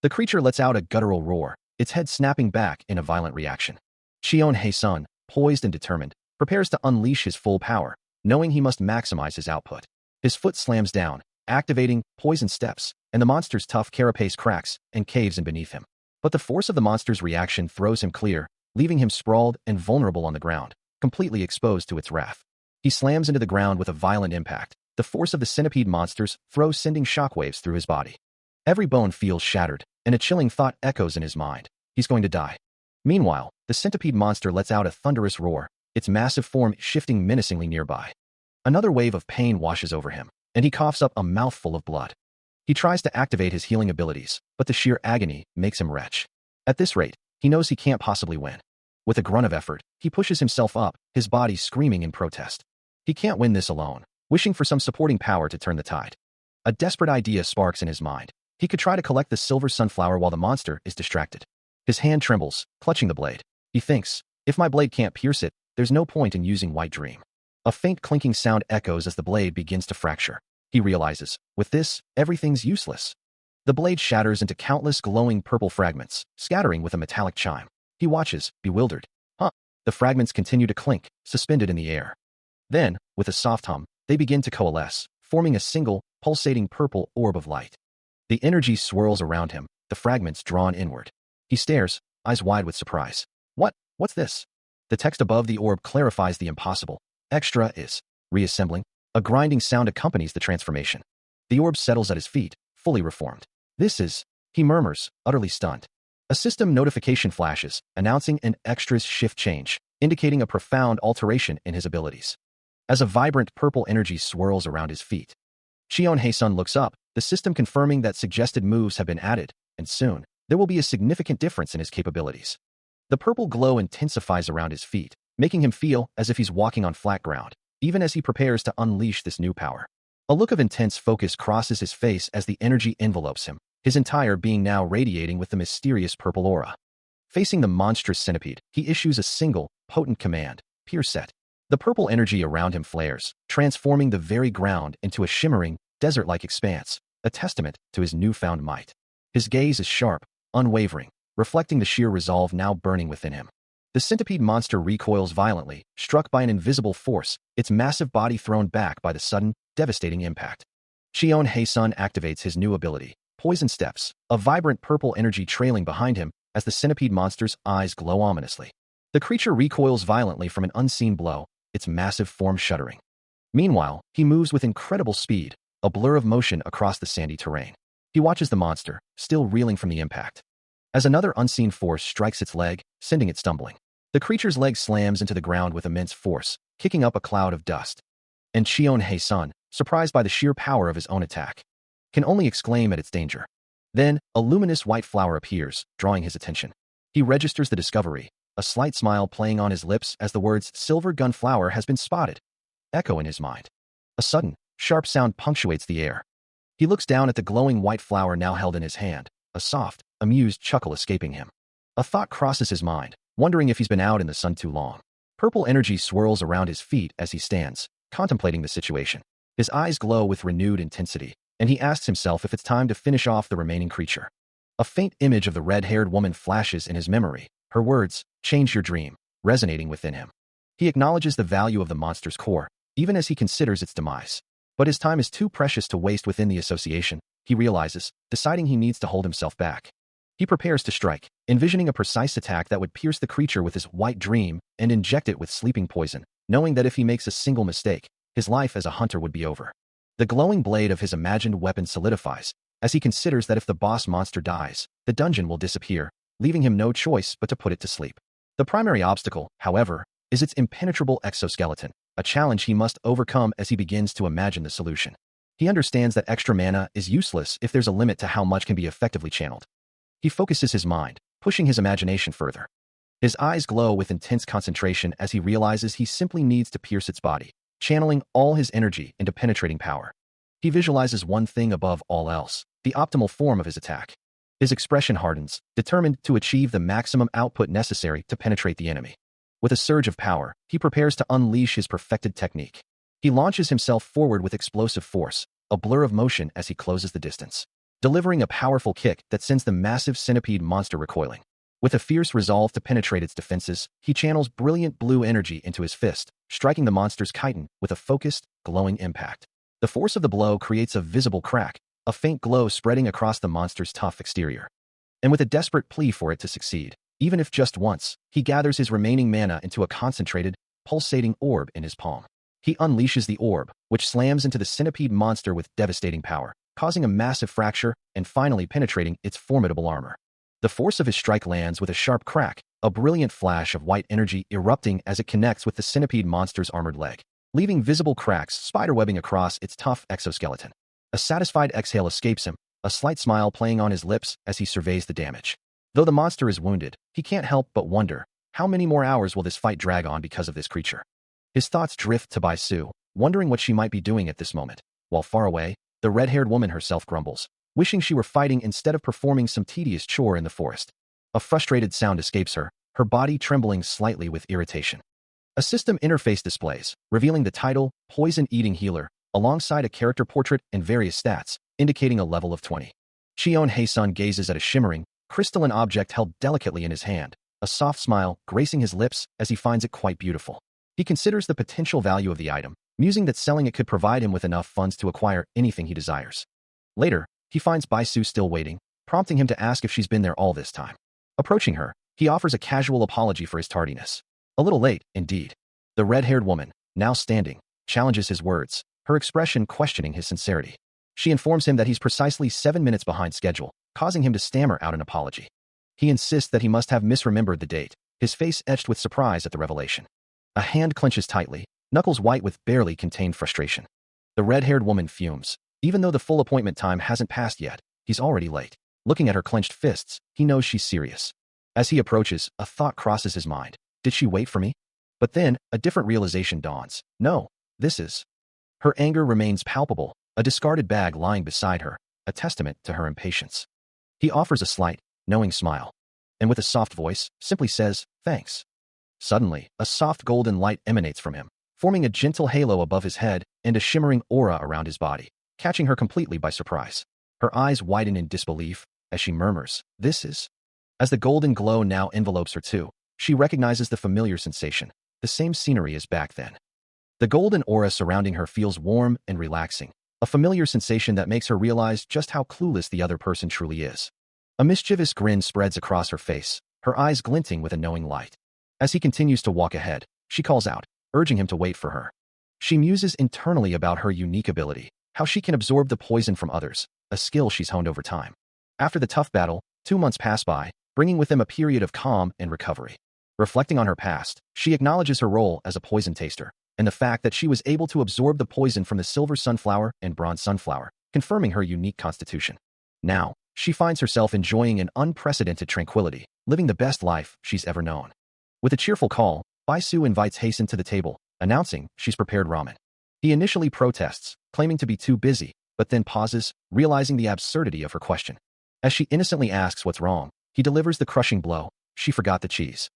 The creature lets out a guttural roar, its head snapping back in a violent reaction. Shion Hae-sun, poised and determined, prepares to unleash his full power, knowing he must maximize his output. His foot slams down, activating Poison Steps, and the monster's tough carapace cracks and caves in beneath him. But the force of the monster's reaction throws him clear, leaving him sprawled and vulnerable on the ground, completely exposed to its wrath. He slams into the ground with a violent impact. The force of the centipede monster's throw sending shockwaves through his body. Every bone feels shattered, and a chilling thought echoes in his mind. He's going to die. Meanwhile, the centipede monster lets out a thunderous roar, its massive form shifting menacingly nearby. Another wave of pain washes over him, and he coughs up a mouthful of blood. He tries to activate his healing abilities, but the sheer agony makes him retch. At this rate, he knows he can't possibly win. With a grunt of effort, he pushes himself up, his body screaming in protest. He can't win this alone, wishing for some supporting power to turn the tide. A desperate idea sparks in his mind. He could try to collect the silver sunflower while the monster is distracted. His hand trembles, clutching the blade. He thinks, if my blade can't pierce it, there's no point in using White Dream. A faint clinking sound echoes as the blade begins to fracture. He realizes, with this, everything's useless. The blade shatters into countless glowing purple fragments, scattering with a metallic chime. He watches, bewildered. The fragments continue to clink, suspended in the air. Then, with a soft hum, they begin to coalesce, forming a single, pulsating purple orb of light. The energy swirls around him, the fragments drawn inward. He stares, eyes wide with surprise. What's this? The text above the orb clarifies the impossible. Extra is reassembling. A grinding sound accompanies the transformation. The orb settles at his feet, fully reformed. This is, he murmurs, utterly stunned. A system notification flashes, announcing an extras shift change, indicating a profound alteration in his abilities. As a vibrant purple energy swirls around his feet, Shion Hae-sun looks up, the system confirming that suggested moves have been added, and soon, there will be a significant difference in his capabilities. The purple glow intensifies around his feet, making him feel as if he's walking on flat ground, even as he prepares to unleash this new power. A look of intense focus crosses his face as the energy envelopes him, his entire being now radiating with the mysterious purple aura. Facing the monstrous centipede, he issues a single, potent command, Pierce Set. The purple energy around him flares, transforming the very ground into a shimmering, desert-like expanse, a testament to his newfound might. His gaze is sharp, unwavering, reflecting the sheer resolve now burning within him. The centipede monster recoils violently, struck by an invisible force, its massive body thrown back by the sudden, devastating impact. Shion Hae-sun activates his new ability, Poison Steps, a vibrant purple energy trailing behind him as the centipede monster's eyes glow ominously. The creature recoils violently from an unseen blow, its massive form shuddering. Meanwhile, he moves with incredible speed, a blur of motion across the sandy terrain. He watches the monster, still reeling from the impact. As another unseen force strikes its leg, sending it stumbling. The creature's leg slams into the ground with immense force, kicking up a cloud of dust. And Shion Hae-sun, surprised by the sheer power of his own attack, can only exclaim at its danger. Then, a luminous white flower appears, drawing his attention. He registers the discovery, a slight smile playing on his lips as the words "Silver Gun Flower has been spotted" echo in his mind. A sudden, sharp sound punctuates the air. He looks down at the glowing white flower now held in his hand, a soft, amused chuckle escaping him. A thought crosses his mind, wondering if he's been out in the sun too long. Purple energy swirls around his feet as he stands, contemplating the situation. His eyes glow with renewed intensity, and he asks himself if it's time to finish off the remaining creature. A faint image of the red-haired woman flashes in his memory, her words, "Change your dream," resonating within him. He acknowledges the value of the monster's core, even as he considers its demise. But his time is too precious to waste within the association, he realizes, deciding he needs to hold himself back. He prepares to strike, envisioning a precise attack that would pierce the creature with his white dream and inject it with sleeping poison, knowing that if he makes a single mistake, his life as a hunter would be over. The glowing blade of his imagined weapon solidifies, as he considers that if the boss monster dies, the dungeon will disappear, leaving him no choice but to put it to sleep. The primary obstacle, however, is its impenetrable exoskeleton, a challenge he must overcome as he begins to imagine the solution. He understands that extra mana is useless if there's a limit to how much can be effectively channeled. He focuses his mind, pushing his imagination further. His eyes glow with intense concentration as he realizes he simply needs to pierce its body, channeling all his energy into penetrating power. He visualizes one thing above all else, the optimal form of his attack. His expression hardens, determined to achieve the maximum output necessary to penetrate the enemy. With a surge of power, he prepares to unleash his perfected technique. He launches himself forward with explosive force, a blur of motion as he closes the distance, delivering a powerful kick that sends the massive centipede monster recoiling. With a fierce resolve to penetrate its defenses, he channels brilliant blue energy into his fist, striking the monster's chitin with a focused, glowing impact. The force of the blow creates a visible crack, a faint glow spreading across the monster's tough exterior. And with a desperate plea for it to succeed, even if just once, he gathers his remaining mana into a concentrated, pulsating orb in his palm. He unleashes the orb, which slams into the centipede monster with devastating power, causing a massive fracture and finally penetrating its formidable armor. The force of his strike lands with a sharp crack, a brilliant flash of white energy erupting as it connects with the centipede monster's armored leg, leaving visible cracks spiderwebbing across its tough exoskeleton. A satisfied exhale escapes him, a slight smile playing on his lips as he surveys the damage. Though the monster is wounded, he can't help but wonder, how many more hours will this fight drag on because of this creature? His thoughts drift to Bai Su, wondering what she might be doing at this moment, while far away, the red-haired woman herself grumbles, wishing she were fighting instead of performing some tedious chore in the forest. A frustrated sound escapes her, her body trembling slightly with irritation. A system interface displays, revealing the title, Poison-Eating Healer, alongside a character portrait and various stats, indicating a level of 20. Shion Hae-sun gazes at a shimmering, crystalline object held delicately in his hand, a soft smile gracing his lips as he finds it quite beautiful. He considers the potential value of the item, musing that selling it could provide him with enough funds to acquire anything he desires. Later, he finds Bai Su still waiting, prompting him to ask if she's been there all this time. Approaching her, he offers a casual apology for his tardiness. A little late, indeed. The red-haired woman, now standing, challenges his words, her expression questioning his sincerity. She informs him that he's precisely 7 minutes behind schedule, causing him to stammer out an apology. He insists that he must have misremembered the date, his face etched with surprise at the revelation. A hand clenches tightly, knuckles white with barely contained frustration. The red-haired woman fumes. Even though the full appointment time hasn't passed yet, he's already late. Looking at her clenched fists, he knows she's serious. As he approaches, a thought crosses his mind. Did she wait for me? But then, a different realization dawns. No, this is... Her anger remains palpable, a discarded bag lying beside her, a testament to her impatience. He offers a slight, knowing smile, and with a soft voice, simply says, "Thanks." Suddenly, a soft golden light emanates from him, forming a gentle halo above his head and a shimmering aura around his body, catching her completely by surprise. Her eyes widen in disbelief as she murmurs, "This is..." As the golden glow now envelopes her too, she recognizes the familiar sensation, the same scenery as back then. The golden aura surrounding her feels warm and relaxing, a familiar sensation that makes her realize just how clueless the other person truly is. A mischievous grin spreads across her face, her eyes glinting with a knowing light. As he continues to walk ahead, she calls out, urging him to wait for her. She muses internally about her unique ability, how she can absorb the poison from others, a skill she's honed over time. After the tough battle, 2 months pass by, bringing with them a period of calm and recovery. Reflecting on her past, she acknowledges her role as a poison taster, and the fact that she was able to absorb the poison from the silver sunflower and bronze sunflower, confirming her unique constitution. Now, she finds herself enjoying an unprecedented tranquility, living the best life she's ever known. With a cheerful call, Bai-Su invites Hasten to the table, announcing she's prepared ramen. He initially protests, claiming to be too busy, but then pauses, realizing the absurdity of her question. As she innocently asks what's wrong, he delivers the crushing blow, she forgot the cheese.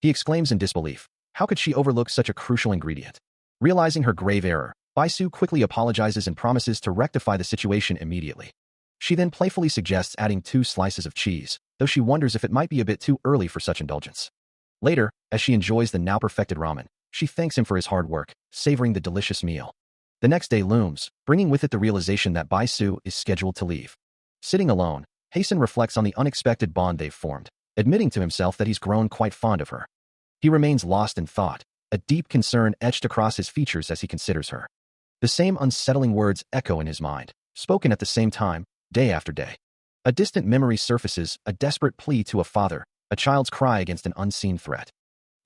He exclaims in disbelief, how could she overlook such a crucial ingredient? Realizing her grave error, Bai-Su quickly apologizes and promises to rectify the situation immediately. She then playfully suggests adding 2 slices of cheese, though she wonders if it might be a bit too early for such indulgence. Later, as she enjoys the now-perfected ramen, she thanks him for his hard work, savoring the delicious meal. The next day looms, bringing with it the realization that Bai-Su is scheduled to leave. Sitting alone, Hasten reflects on the unexpected bond they've formed, admitting to himself that he's grown quite fond of her. He remains lost in thought, a deep concern etched across his features as he considers her. The same unsettling words echo in his mind, spoken at the same time, day after day. A distant memory surfaces, a desperate plea to a father, a child's cry against an unseen threat.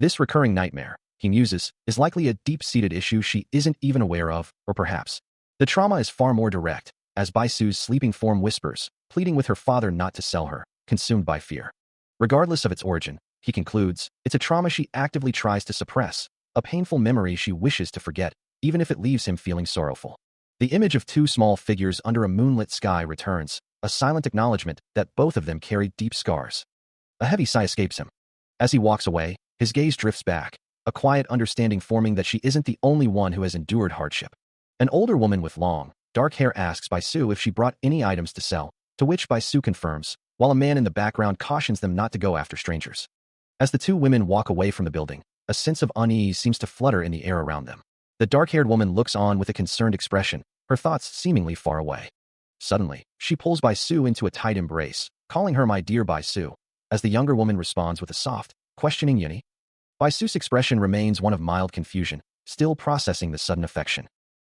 This recurring nightmare, he muses, is likely a deep-seated issue she isn't even aware of, or perhaps the trauma is far more direct, as Bai-Su's sleeping form whispers, pleading with her father not to sell her, consumed by fear. Regardless of its origin, he concludes, it's a trauma she actively tries to suppress, a painful memory she wishes to forget, even if it leaves him feeling sorrowful. The image of 2 small figures under a moonlit sky returns, a silent acknowledgement that both of them carry deep scars. A heavy sigh escapes him. As he walks away, his gaze drifts back, a quiet understanding forming that she isn't the only one who has endured hardship. An older woman with long, dark hair asks Bai-Su if she brought any items to sell, to which Bai-Su confirms, while a man in the background cautions them not to go after strangers. As the 2 women walk away from the building, a sense of unease seems to flutter in the air around them. The dark-haired woman looks on with a concerned expression, her thoughts seemingly far away. Suddenly, she pulls Bai-Su into a tight embrace, calling her my dear Bai-Su, as the younger woman responds with a soft, questioning Yuni. Bai-Su's expression remains one of mild confusion, still processing the sudden affection.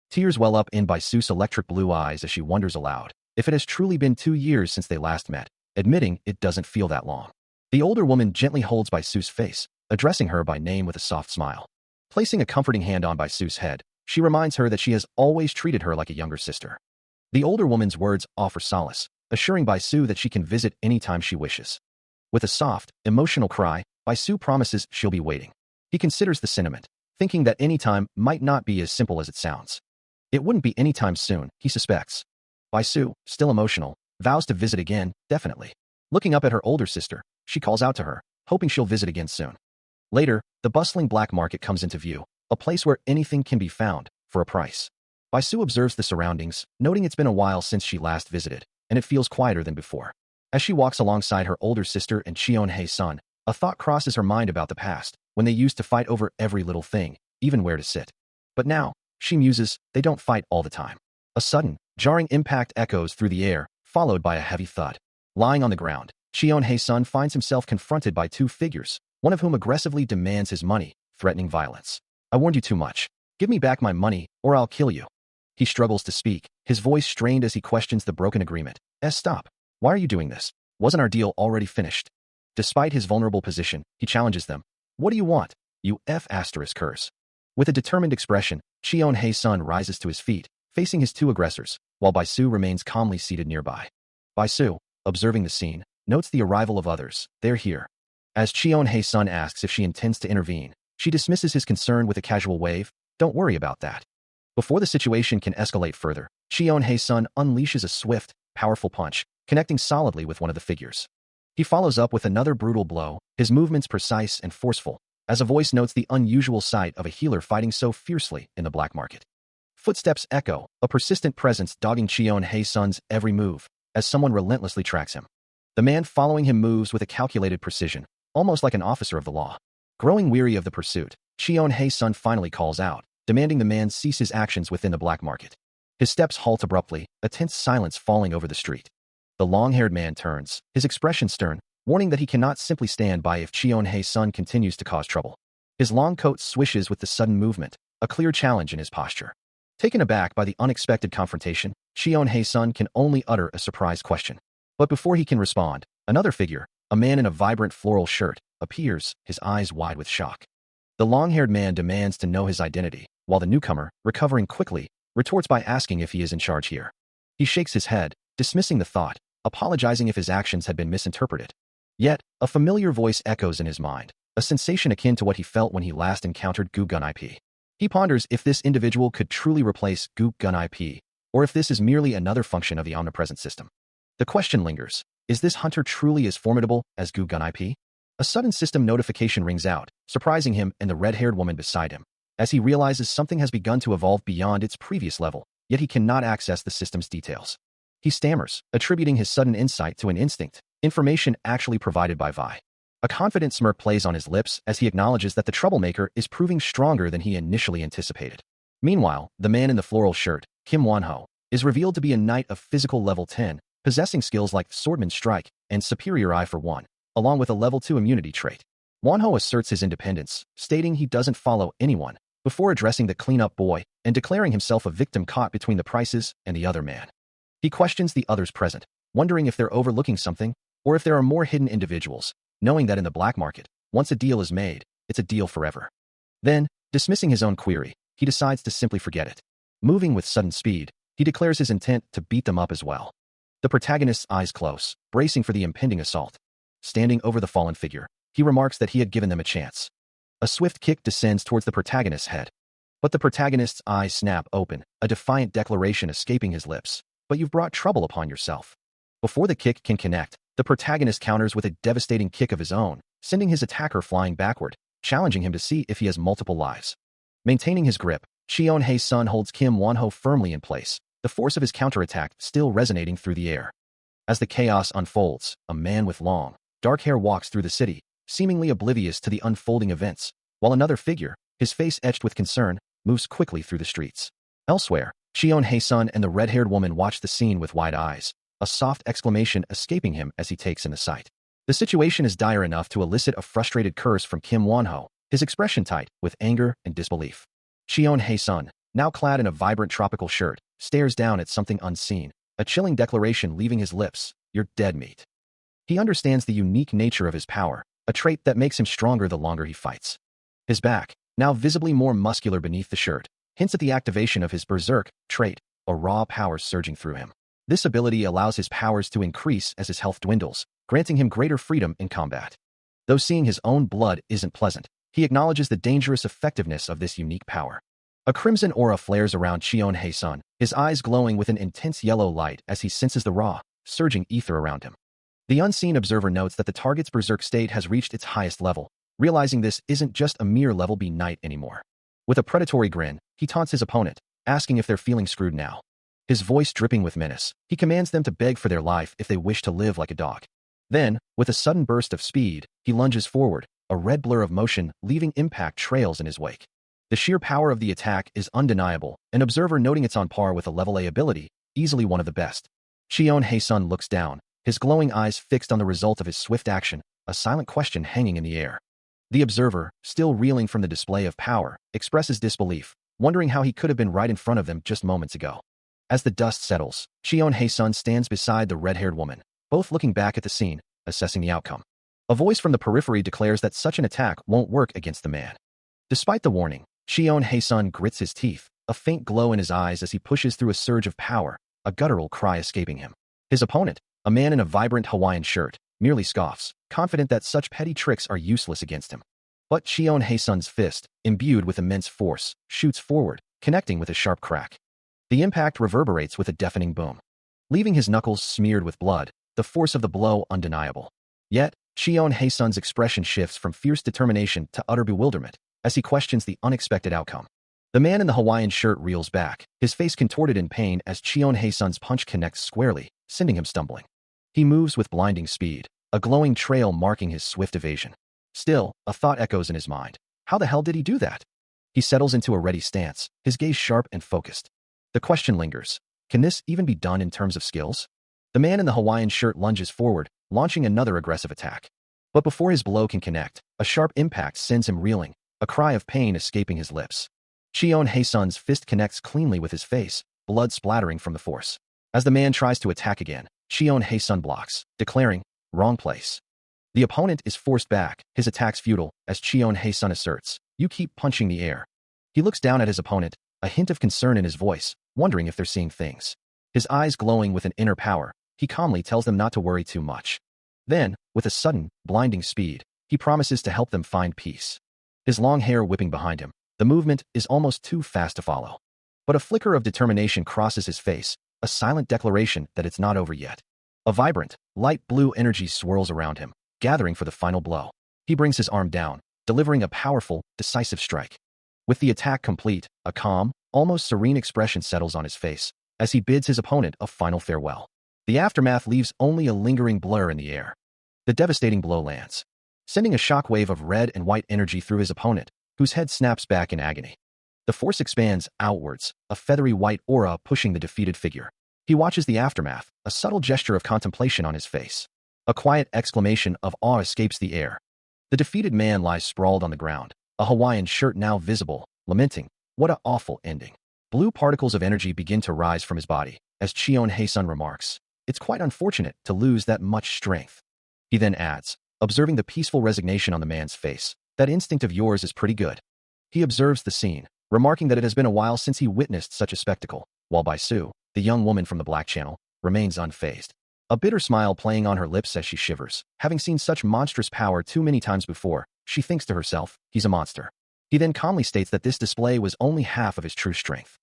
Tears well up in Bai-Su's electric blue eyes as she wonders aloud if it has truly been 2 years since they last met, admitting it doesn't feel that long. The older woman gently holds Bai-Su's face, addressing her by name with a soft smile. Placing a comforting hand on Bai-Su's head, she reminds her that she has always treated her like a younger sister. The older woman's words offer solace, assuring Bai-Su that she can visit anytime she wishes. With a soft, emotional cry, Bai-Su promises she'll be waiting. He considers the sentiment, thinking that anytime might not be as simple as it sounds. It wouldn't be anytime soon, he suspects. Bai-Su, still emotional, vows to visit again, definitely. Looking up at her older sister, she calls out to her, hoping she'll visit again soon. Later, the bustling black market comes into view, a place where anything can be found, for a price. Bai-Su observes the surroundings, noting it's been a while since she last visited, and it feels quieter than before. As she walks alongside her older sister and Cheon-hae's son, a thought crosses her mind about the past, when they used to fight over every little thing, even where to sit. But now, she muses, they don't fight all the time. A sudden, jarring impact echoes through the air, followed by a heavy thud. Lying on the ground, Cheon-hae's son finds himself confronted by 2 figures, one of whom aggressively demands his money, threatening violence. I warned you too much. Give me back my money, or I'll kill you. He struggles to speak, his voice strained as he questions the broken agreement. Stop. Why are you doing this? Wasn't our deal already finished? Despite his vulnerable position, he challenges them. What do you want? You curse. With a determined expression, Cheon-hae's son rises to his feet, facing his 2 aggressors, while Bai-Su remains calmly seated nearby. Bai-Su, observing the scene, notes the arrival of others. They're here. As Cheon-hae's son asks if she intends to intervene, she dismisses his concern with a casual wave. Don't worry about that. Before the situation can escalate further, Cheon-hae's son unleashes a swift, powerful punch, connecting solidly with one of the figures. He follows up with another brutal blow, his movements precise and forceful, as a voice notes the unusual sight of a healer fighting so fiercely in the black market. Footsteps echo, a persistent presence dogging Cheon-hae's son's every move, as someone relentlessly tracks him. The man following him moves with a calculated precision, almost like an officer of the law. Growing weary of the pursuit, Cheon-hae's son finally calls out, demanding the man cease his actions within the black market. His steps halt abruptly, a tense silence falling over the street. The long-haired man turns, his expression stern, warning that he cannot simply stand by if Cheon-hae-sun continues to cause trouble. His long coat swishes with the sudden movement, a clear challenge in his posture. Taken aback by the unexpected confrontation, Cheon-hae-sun can only utter a surprised question. But before he can respond, another figure, a man in a vibrant floral shirt, appears, his eyes wide with shock. The long-haired man demands to know his identity, while the newcomer, recovering quickly, retorts by asking if he is in charge here. He shakes his head, dismissing the thought, apologizing if his actions had been misinterpreted. Yet, a familiar voice echoes in his mind, a sensation akin to what he felt when he last encountered Gu-gun IP. He ponders if this individual could truly replace Gu-gun IP, or if this is merely another function of the omnipresent system. The question lingers, is this hunter truly as formidable as Gu-gun IP? A sudden system notification rings out, surprising him and the red-haired woman beside him, as he realizes something has begun to evolve beyond its previous level, yet he cannot access the system's details. He stammers, attributing his sudden insight to an instinct, information actually provided by Vi. A confident smirk plays on his lips as he acknowledges that the troublemaker is proving stronger than he initially anticipated. Meanwhile, the man in the floral shirt, Kim Won-ho, is revealed to be a knight of physical level 10, possessing skills like Swordman's Strike and Superior Eye for 1, along with a level 2 immunity trait. Won-ho asserts his independence, stating he doesn't follow anyone, before addressing the cleanup boy and declaring himself a victim caught between the prices and the other man. He questions the others present, wondering if they're overlooking something, or if there are more hidden individuals, knowing that in the black market, once a deal is made, it's a deal forever. Then, dismissing his own query, he decides to simply forget it. Moving with sudden speed, he declares his intent to beat them up as well. The protagonist's eyes close, bracing for the impending assault. Standing over the fallen figure, he remarks that he had given them a chance. A swift kick descends towards the protagonist's head. But the protagonist's eyes snap open, a defiant declaration escaping his lips. But you've brought trouble upon yourself. Before the kick can connect, the protagonist counters with a devastating kick of his own, sending his attacker flying backward, challenging him to see if he has multiple lives. Maintaining his grip, Cheon-hae-sun holds Kim Won-ho firmly in place, the force of his counterattack still resonating through the air. As the chaos unfolds, a man with long, dark hair walks through the city, seemingly oblivious to the unfolding events, while another figure, his face etched with concern, moves quickly through the streets. Elsewhere, Cheon-hae-sun and the red-haired woman watch the scene with wide eyes, a soft exclamation escaping him as he takes in the sight. The situation is dire enough to elicit a frustrated curse from Kim Won-ho, his expression tight with anger and disbelief. Cheon-hae-sun, now clad in a vibrant tropical shirt, stares down at something unseen, a chilling declaration leaving his lips, "You're dead meat." He understands the unique nature of his power, a trait that makes him stronger the longer he fights. His back, now visibly more muscular beneath the shirt, hints at the activation of his berserk trait, a raw power surging through him. This ability allows his powers to increase as his health dwindles, granting him greater freedom in combat. Though seeing his own blood isn't pleasant, he acknowledges the dangerous effectiveness of this unique power. A crimson aura flares around Cheon-hae-sun, his eyes glowing with an intense yellow light as he senses the raw, surging ether around him. The unseen observer notes that the target's berserk state has reached its highest level, realizing this isn't just a mere level B knight anymore. With a predatory grin, he taunts his opponent, asking if they're feeling screwed now. His voice dripping with menace, he commands them to beg for their life if they wish to live like a dog. Then, with a sudden burst of speed, he lunges forward, a red blur of motion leaving impact trails in his wake. The sheer power of the attack is undeniable, an observer noting it's on par with a level A ability, easily one of the best. Cheon-hae-sun looks down, his glowing eyes fixed on the result of his swift action, a silent question hanging in the air. The observer, still reeling from the display of power, expresses disbelief, wondering how he could have been right in front of them just moments ago. As the dust settles, Cheon-hae-sun stands beside the red-haired woman, both looking back at the scene, assessing the outcome. A voice from the periphery declares that such an attack won't work against the man. Despite the warning, Cheon-hae-sun grits his teeth, a faint glow in his eyes as he pushes through a surge of power, a guttural cry escaping him. His opponent, a man in a vibrant Hawaiian shirt, merely scoffs, confident that such petty tricks are useless against him. But Cheon-hae-sun's fist, imbued with immense force, shoots forward, connecting with a sharp crack. The impact reverberates with a deafening boom. Leaving his knuckles smeared with blood, the force of the blow undeniable. Yet, Cheon-hae-sun's expression shifts from fierce determination to utter bewilderment, as he questions the unexpected outcome. The man in the Hawaiian shirt reels back, his face contorted in pain as Cheon-hae-sun's punch connects squarely, sending him stumbling. He moves with blinding speed, a glowing trail marking his swift evasion. Still, a thought echoes in his mind. How the hell did he do that? He settles into a ready stance, his gaze sharp and focused. The question lingers. Can this even be done in terms of skills? The man in the Hawaiian shirt lunges forward, launching another aggressive attack. But before his blow can connect, a sharp impact sends him reeling, a cry of pain escaping his lips. Cheon Hae-sun's fist connects cleanly with his face, blood splattering from the force. As the man tries to attack again, Cheon Hae-sun blocks, declaring, "Wrong place." The opponent is forced back, his attacks futile, as Cheon Hae-sun asserts, "You keep punching the air." He looks down at his opponent, a hint of concern in his voice, wondering if they're seeing things. His eyes glowing with an inner power, he calmly tells them not to worry too much. Then, with a sudden, blinding speed, he promises to help them find peace. His long hair whipping behind him, the movement is almost too fast to follow. But a flicker of determination crosses his face, a silent declaration that it's not over yet. A vibrant, light blue energy swirls around him, gathering for the final blow. He brings his arm down, delivering a powerful, decisive strike. With the attack complete, a calm, almost serene expression settles on his face, as he bids his opponent a final farewell. The aftermath leaves only a lingering blur in the air. The devastating blow lands, sending a shockwave of red and white energy through his opponent, whose head snaps back in agony. The force expands outwards, a feathery white aura pushing the defeated figure. He watches the aftermath, a subtle gesture of contemplation on his face. A quiet exclamation of awe escapes the air. The defeated man lies sprawled on the ground, a Hawaiian shirt now visible, lamenting, "What a awful ending." Blue particles of energy begin to rise from his body, as Cheon Hae-sun remarks, "It's quite unfortunate to lose that much strength." He then adds, observing the peaceful resignation on the man's face, "That instinct of yours is pretty good." He observes the scene, remarking that it has been a while since he witnessed such a spectacle, while Bai Su, the young woman from the Black Channel, remains unfazed. A bitter smile playing on her lips as she shivers. Having seen such monstrous power too many times before, she thinks to herself, "He's a monster." He then calmly states that this display was only half of his true strength.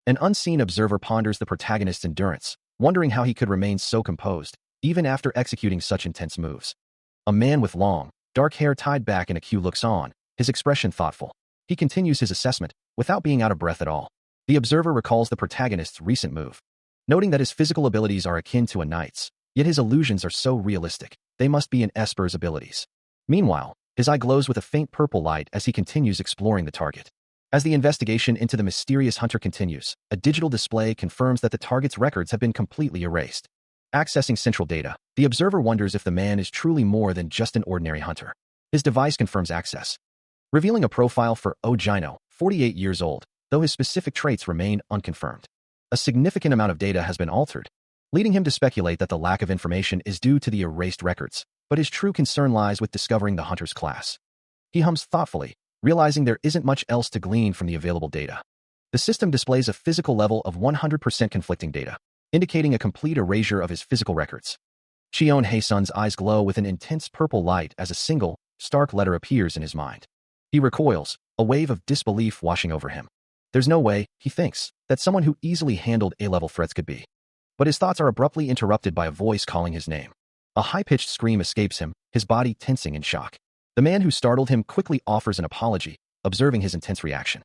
An unseen observer ponders the protagonist's endurance, wondering how he could remain so composed, even after executing such intense moves. A man with long, dark hair tied back in a queue looks on, his expression thoughtful. He continues his assessment, without being out of breath at all. The observer recalls the protagonist's recent move, noting that his physical abilities are akin to a knight's, yet his illusions are so realistic, they must be an Esper's abilities. Meanwhile, his eye glows with a faint purple light as he continues exploring the target. As the investigation into the mysterious hunter continues, a digital display confirms that the target's records have been completely erased. Accessing central data, the observer wonders if the man is truly more than just an ordinary hunter. His device confirms access, revealing a profile for Ojino, 48 years old, though his specific traits remain unconfirmed. A significant amount of data has been altered, leading him to speculate that the lack of information is due to the erased records, but his true concern lies with discovering the hunter's class. He hums thoughtfully, realizing there isn't much else to glean from the available data. The system displays a physical level of 100% conflicting data, indicating a complete erasure of his physical records. Cheon Hae-sun's eyes glow with an intense purple light as a single, stark letter appears in his mind. He recoils, a wave of disbelief washing over him. There's no way, he thinks, that someone who easily handled A-level threats could be. But his thoughts are abruptly interrupted by a voice calling his name. A high-pitched scream escapes him, his body tensing in shock. The man who startled him quickly offers an apology, observing his intense reaction.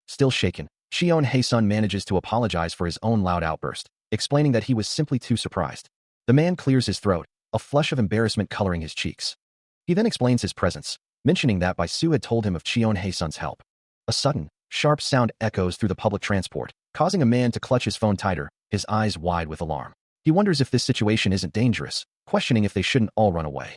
Still shaken, Cheon Hae-sun manages to apologize for his own loud outburst, explaining that he was simply too surprised. The man clears his throat, a flush of embarrassment coloring his cheeks. He then explains his presence, mentioning that Bai Su had told him of Cheon Hae-sun's help. A sudden, sharp sound echoes through the public transport, causing a man to clutch his phone tighter, his eyes wide with alarm. He wonders if this situation isn't dangerous, questioning if they shouldn't all run away.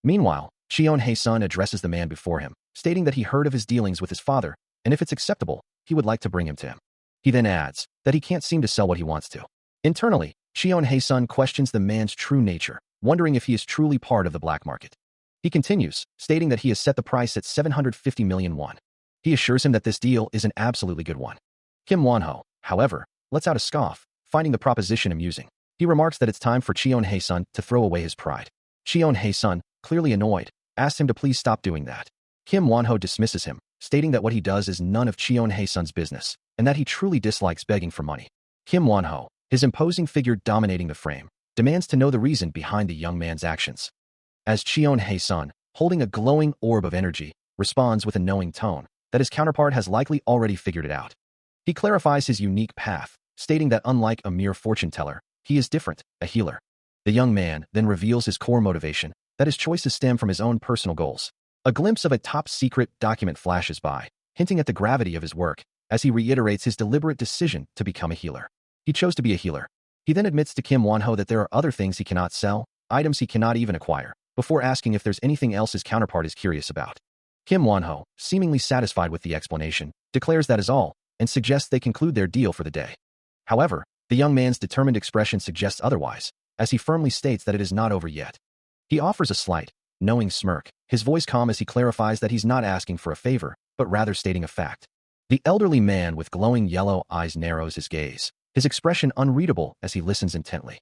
Meanwhile, Cheon Hae-sun addresses the man before him, stating that he heard of his dealings with his father, and if it's acceptable, he would like to bring him to him. He then adds that he can't seem to sell what he wants to. Internally, Cheon Hae-sun questions the man's true nature, wondering if he is truly part of the black market. He continues, stating that he has set the price at 750 million won. He assures him that this deal is an absolutely good one. Kim Won-ho, however, lets out a scoff, finding the proposition amusing. He remarks that it's time for Cheon Hae-sun to throw away his pride. Cheon Hae-sun, clearly annoyed, asks him to please stop doing that. Kim Won-ho dismisses him, stating that what he does is none of Cheon Hae-sun's business, and that he truly dislikes begging for money. Kim Won-ho, his imposing figure dominating the frame, demands to know the reason behind the young man's actions. As Cheon Hae-sun, holding a glowing orb of energy, responds with a knowing tone, that his counterpart has likely already figured it out. He clarifies his unique path, stating that unlike a mere fortune teller, he is different, a healer. The young man then reveals his core motivation, that his choices stem from his own personal goals. A glimpse of a top-secret document flashes by, hinting at the gravity of his work, as he reiterates his deliberate decision to become a healer. He chose to be a healer. He then admits to Kim Won-ho that there are other things he cannot sell, items he cannot even acquire, before asking if there's anything else his counterpart is curious about. Kim Won-ho, seemingly satisfied with the explanation, declares that is all, and suggests they conclude their deal for the day. However, the young man's determined expression suggests otherwise, as he firmly states that it is not over yet. He offers a slight, knowing smirk, his voice calm as he clarifies that he's not asking for a favor, but rather stating a fact. The elderly man with glowing yellow eyes narrows his gaze, his expression unreadable as he listens intently.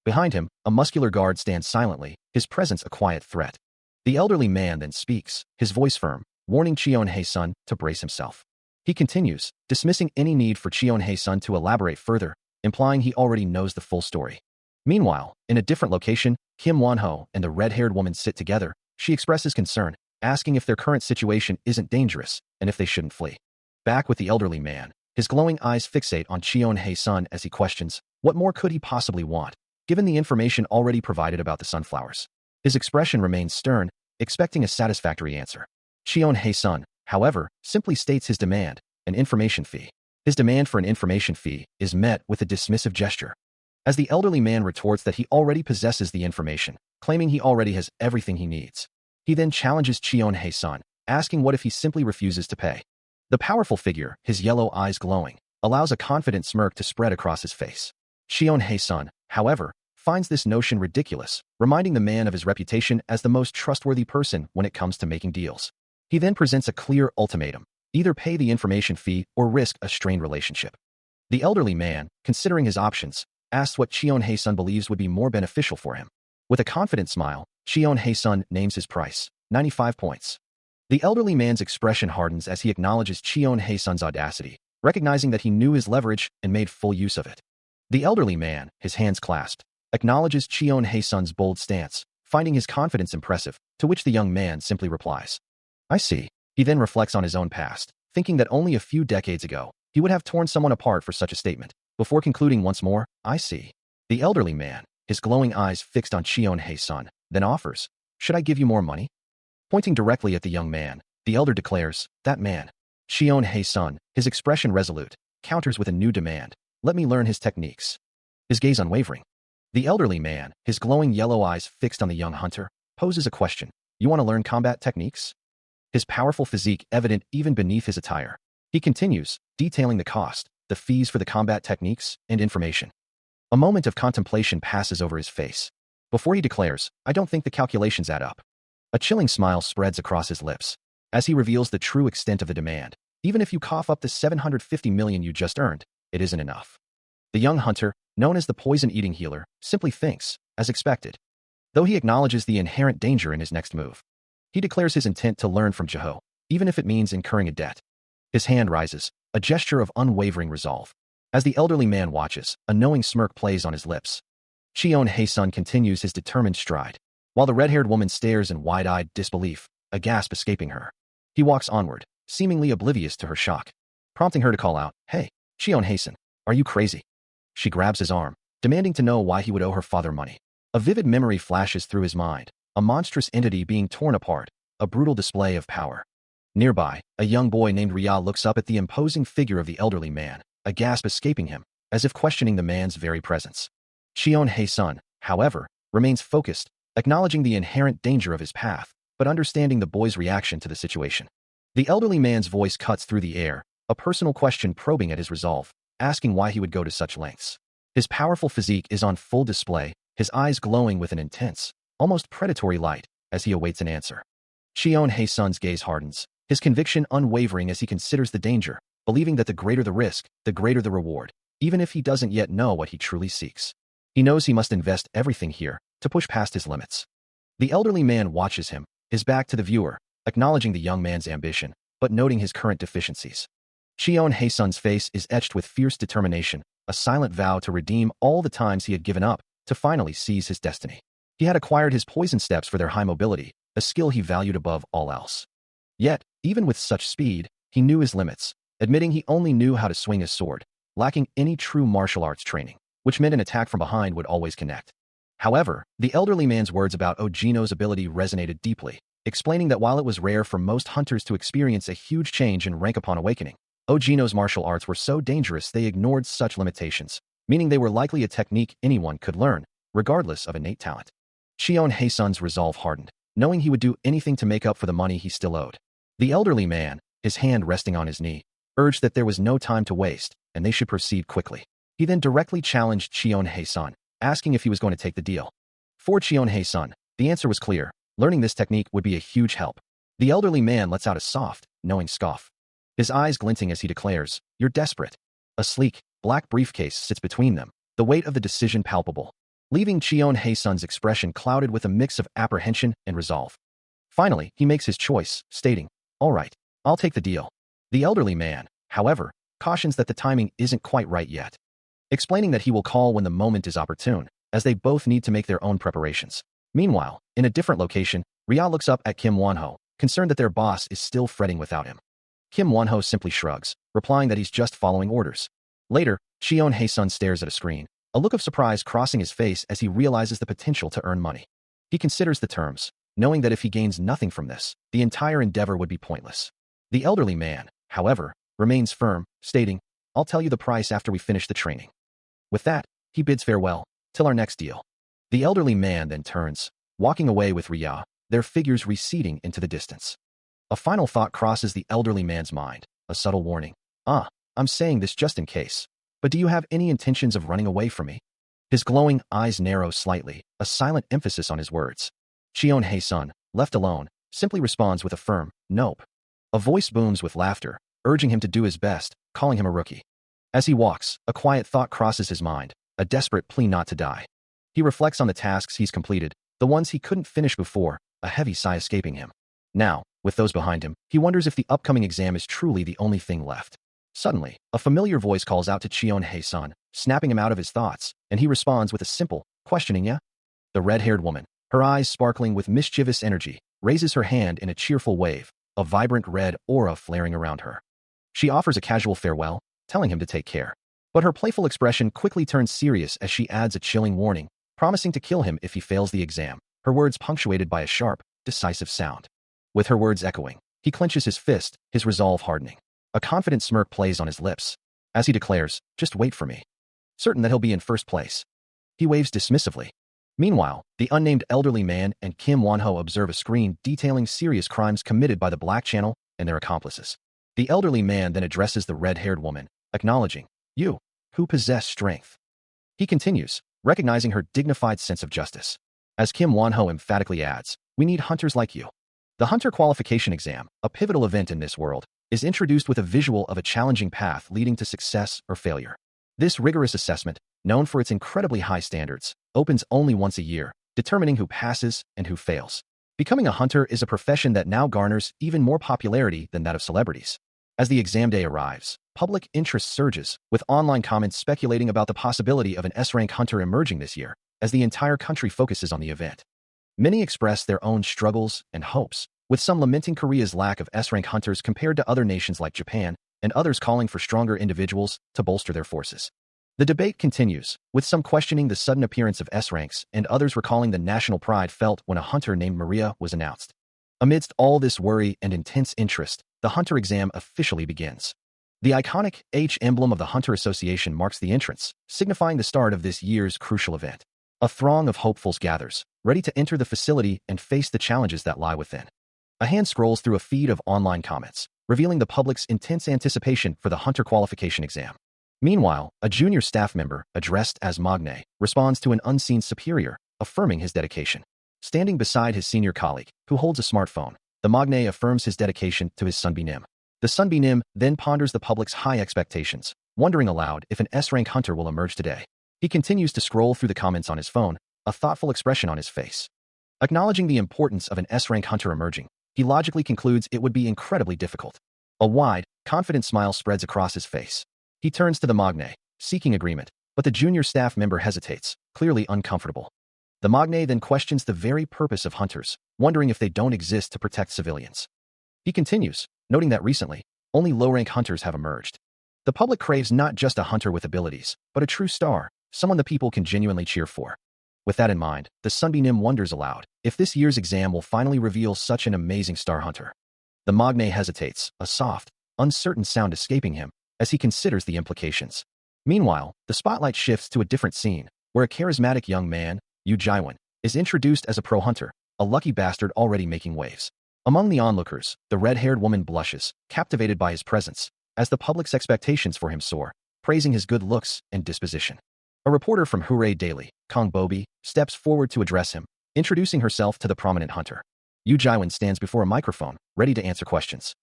Behind him, a muscular guard stands silently, his presence a quiet threat. The elderly man then speaks, his voice firm, warning Cheon-hae-sun to brace himself. He continues, dismissing any need for Cheon-hae-sun to elaborate further, implying he already knows the full story. Meanwhile, in a different location, Kim Won-ho and the red-haired woman sit together. She expresses concern, asking if their current situation isn't dangerous and if they shouldn't flee. Back with the elderly man, his glowing eyes fixate on Cheon-hae-sun as he questions, what more could he possibly want, given the information already provided about the sunflowers? His expression remains stern, expecting a satisfactory answer. Cheon-hae-sun, however, simply states his demand, an information fee. His demand for an information fee is met with a dismissive gesture. As the elderly man retorts that he already possesses the information, claiming he already has everything he needs. He then challenges Cheon-hae-sun, asking what if he simply refuses to pay. The powerful figure, his yellow eyes glowing, allows a confident smirk to spread across his face. Cheon-hae-sun, however, finds this notion ridiculous, reminding the man of his reputation as the most trustworthy person when it comes to making deals. He then presents a clear ultimatum, either pay the information fee or risk a strained relationship. The elderly man, considering his options, asks what Cheon-hae-sun believes would be more beneficial for him. With a confident smile, Cheon-hae-sun names his price, 95 points. The elderly man's expression hardens as he acknowledges Cheon-hae-sun's audacity, recognizing that he knew his leverage and made full use of it. The elderly man, his hands clasped, acknowledges Cheon-hae-sun's bold stance, finding his confidence impressive, to which the young man simply replies, I see. He then reflects on his own past, thinking that only a few decades ago, he would have torn someone apart for such a statement, before concluding once more, I see. The elderly man, his glowing eyes fixed on Cheon-hae-sun, then offers, should I give you more money? Pointing directly at the young man, the elder declares, that man. Cheon-hae-sun, his expression resolute, counters with a new demand, let me learn his techniques. His gaze unwavering. The elderly man, his glowing yellow eyes fixed on the young hunter, poses a question, you want to learn combat techniques? His powerful physique evident even beneath his attire. He continues, detailing the cost, the fees for the combat techniques, and information. A moment of contemplation passes over his face. Before he declares, I don't think the calculations add up. A chilling smile spreads across his lips, as he reveals the true extent of the demand. Even if you cough up the 750 million you just earned, it isn't enough. The young hunter, known as the poison-eating healer, simply thinks, as expected. Though he acknowledges the inherent danger in his next move. He declares his intent to learn from Jeho, even if it means incurring a debt. His hand rises, a gesture of unwavering resolve. As the elderly man watches, a knowing smirk plays on his lips. Cheon-hae-sun continues his determined stride, while the red-haired woman stares in wide-eyed disbelief, a gasp escaping her. He walks onward, seemingly oblivious to her shock, prompting her to call out, hey, Cheon-hae-sun, are you crazy? She grabs his arm, demanding to know why he would owe her father money. A vivid memory flashes through his mind, a monstrous entity being torn apart, a brutal display of power. Nearby, a young boy named Rya looks up at the imposing figure of the elderly man, a gasp escaping him, as if questioning the man's very presence. Cheon-hae-sun, however, remains focused, acknowledging the inherent danger of his path, but understanding the boy's reaction to the situation. The elderly man's voice cuts through the air, a personal question probing at his resolve, asking why he would go to such lengths. His powerful physique is on full display, his eyes glowing with an intense, almost predatory light, as he awaits an answer. Cheon-hae-sun's gaze hardens, his conviction unwavering as he considers the danger, believing that the greater the risk, the greater the reward, even if he doesn't yet know what he truly seeks. He knows he must invest everything here, to push past his limits. The elderly man watches him, his back to the viewer, acknowledging the young man's ambition, but noting his current deficiencies. Cheon-hae-sun's face is etched with fierce determination, a silent vow to redeem all the times he had given up, to finally seize his destiny. He had acquired his poison steps for their high mobility, a skill he valued above all else. Yet, even with such speed, he knew his limits, admitting he only knew how to swing his sword, lacking any true martial arts training, which meant an attack from behind would always connect. However, the elderly man's words about Ojino's ability resonated deeply, explaining that while it was rare for most hunters to experience a huge change in rank upon awakening, Ogino's martial arts were so dangerous they ignored such limitations, meaning they were likely a technique anyone could learn, regardless of innate talent. Shion Haesun's resolve hardened, knowing he would do anything to make up for the money he still owed. The elderly man, his hand resting on his knee, urged that there was no time to waste, and they should proceed quickly. He then directly challenged Shion Haesun, asking if he was going to take the deal. For Shion Haesun, the answer was clear. Learning this technique would be a huge help. The elderly man lets out a soft, knowing scoff. His eyes glinting as he declares, "You're desperate." A sleek, black briefcase sits between them, the weight of the decision palpable, leaving Shion Haesun's expression clouded with a mix of apprehension and resolve. Finally, he makes his choice, stating, "All right, I'll take the deal." The elderly man, however, cautions that the timing isn't quite right yet, explaining that he will call when the moment is opportune, as they both need to make their own preparations. Meanwhile, in a different location, Rhea looks up at Kim Wonho, concerned that their boss is still fretting without him. Kim Wonho simply shrugs, replying that he's just following orders. Later, Shion Haesun stares at a screen, a look of surprise crossing his face as he realizes the potential to earn money. He considers the terms, knowing that if he gains nothing from this, the entire endeavor would be pointless. The elderly man, however, remains firm, stating, "I'll tell you the price after we finish the training." With that, he bids farewell, till our next deal. The elderly man then turns, walking away with Rhea, their figures receding into the distance. A final thought crosses the elderly man's mind, a subtle warning. I'm saying this just in case, but do you have any intentions of running away from me?" His glowing eyes narrow slightly, a silent emphasis on his words. Shion Haesun, left alone, simply responds with a firm, "Nope." A voice booms with laughter, urging him to do his best, calling him a rookie. As he walks, a quiet thought crosses his mind, a desperate plea not to die. He reflects on the tasks he's completed, the ones he couldn't finish before, a heavy sigh escaping him. Now, with those behind him, he wonders if the upcoming exam is truly the only thing left. Suddenly, a familiar voice calls out to Shion Haesun, snapping him out of his thoughts, and he responds with a simple, questioning, "Yeah?" The red-haired woman, her eyes sparkling with mischievous energy, raises her hand in a cheerful wave, a vibrant red aura flaring around her. She offers a casual farewell, telling him to take care. But her playful expression quickly turns serious as she adds a chilling warning, promising to kill him if he fails the exam, her words punctuated by a sharp, decisive sound. With her words echoing, he clenches his fist, his resolve hardening. A confident smirk plays on his lips, as he declares, "Just wait for me." Certain that he'll be in first place. He waves dismissively. Meanwhile, the unnamed elderly man and Kim Wonho observe a screen detailing serious crimes committed by the Black Channel and their accomplices. The elderly man then addresses the red-haired woman, acknowledging, "You, who possess strength." He continues, recognizing her dignified sense of justice. As Kim Wonho emphatically adds, "We need hunters like you." The Hunter Qualification Exam, a pivotal event in this world, is introduced with a visual of a challenging path leading to success or failure. This rigorous assessment, known for its incredibly high standards, opens only once a year, determining who passes and who fails. Becoming a hunter is a profession that now garners even more popularity than that of celebrities. As the exam day arrives, public interest surges, with online comments speculating about the possibility of an S-rank hunter emerging this year, as the entire country focuses on the event. Many express their own struggles and hopes, with some lamenting Korea's lack of S-rank hunters compared to other nations like Japan, and others calling for stronger individuals to bolster their forces. The debate continues, with some questioning the sudden appearance of S-ranks and others recalling the national pride felt when a hunter named Maria was announced. Amidst all this worry and intense interest, the hunter exam officially begins. The iconic H emblem of the Hunter Association marks the entrance, signifying the start of this year's crucial event. A throng of hopefuls gathers, ready to enter the facility and face the challenges that lie within. A hand scrolls through a feed of online comments, revealing the public's intense anticipation for the Hunter Qualification Exam. Meanwhile, a junior staff member, addressed as Magne, responds to an unseen superior, affirming his dedication. Standing beside his senior colleague, who holds a smartphone, the Magne affirms his dedication to his Sunbinim. The Sunbinim then ponders the public's high expectations, wondering aloud if an S-rank hunter will emerge today. He continues to scroll through the comments on his phone, a thoughtful expression on his face. Acknowledging the importance of an S-rank hunter emerging, he logically concludes it would be incredibly difficult. A wide, confident smile spreads across his face. He turns to the Magne, seeking agreement, but the junior staff member hesitates, clearly uncomfortable. The Magne then questions the very purpose of hunters, wondering if they don't exist to protect civilians. He continues, noting that recently, only low-rank hunters have emerged. The public craves not just a hunter with abilities, but a true star, someone the people can genuinely cheer for. With that in mind, the Sunbinim wonders aloud if this year's exam will finally reveal such an amazing star hunter. The Magne hesitates, a soft, uncertain sound escaping him as he considers the implications. Meanwhile, the spotlight shifts to a different scene, where a charismatic young man, Yu Jaiwan, is introduced as a pro hunter, a lucky bastard already making waves. Among the onlookers, the red-haired woman blushes, captivated by his presence, as the public's expectations for him soar, praising his good looks and disposition. A reporter from Hooray Daily, Kong Bobi, steps forward to address him, introducing herself to the prominent hunter. Yu Jaiwan stands before a microphone, ready to answer questions.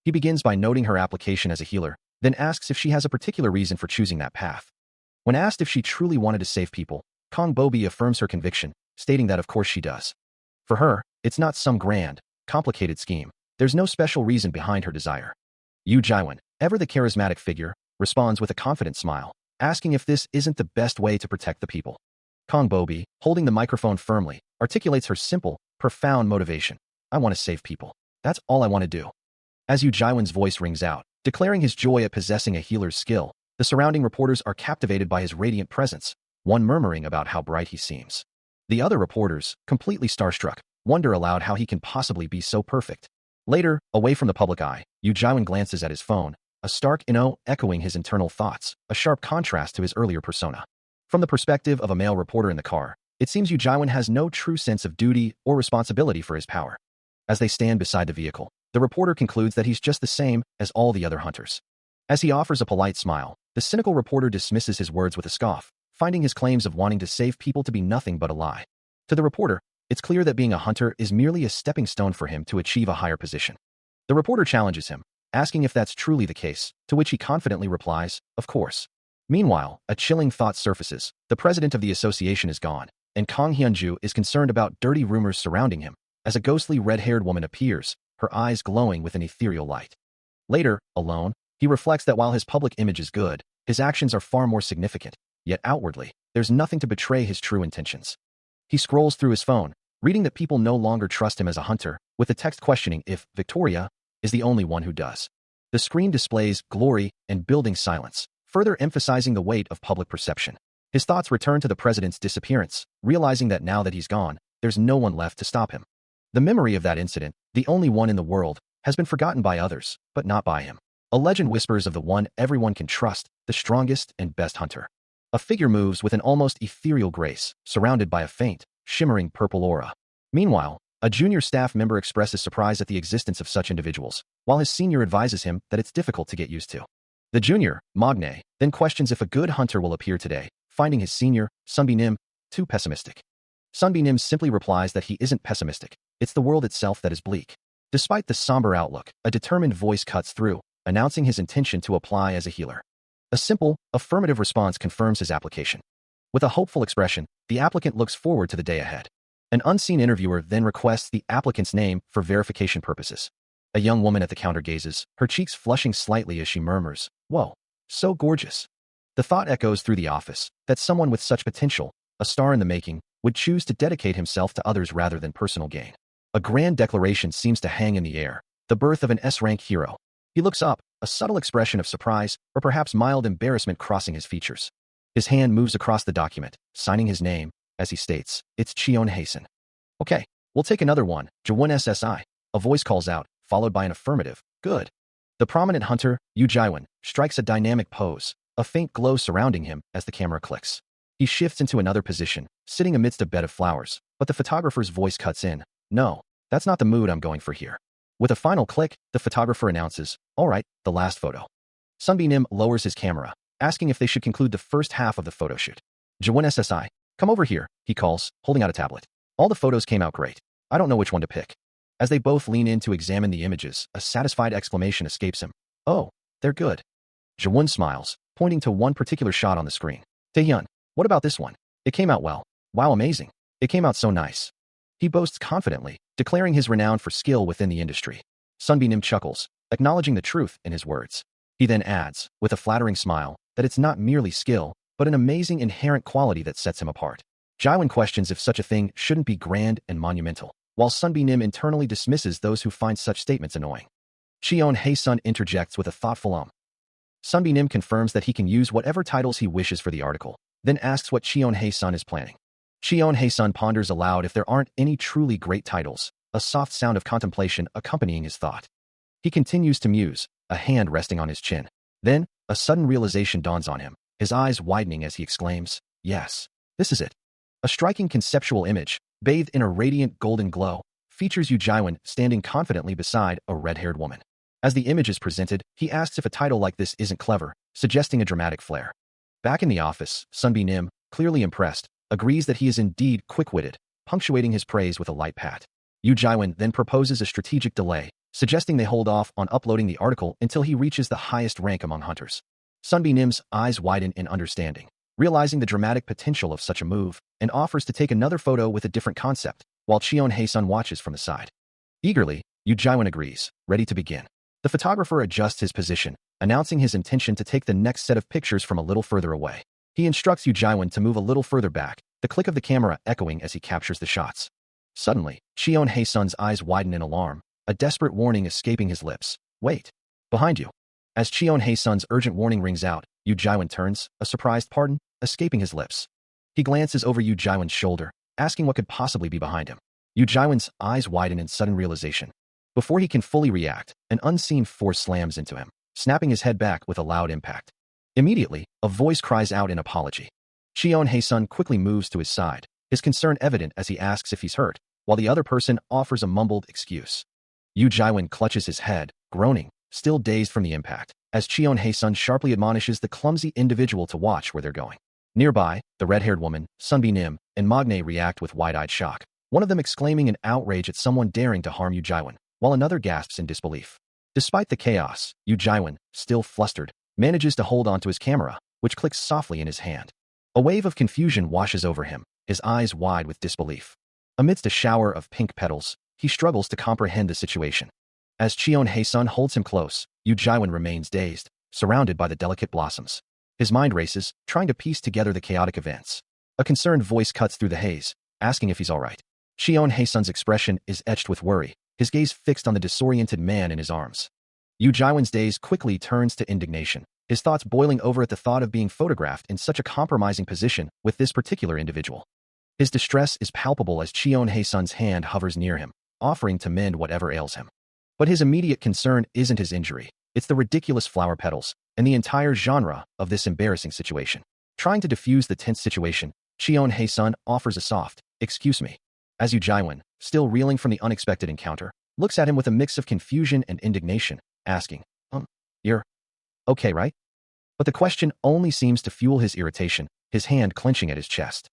He begins by noting her application as a healer, then asks if she has a particular reason for choosing that path. When asked if she truly wanted to save people, Kong Bobi affirms her conviction, stating that of course she does. For her, it's not some grand, complicated scheme. There's no special reason behind her desire. Yu Jaiwan, ever the charismatic figure, responds with a confident smile, asking if this isn't the best way to protect the people. Kong Bobi, holding the microphone firmly, articulates her simple, profound motivation. I want to save people. That's all I want to do. As Yu Jaiwan's voice rings out, declaring his joy at possessing a healer's skill, the surrounding reporters are captivated by his radiant presence, one murmuring about how bright he seems. The other reporters, completely starstruck, wonder aloud how he can possibly be so perfect. Later, away from the public eye, Yu Jaiwan glances at his phone, a stark inno echoing his internal thoughts, a sharp contrast to his earlier persona. From the perspective of a male reporter in the car, it seems Yu Jaiwan has no true sense of duty or responsibility for his power. As they stand beside the vehicle, the reporter concludes that he's just the same as all the other hunters. As he offers a polite smile, the cynical reporter dismisses his words with a scoff, finding his claims of wanting to save people to be nothing but a lie. To the reporter, it's clear that being a hunter is merely a stepping stone for him to achieve a higher position. The reporter challenges him, asking if that's truly the case, to which he confidently replies, of course. Meanwhile, a chilling thought surfaces. The president of the association is gone, and Kang Hyunju is concerned about dirty rumors surrounding him, as a ghostly red-haired woman appears, her eyes glowing with an ethereal light. Later, alone, he reflects that while his public image is good, his actions are far more significant, yet outwardly, there's nothing to betray his true intentions. He scrolls through his phone, reading that people no longer trust him as a hunter, with the text questioning if Victoria is the only one who does. The screen displays glory and building silence, further emphasizing the weight of public perception. His thoughts return to the president's disappearance, realizing that now that he's gone, there's no one left to stop him. The memory of that incident, the only one in the world, has been forgotten by others, but not by him. A legend whispers of the one everyone can trust, the strongest and best hunter. A figure moves with an almost ethereal grace, surrounded by a faint, shimmering purple aura. Meanwhile, a junior staff member expresses surprise at the existence of such individuals, while his senior advises him that it's difficult to get used to. The junior, Magne, then questions if a good hunter will appear today, finding his senior, Sunbi Nim, too pessimistic. Sunbi Nim simply replies that he isn't pessimistic, it's the world itself that is bleak. Despite the somber outlook, a determined voice cuts through, announcing his intention to apply as a healer. A simple, affirmative response confirms his application. With a hopeful expression, the applicant looks forward to the day ahead. An unseen interviewer then requests the applicant's name for verification purposes. A young woman at the counter gazes, her cheeks flushing slightly as she murmurs, "Whoa, so gorgeous." The thought echoes through the office that someone with such potential, a star in the making, would choose to dedicate himself to others rather than personal gain. A grand declaration seems to hang in the air, the birth of an S-rank hero. He looks up, a subtle expression of surprise, or perhaps mild embarrassment crossing his features. His hand moves across the document, signing his name, as he states, "It's Cheon Haesun." "Okay, we'll take another one, Jawon SSI." A voice calls out, followed by an affirmative, "Good." The prominent hunter, Yu Jaiwan, strikes a dynamic pose, a faint glow surrounding him as the camera clicks. He shifts into another position, sitting amidst a bed of flowers, but the photographer's voice cuts in, "No, that's not the mood I'm going for here." With a final click, the photographer announces, "All right, the last photo." Sunbi Nim lowers his camera, asking if they should conclude the first half of the photo shoot. "Jawon SSI, come over here," he calls, holding out a tablet. "All the photos came out great. I don't know which one to pick." As they both lean in to examine the images, a satisfied exclamation escapes him. "Oh, they're good." Jawon smiles, pointing to one particular shot on the screen. "Taehyun, what about this one? It came out well. Wow, amazing. It came out so nice." He boasts confidently, declaring his renown for skill within the industry. Sunbi Nim chuckles, acknowledging the truth in his words. He then adds, with a flattering smile, that it's not merely skill, but an amazing inherent quality that sets him apart. Jaiwan questions if such a thing shouldn't be grand and monumental, while Sunbi Nim internally dismisses those who find such statements annoying. Cheon Haesun interjects with a thoughtful Sunbi Nim confirms that he can use whatever titles he wishes for the article, then asks what Cheon Haesun is planning. Cheon Haesun ponders aloud if there aren't any truly great titles, a soft sound of contemplation accompanying his thought. He continues to muse, a hand resting on his chin. Then, a sudden realization dawns on him, his eyes widening as he exclaims, "Yes, this is it." A striking conceptual image, bathed in a radiant golden glow, features Yu Jaiwan standing confidently beside a red-haired woman. As the image is presented, he asks if a title like this isn't clever, suggesting a dramatic flair. Back in the office, Sunbi Nim, clearly impressed, agrees that he is indeed quick-witted, punctuating his praise with a light pat. Yu Jaiwan then proposes a strategic delay, suggesting they hold off on uploading the article until he reaches the highest rank among hunters. Sunbi Nim's eyes widen in understanding, realizing the dramatic potential of such a move, and offers to take another photo with a different concept, while Cheon Hae-sun watches from the side. Eagerly, Yu Jaiwan agrees, ready to begin. The photographer adjusts his position, announcing his intention to take the next set of pictures from a little further away. He instructs Yu Jaiwan to move a little further back, the click of the camera echoing as he captures the shots. Suddenly, Cheon Hae-sun's eyes widen in alarm, a desperate warning escaping his lips. "Wait! Behind you!" As Cheon Hae-sun's urgent warning rings out, Yu Jaiwan turns, a surprised pardon, escaping his lips. He glances over Yu Jaiwan's shoulder, asking what could possibly be behind him. Yu Jaiwan's eyes widen in sudden realization. Before he can fully react, an unseen force slams into him, snapping his head back with a loud impact. Immediately, a voice cries out in apology. Cheon Hae-sun quickly moves to his side, his concern evident as he asks if he's hurt, while the other person offers a mumbled excuse. Yu Jaiwan clutches his head, groaning, still dazed from the impact, as Cheon Hae-sun sharply admonishes the clumsy individual to watch where they're going. Nearby, the red-haired woman, Sunbi Nim, and Magne react with wide-eyed shock, one of them exclaiming in outrage at someone daring to harm Yu Jaiwan, while another gasps in disbelief. Despite the chaos, Yu Jaiwan, still flustered, manages to hold onto his camera, which clicks softly in his hand. A wave of confusion washes over him, his eyes wide with disbelief. Amidst a shower of pink petals, he struggles to comprehend the situation. As Cheon Hae-sun holds him close, Yu Jaiwan remains dazed, surrounded by the delicate blossoms. His mind races, trying to piece together the chaotic events. A concerned voice cuts through the haze, asking if he's all right. Cheon Hae-sun's expression is etched with worry, his gaze fixed on the disoriented man in his arms. Yu Jaiwan's daze quickly turns to indignation, his thoughts boiling over at the thought of being photographed in such a compromising position with this particular individual. His distress is palpable as Cheon Hae-sun's hand hovers near him, offering to mend whatever ails him. But his immediate concern isn't his injury, it's the ridiculous flower petals, and the entire genre of this embarrassing situation. Trying to diffuse the tense situation, Cheon Hae-sun offers a soft, "Excuse me," as Yu Jaiwan, still reeling from the unexpected encounter, looks at him with a mix of confusion and indignation, asking, "You're okay, right?" But the question only seems to fuel his irritation, his hand clenching at his chest.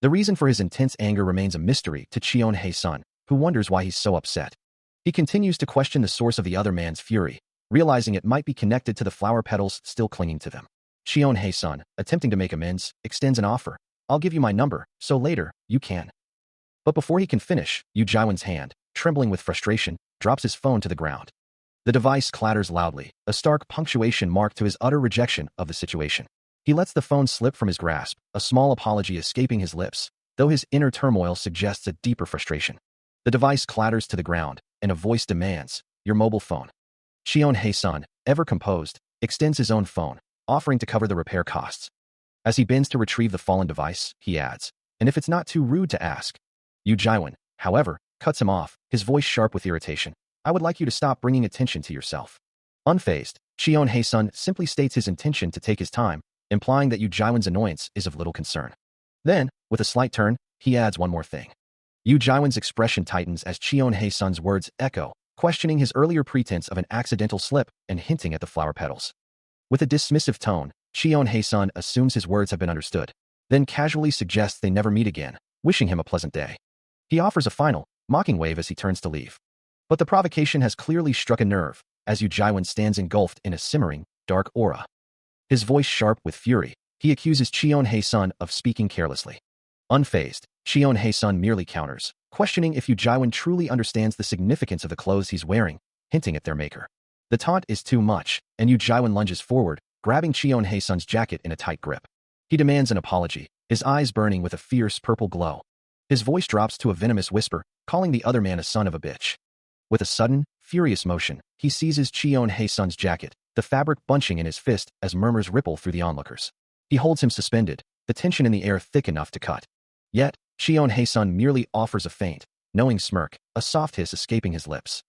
The reason for his intense anger remains a mystery to Cheon Hae-sun, who wonders why he's so upset. He continues to question the source of the other man's fury, realizing it might be connected to the flower petals still clinging to them. Cheon Hae-sun, attempting to make amends, extends an offer. "I'll give you my number, so later, you can." But before he can finish, Yu Jaiwan's hand, trembling with frustration, drops his phone to the ground. The device clatters loudly, a stark punctuation mark to his utter rejection of the situation. He lets the phone slip from his grasp, a small apology escaping his lips, though his inner turmoil suggests a deeper frustration. The device clatters to the ground, and a voice demands, "Your mobile phone." Cheon Hae-sun, ever composed, extends his own phone, offering to cover the repair costs. As he bends to retrieve the fallen device, he adds, "And if it's not too rude to ask." Yu Jaiwan, however, cuts him off, his voice sharp with irritation. "I would like you to stop bringing attention to yourself." Unfazed, Cheon Hae-sun simply states his intention to take his time, implying that Yu Jaiwan's annoyance is of little concern. Then, with a slight turn, he adds one more thing. Yu Jaiwan's expression tightens as Cheon Hae-sun's words echo, questioning his earlier pretense of an accidental slip and hinting at the flower petals. With a dismissive tone, Cheon Hae-sun assumes his words have been understood, then casually suggests they never meet again, wishing him a pleasant day. He offers a final, mocking wave as he turns to leave. But the provocation has clearly struck a nerve, as Yu Jaiwan stands engulfed in a simmering, dark aura. His voice sharp with fury, he accuses Cheon Hae-sun of speaking carelessly. Unfazed, Cheon Hae-sun merely counters, questioning if Yu Jaiwan truly understands the significance of the clothes he's wearing, hinting at their maker. The taunt is too much, and Yu Jaiwan lunges forward, grabbing Cheon Hae-sun's jacket in a tight grip. He demands an apology, his eyes burning with a fierce purple glow. His voice drops to a venomous whisper, calling the other man a son of a bitch. With a sudden, furious motion, he seizes Cheon Hae-sun's jacket, the fabric bunching in his fist as murmurs ripple through the onlookers. He holds him suspended, the tension in the air thick enough to cut. Yet, Cheon Hae-sun merely offers a faint, knowing smirk, a soft hiss escaping his lips.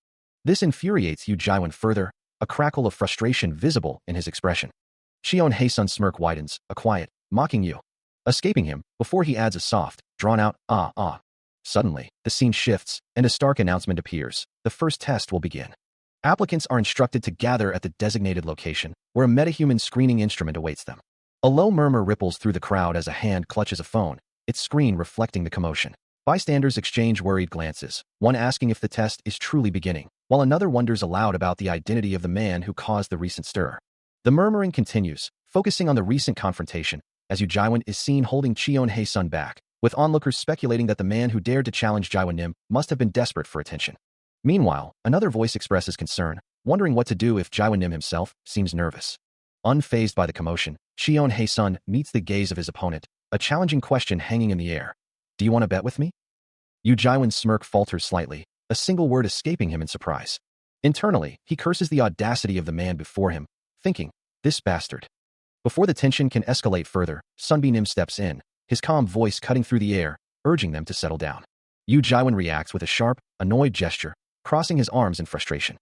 This infuriates Yu Jaiwan further, a crackle of frustration visible in his expression. Cheon Haesun's smirk widens, a quiet, mocking you, escaping him before he adds a soft, drawn-out, ah, ah. Suddenly, the scene shifts, and a stark announcement appears. The first test will begin. Applicants are instructed to gather at the designated location, where a metahuman screening instrument awaits them. A low murmur ripples through the crowd as a hand clutches a phone, its screen reflecting the commotion. Bystanders exchange worried glances, one asking if the test is truly beginning, while another wonders aloud about the identity of the man who caused the recent stir. The murmuring continues, focusing on the recent confrontation, as Yu Jaiwan is seen holding Cheon Haesun back, with onlookers speculating that the man who dared to challenge Jaiwan Nim must have been desperate for attention. Meanwhile, another voice expresses concern, wondering what to do if Jaiwan Nim himself seems nervous. Unfazed by the commotion, Cheon Haesun meets the gaze of his opponent, a challenging question hanging in the air. Do you want to bet with me? Yu Jaiwan's smirk falters slightly, a single word escaping him in surprise. Internally, he curses the audacity of the man before him, thinking, this bastard. Before the tension can escalate further, Sunbi Nim steps in, his calm voice cutting through the air, urging them to settle down. Yu Jaiwan reacts with a sharp, annoyed gesture, crossing his arms in frustration.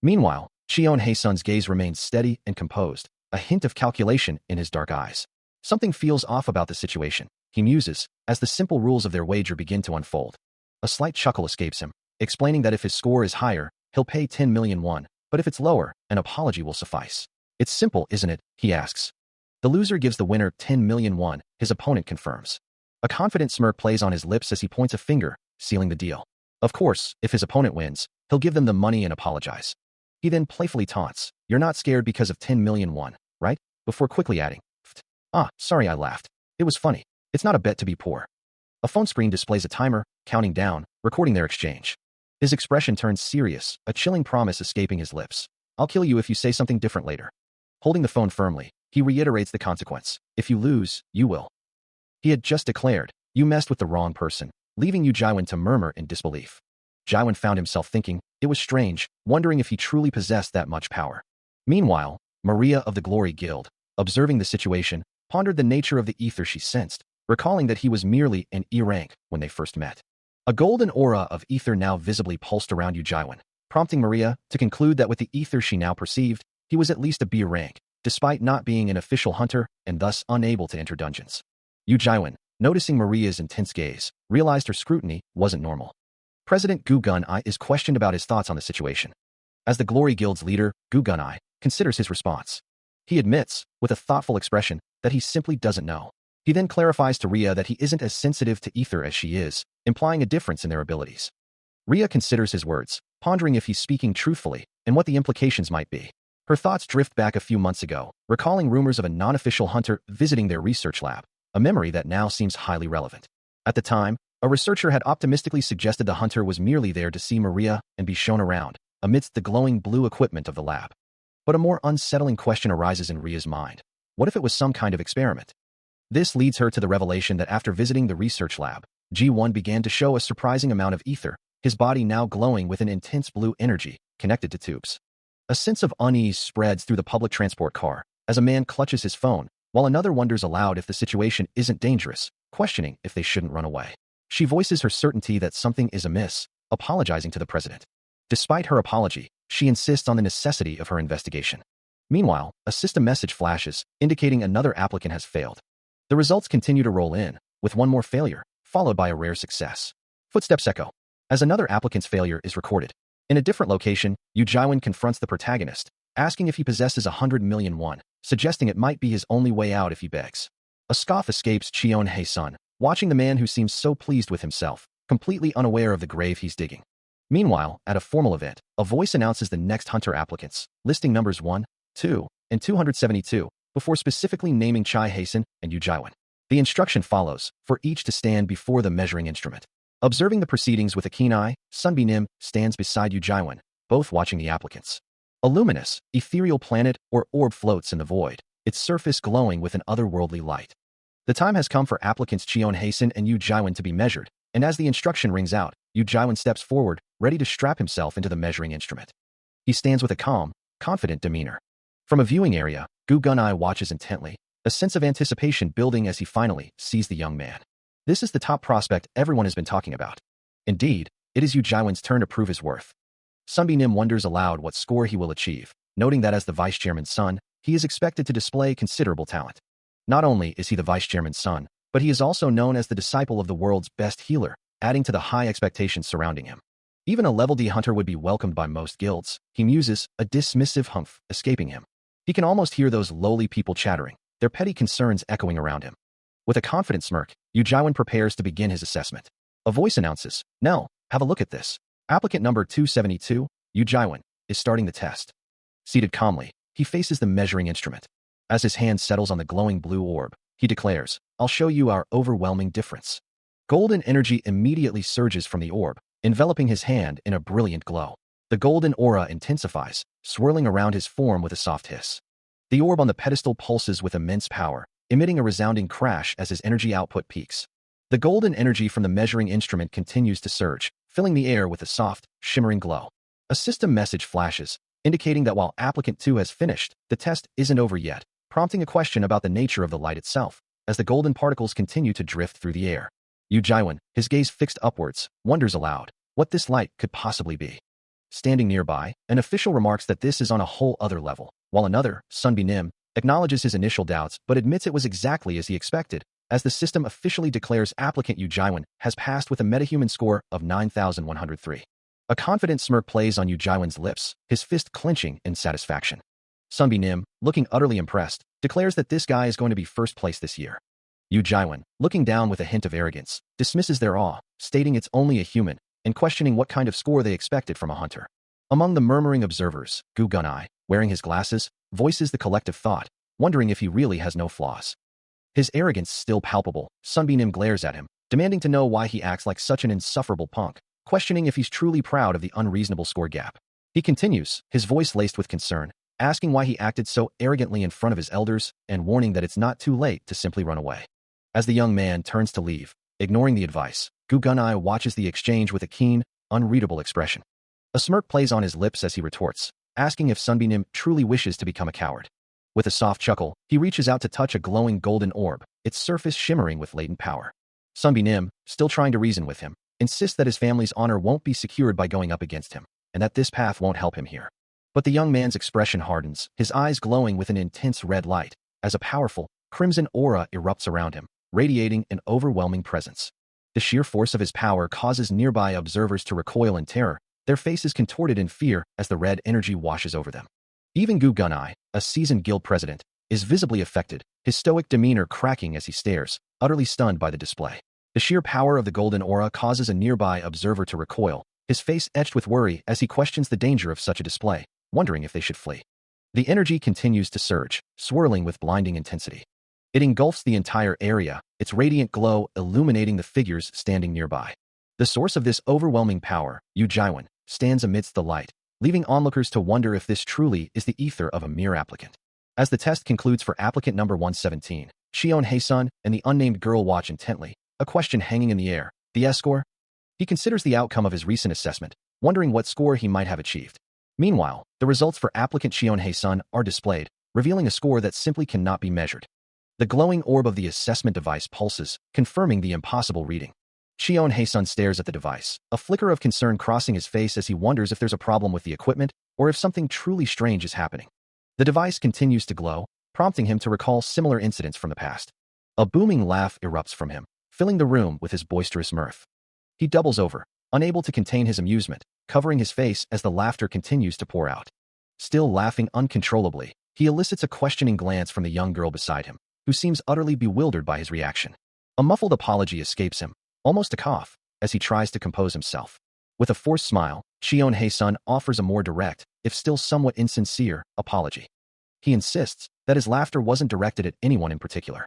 Meanwhile, Cheon Haesun's gaze remains steady and composed, a hint of calculation in his dark eyes. Something feels off about the situation, he muses, as the simple rules of their wager begin to unfold. A slight chuckle escapes him, explaining that if his score is higher, he'll pay 10 million won, but if it's lower, an apology will suffice. It's simple, isn't it? He asks. The loser gives the winner 10 million won, his opponent confirms. A confident smirk plays on his lips as he points a finger, sealing the deal. Of course, if his opponent wins, he'll give them the money and apologize. He then playfully taunts, you're not scared because of 10 million won, right? Before quickly adding, sorry I laughed. It was funny. It's not a bet to be poor. A phone screen displays a timer, counting down, recording their exchange. His expression turns serious, a chilling promise escaping his lips. I'll kill you if you say something different later. Holding the phone firmly, he reiterates the consequence. If you lose, you will. He had just declared, you messed with the wrong person, leaving Yu Jaiwan to murmur in disbelief. Jaiwan found himself thinking, it was strange, wondering if he truly possessed that much power. Meanwhile, Maria of the Glory Guild, observing the situation, pondered the nature of the ether she sensed, recalling that he was merely an E rank when they first met. A golden aura of ether now visibly pulsed around Yu Jaiwan, prompting Maria to conclude that with the ether she now perceived, he was at least a B rank, despite not being an official hunter and thus unable to enter dungeons. Yu Jaiwan, noticing Maria's intense gaze, realized her scrutiny wasn't normal. President Gu Gun-I is questioned about his thoughts on the situation. As the Glory Guild's leader, Gu Gun-I considers his response. He admits, with a thoughtful expression, that he simply doesn't know. He then clarifies to Ria that he isn't as sensitive to ether as she is, implying a difference in their abilities. Ria considers his words, pondering if he's speaking truthfully and what the implications might be. Her thoughts drift back a few months ago, recalling rumors of a non-official hunter visiting their research lab, a memory that now seems highly relevant. At the time, a researcher had optimistically suggested the hunter was merely there to see Maria and be shown around, amidst the glowing blue equipment of the lab. But a more unsettling question arises in Ria's mind. What if it was some kind of experiment? This leads her to the revelation that after visiting the research lab, G1 began to show a surprising amount of ether, his body now glowing with an intense blue energy, connected to tubes. A sense of unease spreads through the public transport car, as a man clutches his phone, while another wonders aloud if the situation isn't dangerous, questioning if they shouldn't run away. She voices her certainty that something is amiss, apologizing to the president. Despite her apology, she insists on the necessity of her investigation. Meanwhile, a system message flashes, indicating another applicant has failed. The results continue to roll in, with one more failure, followed by a rare success. Footsteps echo, as another applicant's failure is recorded. In a different location, Yu Jaiwan confronts the protagonist, asking if he possesses 100 million won, suggesting it might be his only way out if he begs. A scoff escapes Cheon Haesun, watching the man who seems so pleased with himself, completely unaware of the grave he's digging. Meanwhile, at a formal event, a voice announces the next hunter applicants, listing numbers 1, 2, and 272, before specifically naming Chai Haesun and Yu Jaiwan. The instruction follows, for each to stand before the measuring instrument. Observing the proceedings with a keen eye, Sunbi Nim stands beside Yu Jaiwan, both watching the applicants. A luminous, ethereal planet or orb floats in the void, its surface glowing with an otherworldly light. The time has come for applicants Cheon Haesun and Yu Jaiwan to be measured, and as the instruction rings out, Yu Jaiwan steps forward, ready to strap himself into the measuring instrument. He stands with a calm, confident demeanor. From a viewing area, Gu Gun-I watches intently, a sense of anticipation building as he finally sees the young man. This is the top prospect everyone has been talking about. Indeed, it is Yu Jaiwan's turn to prove his worth. Sunbi Nim wonders aloud what score he will achieve, noting that as the vice chairman's son, he is expected to display considerable talent. Not only is he the vice chairman's son, but he is also known as the disciple of the world's best healer, adding to the high expectations surrounding him. Even a level D hunter would be welcomed by most guilds, he muses, a dismissive humph escaping him. He can almost hear those lowly people chattering, their petty concerns echoing around him. With a confident smirk, Yu Jiwen prepares to begin his assessment. A voice announces, "Nell, have a look at this. Applicant number 272, Yu Jiwen, is starting the test." Seated calmly, he faces the measuring instrument. As his hand settles on the glowing blue orb, he declares, "I'll show you our overwhelming difference." Golden energy immediately surges from the orb, enveloping his hand in a brilliant glow. The golden aura intensifies, swirling around his form with a soft hiss. The orb on the pedestal pulses with immense power, emitting a resounding crash as his energy output peaks. The golden energy from the measuring instrument continues to surge, filling the air with a soft, shimmering glow. A system message flashes, indicating that while applicant 2 has finished, the test isn't over yet, prompting a question about the nature of the light itself, as the golden particles continue to drift through the air. Yu Jiwen, his gaze fixed upwards, wonders aloud what this light could possibly be. Standing nearby, an official remarks that this is on a whole other level, while another, Sunbi Nim, acknowledges his initial doubts but admits it was exactly as he expected, as the system officially declares applicant Yu Jiwen has passed with a metahuman score of 9,103. A confident smirk plays on Yu Jiwen's lips, his fist clenching in satisfaction. Sunbi Nim, looking utterly impressed, declares that this guy is going to be first place this year. Yu Jiwen, looking down with a hint of arrogance, dismisses their awe, stating it's only a human, and questioning what kind of score they expected from a hunter. Among the murmuring observers, Gu Gunai, wearing his glasses, voices the collective thought, wondering if he really has no flaws. His arrogance still palpable, Sunbi Nim glares at him, demanding to know why he acts like such an insufferable punk, questioning if he's truly proud of the unreasonable score gap. He continues, his voice laced with concern, asking why he acted so arrogantly in front of his elders, and warning that it's not too late to simply run away. As the young man turns to leave, ignoring the advice, Gu Gunai watches the exchange with a keen, unreadable expression. A smirk plays on his lips as he retorts, asking if Sunbi Nim truly wishes to become a coward. With a soft chuckle, he reaches out to touch a glowing golden orb, its surface shimmering with latent power. Sunbi Nim, still trying to reason with him, insists that his family's honor won't be secured by going up against him, and that this path won't help him here. But the young man's expression hardens, his eyes glowing with an intense red light, as a powerful, crimson aura erupts around him, radiating an overwhelming presence. The sheer force of his power causes nearby observers to recoil in terror, their faces contorted in fear as the red energy washes over them. Even Gu Gunai, a seasoned guild president, is visibly affected, his stoic demeanor cracking as he stares, utterly stunned by the display. The sheer power of the golden aura causes a nearby observer to recoil, his face etched with worry as he questions the danger of such a display, wondering if they should flee. The energy continues to surge, swirling with blinding intensity. It engulfs the entire area, its radiant glow illuminating the figures standing nearby. The source of this overwhelming power, Yu Jiwen, stands amidst the light, leaving onlookers to wonder if this truly is the ether of a mere applicant. As the test concludes for applicant number 117, Shion Hae-sun and the unnamed girl watch intently, a question hanging in the air, the S-score? He considers the outcome of his recent assessment, wondering what score he might have achieved. Meanwhile, the results for applicant Shion Hae-sun are displayed, revealing a score that simply cannot be measured. The glowing orb of the assessment device pulses, confirming the impossible reading. Shion Hae-sun stares at the device, a flicker of concern crossing his face as he wonders if there's a problem with the equipment or if something truly strange is happening. The device continues to glow, prompting him to recall similar incidents from the past. A booming laugh erupts from him, filling the room with his boisterous mirth. He doubles over, unable to contain his amusement, covering his face as the laughter continues to pour out. Still laughing uncontrollably, he elicits a questioning glance from the young girl beside him, who seems utterly bewildered by his reaction. A muffled apology escapes him, almost a cough, as he tries to compose himself. With a forced smile, Shion Hae-sun offers a more direct, if still somewhat insincere, apology. He insists that his laughter wasn't directed at anyone in particular.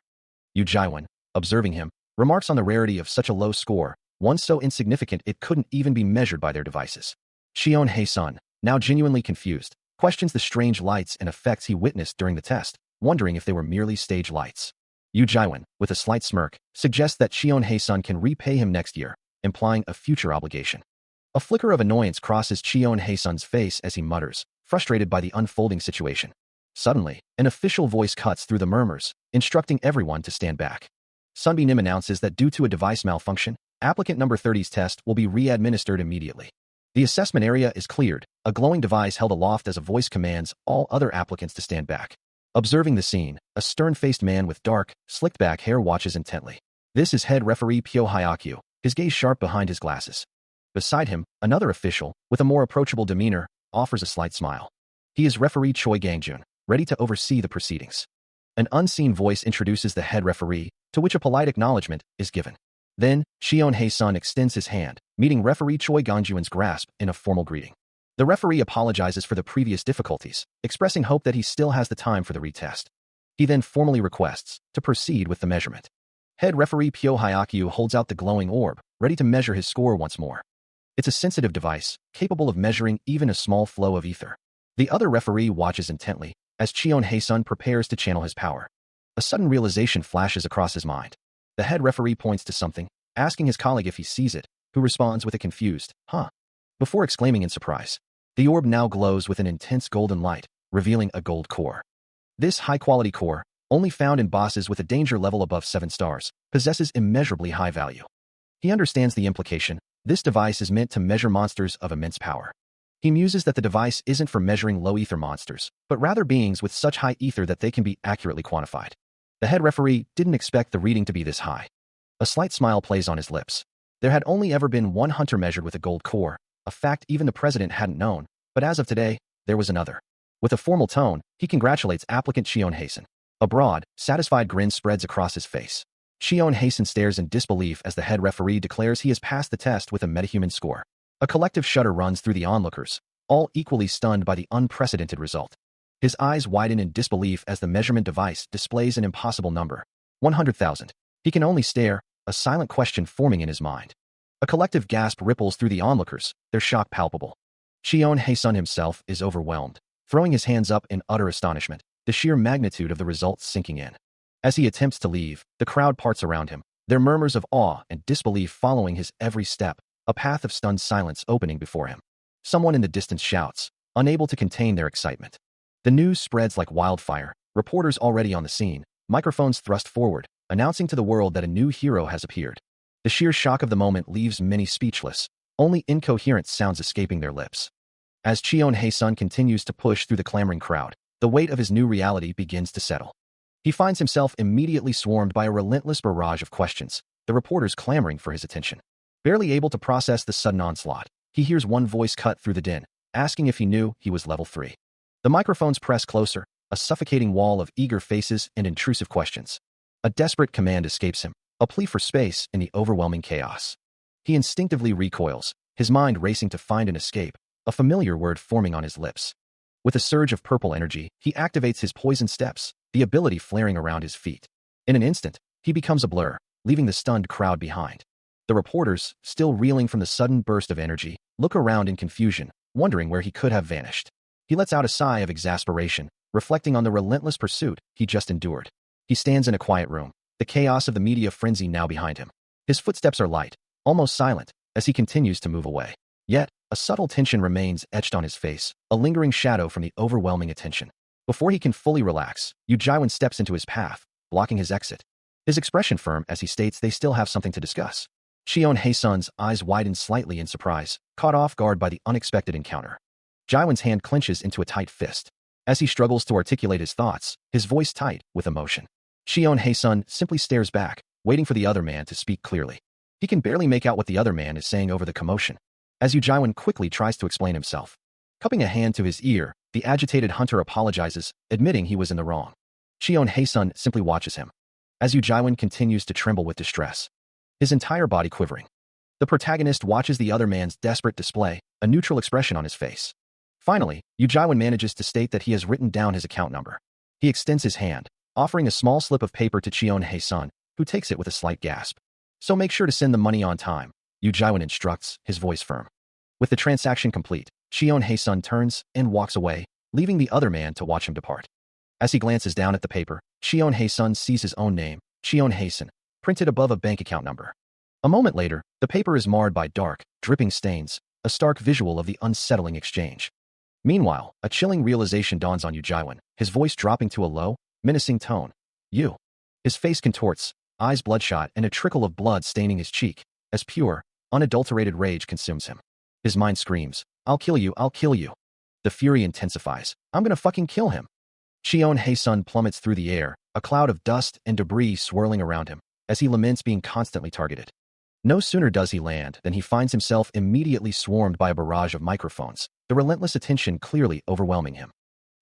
Yu Jiwen, observing him, remarks on the rarity of such a low score, one so insignificant it couldn't even be measured by their devices. Shion Hae-sun, now genuinely confused, questions the strange lights and effects he witnessed during the test, wondering if they were merely stage lights. Yu Jiwen, with a slight smirk, suggests that Shion Hae-sun can repay him next year, implying a future obligation. A flicker of annoyance crosses Shion Hae-sun's face as he mutters, frustrated by the unfolding situation. Suddenly, an official voice cuts through the murmurs, instructing everyone to stand back. Sunbi Nim announces that due to a device malfunction, applicant number 30's test will be re-administered immediately. The assessment area is cleared, a glowing device held aloft as a voice commands all other applicants to stand back. Observing the scene, a stern-faced man with dark, slicked-back hair watches intently. This is head referee Pyo Hyakyu, his gaze sharp behind his glasses. Beside him, another official, with a more approachable demeanor, offers a slight smile. He is referee Choi Gangjun, ready to oversee the proceedings. An unseen voice introduces the head referee, to which a polite acknowledgement is given. Then, Cheon Hae-sun extends his hand, meeting referee Choi Gangjun's grasp in a formal greeting. The referee apologizes for the previous difficulties, expressing hope that he still has the time for the retest. He then formally requests to proceed with the measurement. Head referee Pyo Hyakyu holds out the glowing orb, ready to measure his score once more. It's a sensitive device, capable of measuring even a small flow of ether. The other referee watches intently, as Cheon Hae-sun prepares to channel his power. A sudden realization flashes across his mind. The head referee points to something, asking his colleague if he sees it, who responds with a confused, huh? Before exclaiming in surprise. The orb now glows with an intense golden light, revealing a gold core. This high-quality core, only found in bosses with a danger level above 7 stars, possesses immeasurably high value. He understands the implication. This device is meant to measure monsters of immense power. He muses that the device isn't for measuring low-ether monsters, but rather beings with such high ether that they can be accurately quantified. The head referee didn't expect the reading to be this high. A slight smile plays on his lips. There had only ever been one hunter measured with a gold core, a fact even the president hadn't known, but as of today, there was another. With a formal tone, he congratulates applicant Cheon Hae-sun. A broad, satisfied grin spreads across his face. Cheon Hae-sun stares in disbelief as the head referee declares he has passed the test with a metahuman score. A collective shudder runs through the onlookers, all equally stunned by the unprecedented result. His eyes widen in disbelief as the measurement device displays an impossible number. 100,000. He can only stare, a silent question forming in his mind. A collective gasp ripples through the onlookers, their shock palpable. Cheon Hae-sun himself is overwhelmed, throwing his hands up in utter astonishment, the sheer magnitude of the results sinking in. As he attempts to leave, the crowd parts around him, their murmurs of awe and disbelief following his every step, a path of stunned silence opening before him. Someone in the distance shouts, unable to contain their excitement. The news spreads like wildfire, reporters already on the scene, microphones thrust forward, announcing to the world that a new hero has appeared. The sheer shock of the moment leaves many speechless, only incoherent sounds escaping their lips. As Cheon Hae-sun continues to push through the clamoring crowd, the weight of his new reality begins to settle. He finds himself immediately swarmed by a relentless barrage of questions, the reporters clamoring for his attention. Barely able to process the sudden onslaught, he hears one voice cut through the din, asking if he knew he was level 3. The microphones press closer, a suffocating wall of eager faces and intrusive questions. A desperate command escapes him, a plea for space in the overwhelming chaos. He instinctively recoils, his mind racing to find an escape, a familiar word forming on his lips. With a surge of purple energy, he activates his poison steps, the ability flaring around his feet. In an instant, he becomes a blur, leaving the stunned crowd behind. The reporters, still reeling from the sudden burst of energy, look around in confusion, wondering where he could have vanished. He lets out a sigh of exasperation, reflecting on the relentless pursuit he just endured. He stands in a quiet room, the chaos of the media frenzy now behind him. His footsteps are light, almost silent, as he continues to move away. Yet, a subtle tension remains etched on his face, a lingering shadow from the overwhelming attention. Before he can fully relax, Yu Jaiwan steps into his path, blocking his exit. His expression firm as he states they still have something to discuss. Cheon Hae-sun's eyes widen slightly in surprise, caught off guard by the unexpected encounter. Jaiwan's hand clenches into a tight fist. As he struggles to articulate his thoughts, his voice tight with emotion. Cheon Hae-sun simply stares back, waiting for the other man to speak clearly. He can barely make out what the other man is saying over the commotion. As Yu Jaiwan quickly tries to explain himself. Cupping a hand to his ear, the agitated hunter apologizes, admitting he was in the wrong. Cheon Hae-sun simply watches him. As Yu Jaiwan continues to tremble with distress, his entire body quivering. The protagonist watches the other man's desperate display, a neutral expression on his face. Finally, Yu Jaiwan manages to state that he has written down his account number. He extends his hand, offering a small slip of paper to Cheon Hae-sun, who takes it with a slight gasp. So make sure to send the money on time, Yu Jaiwan instructs, his voice firm. With the transaction complete, Cheon Hae-sun turns and walks away, leaving the other man to watch him depart. As he glances down at the paper, Cheon Hae-sun sees his own name, Cheon Hae-sun, printed above a bank account number. A moment later, the paper is marred by dark, dripping stains, a stark visual of the unsettling exchange. Meanwhile, a chilling realization dawns on Yu Jaiwan, his voice dropping to a low, menacing tone. You. His face contorts, eyes bloodshot and a trickle of blood staining his cheek, as pure, unadulterated rage consumes him. His mind screams, I'll kill you, I'll kill you. The fury intensifies. I'm gonna fucking kill him. Cheon Hae-sun plummets through the air, a cloud of dust and debris swirling around him, as he laments being constantly targeted. No sooner does he land than he finds himself immediately swarmed by a barrage of microphones, the relentless attention clearly overwhelming him.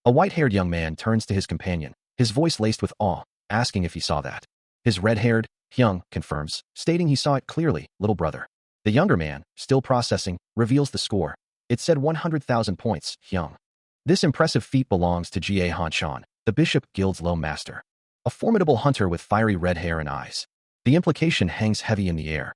A white-haired young man turns to his companion, his voice laced with awe, asking if he saw that. His red-haired, Hyung, confirms, stating he saw it clearly, little brother. The younger man, still processing, reveals the score. It said 100,000 points, Hyung. This impressive feat belongs to Jie Hanshan, the Bishop Guild's low master. A formidable hunter with fiery red hair and eyes. The implication hangs heavy in the air.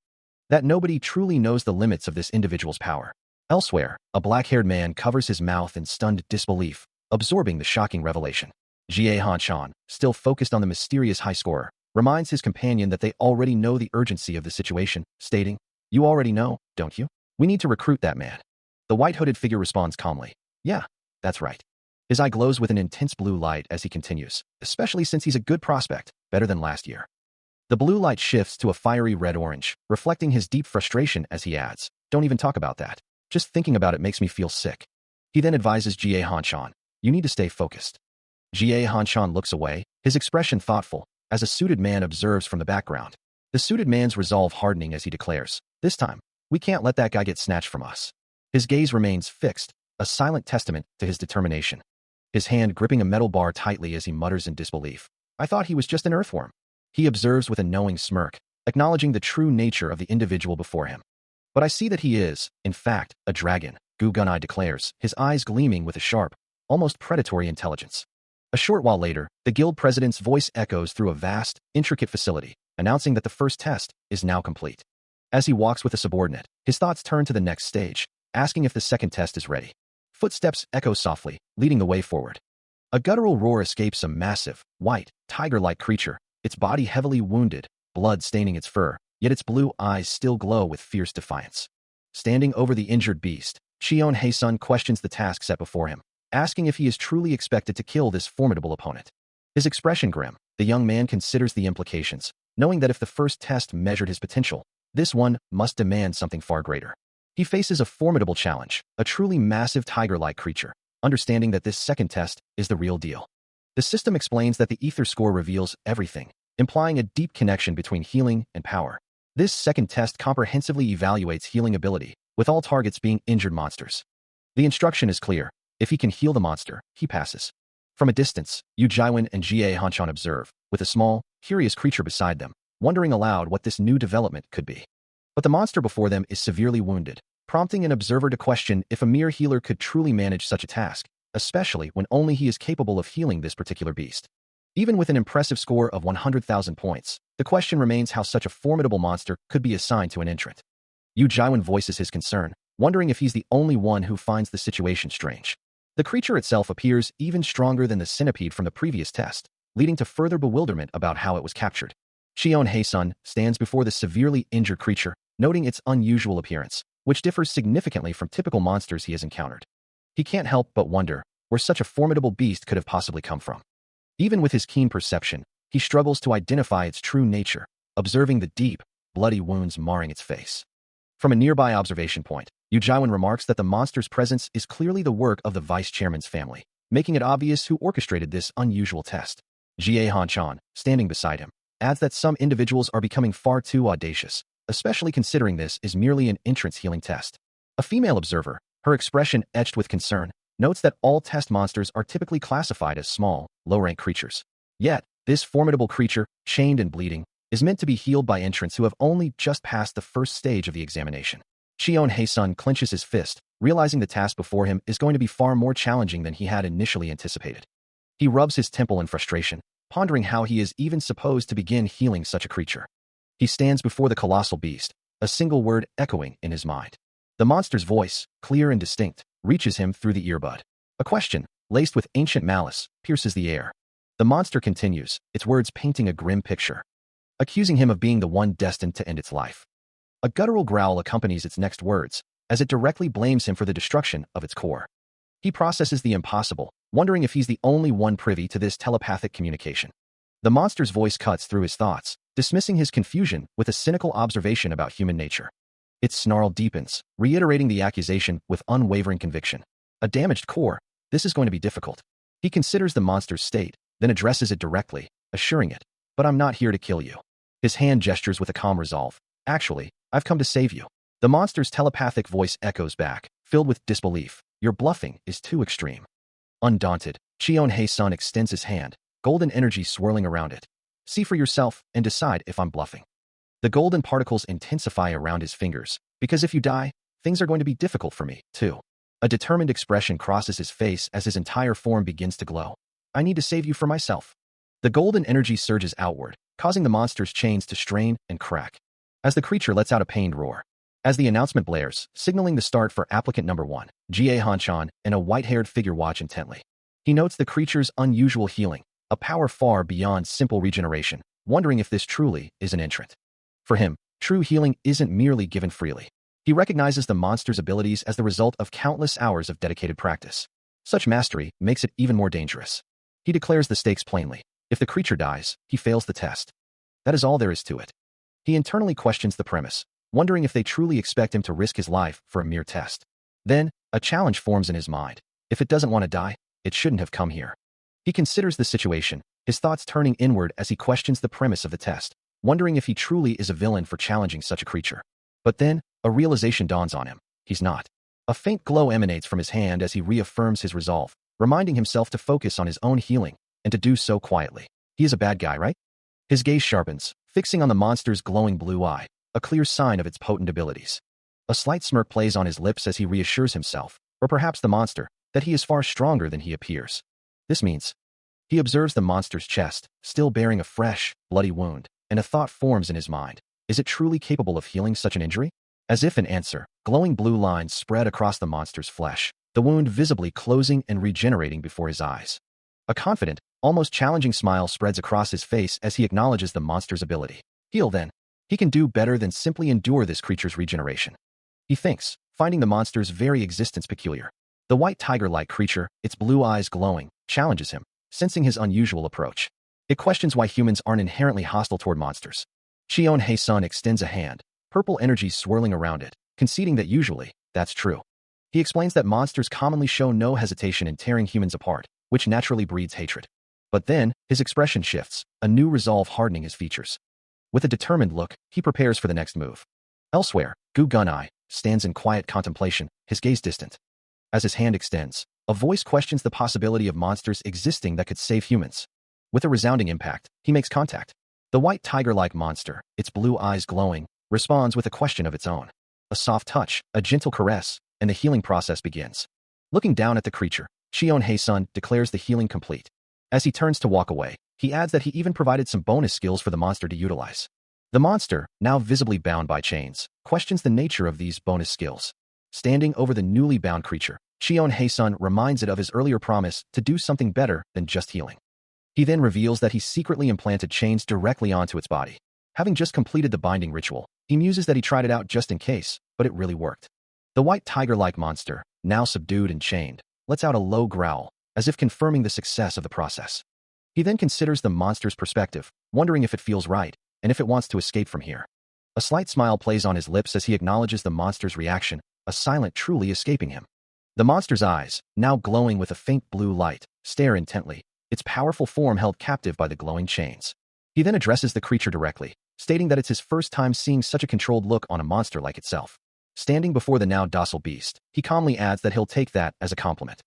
That nobody truly knows the limits of this individual's power. Elsewhere, a black-haired man covers his mouth in stunned disbelief, absorbing the shocking revelation. Jie Hanshan, still focused on the mysterious high scorer, reminds his companion that they already know the urgency of the situation, stating, "You already know, don't you? We need to recruit that man." The white-hooded figure responds calmly, "Yeah, that's right." His eye glows with an intense blue light as he continues, especially since he's a good prospect, better than last year. The blue light shifts to a fiery red-orange, reflecting his deep frustration as he adds, "Don't even talk about that. Just thinking about it makes me feel sick." He then advises Jie Hanshan, "You need to stay focused." Jie Hanshan looks away, his expression thoughtful, as a suited man observes from the background. The suited man's resolve hardening as he declares, "This time, we can't let that guy get snatched from us." His gaze remains fixed, a silent testament to his determination. His hand gripping a metal bar tightly as he mutters in disbelief, "I thought he was just an earthworm." He observes with a knowing smirk, acknowledging the true nature of the individual before him. "But I see that he is, in fact, a dragon," Gu Gunai declares, his eyes gleaming with a sharp, almost predatory intelligence. A short while later, the guild president's voice echoes through a vast, intricate facility, announcing that the first test is now complete. As he walks with a subordinate, his thoughts turn to the next stage, asking if the second test is ready. Footsteps echo softly, leading the way forward. A guttural roar escapes a massive, white, tiger-like creature, its body heavily wounded, blood staining its fur, yet its blue eyes still glow with fierce defiance. Standing over the injured beast, Cheon Hae-sun questions the task set before him, asking if he is truly expected to kill this formidable opponent. His expression grim, the young man considers the implications, knowing that if the first test measured his potential, this one must demand something far greater. He faces a formidable challenge, a truly massive tiger-like creature, understanding that this second test is the real deal. The system explains that the ether score reveals everything, implying a deep connection between healing and power. This second test comprehensively evaluates healing ability, with all targets being injured monsters. The instruction is clear. If he can heal the monster, he passes. From a distance, Yu Jiwen and Jie Hanshan observe, with a small, curious creature beside them, wondering aloud what this new development could be. But the monster before them is severely wounded, prompting an observer to question if a mere healer could truly manage such a task, especially when only he is capable of healing this particular beast. Even with an impressive score of 100,000 points, the question remains how such a formidable monster could be assigned to an entrant. Yu Jiwen voices his concern, wondering if he's the only one who finds the situation strange. The creature itself appears even stronger than the centipede from the previous test, leading to further bewilderment about how it was captured. Cheon Hae-sun stands before the severely injured creature, noting its unusual appearance, which differs significantly from typical monsters he has encountered. He can't help but wonder where such a formidable beast could have possibly come from. Even with his keen perception, he struggles to identify its true nature, observing the deep, bloody wounds marring its face. From a nearby observation point, Yu Jiwen remarks that the monster's presence is clearly the work of the vice-chairman's family, making it obvious who orchestrated this unusual test. Jie Hanshan, standing beside him, adds that some individuals are becoming far too audacious, especially considering this is merely an entrance healing test. A female observer, her expression etched with concern, notes that all test monsters are typically classified as small, low-rank creatures. Yet, this formidable creature, chained and bleeding, is meant to be healed by entrants who have only just passed the first stage of the examination. Cheon Hae-sun clenches his fist, realizing the task before him is going to be far more challenging than he had initially anticipated. He rubs his temple in frustration, pondering how he is even supposed to begin healing such a creature. He stands before the colossal beast, a single word echoing in his mind. The monster's voice, clear and distinct, reaches him through the earbud. A question, laced with ancient malice, pierces the air. The monster continues, its words painting a grim picture, accusing him of being the one destined to end its life. A guttural growl accompanies its next words, as it directly blames him for the destruction of its core. He processes the impossible, wondering if he's the only one privy to this telepathic communication. The monster's voice cuts through his thoughts, dismissing his confusion with a cynical observation about human nature. Its snarl deepens, reiterating the accusation with unwavering conviction. A damaged core, this is going to be difficult. He considers the monster's state, then addresses it directly, assuring it, "But I'm not here to kill you." His hand gestures with a calm resolve. "Actually, I've come to save you." The monster's telepathic voice echoes back, filled with disbelief. "Your bluffing is too extreme." Undaunted, Cheon-hae-sun extends his hand, golden energy swirling around it. "See for yourself and decide if I'm bluffing." The golden particles intensify around his fingers, "Because if you die, things are going to be difficult for me, too." A determined expression crosses his face as his entire form begins to glow. "I need to save you from myself." The golden energy surges outward, causing the monster's chains to strain and crack. As the creature lets out a pained roar. As the announcement blares, signaling the start for applicant number 1, Jie Hanchan, and a white-haired figure watch intently. He notes the creature's unusual healing, a power far beyond simple regeneration, wondering if this truly is an entrant. For him, true healing isn't merely given freely. He recognizes the monster's abilities as the result of countless hours of dedicated practice. Such mastery makes it even more dangerous. He declares the stakes plainly. If the creature dies, he fails the test. That is all there is to it. He internally questions the premise, wondering if they truly expect him to risk his life for a mere test. Then, a challenge forms in his mind. If it doesn't want to die, it shouldn't have come here. He considers the situation, his thoughts turning inward as he questions the premise of the test, wondering if he truly is a villain for challenging such a creature. But then, a realization dawns on him. He's not. A faint glow emanates from his hand as he reaffirms his resolve, reminding himself to focus on his own healing, and to do so quietly. He is a bad guy, right? His gaze sharpens, fixing on the monster's glowing blue eye, a clear sign of its potent abilities. A slight smirk plays on his lips as he reassures himself, or perhaps the monster, that he is far stronger than he appears. This means, he observes the monster's chest, still bearing a fresh, bloody wound, and a thought forms in his mind. Is it truly capable of healing such an injury? As if in answer, glowing blue lines spread across the monster's flesh, the wound visibly closing and regenerating before his eyes. A confident, almost challenging smile spreads across his face as he acknowledges the monster's ability. Heal then. He can do better than simply endure this creature's regeneration. He thinks, finding the monster's very existence peculiar. The white tiger-like creature, its blue eyes glowing, challenges him, sensing his unusual approach. It questions why humans aren't inherently hostile toward monsters. Cheon-hae-sun extends a hand, purple energy swirling around it, conceding that usually, that's true. He explains that monsters commonly show no hesitation in tearing humans apart, which naturally breeds hatred. But then, his expression shifts, a new resolve hardening his features. With a determined look, he prepares for the next move. Elsewhere, Gu Gunai stands in quiet contemplation, his gaze distant. As his hand extends, a voice questions the possibility of monsters existing that could save humans. With a resounding impact, he makes contact. The white tiger-like monster, its blue eyes glowing, responds with a question of its own. A soft touch, a gentle caress, and the healing process begins. Looking down at the creature, Cheon-hae-sun declares the healing complete. As he turns to walk away, he adds that he even provided some bonus skills for the monster to utilize. The monster, now visibly bound by chains, questions the nature of these bonus skills. Standing over the newly bound creature, Cheon-hae-sun reminds it of his earlier promise to do something better than just healing. He then reveals that he secretly implanted chains directly onto its body. Having just completed the binding ritual, he muses that he tried it out just in case, but it really worked. The white tiger-like monster, now subdued and chained, lets out a low growl, as if confirming the success of the process. He then considers the monster's perspective, wondering if it feels right, and if it wants to escape from here. A slight smile plays on his lips as he acknowledges the monster's reaction, a silent truly escaping him. The monster's eyes, now glowing with a faint blue light, stare intently, its powerful form held captive by the glowing chains. He then addresses the creature directly, stating that it's his first time seeing such a controlled look on a monster like itself. Standing before the now docile beast, he calmly adds that he'll take that as a compliment.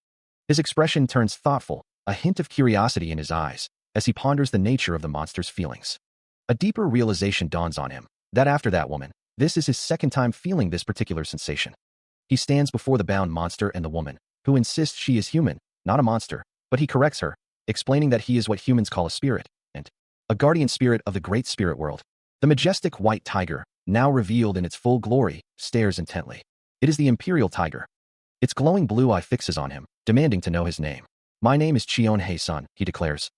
His expression turns thoughtful, a hint of curiosity in his eyes, as he ponders the nature of the monster's feelings. A deeper realization dawns on him, that after that woman, this is his second time feeling this particular sensation. He stands before the bound monster and the woman, who insists she is human, not a monster, but he corrects her, explaining that he is what humans call a spirit, and a guardian spirit of the great spirit world. The majestic white tiger, now revealed in its full glory, stares intently. It is the imperial tiger. Its glowing blue eye fixes on him, demanding to know his name. "My name is Cheon-hae-sun," he declares,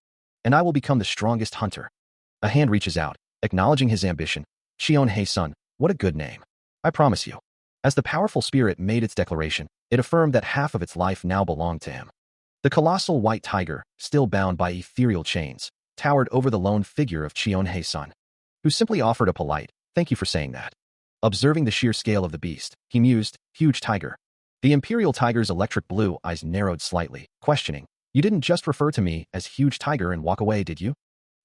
"and I will become the strongest hunter." A hand reaches out, acknowledging his ambition. "Cheon-hae-sun, what a good name. I promise you." As the powerful spirit made its declaration, it affirmed that half of its life now belonged to him. The colossal white tiger, still bound by ethereal chains, towered over the lone figure of Cheon-hae-sun, who simply offered a polite, "Thank you for saying that." Observing the sheer scale of the beast, he mused, huge tiger. The imperial tiger's electric blue eyes narrowed slightly, questioning. You didn't just refer to me as huge tiger and walk away, did you?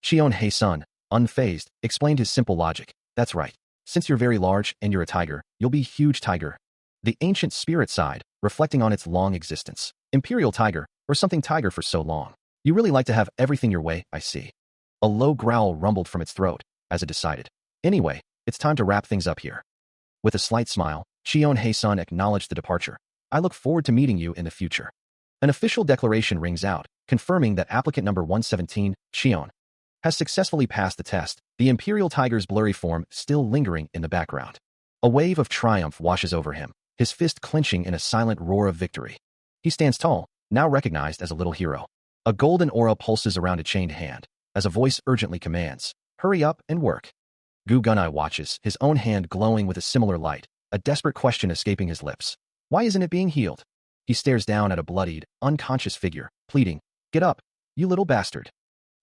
Shion Hei-sun, unfazed, explained his simple logic. That's right. Since you're very large and you're a tiger, you'll be huge tiger. The ancient spirit sighed, reflecting on its long existence. Imperial tiger, or something tiger for so long. You really like to have everything your way, I see. A low growl rumbled from its throat, as it decided. Anyway, it's time to wrap things up here. With a slight smile, Shion Hei-sun acknowledged the departure. I look forward to meeting you in the future. An official declaration rings out, confirming that applicant number 117, Shion, has successfully passed the test, the imperial tiger's blurry form still lingering in the background. A wave of triumph washes over him, his fist clenching in a silent roar of victory. He stands tall, now recognized as a little hero. A golden aura pulses around a chained hand, as a voice urgently commands, hurry up and work. Gu Gunai watches, his own hand glowing with a similar light, a desperate question escaping his lips. Why isn't it being healed? He stares down at a bloodied, unconscious figure, pleading, get up, you little bastard.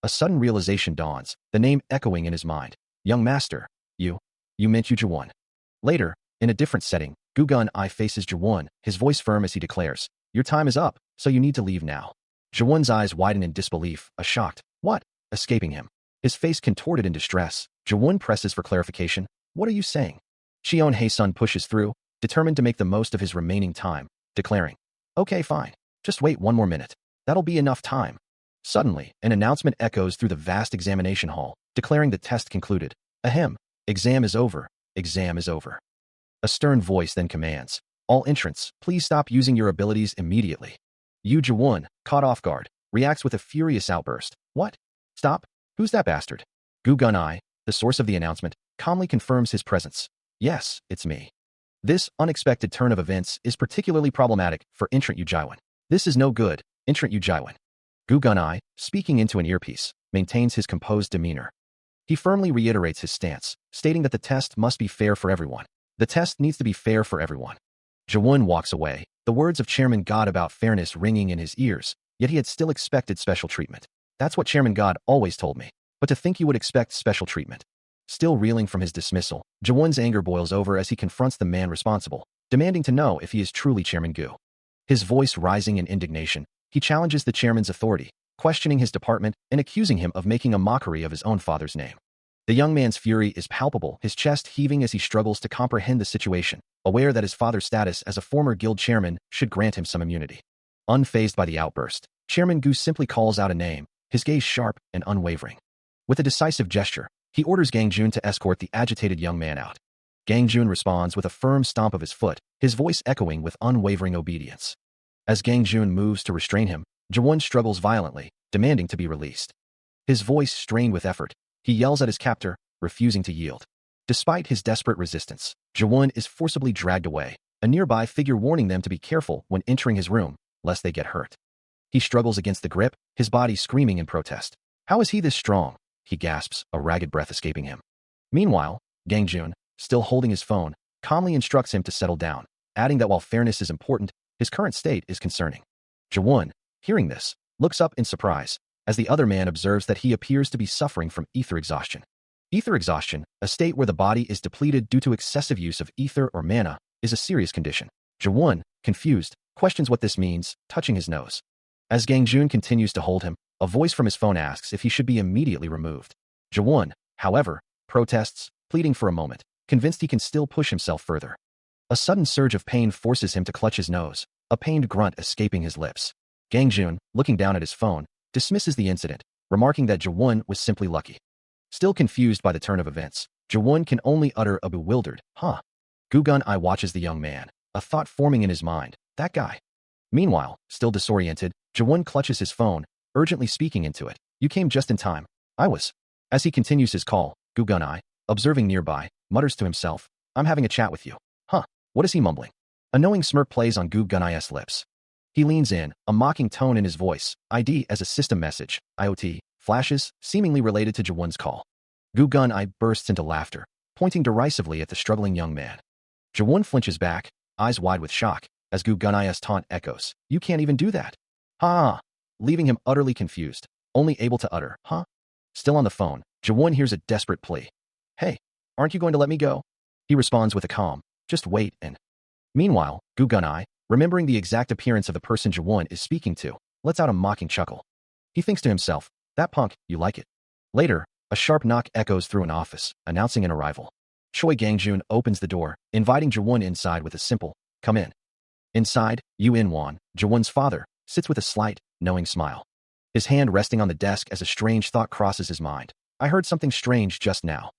A sudden realization dawns, the name echoing in his mind. Young master, you meant you Jawon. Later, in a different setting, Gu Gunai faces Jawon, his voice firm as he declares, your time is up, so you need to leave now. Jawon's eyes widen in disbelief, a shocked, what? Escaping him. His face contorted in distress. Jawon presses for clarification. What are you saying? Shion Hei-sun pushes through, determined to make the most of his remaining time, declaring, okay, fine. Just wait one more minute. That'll be enough time. Suddenly, an announcement echoes through the vast examination hall, declaring the test concluded. Ahem. Exam is over. Exam is over. A stern voice then commands, all entrants, please stop using your abilities immediately. Yu Jawon, caught off guard, reacts with a furious outburst. What? Stop? Who's that bastard? Gu Gunai, the source of the announcement, calmly confirms his presence. Yes, it's me. This unexpected turn of events is particularly problematic for entrant Yu Jaiwan. This is no good, entrant Yu Jaiwan. Gu Gunai, speaking into an earpiece, maintains his composed demeanor. He firmly reiterates his stance, stating that the test must be fair for everyone. The test needs to be fair for everyone. Jawon walks away, the words of Chairman God about fairness ringing in his ears, yet he had still expected special treatment. That's what Chairman God always told me. But to think you would expect special treatment. Still reeling from his dismissal, Jawon's anger boils over as he confronts the man responsible, demanding to know if he is truly Chairman Gu. His voice rising in indignation, he challenges the chairman's authority, questioning his department and accusing him of making a mockery of his own father's name. The young man's fury is palpable, his chest heaving as he struggles to comprehend the situation, aware that his father's status as a former guild chairman should grant him some immunity. Unfazed by the outburst, Chairman Gu simply calls out a name, his gaze sharp and unwavering. With a decisive gesture, he orders Gang Jun to escort the agitated young man out. Gang Jun responds with a firm stomp of his foot, his voice echoing with unwavering obedience. As Gang Jun moves to restrain him, Jawon struggles violently, demanding to be released. His voice strained with effort, he yells at his captor, refusing to yield. Despite his desperate resistance, Jawon is forcibly dragged away, a nearby figure warning them to be careful when entering his room, lest they get hurt. He struggles against the grip, his body screaming in protest. How is he this strong? He gasps, a ragged breath escaping him. Meanwhile, Gang Jun, still holding his phone, calmly instructs him to settle down, adding that while fairness is important, his current state is concerning. Jawon, hearing this, looks up in surprise, as the other man observes that he appears to be suffering from ether exhaustion. Ether exhaustion, a state where the body is depleted due to excessive use of ether or mana, is a serious condition. Jawon, confused, questions what this means, touching his nose. As Gang Jun continues to hold him, a voice from his phone asks if he should be immediately removed. Jawon, however, protests, pleading for a moment, convinced he can still push himself further. A sudden surge of pain forces him to clutch his nose, a pained grunt escaping his lips. Gang Jun, looking down at his phone, dismisses the incident, remarking that Jawon was simply lucky. Still confused by the turn of events, Jawon can only utter a bewildered, huh? Gu Gunai watches the young man, a thought forming in his mind, that guy. Meanwhile, still disoriented, Jawon clutches his phone, urgently speaking into it. You came just in time. I was. As he continues his call, Gu Gunai, observing nearby, mutters to himself, I'm having a chat with you. Huh, what is he mumbling? A knowing smirk plays on Gu Gunai's lips. He leans in, a mocking tone in his voice, ID as a system message, IoT, flashes, seemingly related to Jawon's call. Gu Gunai bursts into laughter, pointing derisively at the struggling young man. Jawon flinches back, eyes wide with shock, as Gu Gunai's taunt echoes. You can't even do that. Ha! Leaving him utterly confused, only able to utter, huh? Still on the phone, Jawon hears a desperate plea. Hey, aren't you going to let me go? He responds with a calm, just wait and... Meanwhile, Gu Gunai, remembering the exact appearance of the person Jawon is speaking to, lets out a mocking chuckle. He thinks to himself, that punk, you like it. Later, a sharp knock echoes through an office, announcing an arrival. Choi Gangjun opens the door, inviting Jawon inside with a simple, come in. Inside, Yu In-won, Jawon's father, sits with a slight, knowing smile. His hand resting on the desk as a strange thought crosses his mind. I heard something strange just now.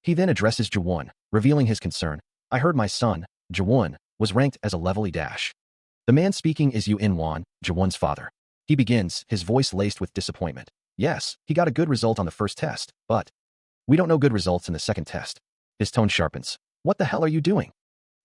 He then addresses Jawon, revealing his concern. I heard my son, Jawon, was ranked as a level E-. The man speaking is Yu In-won, Jawon's father. He begins, his voice laced with disappointment. Yes, he got a good result on the first test, but we don't know good results in the second test. His tone sharpens. What the hell are you doing?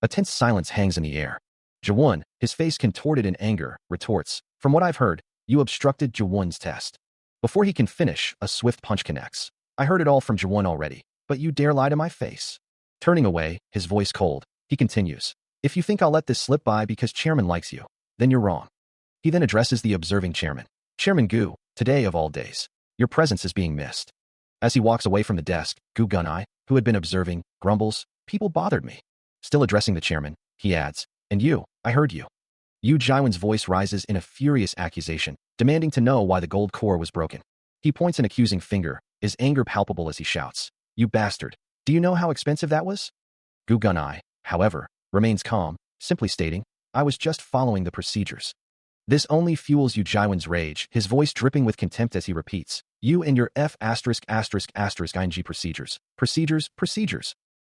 A tense silence hangs in the air. Jawon, his face contorted in anger, retorts, from what I've heard, you obstructed Jawon's test. Before he can finish, a swift punch connects. I heard it all from Jawon already, but you dare lie to my face. Turning away, his voice cold, he continues. If you think I'll let this slip by because chairman likes you, then you're wrong. He then addresses the observing chairman. Chairman Gu, today of all days, your presence is being missed. As he walks away from the desk, Gu Gunai, who had been observing, grumbles, people bothered me. Still addressing the chairman, he adds, and you, I heard you. Yu Jaiwan's voice rises in a furious accusation, demanding to know why the gold core was broken. He points an accusing finger, his anger palpable as he shouts, you bastard, do you know how expensive that was? Gu Gunai, however, remains calm, simply stating, I was just following the procedures. This only fuels Yu Jaiwan's rage, his voice dripping with contempt as he repeats, you and your *****ing procedures.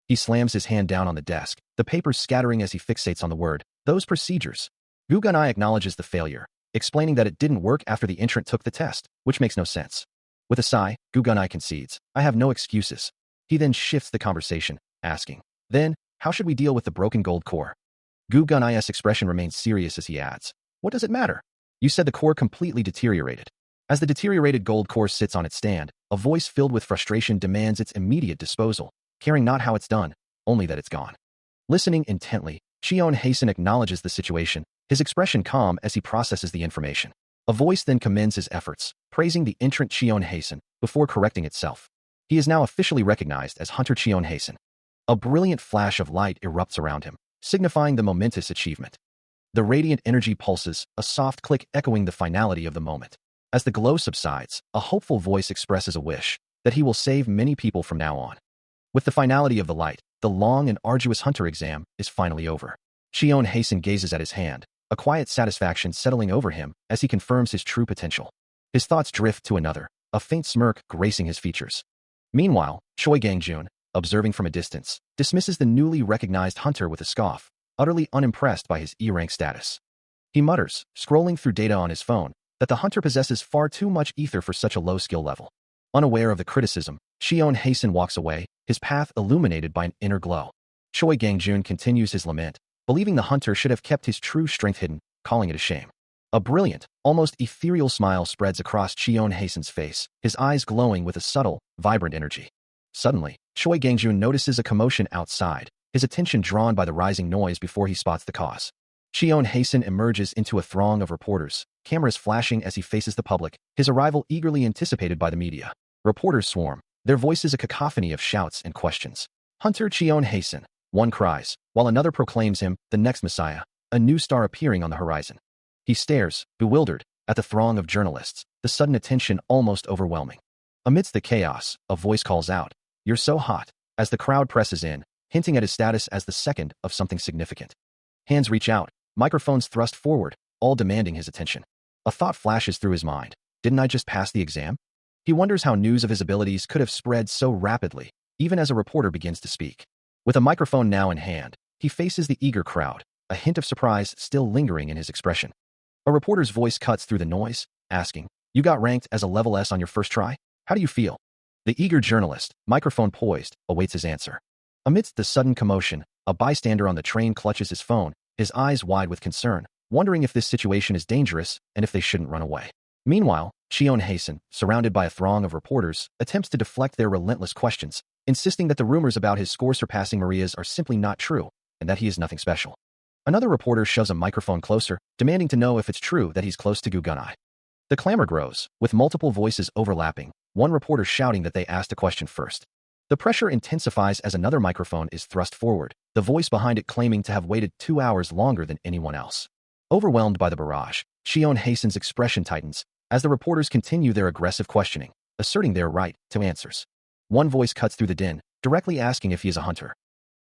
He slams his hand down on the desk, the papers scattering as he fixates on the word, those procedures. Gu Gunai acknowledges the failure, explaining that it didn't work after the entrant took the test, which makes no sense. With a sigh, Gu Gunai concedes, I have no excuses. He then shifts the conversation, asking, then, how should we deal with the broken gold core? Gu Gunai's expression remains serious as he adds, what does it matter? You said the core completely deteriorated. As the deteriorated gold core sits on its stand, a voice filled with frustration demands its immediate disposal, caring not how it's done, only that it's gone. Listening intently, Cheon Hasten acknowledges the situation, his expression calm as he processes the information. A voice then commends his efforts, praising the entrant Cheon Hasten, before correcting itself. He is now officially recognized as Hunter Cheon Hasten. A brilliant flash of light erupts around him, signifying the momentous achievement. The radiant energy pulses, a soft click echoing the finality of the moment. As the glow subsides, a hopeful voice expresses a wish that he will save many people from now on. With the finality of the light, the long and arduous hunter exam is finally over. Cheon Hasten gazes at his hand, a quiet satisfaction settling over him as he confirms his true potential. His thoughts drift to another, a faint smirk gracing his features. Meanwhile, Choi Gangjun, observing from a distance, dismisses the newly recognized hunter with a scoff, utterly unimpressed by his E-rank status. He mutters, scrolling through data on his phone, that the hunter possesses far too much ether for such a low skill level. Unaware of the criticism, Cheon Hasten walks away, his path illuminated by an inner glow. Choi Gangjun continues his lament, believing the hunter should have kept his true strength hidden, calling it a shame. A brilliant, almost ethereal smile spreads across Cheon Hasten's face, his eyes glowing with a subtle, vibrant energy. Suddenly, Choi Gangjun notices a commotion outside, his attention drawn by the rising noise before he spots the cause. Cheon Hasten emerges into a throng of reporters, cameras flashing as he faces the public, his arrival eagerly anticipated by the media. Reporters swarm, their voices a cacophony of shouts and questions. Hunter Cheon Hasten, one cries, while another proclaims him the next messiah, a new star appearing on the horizon. He stares, bewildered, at the throng of journalists, the sudden attention almost overwhelming. Amidst the chaos, a voice calls out, "You're so hot," as the crowd presses in, hinting at his status as the second of something significant. Hands reach out, microphones thrust forward, all demanding his attention. A thought flashes through his mind. Didn't I just pass the exam? He wonders how news of his abilities could have spread so rapidly, even as a reporter begins to speak. With a microphone now in hand, he faces the eager crowd, a hint of surprise still lingering in his expression. A reporter's voice cuts through the noise, asking, "You got ranked as a level S on your first try? How do you feel?" The eager journalist, microphone poised, awaits his answer. Amidst the sudden commotion, a bystander on the train clutches his phone, his eyes wide with concern, wondering if this situation is dangerous and if they shouldn't run away. Meanwhile, Cheon Hasten, surrounded by a throng of reporters, attempts to deflect their relentless questions, insisting that the rumors about his score surpassing Maria's are simply not true, and that he is nothing special. Another reporter shoves a microphone closer, demanding to know if it's true that he's close to Gu Gunai. The clamor grows, with multiple voices overlapping, one reporter shouting that they asked a question first. The pressure intensifies as another microphone is thrust forward, the voice behind it claiming to have waited 2 hours longer than anyone else. Overwhelmed by the barrage, Shion Hasen's expression tightens as the reporters continue their aggressive questioning, asserting their right to answers. One voice cuts through the din, directly asking if he is a hunter.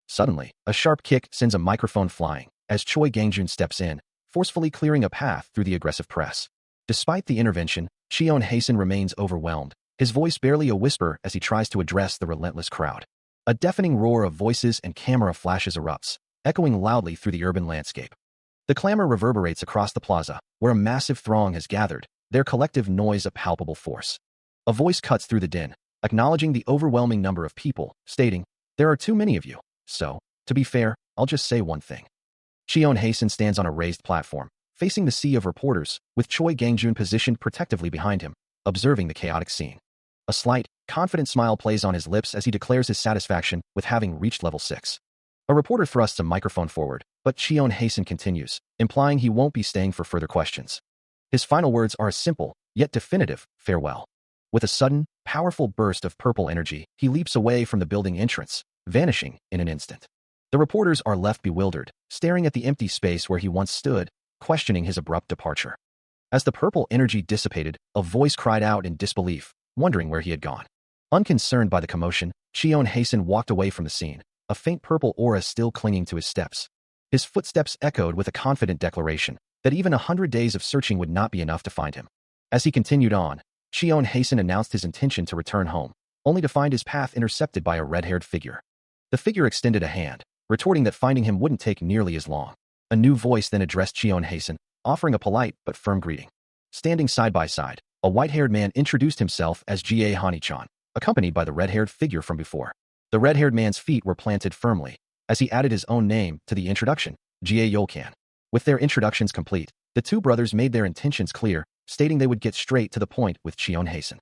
Suddenly, a sharp kick sends a microphone flying as Choi Gangjun steps in, forcefully clearing a path through the aggressive press. Despite the intervention, Shion Hasen remains overwhelmed, his voice barely a whisper as he tries to address the relentless crowd. A deafening roar of voices and camera flashes erupts, echoing loudly through the urban landscape. The clamor reverberates across the plaza, where a massive throng has gathered, their collective noise a palpable force. A voice cuts through the din, acknowledging the overwhelming number of people, stating, "There are too many of you, so, to be fair, I'll just say one thing." Shion Hasen stands on a raised platform, facing the sea of reporters, with Choi Gangjun positioned protectively behind him, observing the chaotic scene. A slight, confident smile plays on his lips as he declares his satisfaction with having reached level 6. A reporter thrusts a microphone forward, but Shion Hasen continues, implying he won't be staying for further questions. His final words are a simple, yet definitive, farewell. With a sudden, powerful burst of purple energy, he leaps away from the building entrance, vanishing in an instant. The reporters are left bewildered, staring at the empty space where he once stood, questioning his abrupt departure. As the purple energy dissipated, a voice cried out in disbelief, wondering where he had gone. Unconcerned by the commotion, Shion Hasen walked away from the scene, a faint purple aura still clinging to his steps. His footsteps echoed with a confident declaration that even 100 days of searching would not be enough to find him. As he continued on, Shion Hasen announced his intention to return home, only to find his path intercepted by a red-haired figure. The figure extended a hand, retorting that finding him wouldn't take nearly as long. A new voice then addressed Shion Hasen, offering a polite but firm greeting. Standing side by side, a white-haired man introduced himself as Ga Hani-chan, accompanied by the red-haired figure from before. The red-haired man's feet were planted firmly, as he added his own name to the introduction, Ga Yolkan. With their introductions complete, the two brothers made their intentions clear, stating they would get straight to the point with Shion Hasen.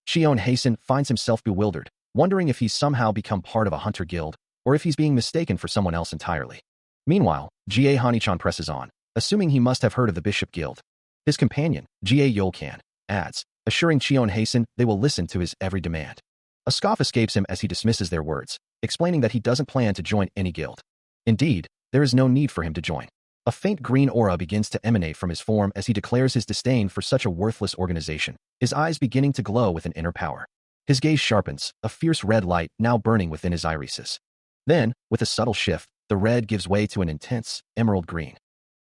Shion Hasen finds himself bewildered, wondering if he's somehow become part of a hunter guild, or if he's being mistaken for someone else entirely. Meanwhile, Ga Hani-chan presses on, assuming he must have heard of the Bishop Guild. His companion, Ga Yolkan, adds, assuring Shion Hasen they will listen to his every demand. A scoff escapes him as he dismisses their words, explaining that he doesn't plan to join any guild. Indeed, there is no need for him to join. A faint green aura begins to emanate from his form as he declares his disdain for such a worthless organization, his eyes beginning to glow with an inner power. His gaze sharpens, a fierce red light now burning within his irises. Then, with a subtle shift, the red gives way to an intense, emerald green.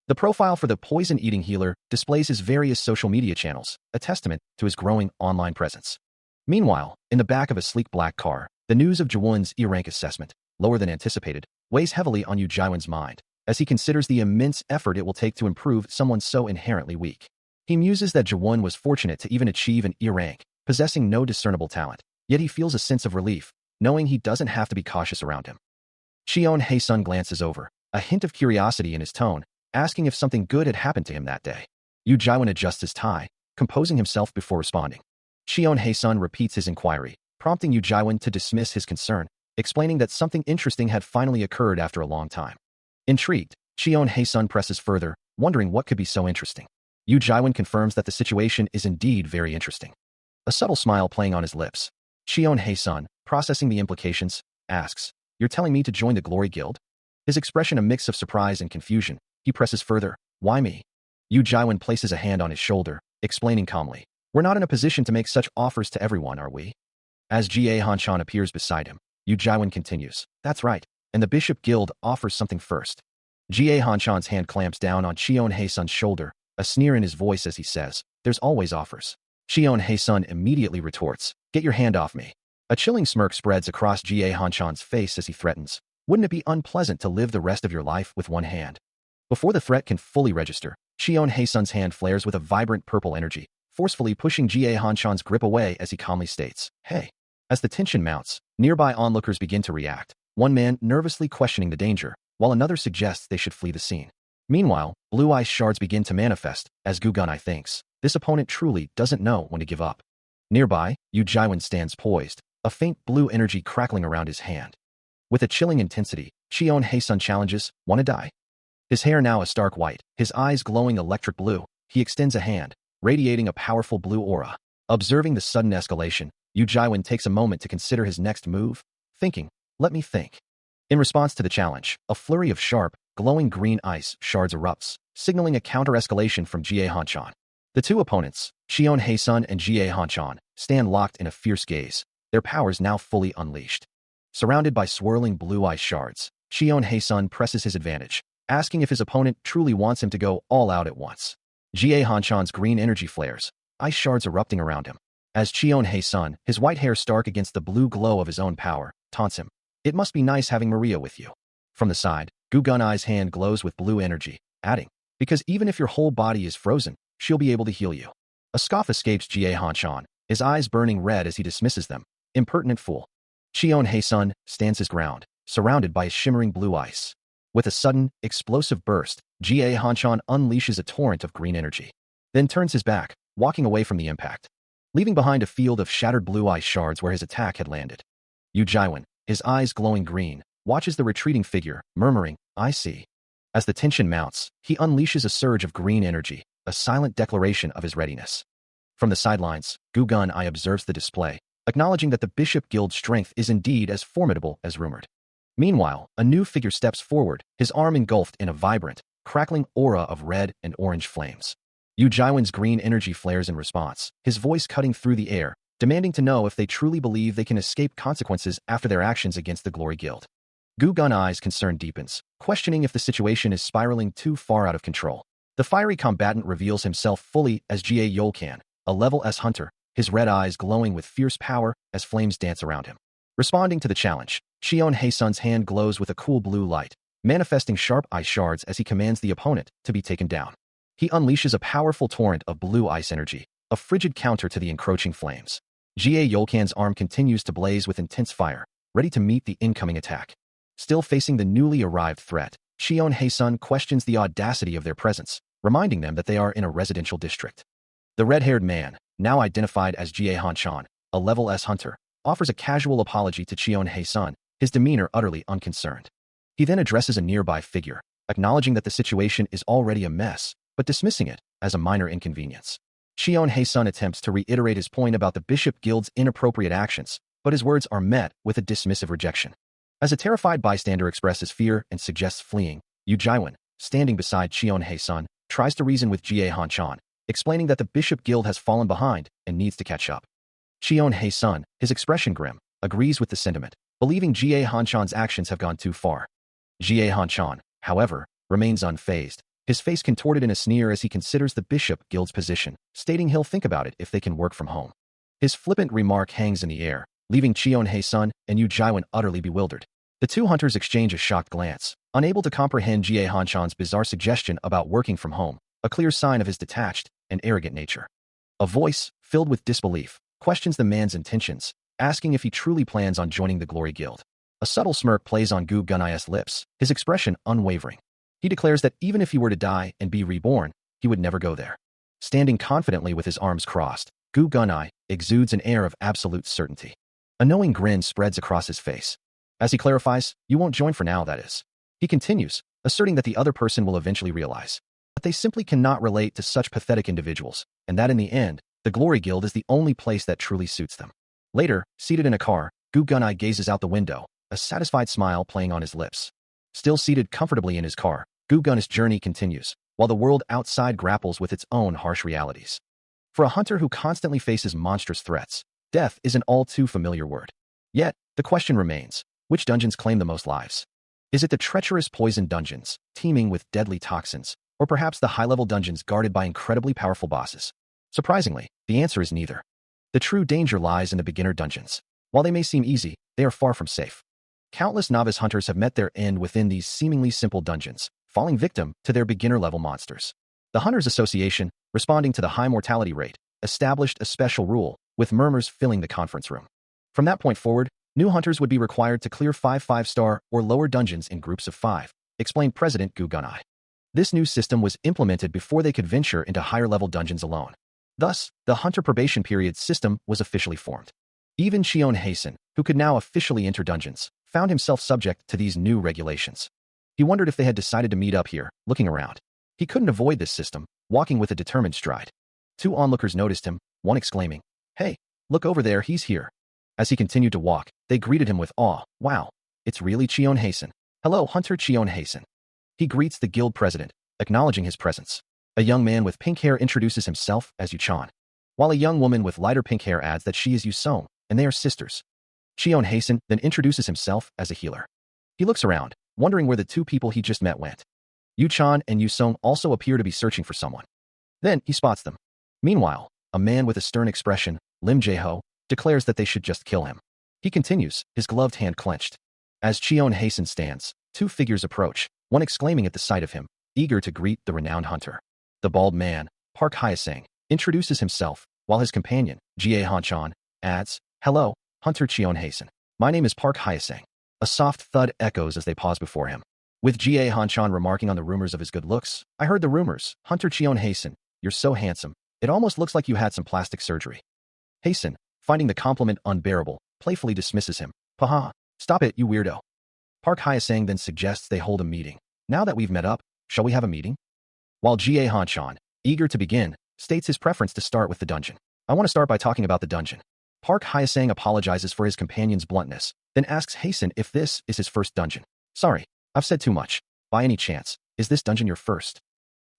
The profile for the poison-eating healer displays his various social media channels, a testament to his growing online presence. Meanwhile, in the back of a sleek black car, the news of Jawon's E-rank assessment, lower than anticipated, weighs heavily on Yu Jaiwan's mind, as he considers the immense effort it will take to improve someone so inherently weak. He muses that Jawon was fortunate to even achieve an E-rank, possessing no discernible talent, yet he feels a sense of relief, knowing he doesn't have to be cautious around him. Shion Hae-sun glances over, a hint of curiosity in his tone, asking if something good had happened to him that day. Yu Jaiwan adjusts his tie, composing himself before responding. Shion Hae-sun repeats his inquiry, prompting Yu Jaiwan to dismiss his concern, explaining that something interesting had finally occurred after a long time. Intrigued, Shion Hae-sun presses further, wondering what could be so interesting. Yu Jaiwan confirms that the situation is indeed very interesting. A subtle smile playing on his lips. Shion Hae-sun, processing the implications, asks, "You're telling me to join the Glory Guild?" His expression a mix of surprise and confusion. He presses further, "Why me?" Yu Jaiwan places a hand on his shoulder, explaining calmly, "We're not in a position to make such offers to everyone, are we?" As Ga Han-chan appears beside him, Yu Jaiwan continues, "That's right, and the Bishop Guild offers something first." Ga Han-chan's hand clamps down on Shion Hae-sun's shoulder, a sneer in his voice as he says, "There's always offers." Shion Hae-sun immediately retorts, "Get your hand off me." A chilling smirk spreads across Ga Han-chan's face as he threatens, "Wouldn't it be unpleasant to live the rest of your life with one hand?" Before the threat can fully register, Shion Hae-sun's hand flares with a vibrant purple energy, forcefully pushing Ga Han-chan's grip away as he calmly states, "Hey." As the tension mounts, nearby onlookers begin to react, one man nervously questioning the danger, while another suggests they should flee the scene. Meanwhile, blue ice shards begin to manifest, as Gugunai thinks, this opponent truly doesn't know when to give up. Nearby, Yu Jaiwan stands poised, a faint blue energy crackling around his hand. With a chilling intensity, Shion Hae-sun challenges, "Wanna die?" His hair now a stark white, his eyes glowing electric blue, he extends a hand, radiating a powerful blue aura. Observing the sudden escalation, Yu Jaiwan takes a moment to consider his next move, thinking, let me think. In response to the challenge, a flurry of sharp, glowing green ice shards erupts, signaling a counter-escalation from Jie Hanchan. The two opponents, Xion Heisun and Jie Hanchan, stand locked in a fierce gaze, their powers now fully unleashed. Surrounded by swirling blue ice shards, Xion Heisun presses his advantage, asking if his opponent truly wants him to go all out at once. Jie Hanchan's green energy flares, ice shards erupting around him. As Xion Heisun, his white hair stark against the blue glow of his own power, taunts him. It must be nice having Maria with you. From the side, Gu Gunai's hand glows with blue energy, adding, because even if your whole body is frozen, she'll be able to heal you. A scoff escapes Jie Hanchan, his eyes burning red as he dismisses them. Impertinent fool. Xion Heisun stands his ground, surrounded by shimmering blue ice. With a sudden, explosive burst, Jie Hanchan unleashes a torrent of green energy, then turns his back, walking away from the impact, leaving behind a field of shattered blue ice shards where his attack had landed. Yu Jaiwan, his eyes glowing green, watches the retreating figure, murmuring, I see. As the tension mounts, he unleashes a surge of green energy, a silent declaration of his readiness. From the sidelines, Gu Gunai observes the display, acknowledging that the Bishop Guild's strength is indeed as formidable as rumored. Meanwhile, a new figure steps forward, his arm engulfed in a vibrant, crackling aura of red and orange flames. Yu Jaiwan's green energy flares in response, his voice cutting through the air, demanding to know if they truly believe they can escape consequences after their actions against the Glory Guild. Gu Gunai's concern deepens, questioning if the situation is spiraling too far out of control. The fiery combatant reveals himself fully as Jie Yolcan, a level S hunter, his red eyes glowing with fierce power as flames dance around him. Responding to the challenge, Xion Heisun's hand glows with a cool blue light, manifesting sharp ice shards as he commands the opponent to be taken down. He unleashes a powerful torrent of blue ice energy, a frigid counter to the encroaching flames. Jie Yolcan's arm continues to blaze with intense fire, ready to meet the incoming attack. Still facing the newly arrived threat, Xion Heisun questions the audacity of their presence, reminding them that they are in a residential district. The red-haired man, now identified as Jie Hanchan, a level S hunter, offers a casual apology to Xion Heisun, his demeanor utterly unconcerned. He then addresses a nearby figure, acknowledging that the situation is already a mess, but dismissing it as a minor inconvenience. Xion Heisun attempts to reiterate his point about the Bishop Guild's inappropriate actions, but his words are met with a dismissive rejection. As a terrified bystander expresses fear and suggests fleeing, Yu Jaiwan, standing beside Xion Heisun, tries to reason with Jie Hanchan, explaining that the Bishop Guild has fallen behind and needs to catch up. Xion Heisun, his expression grim, agrees with the sentiment, believing Jie Hanchan's actions have gone too far. Jie Hanchan, however, remains unfazed, his face contorted in a sneer as he considers the Bishop Guild's position, stating he'll think about it if they can work from home. His flippant remark hangs in the air, leaving Xion Heisun and Yu Jaiwan utterly bewildered. The two hunters exchange a shocked glance, unable to comprehend Jie Hanchan's bizarre suggestion about working from home, a clear sign of his detached and arrogant nature. A voice, filled with disbelief, questions the man's intentions, asking if he truly plans on joining the Glory Guild. A subtle smirk plays on Gu Gunai's lips, his expression unwavering. He declares that even if he were to die and be reborn, he would never go there. Standing confidently with his arms crossed, Gu Gunai exudes an air of absolute certainty. A knowing grin spreads across his face. As he clarifies, you won't join for now, that is. He continues, asserting that the other person will eventually realize that they simply cannot relate to such pathetic individuals, and that in the end, the Glory Guild is the only place that truly suits them. Later, seated in a car, Gu Gunai gazes out the window, a satisfied smile playing on his lips. Still seated comfortably in his car, Gu Gunai's journey continues, while the world outside grapples with its own harsh realities. For a hunter who constantly faces monstrous threats, death is an all-too-familiar word. Yet, the question remains, which dungeons claim the most lives? Is it the treacherous poison dungeons, teeming with deadly toxins, or perhaps the high-level dungeons guarded by incredibly powerful bosses? Surprisingly, the answer is neither. The true danger lies in the beginner dungeons. While they may seem easy, they are far from safe. Countless novice hunters have met their end within these seemingly simple dungeons, falling victim to their beginner-level monsters. The Hunters Association, responding to the high mortality rate, established a special rule, with murmurs filling the conference room. From that point forward, new hunters would be required to clear 5 5-star or lower dungeons in groups of 5, explained President Gu Gunai. This new system was implemented before they could venture into higher-level dungeons alone. Thus, the Hunter Probation Period system was officially formed. Even Xion Heisun, who could now officially enter dungeons, found himself subject to these new regulations. He wondered if they had decided to meet up here, looking around. He couldn't avoid this system, walking with a determined stride. 2 onlookers noticed him, one exclaiming, "Hey, look over there, he's here." As he continued to walk, they greeted him with awe. Wow, it's really Cheon Hasen. Hello, Hunter Cheon Hasen. He greets the guild president, acknowledging his presence. A young man with pink hair introduces himself as Yu-chan, while a young woman with lighter pink hair adds that she is Yu-song, and they are sisters. Cheon Hasen then introduces himself as a healer. He looks around, wondering where the two people he just met went. Yu-chan and Yu-song also appear to be searching for someone. Then he spots them. Meanwhile, a man with a stern expression, Lim Jae-ho, declares that they should just kill him. He continues, his gloved hand clenched. As Cheon Hasen stands, two figures approach, one exclaiming at the sight of him, eager to greet the renowned hunter. The bald man, Park Hyesang, introduces himself, while his companion, Jie Hanchan, adds, Hello, Hunter Cheon Hasen. My name is Park Hyesang. A soft thud echoes as they pause before him. With Jie Hanchan remarking on the rumors of his good looks, I heard the rumors, Hunter Cheon Hasen, you're so handsome, it almost looks like you had some plastic surgery. Hasen, finding the compliment unbearable, playfully dismisses him. Paha, stop it, you weirdo. Park Hyesang then suggests they hold a meeting. Now that we've met up, shall we have a meeting? While Jie Hanchan, eager to begin, states his preference to start with the dungeon. I want to start by talking about the dungeon. Park Hyesang apologizes for his companion's bluntness, then asks Hasen if this is his first dungeon. Sorry, I've said too much. By any chance, is this dungeon your first?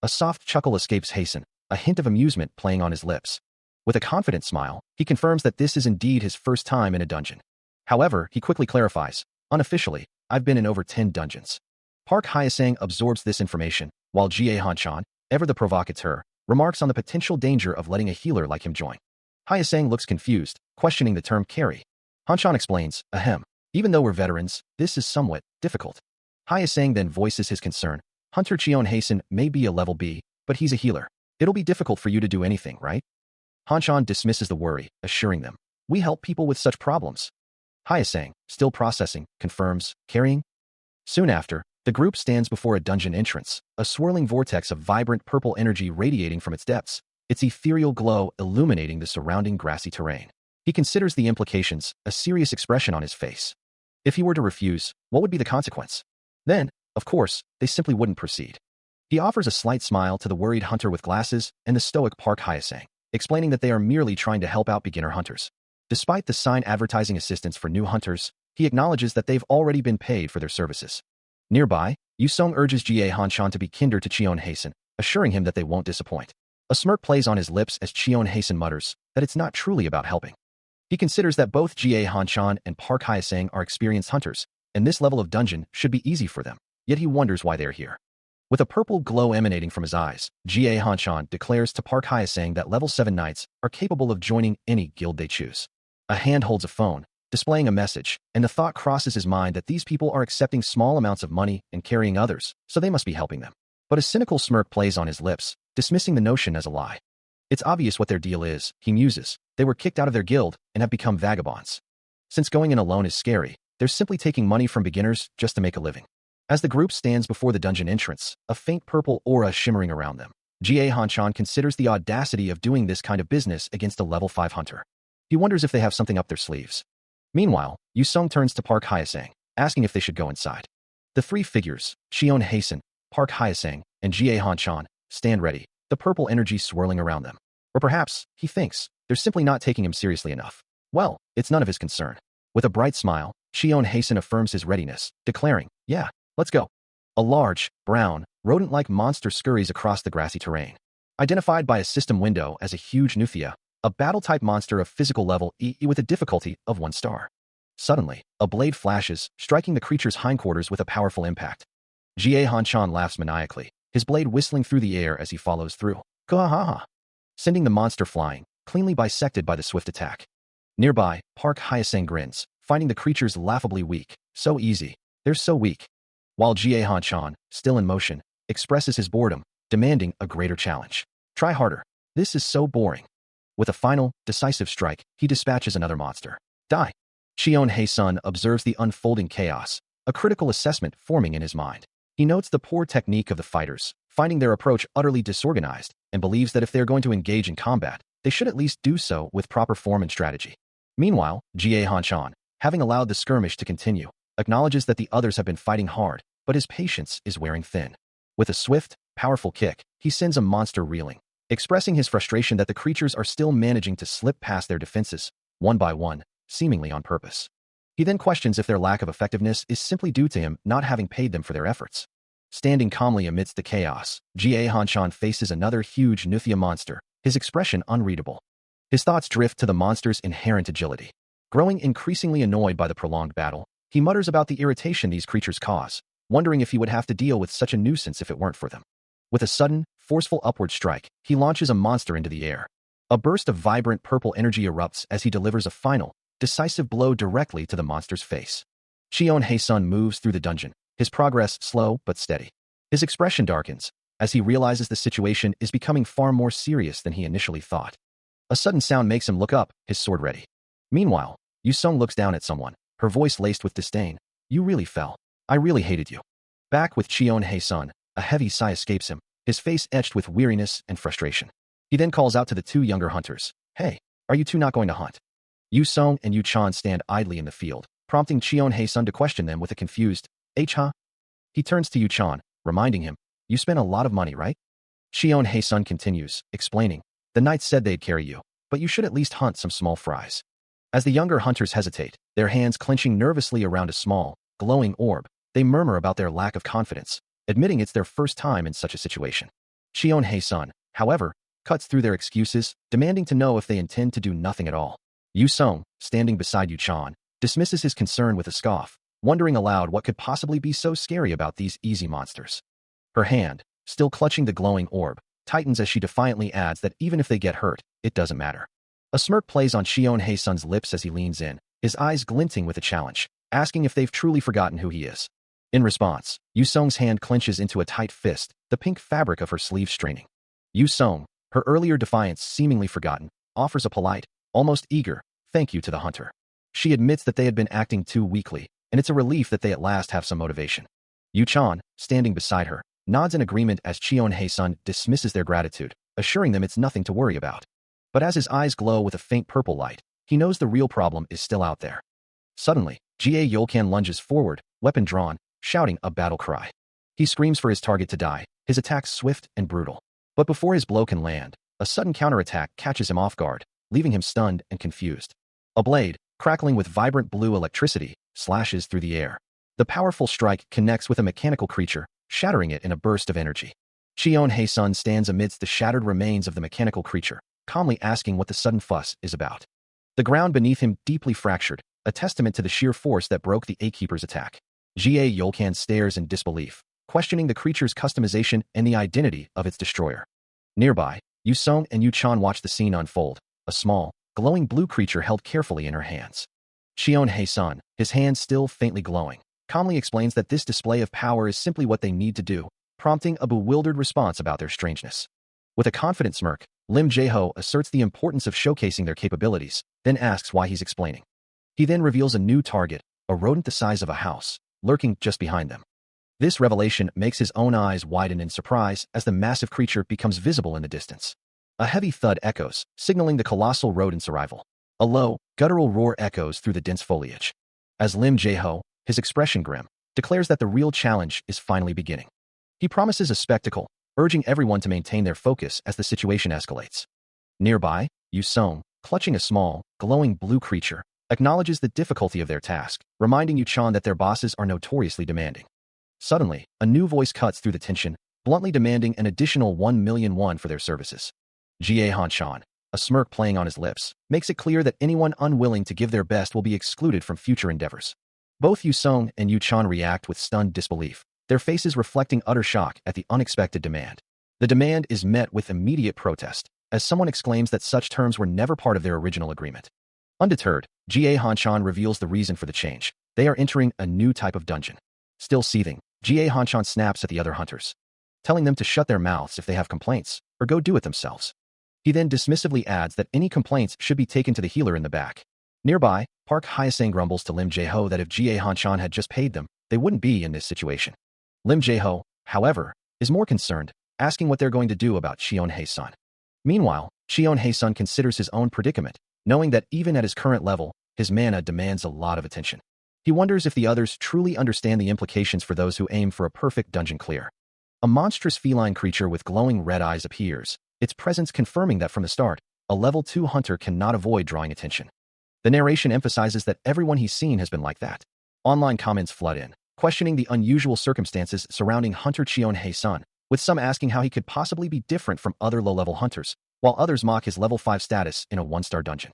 A soft chuckle escapes Hasen, a hint of amusement playing on his lips. With a confident smile, he confirms that this is indeed his first time in a dungeon. However, he quickly clarifies, unofficially, I've been in over 10 dungeons. Park Hyesang absorbs this information, while Jie Hanchan, ever the provocateur, remarks on the potential danger of letting a healer like him join. Hyesang looks confused, questioning the term carry. Hanchan explains, ahem, even though we're veterans, this is somewhat difficult. Hyesang then voices his concern. Hunter Cheon Hasen may be a level B, but he's a healer. It'll be difficult for you to do anything, right? Hanchan dismisses the worry, assuring them, we help people with such problems. Hyesang, still processing, confirms, carrying. Soon after, the group stands before a dungeon entrance, a swirling vortex of vibrant purple energy radiating from its depths, its ethereal glow illuminating the surrounding grassy terrain. He considers the implications, a serious expression on his face. If he were to refuse, what would be the consequence? Then, of course, they simply wouldn't proceed. He offers a slight smile to the worried hunter with glasses and the stoic Park Hyesang, explaining that they are merely trying to help out beginner hunters. Despite the sign advertising assistance for new hunters, he acknowledges that they've already been paid for their services. Nearby, Yu-song urges Jie Hanchan to be kinder to Cheon Hasen, assuring him that they won't disappoint. A smirk plays on his lips as Cheon Hasen mutters that it's not truly about helping. He considers that both Jie Hanchan and Park Hyesang are experienced hunters, and this level of dungeon should be easy for them, yet he wonders why they're here. With a purple glow emanating from his eyes, Jie Hanchan declares to Park Hyesang that level 7 knights are capable of joining any guild they choose. A hand holds a phone, displaying a message, and the thought crosses his mind that these people are accepting small amounts of money and carrying others, so they must be helping them. But a cynical smirk plays on his lips, dismissing the notion as a lie. It's obvious what their deal is, he muses. They were kicked out of their guild and have become vagabonds. Since going in alone is scary, they're simply taking money from beginners just to make a living. As the group stands before the dungeon entrance, a faint purple aura shimmering around them, Jie Hanchan considers the audacity of doing this kind of business against a level 5 hunter. He wonders if they have something up their sleeves. Meanwhile, Yu-sung turns to Park Hyesang, asking if they should go inside. The three figures, Cheon Hasen, Park Hyesang, and Jie Hanchan, stand ready, the purple energy swirling around them. Or perhaps, he thinks, they're simply not taking him seriously enough. Well, it's none of his concern. With a bright smile, Cheon Hasen affirms his readiness, declaring, yeah, let's go. A large, brown, rodent-like monster scurries across the grassy terrain. Identified by a system window as a huge Nuthia, a battle-type monster of physical level E with a difficulty of 1 star. Suddenly, a blade flashes, striking the creature's hindquarters with a powerful impact. Jie Hanchan laughs maniacally, his blade whistling through the air as he follows through, kahaha, sending the monster flying, cleanly bisected by the swift attack. Nearby, Park Hyesang grins, finding the creatures laughably weak. So easy. They're so weak. While Jie Hanchan, still in motion, expresses his boredom, demanding a greater challenge. Try harder. This is so boring. With a final, decisive strike, he dispatches another monster. Die. Cheon Hae-sun observes the unfolding chaos, a critical assessment forming in his mind. He notes the poor technique of the fighters, finding their approach utterly disorganized, and believes that if they're going to engage in combat, they should at least do so with proper form and strategy. Meanwhile, Jie Hanchan, having allowed the skirmish to continue, acknowledges that the others have been fighting hard, but his patience is wearing thin. With a swift, powerful kick, he sends a monster reeling, expressing his frustration that the creatures are still managing to slip past their defenses, one by one, seemingly on purpose. He then questions if their lack of effectiveness is simply due to him not having paid them for their efforts. Standing calmly amidst the chaos, Jie Hanshan faces another huge Nuthia monster, his expression unreadable. His thoughts drift to the monster's inherent agility. Growing increasingly annoyed by the prolonged battle, he mutters about the irritation these creatures cause, wondering if he would have to deal with such a nuisance if it weren't for them. With a sudden, forceful upward strike, he launches a monster into the air. A burst of vibrant purple energy erupts as he delivers a final, decisive blow directly to the monster's face. Cheon Hae-sun moves through the dungeon, his progress slow but steady. His expression darkens as he realizes the situation is becoming far more serious than he initially thought. A sudden sound makes him look up, his sword ready. Meanwhile, Yu-sung looks down at someone, her voice laced with disdain. "You really fell. I really hated you." Back with Cheon Hae-sun, a heavy sigh escapes him, his face etched with weariness and frustration. He then calls out to the two younger hunters. "Hey, are you two not going to hunt?" Yu-sung and Yu-chan stand idly in the field, prompting Cheon Hae-sun to question them with a confused, "Huh?" He turns to Yu-chan, reminding him, "You spent a lot of money, right?" Cheon Hae-sun continues, explaining, "The knights said they'd carry you, but you should at least hunt some small fries." As the younger hunters hesitate, their hands clenching nervously around a small, glowing orb, they murmur about their lack of confidence, admitting it's their first time in such a situation. Cheon Hae-sun, however, cuts through their excuses, demanding to know if they intend to do nothing at all. Yu-sung, standing beside Yu-chan, dismisses his concern with a scoff, wondering aloud what could possibly be so scary about these easy monsters. Her hand, still clutching the glowing orb, tightens as she defiantly adds that even if they get hurt, it doesn't matter. A smirk plays on Cheon Hae-sun's lips as he leans in, his eyes glinting with a challenge, asking if they've truly forgotten who he is. In response, Yu-sung's hand clenches into a tight fist, the pink fabric of her sleeve straining. Yu-sung, her earlier defiance seemingly forgotten, offers a polite, almost eager, thank you to the hunter. She admits that they had been acting too weakly, and it's a relief that they at last have some motivation. Yu-chan, standing beside her, nods in agreement as Cheon Hae-sun dismisses their gratitude, assuring them it's nothing to worry about. But as his eyes glow with a faint purple light, he knows the real problem is still out there. Suddenly, Jie Yolkan lunges forward, weapon drawn, shouting a battle cry. He screams for his target to die, his attack swift and brutal. But before his blow can land, a sudden counterattack catches him off guard, leaving him stunned and confused. A blade, crackling with vibrant blue electricity, slashes through the air. The powerful strike connects with a mechanical creature, shattering it in a burst of energy. Cheon Hae-sun stands amidst the shattered remains of the mechanical creature, calmly asking what the sudden fuss is about. The ground beneath him deeply fractured, a testament to the sheer force that broke the Gatekeeper's attack. Jie Yolkan stares in disbelief, questioning the creature's customization and the identity of its destroyer. Nearby, Yu-sung and Yu-chan watch the scene unfold, a small, glowing blue creature held carefully in her hands. Cheon Hae-sun, his hands still faintly glowing, calmly explains that this display of power is simply what they need to do, prompting a bewildered response about their strangeness. With a confident smirk, Lim Jae-ho asserts the importance of showcasing their capabilities, then asks why he's explaining. He then reveals a new target, a rodent the size of a house, lurking just behind them. This revelation makes his own eyes widen in surprise as the massive creature becomes visible in the distance. A heavy thud echoes, signaling the colossal rodent's arrival. A low, guttural roar echoes through the dense foliage. As Lim Jae-ho, his expression grim, declares that the real challenge is finally beginning. He promises a spectacle, urging everyone to maintain their focus as the situation escalates. Nearby, Yu-sung, clutching a small, glowing blue creature, acknowledges the difficulty of their task, reminding Yu-chan that their bosses are notoriously demanding. Suddenly, a new voice cuts through the tension, bluntly demanding an additional 1 million won for their services. Jie Hanshan, a smirk playing on his lips, makes it clear that anyone unwilling to give their best will be excluded from future endeavors. Both Yu-sung and Yu-chan react with stunned disbelief, their faces reflecting utter shock at the unexpected demand. The demand is met with immediate protest, as someone exclaims that such terms were never part of their original agreement. Undeterred, Jie Hanshan reveals the reason for the change. They are entering a new type of dungeon. Still seething, Jie Hanshan snaps at the other hunters, telling them to shut their mouths if they have complaints, or go do it themselves. He then dismissively adds that any complaints should be taken to the healer in the back. Nearby, Park Hyesang grumbles to Lim Jae-ho that if Jie Hanshan had just paid them, they wouldn't be in this situation. Lim Jae-ho, however, is more concerned, asking what they're going to do about Cheon Hae-sun. Meanwhile, Cheon Hae-sun considers his own predicament, knowing that even at his current level, his mana demands a lot of attention. He wonders if the others truly understand the implications for those who aim for a perfect dungeon clear. A monstrous feline creature with glowing red eyes appears, its presence confirming that from the start, a level 2 hunter cannot avoid drawing attention. The narration emphasizes that everyone he's seen has been like that. Online comments flood in, questioning the unusual circumstances surrounding Hunter Cheon-hae-sun, with some asking how he could possibly be different from other low-level hunters, while others mock his level 5 status in a 1-star dungeon.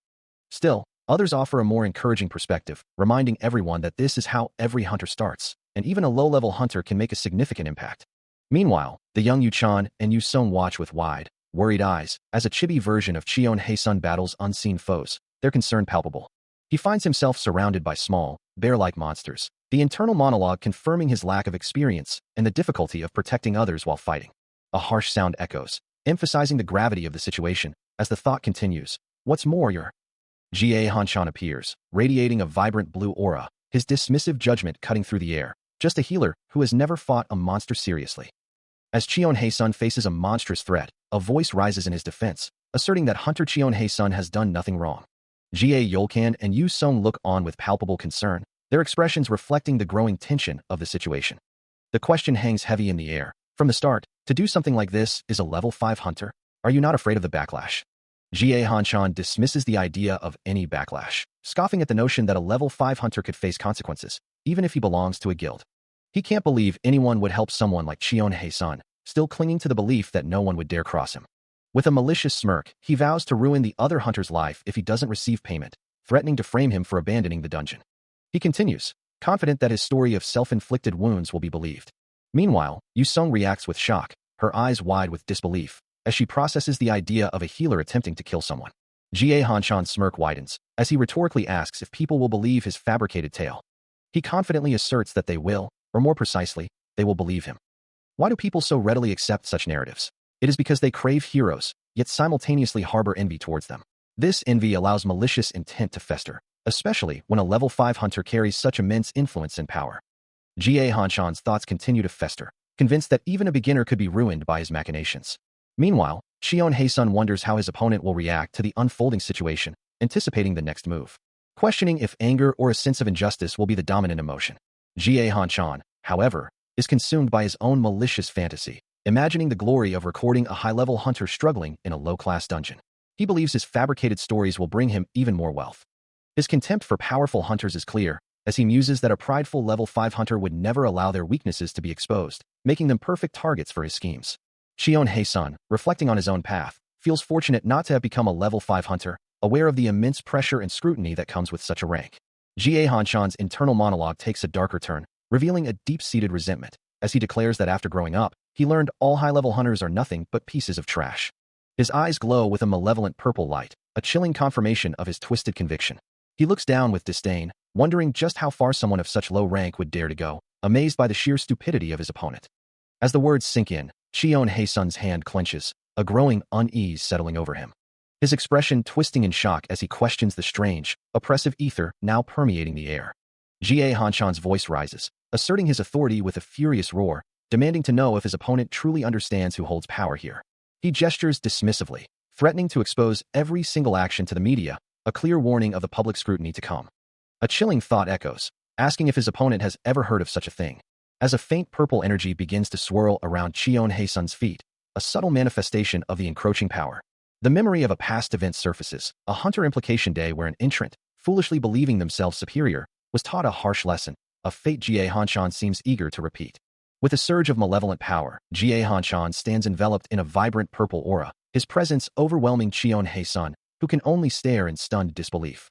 Still, others offer a more encouraging perspective, reminding everyone that this is how every hunter starts, and even a low-level hunter can make a significant impact. Meanwhile, the young Yu-chan and Yu-sung watch with wide, worried eyes, as a chibi version of Cheon-hae-sun battles unseen foes, their concern palpable. He finds himself surrounded by small, bear-like monsters, the internal monologue confirming his lack of experience and the difficulty of protecting others while fighting. A harsh sound echoes, emphasizing the gravity of the situation, as the thought continues, "What's more, your Ga Hanchan appears, radiating a vibrant blue aura, his dismissive judgment cutting through the air, just a healer who has never fought a monster seriously." As Cheon-hae-sun faces a monstrous threat, a voice rises in his defense, asserting that Hunter Cheon-hae-sun has done nothing wrong. Ga Yolkan and Yu Sung look on with palpable concern, their expressions reflecting the growing tension of the situation. The question hangs heavy in the air. From the start, to do something like this is a level 5 hunter? Are you not afraid of the backlash? Ga Hanchan dismisses the idea of any backlash, scoffing at the notion that a level 5 hunter could face consequences, even if he belongs to a guild. He can't believe anyone would help someone like Cheon-hae-sun, still clinging to the belief that no one would dare cross him. With a malicious smirk, he vows to ruin the other hunter's life if he doesn't receive payment, threatening to frame him for abandoning the dungeon. He continues, confident that his story of self-inflicted wounds will be believed. Meanwhile, Yu-sung reacts with shock, her eyes wide with disbelief, as she processes the idea of a healer attempting to kill someone. Ga Hanchan's smirk widens, as he rhetorically asks if people will believe his fabricated tale. He confidently asserts that they will, or more precisely, they will believe him. Why do people so readily accept such narratives? It is because they crave heroes, yet simultaneously harbor envy towards them. This envy allows malicious intent to fester, especially when a level 5 hunter carries such immense influence and power. Ga Hanchan's thoughts continue to fester, convinced that even a beginner could be ruined by his machinations. Meanwhile, Cheon-hae-sun wonders how his opponent will react to the unfolding situation, anticipating the next move. Questioning if anger or a sense of injustice will be the dominant emotion. Ga Hanchan, however, is consumed by his own malicious fantasy, imagining the glory of recording a high-level hunter struggling in a low-class dungeon. He believes his fabricated stories will bring him even more wealth. His contempt for powerful hunters is clear, as he muses that a prideful level 5 hunter would never allow their weaknesses to be exposed, making them perfect targets for his schemes. Cheon-hae-sun, reflecting on his own path, feels fortunate not to have become a level 5 hunter, aware of the immense pressure and scrutiny that comes with such a rank. Ga Hanchan's internal monologue takes a darker turn, revealing a deep-seated resentment, as he declares that after growing up, he learned all high-level hunters are nothing but pieces of trash. His eyes glow with a malevolent purple light, a chilling confirmation of his twisted conviction. He looks down with disdain, wondering just how far someone of such low rank would dare to go, amazed by the sheer stupidity of his opponent. As the words sink in, Cheon-hae-sun's hand clenches, a growing unease settling over him. His expression twisting in shock as he questions the strange, oppressive ether now permeating the air. Ga Hanchan's voice rises, asserting his authority with a furious roar, demanding to know if his opponent truly understands who holds power here. He gestures dismissively, threatening to expose every single action to the media, a clear warning of the public scrutiny to come. A chilling thought echoes, asking if his opponent has ever heard of such a thing. As a faint purple energy begins to swirl around Cheon-hae-sun's feet, a subtle manifestation of the encroaching power. The memory of a past event surfaces, a hunter implication day where an entrant, foolishly believing themselves superior, was taught a harsh lesson, a fate Ga Hanchan seems eager to repeat. With a surge of malevolent power, Ga Hanchan stands enveloped in a vibrant purple aura, his presence overwhelming Cheon-hae-sun, who can only stare in stunned disbelief.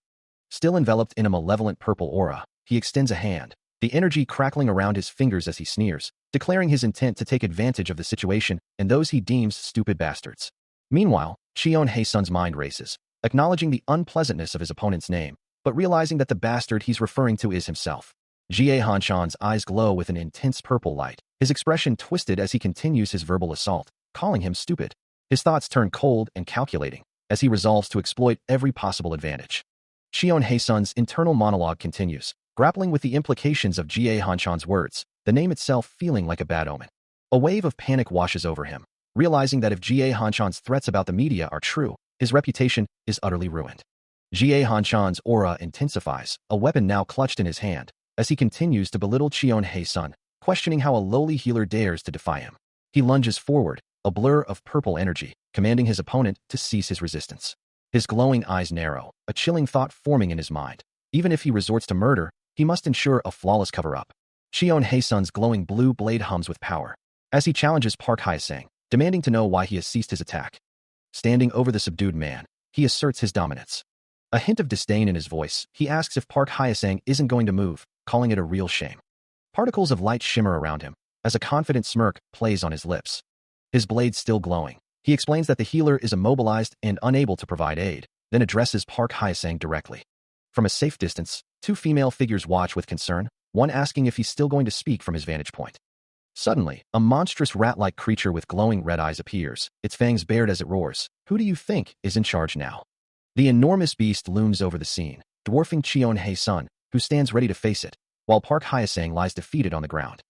Still enveloped in a malevolent purple aura, he extends a hand, the energy crackling around his fingers as he sneers, declaring his intent to take advantage of the situation and those he deems stupid bastards. Meanwhile, Cheon-hae-sun's mind races, acknowledging the unpleasantness of his opponent's name, but realizing that the bastard he's referring to is himself. Ga Hanchan's eyes glow with an intense purple light, his expression twisted as he continues his verbal assault, calling him stupid. His thoughts turn cold and calculating, as he resolves to exploit every possible advantage. Cheon-hae-sun's internal monologue continues, grappling with the implications of Ga Hanchan's words, the name itself feeling like a bad omen. A wave of panic washes over him, realizing that if Ga Hanchan's threats about the media are true, his reputation is utterly ruined. Ga Hanchan's aura intensifies, a weapon now clutched in his hand, as he continues to belittle Cheon-hae-sun, questioning how a lowly healer dares to defy him. He lunges forward, a blur of purple energy, commanding his opponent to cease his resistance. His glowing eyes narrow, a chilling thought forming in his mind. Even if he resorts to murder, he must ensure a flawless cover-up. Cheon Hae-sun's glowing blue blade hums with power as he challenges Park Hye-sang, demanding to know why he has ceased his attack. Standing over the subdued man, he asserts his dominance. A hint of disdain in his voice, he asks if Park Hye-sang isn't going to move, calling it a real shame. Particles of light shimmer around him as a confident smirk plays on his lips. His blade still glowing, he explains that the healer is immobilized and unable to provide aid, then addresses Park Hye-sang directly. From a safe distance, two female figures watch with concern, one asking if he's still going to speak from his vantage point. Suddenly, a monstrous rat-like creature with glowing red eyes appears, its fangs bared as it roars. Who do you think is in charge now? The enormous beast looms over the scene, dwarfing Cheon Hae-sun, who stands ready to face it, while Park Hye-sang lies defeated on the ground.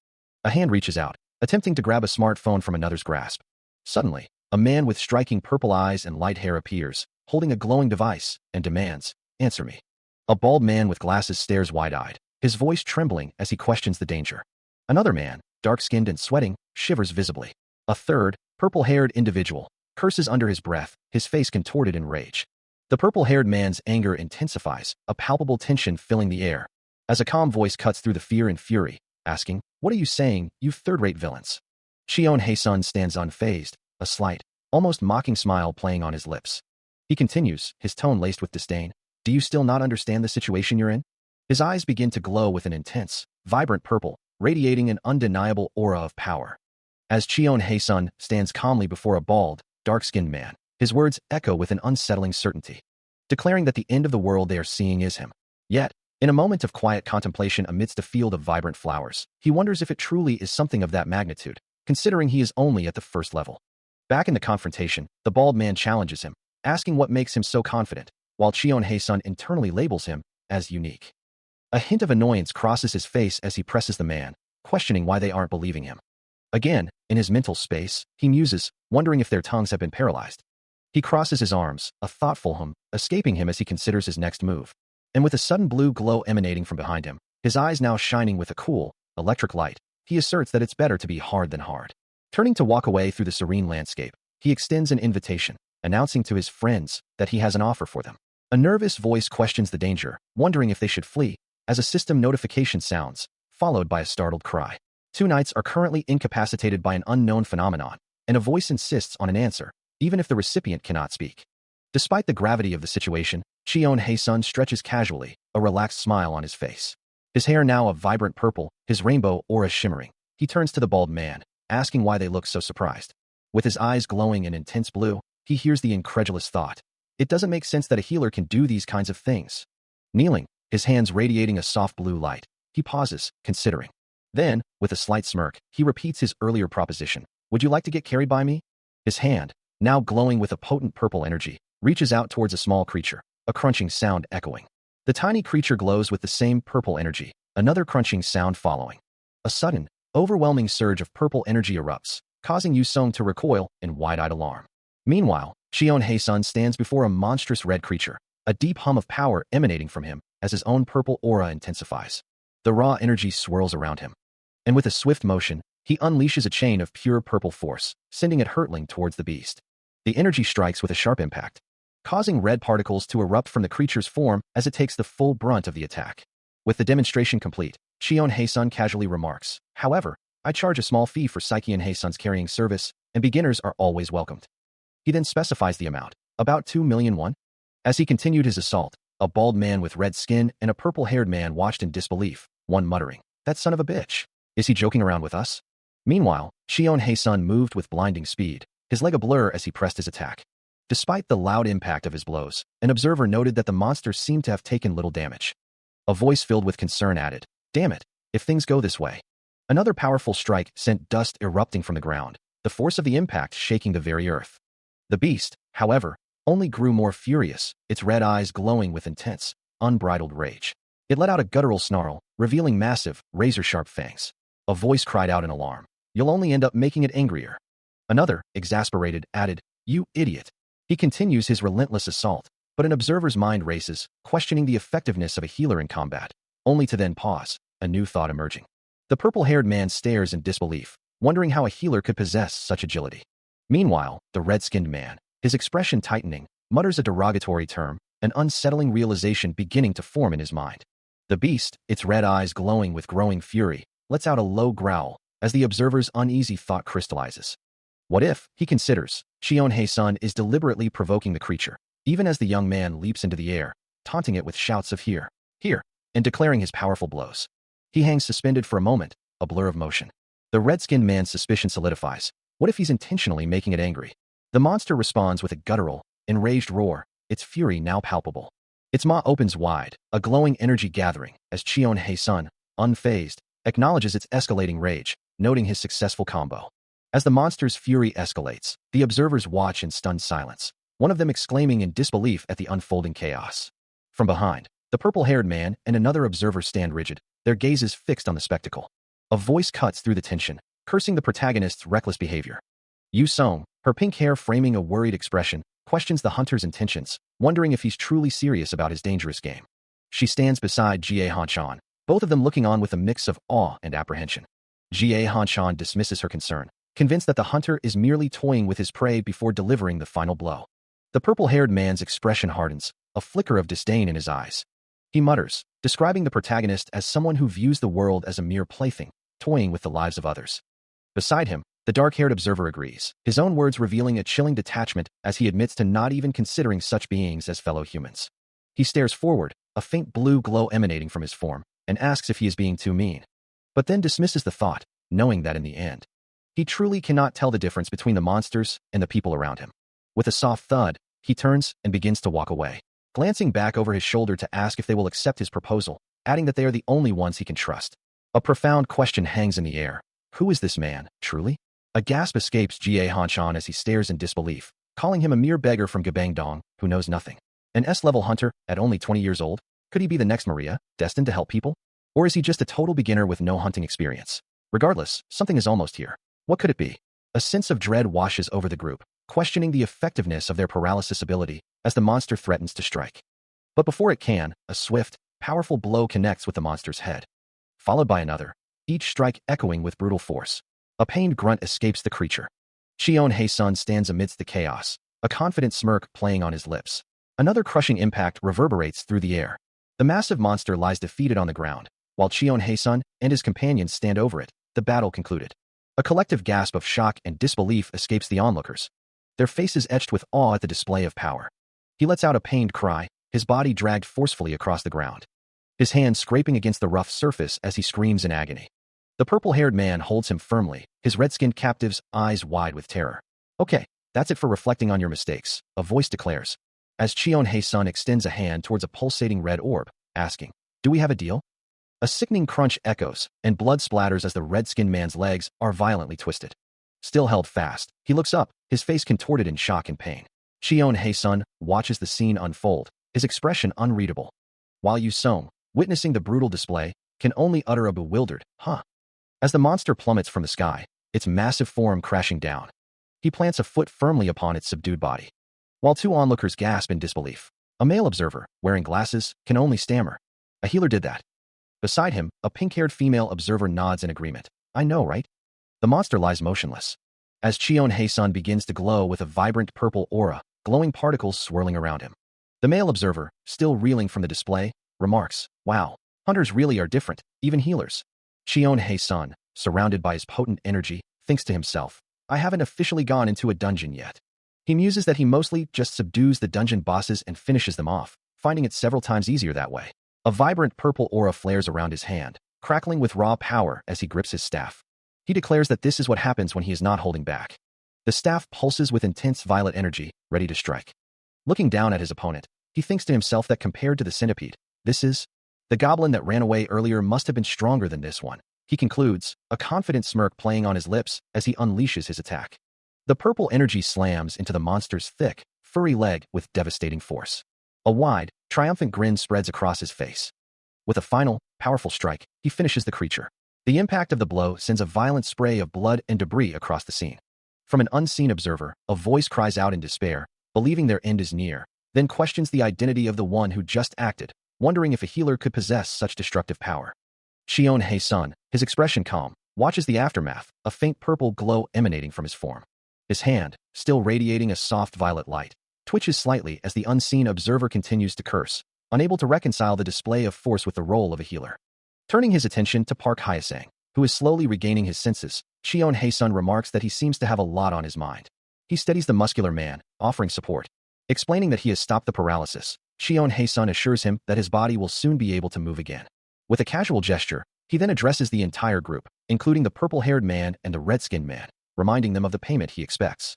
A hand reaches out, attempting to grab a smartphone from another's grasp. Suddenly, a man with striking purple eyes and light hair appears, holding a glowing device, and demands, "Answer me." A bald man with glasses stares wide-eyed, his voice trembling as he questions the danger. Another man, dark-skinned and sweating, shivers visibly. A third, purple-haired individual, curses under his breath, his face contorted in rage. The purple-haired man's anger intensifies, a palpable tension filling the air, as a calm voice cuts through the fear and fury, asking, "What are you saying, you third-rate villains?" Cheon Hae-sun stands unfazed, a slight, almost mocking smile playing on his lips. He continues, his tone laced with disdain, "Do you still not understand the situation you're in?" His eyes begin to glow with an intense, vibrant purple, radiating an undeniable aura of power. As Cheon Hae-sun stands calmly before a bald, dark-skinned man, his words echo with an unsettling certainty, declaring that the end of the world they are seeing is him. Yet, in a moment of quiet contemplation amidst a field of vibrant flowers, he wonders if it truly is something of that magnitude, considering he is only at the first level. Back in the confrontation, the bald man challenges him, asking what makes him so confident, while Cheon Hae-sun internally labels him as unique. A hint of annoyance crosses his face as he presses the man, questioning why they aren't believing him. Again, in his mental space, he muses, wondering if their tongues have been paralyzed. He crosses his arms, a thoughtful hum escaping him as he considers his next move. And with a sudden blue glow emanating from behind him, his eyes now shining with a cool, electric light, he asserts that it's better to be hard than hard. Turning to walk away through the serene landscape, he extends an invitation, announcing to his friends that he has an offer for them. A nervous voice questions the danger, wondering if they should flee, as a system notification sounds, followed by a startled cry. Two knights are currently incapacitated by an unknown phenomenon, and a voice insists on an answer, even if the recipient cannot speak. Despite the gravity of the situation, Cheon Hae-sun stretches casually, a relaxed smile on his face. His hair now a vibrant purple, his rainbow aura shimmering. He turns to the bald man, asking why they look so surprised. With his eyes glowing in intense blue, he hears the incredulous thought. It doesn't make sense that a healer can do these kinds of things. Kneeling, his hands radiating a soft blue light, he pauses, considering. Then, with a slight smirk, he repeats his earlier proposition. "Would you like to get carried by me?" His hand, now glowing with a potent purple energy, reaches out towards a small creature, a crunching sound echoing. The tiny creature glows with the same purple energy, another crunching sound following. A sudden, overwhelming surge of purple energy erupts, causing Yu Song to recoil in wide-eyed alarm. Meanwhile, Cheon Hae-sun stands before a monstrous red creature, a deep hum of power emanating from him as his own purple aura intensifies. The raw energy swirls around him, and with a swift motion, he unleashes a chain of pure purple force, sending it hurtling towards the beast. The energy strikes with a sharp impact, causing red particles to erupt from the creature's form as it takes the full brunt of the attack. With the demonstration complete, Cheon Hae-sun casually remarks, "However, I charge a small fee for Cheon Hae-sun's carrying service, and beginners are always welcomed." He then specifies the amount, about 2 million won. As he continued his assault, a bald man with red skin and a purple-haired man watched in disbelief, one muttering, "That son of a bitch. Is he joking around with us?" Meanwhile, Cheon Hae-sun moved with blinding speed, his leg ablur as he pressed his attack. Despite the loud impact of his blows, an observer noted that the monster seemed to have taken little damage. A voice filled with concern added, "Damn it, if things go this way." Another powerful strike sent dust erupting from the ground, the force of the impact shaking the very earth. The beast, however, only grew more furious, its red eyes glowing with intense, unbridled rage. It let out a guttural snarl, revealing massive, razor-sharp fangs. A voice cried out in alarm, "You'll only end up making it angrier." Another, exasperated, added, "You idiot." He continues his relentless assault, but an observer's mind races, questioning the effectiveness of a healer in combat, only to then pause, a new thought emerging. The purple-haired man stares in disbelief, wondering how a healer could possess such agility. Meanwhile, the red-skinned man, his expression tightening, mutters a derogatory term, an unsettling realization beginning to form in his mind. The beast, its red eyes glowing with growing fury, lets out a low growl as the observer's uneasy thought crystallizes. What if, he considers, Cheon-hae-sun is deliberately provoking the creature, even as the young man leaps into the air, taunting it with shouts of here, here, and declaring his powerful blows. He hangs suspended for a moment, a blur of motion. The red-skinned man's suspicion solidifies. What if he's intentionally making it angry? The monster responds with a guttural, enraged roar, its fury now palpable. Its maw opens wide, a glowing energy gathering, as Cheon-hae-sun, unfazed, acknowledges its escalating rage, noting his successful combo. As the monster's fury escalates, the observers watch in stunned silence, one of them exclaiming in disbelief at the unfolding chaos. From behind, the purple-haired man and another observer stand rigid, their gazes fixed on the spectacle. A voice cuts through the tension, cursing the protagonist's reckless behavior. Yu Song, her pink hair framing a worried expression, questions the hunter's intentions, wondering if he's truly serious about his dangerous game. She stands beside Jie Hanchan, both of them looking on with a mix of awe and apprehension. Jie Hanchan dismisses her concern, convinced that the hunter is merely toying with his prey before delivering the final blow. The purple-haired man's expression hardens, a flicker of disdain in his eyes. He mutters, describing the protagonist as someone who views the world as a mere plaything, toying with the lives of others. Beside him, the dark-haired observer agrees, his own words revealing a chilling detachment as he admits to not even considering such beings as fellow humans. He stares forward, a faint blue glow emanating from his form, and asks if he is being too mean. But then dismisses the thought, knowing that in the end, he truly cannot tell the difference between the monsters and the people around him. With a soft thud, he turns and begins to walk away, glancing back over his shoulder to ask if they will accept his proposal, adding that they are the only ones he can trust. A profound question hangs in the air. Who is this man, truly? A gasp escapes Jie Hanchan as he stares in disbelief, calling him a mere beggar from Gabangdong, who knows nothing. An S-level hunter, at only 20 years old? Could he be the next Maria, destined to help people? Or is he just a total beginner with no hunting experience? Regardless, something is almost here. What could it be? A sense of dread washes over the group, questioning the effectiveness of their paralysis ability as the monster threatens to strike. But before it can, a swift, powerful blow connects with the monster's head, followed by another, each strike echoing with brutal force. A pained grunt escapes the creature. Cheon-hae-sun stands amidst the chaos, a confident smirk playing on his lips. Another crushing impact reverberates through the air. The massive monster lies defeated on the ground, while Cheon-hae-sun and his companions stand over it, the battle concluded. A collective gasp of shock and disbelief escapes the onlookers, their faces etched with awe at the display of power. He lets out a pained cry, his body dragged forcefully across the ground, his hand scraping against the rough surface as he screams in agony. The purple-haired man holds him firmly, his red-skinned captive's eyes wide with terror. Okay, that's it for reflecting on your mistakes, a voice declares, as Cheon-hae-sun extends a hand towards a pulsating red orb, asking, do we have a deal? A sickening crunch echoes, and blood splatters as the red-skinned man's legs are violently twisted. Still held fast, he looks up, his face contorted in shock and pain. Cheon-hae-sun watches the scene unfold, his expression unreadable, while Yu Song, witnessing the brutal display, can only utter a bewildered, huh? As the monster plummets from the sky, its massive form crashing down, he plants a foot firmly upon its subdued body. While two onlookers gasp in disbelief, a male observer, wearing glasses, can only stammer. A healer did that. Beside him, a pink-haired female observer nods in agreement. I know, right? The monster lies motionless, as Cheon-hae-sun begins to glow with a vibrant purple aura, glowing particles swirling around him. The male observer, still reeling from the display, remarks, wow, hunters really are different, even healers. Cheon-hae-sun, surrounded by his potent energy, thinks to himself, I haven't officially gone into a dungeon yet. He muses that he mostly just subdues the dungeon bosses and finishes them off, finding it several times easier that way. A vibrant purple aura flares around his hand, crackling with raw power as he grips his staff. He declares that this is what happens when he is not holding back. The staff pulses with intense violet energy, ready to strike. Looking down at his opponent, he thinks to himself that compared to the centipede, the goblin that ran away earlier must have been stronger than this one. He concludes, a confident smirk playing on his lips as he unleashes his attack. The purple energy slams into the monster's thick, furry leg with devastating force. A wide, triumphant grin spreads across his face. With a final, powerful strike, he finishes the creature. The impact of the blow sends a violent spray of blood and debris across the scene. From an unseen observer, a voice cries out in despair, believing their end is near, then questions the identity of the one who just acted, wondering if a healer could possess such destructive power. Cheon-hae-sun, his expression calm, watches the aftermath, a faint purple glow emanating from his form. His hand, still radiating a soft violet light, twitches slightly as the unseen observer continues to curse, unable to reconcile the display of force with the role of a healer. Turning his attention to Park Hyesang, who is slowly regaining his senses, Cheon Hae-sun remarks that he seems to have a lot on his mind. He steadies the muscular man, offering support. Explaining that he has stopped the paralysis, Cheon Hae-sun assures him that his body will soon be able to move again. With a casual gesture, he then addresses the entire group, including the purple-haired man and the red-skinned man, reminding them of the payment he expects.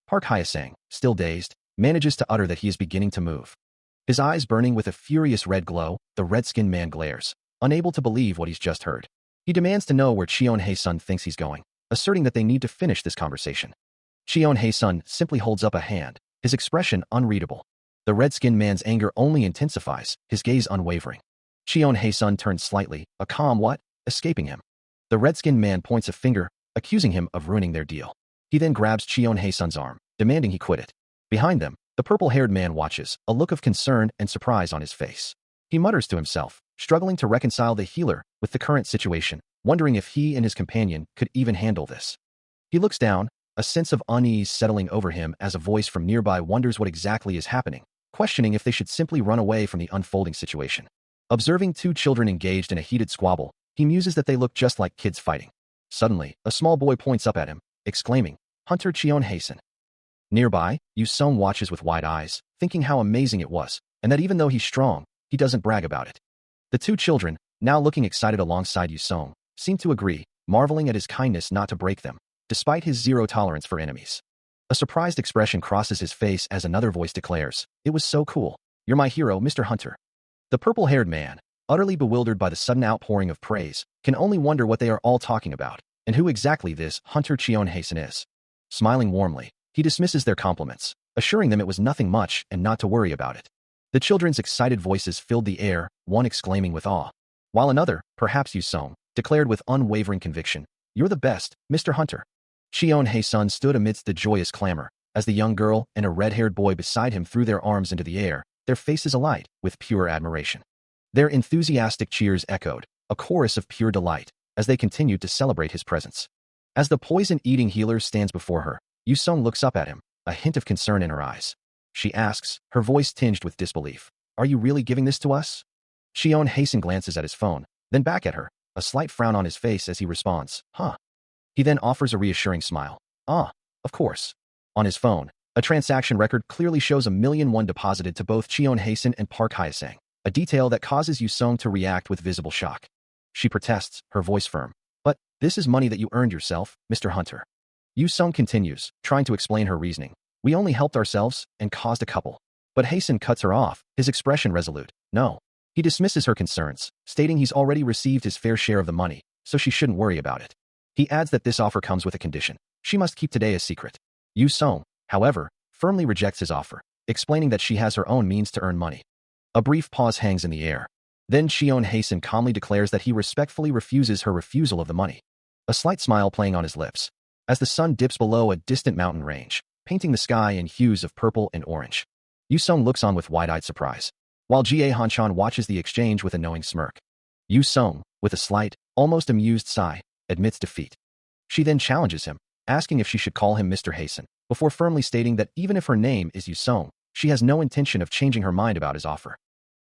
Park Hyesang, still dazed, manages to utter that he is beginning to move. His eyes burning with a furious red glow, the red-skinned man glares, unable to believe what he's just heard. He demands to know where Cheon Hae-sun thinks he's going, asserting that they need to finish this conversation. Cheon Hae-sun simply holds up a hand, his expression unreadable. The red-skinned man's anger only intensifies, his gaze unwavering. Cheon Hae-sun turns slightly, a calm what? Escaping him. The red-skinned man points a finger, accusing him of ruining their deal. He then grabs Cheon Hae-sun's arm, demanding he quit it. Behind them, the purple-haired man watches, a look of concern and surprise on his face. He mutters to himself, struggling to reconcile the healer with the current situation, wondering if he and his companion could even handle this. He looks down, a sense of unease settling over him as a voice from nearby wonders what exactly is happening, questioning if they should simply run away from the unfolding situation. Observing two children engaged in a heated squabble, he muses that they look just like kids fighting. Suddenly, a small boy points up at him, exclaiming, "Hunter Cheon Hae-sun." Nearby, Yu-sung watches with wide eyes, thinking how amazing it was, and that even though he's strong, he doesn't brag about it. The two children, now looking excited alongside Yu-sung, seem to agree, marveling at his kindness not to break them, despite his zero tolerance for enemies. A surprised expression crosses his face as another voice declares, "It was so cool. You're my hero, Mr. Hunter." The purple-haired man, utterly bewildered by the sudden outpouring of praise, can only wonder what they are all talking about, and who exactly this Hunter Cheon Hae-sun is. Smiling warmly, he dismisses their compliments, assuring them it was nothing much and not to worry about it. The children's excited voices filled the air, one exclaiming with awe, while another, perhaps Yu-sung, declared with unwavering conviction, "You're the best, Mr. Hunter." Cheon Hae-sun stood amidst the joyous clamor, as the young girl and a red-haired boy beside him threw their arms into the air, their faces alight with pure admiration. Their enthusiastic cheers echoed, a chorus of pure delight, as they continued to celebrate his presence. As the poison-eating healer stands before her, Yu-sung looks up at him, a hint of concern in her eyes. She asks, her voice tinged with disbelief, "Are you really giving this to us?" Cheon Hae-sun glances at his phone, then back at her, a slight frown on his face as he responds, "Huh." He then offers a reassuring smile. "Ah, of course." On his phone, a transaction record clearly shows $1,000,000 deposited to both Cheon Hae-sun and Park Hyesang, a detail that causes Yu-sung to react with visible shock. She protests, her voice firm, "But this is money that you earned yourself, Mr. Hunter." Yu-sung continues, trying to explain her reasoning. "We only helped ourselves and caused a couple." But Hae-sun cuts her off, his expression resolute. "No." He dismisses her concerns, stating he's already received his fair share of the money, so she shouldn't worry about it. He adds that this offer comes with a condition. She must keep today a secret. Yu-sung, however, firmly rejects his offer, explaining that she has her own means to earn money. A brief pause hangs in the air. Then Cheon Hae-sun calmly declares that he respectfully refuses her refusal of the money. A slight smile playing on his lips, as the sun dips below a distant mountain range, painting the sky in hues of purple and orange. Yu-sung looks on with wide-eyed surprise, while Jie Han-chan watches the exchange with a knowing smirk. Yu-sung, with a slight, almost amused sigh, admits defeat. She then challenges him, asking if she should call him Mr. Hae-sun, before firmly stating that even if her name is Yu-sung, she has no intention of changing her mind about his offer.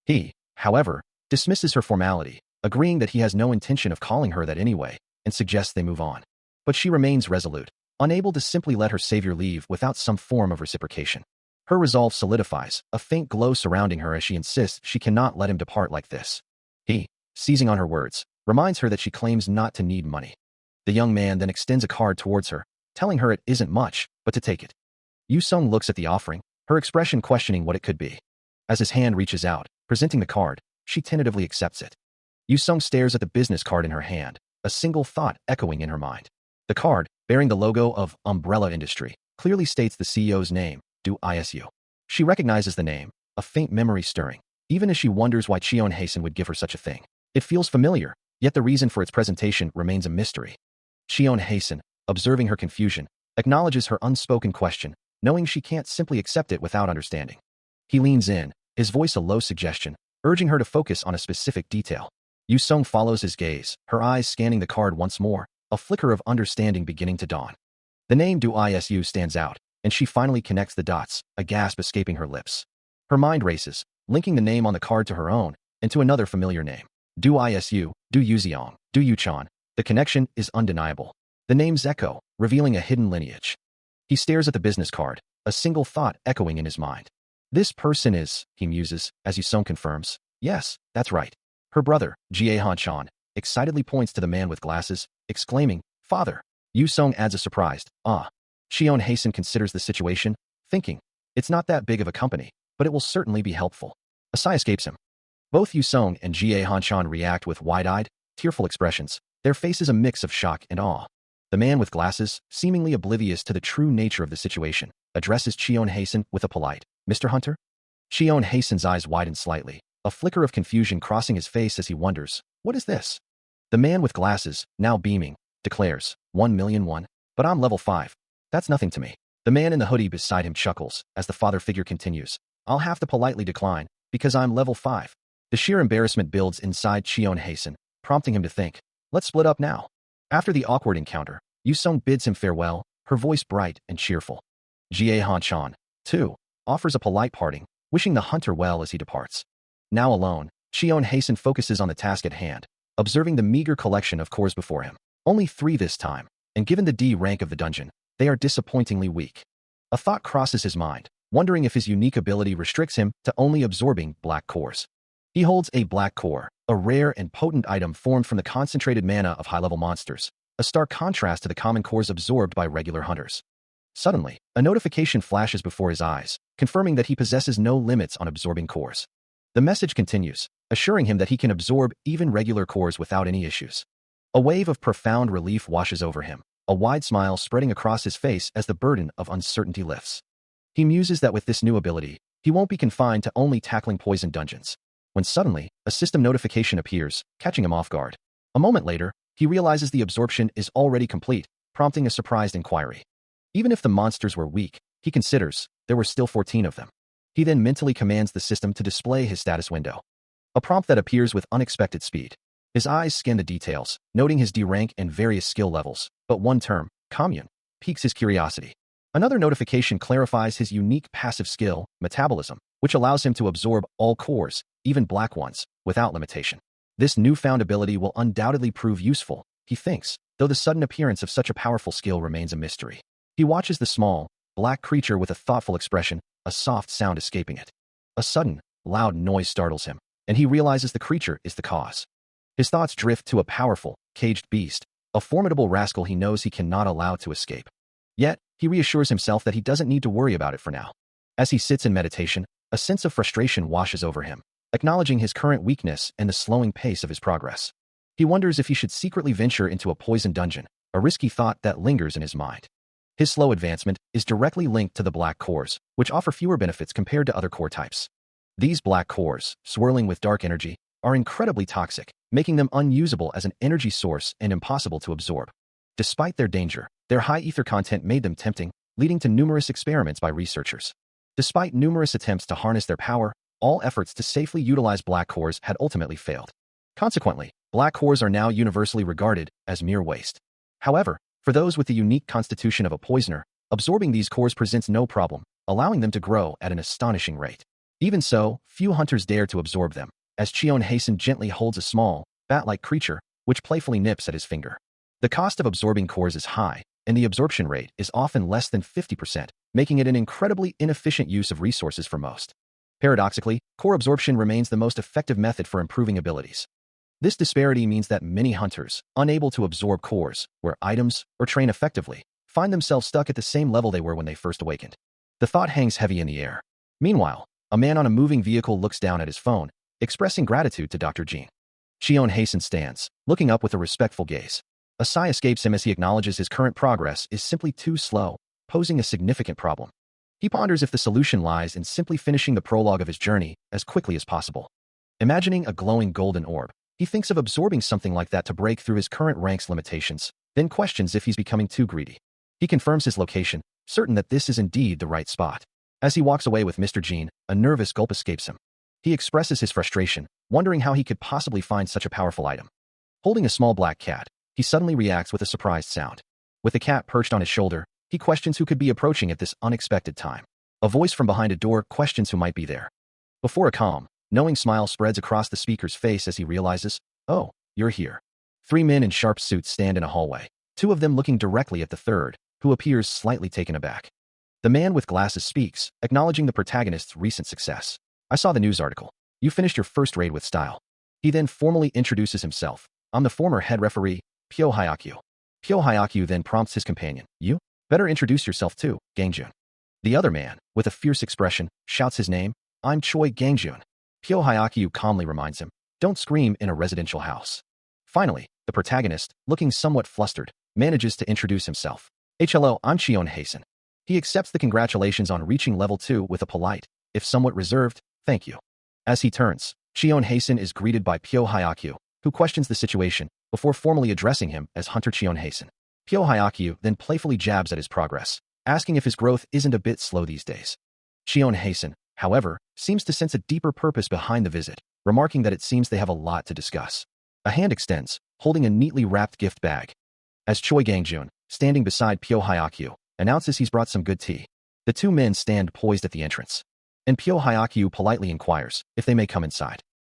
He, however, dismisses her formality, agreeing that he has no intention of calling her that anyway, and suggests they move on. But she remains resolute, unable to simply let her savior leave without some form of reciprocation. Her resolve solidifies, a faint glow surrounding her as she insists she cannot let him depart like this. He, seizing on her words, reminds her that she claims not to need money. The young man then extends a card towards her, telling her it isn't much, but to take it. Yu-sung looks at the offering, her expression questioning what it could be. As his hand reaches out, presenting the card, she tentatively accepts it. Yu-sung stares at the business card in her hand, a single thought echoing in her mind. The card, bearing the logo of Umbrella Industry, clearly states the CEO's name, Do Isu. She recognizes the name, a faint memory stirring, even as she wonders why Cheon Hae-sun would give her such a thing. It feels familiar, yet the reason for its presentation remains a mystery. Cheon Hae-sun, observing her confusion, acknowledges her unspoken question, knowing she can't simply accept it without understanding. He leans in, his voice a low suggestion, urging her to focus on a specific detail. Yu-sung follows his gaze, her eyes scanning the card once more, a flicker of understanding beginning to dawn. The name Do Isu stands out, and she finally connects the dots, a gasp escaping her lips. Her mind races, linking the name on the card to her own, and to another familiar name. Du Isu, Du Yuziong, Du Yuchan. The connection is undeniable. The name's echo, revealing a hidden lineage. He stares at the business card, a single thought echoing in his mind. This person is, he muses, as Yusong confirms. Yes, that's right. Her brother, Jie Han-chan, excitedly points to the man with glasses, exclaiming, Father. Yusong adds a surprised, ah. Shion Hasten considers the situation, thinking, it's not that big of a company, but it will certainly be helpful. A sigh escapes him. Both Yusong and Jie Han-chan react with wide-eyed, tearful expressions, their faces a mix of shock and awe. The man with glasses, seemingly oblivious to the true nature of the situation, addresses Shion Hasten with a polite, Mr. Hunter? Shion Hasten's eyes widen slightly, a flicker of confusion crossing his face as he wonders, what is this? The man with glasses, now beaming, declares, 1,000,001, but I'm level 5. That's nothing to me. The man in the hoodie beside him chuckles, as the father figure continues, I'll have to politely decline, because I'm level 5. The sheer embarrassment builds inside Shion Hasten, prompting him to think, let's split up now. After the awkward encounter, Yusong bids him farewell, her voice bright and cheerful. Jie Han-chan, too, offers a polite parting, wishing the hunter well as he departs. Now alone, Shion Hasten focuses on the task at hand, observing the meager collection of cores before him. Only 3 this time, and given the D rank of the dungeon, they are disappointingly weak. A thought crosses his mind, wondering if his unique ability restricts him to only absorbing black cores. He holds a black core, a rare and potent item formed from the concentrated mana of high-level monsters, a stark contrast to the common cores absorbed by regular hunters. Suddenly, a notification flashes before his eyes, confirming that he possesses no limits on absorbing cores. The message continues, assuring him that he can absorb even regular cores without any issues. A wave of profound relief washes over him, a wide smile spreading across his face as the burden of uncertainty lifts. He muses that with this new ability, he won't be confined to only tackling poison dungeons. When suddenly, a system notification appears, catching him off guard. A moment later, he realizes the absorption is already complete, prompting a surprised inquiry. Even if the monsters were weak, he considers, there were still 14 of them. He then mentally commands the system to display his status window. A prompt that appears with unexpected speed. His eyes scan the details, noting his D rank and various skill levels, but one term, commune, piques his curiosity. Another notification clarifies his unique passive skill, metabolism, which allows him to absorb all cores, even black ones, without limitation. This newfound ability will undoubtedly prove useful, he thinks, though the sudden appearance of such a powerful skill remains a mystery. He watches the small, black creature with a thoughtful expression, a soft sound escaping it. A sudden, loud noise startles him, and he realizes the creature is the cause. His thoughts drift to a powerful, caged beast, a formidable rascal he knows he cannot allow to escape. Yet, he reassures himself that he doesn't need to worry about it for now. As he sits in meditation, a sense of frustration washes over him, acknowledging his current weakness and the slowing pace of his progress. He wonders if he should secretly venture into a poison dungeon, a risky thought that lingers in his mind. His slow advancement is directly linked to the black cores, which offer fewer benefits compared to other core types. These black cores, swirling with dark energy, are incredibly toxic, making them unusable as an energy source and impossible to absorb. Despite their danger, their high ether content made them tempting, leading to numerous experiments by researchers. Despite numerous attempts to harness their power, all efforts to safely utilize black cores had ultimately failed. Consequently, black cores are now universally regarded as mere waste. However, for those with the unique constitution of a poisoner, absorbing these cores presents no problem, allowing them to grow at an astonishing rate. Even so, few hunters dare to absorb them, as Chion Hasten gently holds a small, bat-like creature, which playfully nips at his finger. The cost of absorbing cores is high, and the absorption rate is often less than 50%, making it an incredibly inefficient use of resources for most. Paradoxically, core absorption remains the most effective method for improving abilities. This disparity means that many hunters, unable to absorb cores, wear items, or train effectively, find themselves stuck at the same level they were when they first awakened. The thought hangs heavy in the air. Meanwhile, a man on a moving vehicle looks down at his phone, expressing gratitude to Dr. Jean. Chion Hasten stands, looking up with a respectful gaze. A sigh escapes him as he acknowledges his current progress is simply too slow, posing a significant problem. He ponders if the solution lies in simply finishing the prologue of his journey as quickly as possible. Imagining a glowing golden orb, he thinks of absorbing something like that to break through his current rank's limitations, then questions if he's becoming too greedy. He confirms his location, certain that this is indeed the right spot. As he walks away with Mr. Jean, a nervous gulp escapes him. He expresses his frustration, wondering how he could possibly find such a powerful item. Holding a small black cat, he suddenly reacts with a surprised sound. With the cat perched on his shoulder, He questions who could be approaching at this unexpected time. A voice from behind a door questions who might be there. Before a calm, knowing smile spreads across the speaker's face as he realizes, oh, you're here. 3 men in sharp suits stand in a hallway, 2 of them looking directly at the third, who appears slightly taken aback. The man with glasses speaks, acknowledging the protagonist's recent success. I saw the news article. You finished your first raid with style. He then formally introduces himself. I'm the former head referee, Pyo Hyakyu. Pyo Hyakyu then prompts his companion. You? Better introduce yourself too, Gangjun. The other man, with a fierce expression, shouts his name. I'm Choi Gangjun. Pyo Hyakyu calmly reminds him. Don't scream in a residential house. Finally, the protagonist, looking somewhat flustered, manages to introduce himself. Hello, I'm Cheon Hasen. He accepts the congratulations on reaching level 2 with a polite, if somewhat reserved, thank you. As he turns, Cheon Hasen is greeted by Pyo Hyakyu, who questions the situation before formally addressing him as Hunter Cheon Hasen. Pyo Hyakyu then playfully jabs at his progress, asking if his growth isn't a bit slow these days. Cheon Hasen, however, seems to sense a deeper purpose behind the visit, remarking that it seems they have a lot to discuss. A hand extends, holding a neatly wrapped gift bag. As Choi Gangjun, standing beside Pyo Hyakyu, announces he's brought some good tea. The 2 men stand poised at the entrance. And Pyo Hyakyu politely inquires if they may come inside.